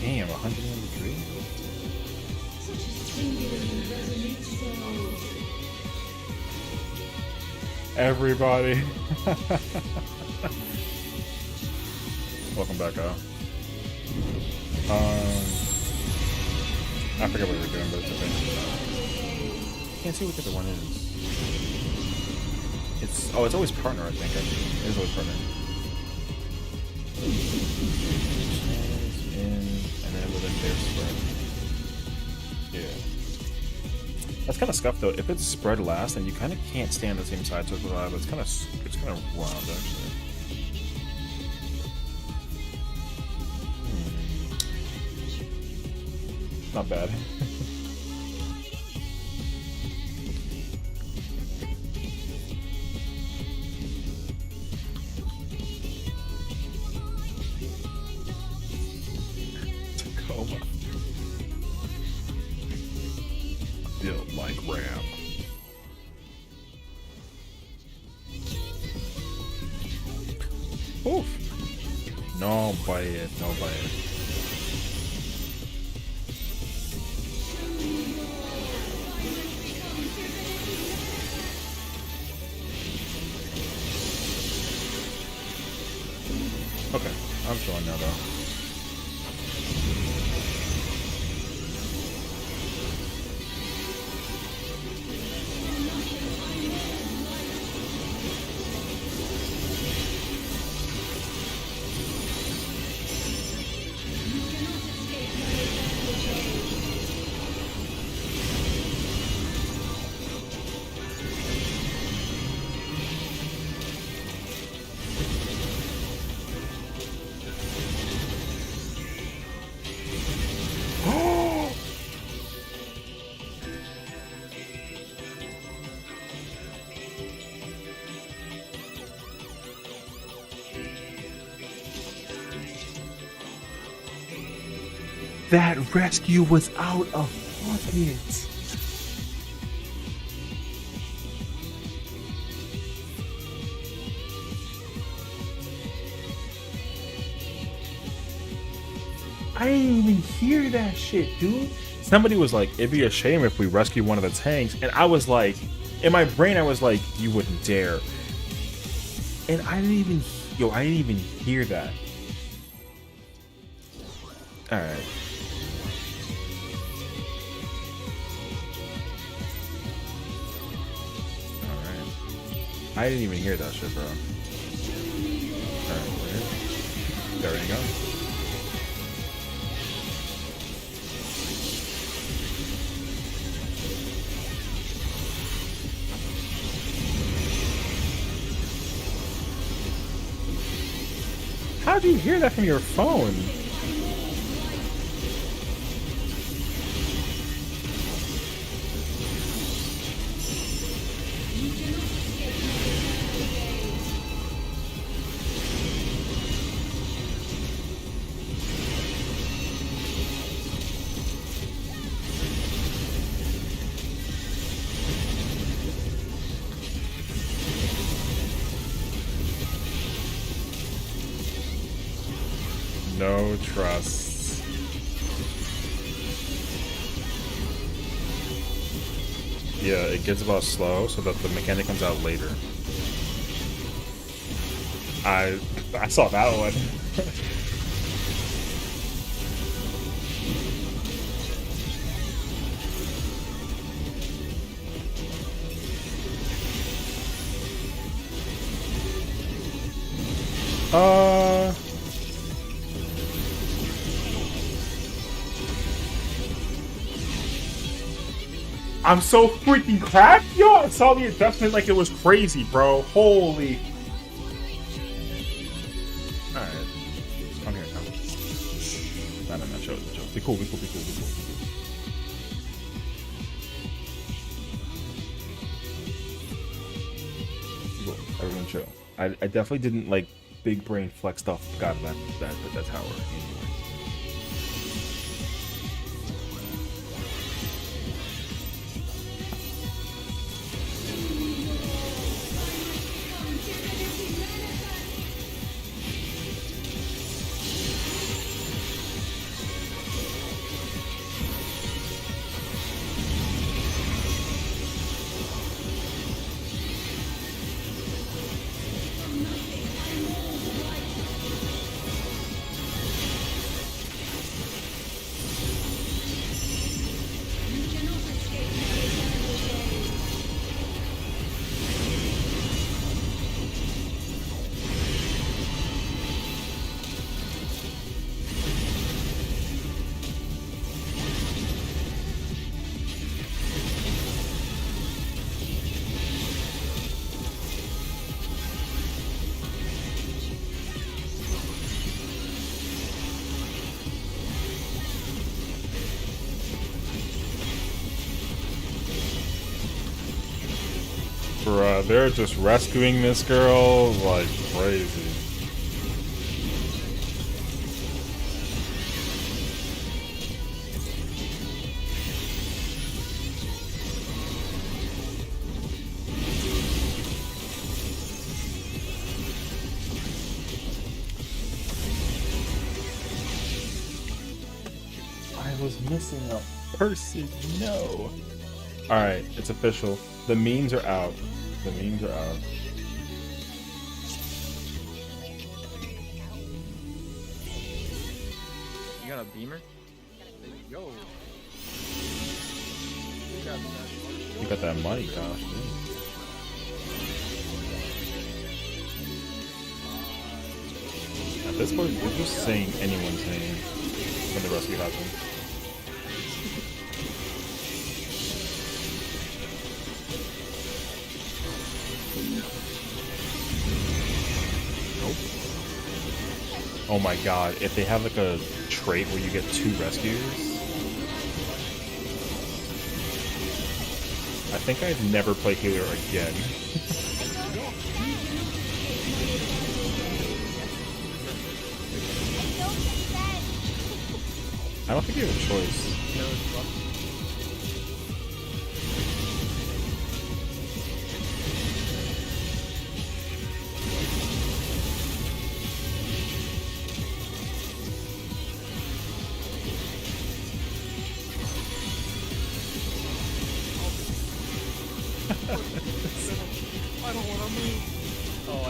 Damn, 103? Everybody. Welcome back, Al. I forget what we were doing, but it's okay. Can't see what the other one is. It's always partner, I think. Actually, it is always partner. And then within their spread. Yeah. That's kind of scuffed though. If it's spread last, then you kind of can't stay on the same side, so it's kind of wild actually. Not bad. Tacoma. Built like Ram. Oof. No buy it, no buy it. Okay, I'm showing now though. That rescue was out of pocket. I didn't even hear that shit, dude. Somebody was like, it'd be a shame if we rescue one of the tanks. And I was like, in my brain, I was like, you wouldn't dare. And I didn't even, I didn't even hear that. All right. I didn't even hear that shit, bro. Alright, weird. There we go. How'd you hear that from your phone? No trust. Yeah, it gets about slow so that the mechanic comes out later. I saw that one. I'm so freaking cracked, yo! I saw the adjustment like it was crazy, bro. Holy. Alright. Come here, come. No, chill. Be cool. Everyone chill. I definitely didn't like big brain flex stuff. God, that tower. Anyway. Bruh, they're just rescuing this girl like crazy. I was missing a person, no. Alright, it's official. The memes are out. The memes are out. You got a beamer? Yo. You got that money, gosh. Dude. At this point, we're just saying anyone's name when the rescue happens. Oh my god, if they have like a trait where you get 2 rescues. I think I'd never play healer again. I don't think you have a choice. I don't want to move. Oh,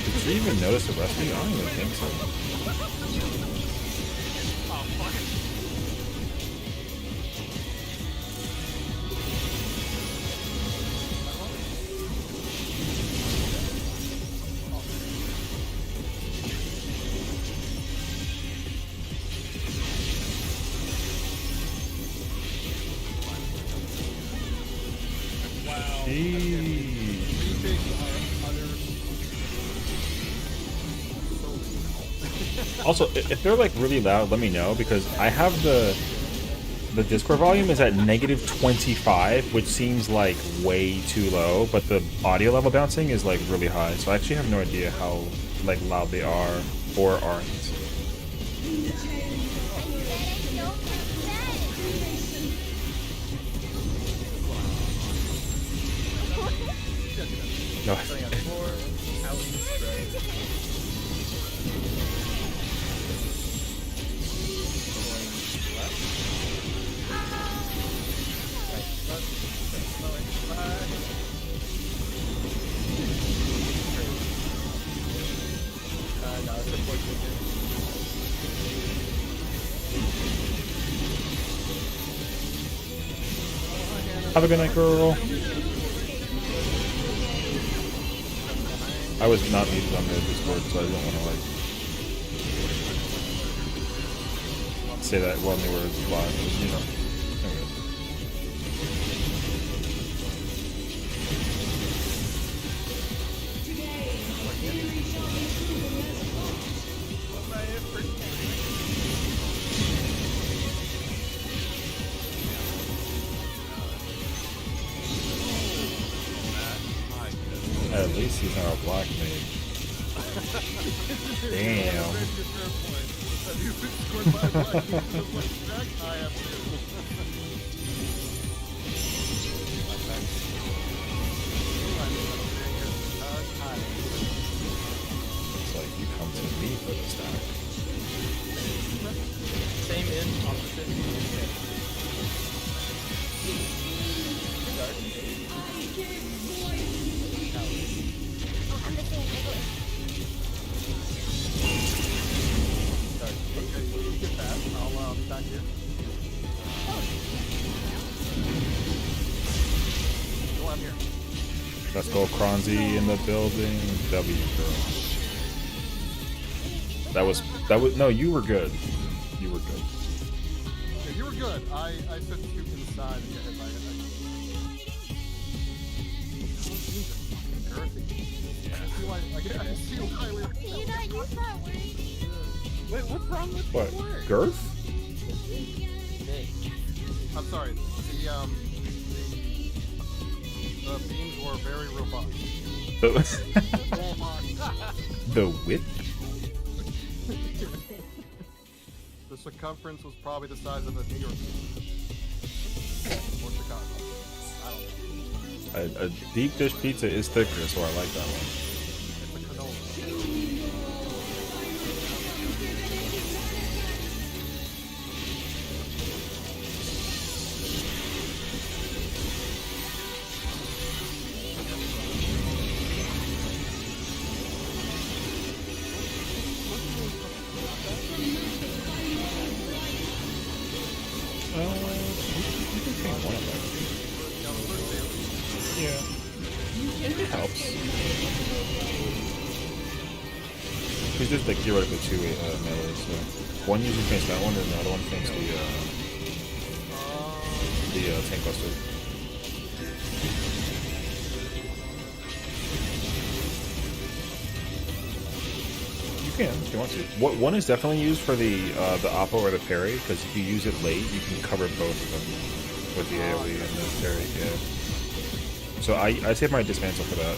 Did you even notice the rescue? I don't even think so. Oh, fuck. Also, if they're like really loud, let me know, because I have the Discord volume is at -25, which seems like way too low, but the audio level bouncing is like really high. So I actually have no idea how like loud they are or aren't. No. Have a good night, girl. I was not muted on the Discord, so I didn't want to like say that when they were live, you know. Anyways. At least he's not a black mage. Damn. It's like you come to me for the stack. Same in, opposite. Let's go, Kronzy in the building. W, girl. That was no. You were good. You were good. Yeah, you were good. I took you inside and got hit by it. I see why we were. Can you not use that word? Wait, what's wrong with What? the word? Girth? I'm sorry. The beams were very robust. The width? The circumference was probably the size of a New York or Chicago. I don't know. A deep dish pizza is thicker, so I like that one. It's a canola. It helps. He's just like theoretically two melee, so one usually paints that one, and the other one paints the tank buster. You can if you want to. What one is definitely used for the oppo or the parry, because if you use it late, you can cover both of them with the AoE and the parry. Yeah. So I save my dismantle for that.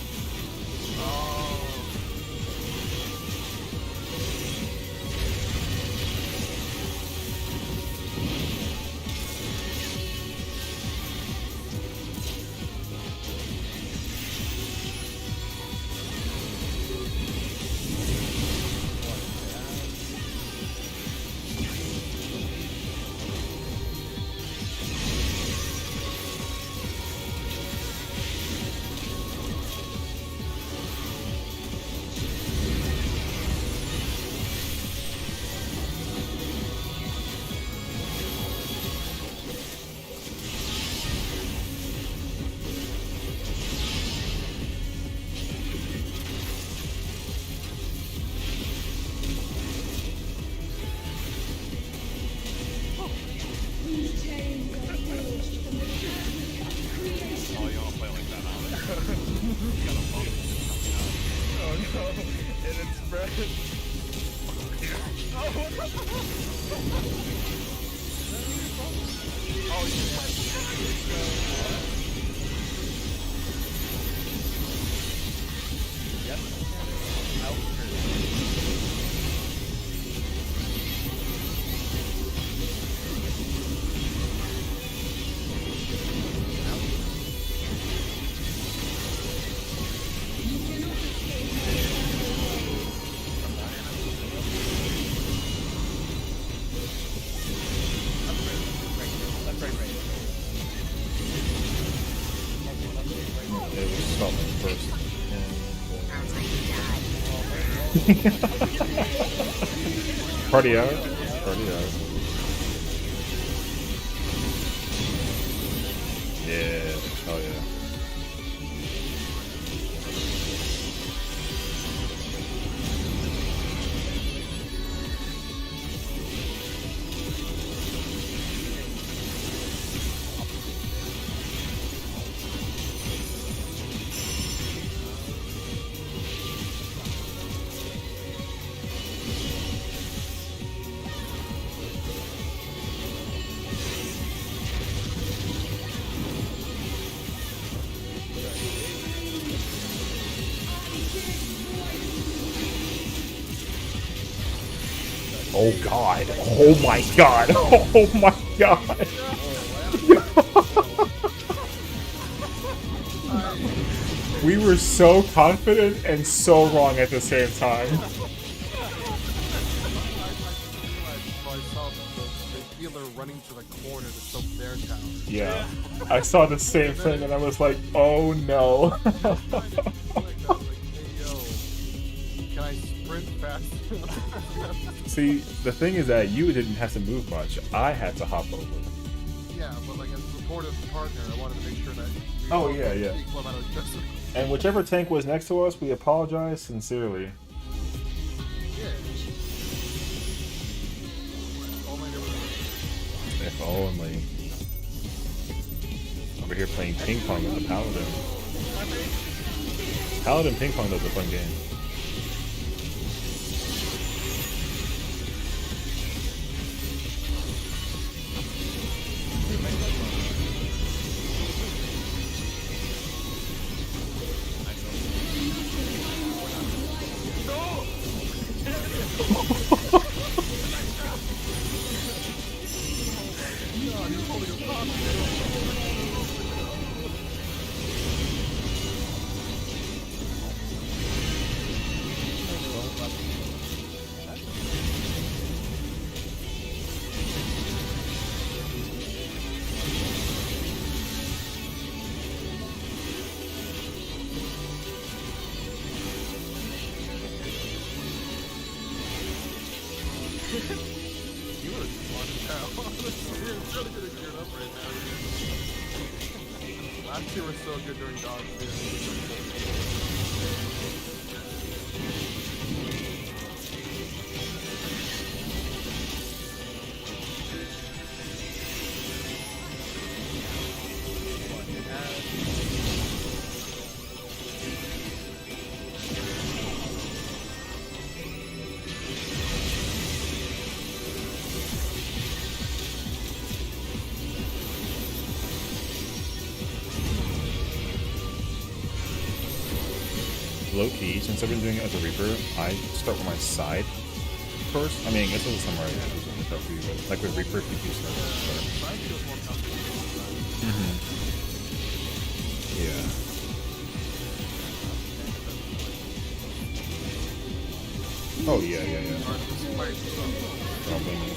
Party out. Party out. Yeah. Oh yeah. Oh god. Oh my god. Oh my god. We were so confident and so wrong at the same time. I saw the healer running to the corner to soak their tower. Yeah. I saw the same thing and I was like, oh no. Can I sprint fast? See, the thing is that you didn't have to move much. I had to hop over. Yeah, but like as a supportive partner, I wanted to make sure that we Oh, all yeah, had yeah. equal amount of justice. And whichever tank was next to us, we apologize sincerely. Yeah. Only there was If only. Over here playing ping pong with the Paladin. Paladin ping pong does a fun game. You were fun now. Honestly, I'm trying to get it geared up right now. Last year was so good during dogs. Low key, since I've been doing it as a Reaper, I start with my side first. I mean, I guess it's a samurai. Like with Reaper, if you do start. Side feels more comfortable. Yeah. Oh yeah. Alright, this fight sucks. I don't blame you.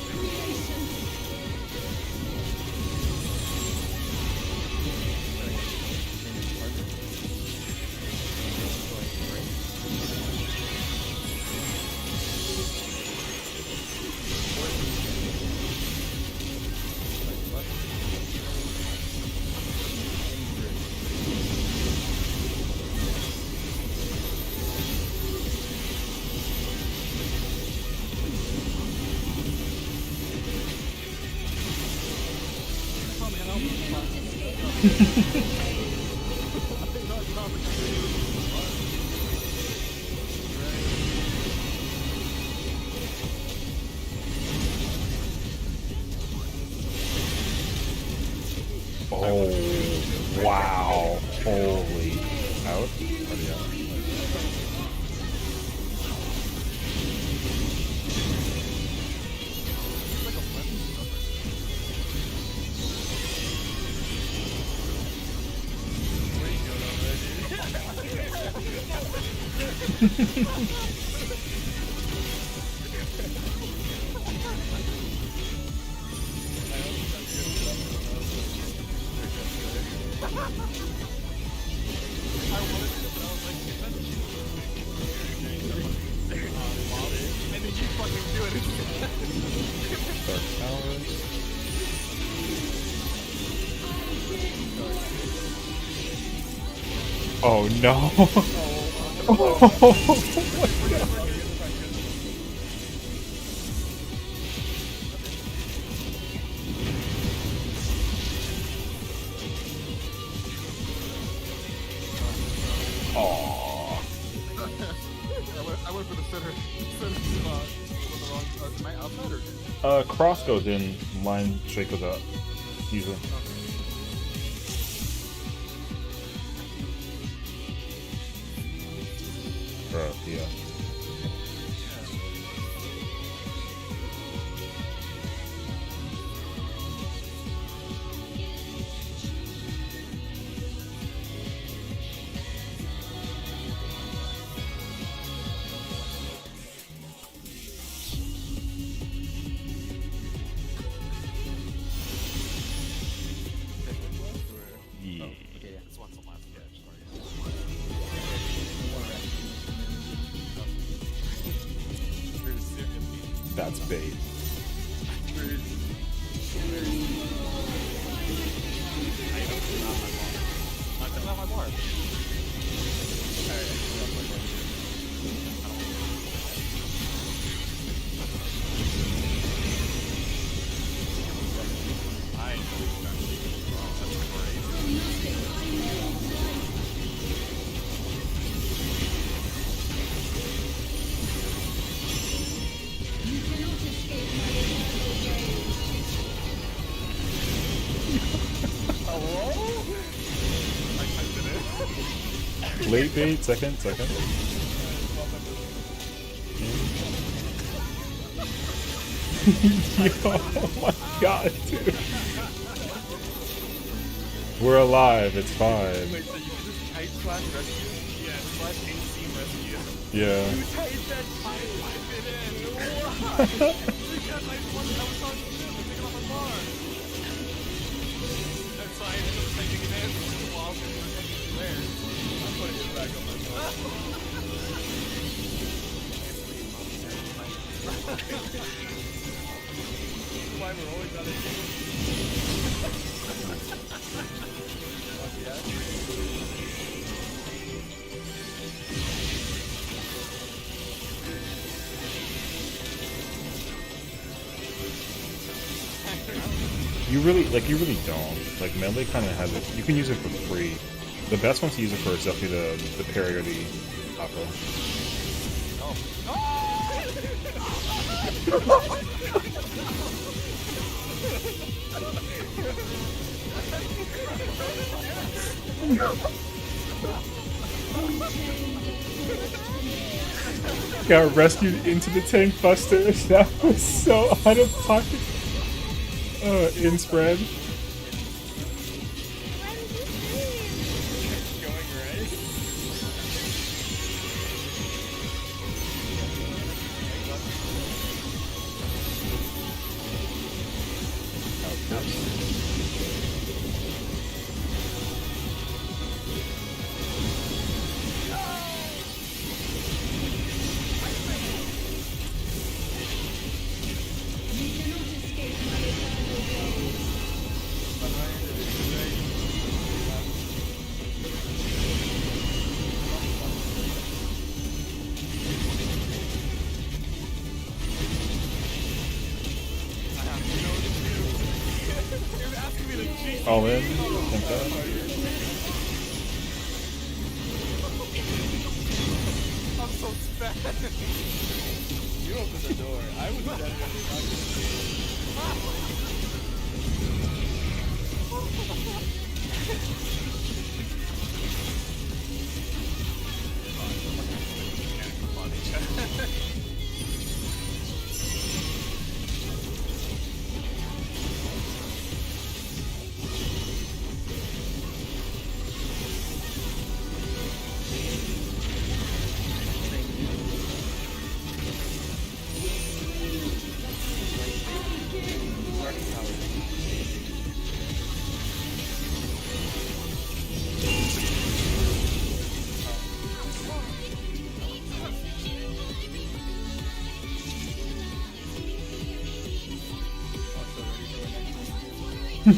Oh, wow. Holy. Out? Already out. Dark Towers. Oh no! Oh. I went for the center spot. Was the wrong, am I outside or? Cross goes in, line straight goes out. Usually. Bro, yeah. Yeah. This one's the last catch. That's bait. Late bait, second. Yo, oh my god, dude. We're alive, it's fine. Wait, so you just type slash rescue? Yeah, slash AC rescue. Yeah. You type that type it in. Why? Because I was on shit. I'm taking off my bar. That's why I ended up typing it in while we were taking there. I'm putting it back on my phone. Why we're always out of You really don't. Like, melee kind of has it. You can use it for free. The best one to use it for is definitely the parry or the opera. Got rescued into the tank busters. That was so out of pocket. In spread. Going right. All in. Think that. I'm so fat. You opened the door. I was dead. I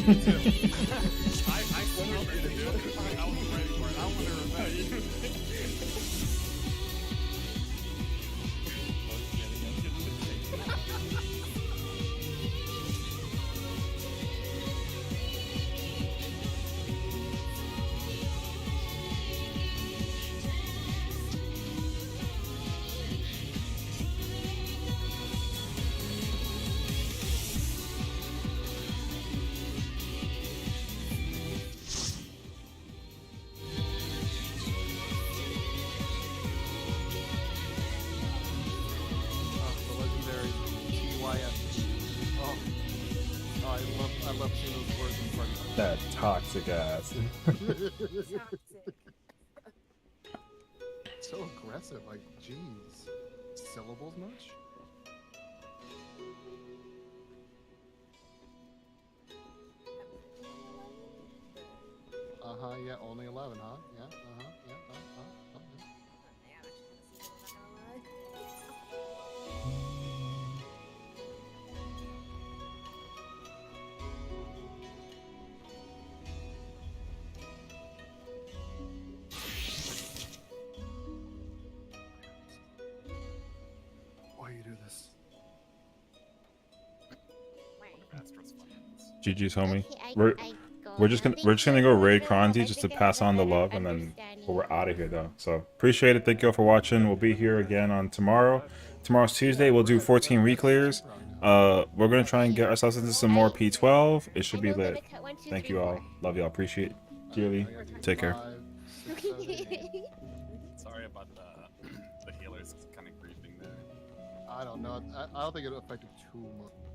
smelled it, dude. I was ready for it. I want to revenge. The legendary TYF. Oh, I love seeing those words in front of me. That toxic ass. So aggressive, like, jeez. Syllables much? Uh-huh, yeah, only 11, huh? Yeah, uh-huh, yeah, uh-huh. Why you do this? GG's, homie. We're just gonna go raid Kranzi just to pass on the love, and then we're out of here though. So appreciate it. Thank you all for watching. We'll be here again on tomorrow. Tomorrow's Tuesday. We'll do 14 reclears. We're gonna try and get ourselves into some more P12. It should be lit. Thank you all. Love y'all. Appreciate it dearly. Take care. 5, 6, 7, 8. Sorry about the healers kind of griefing there. I don't know. I don't think it affected too much.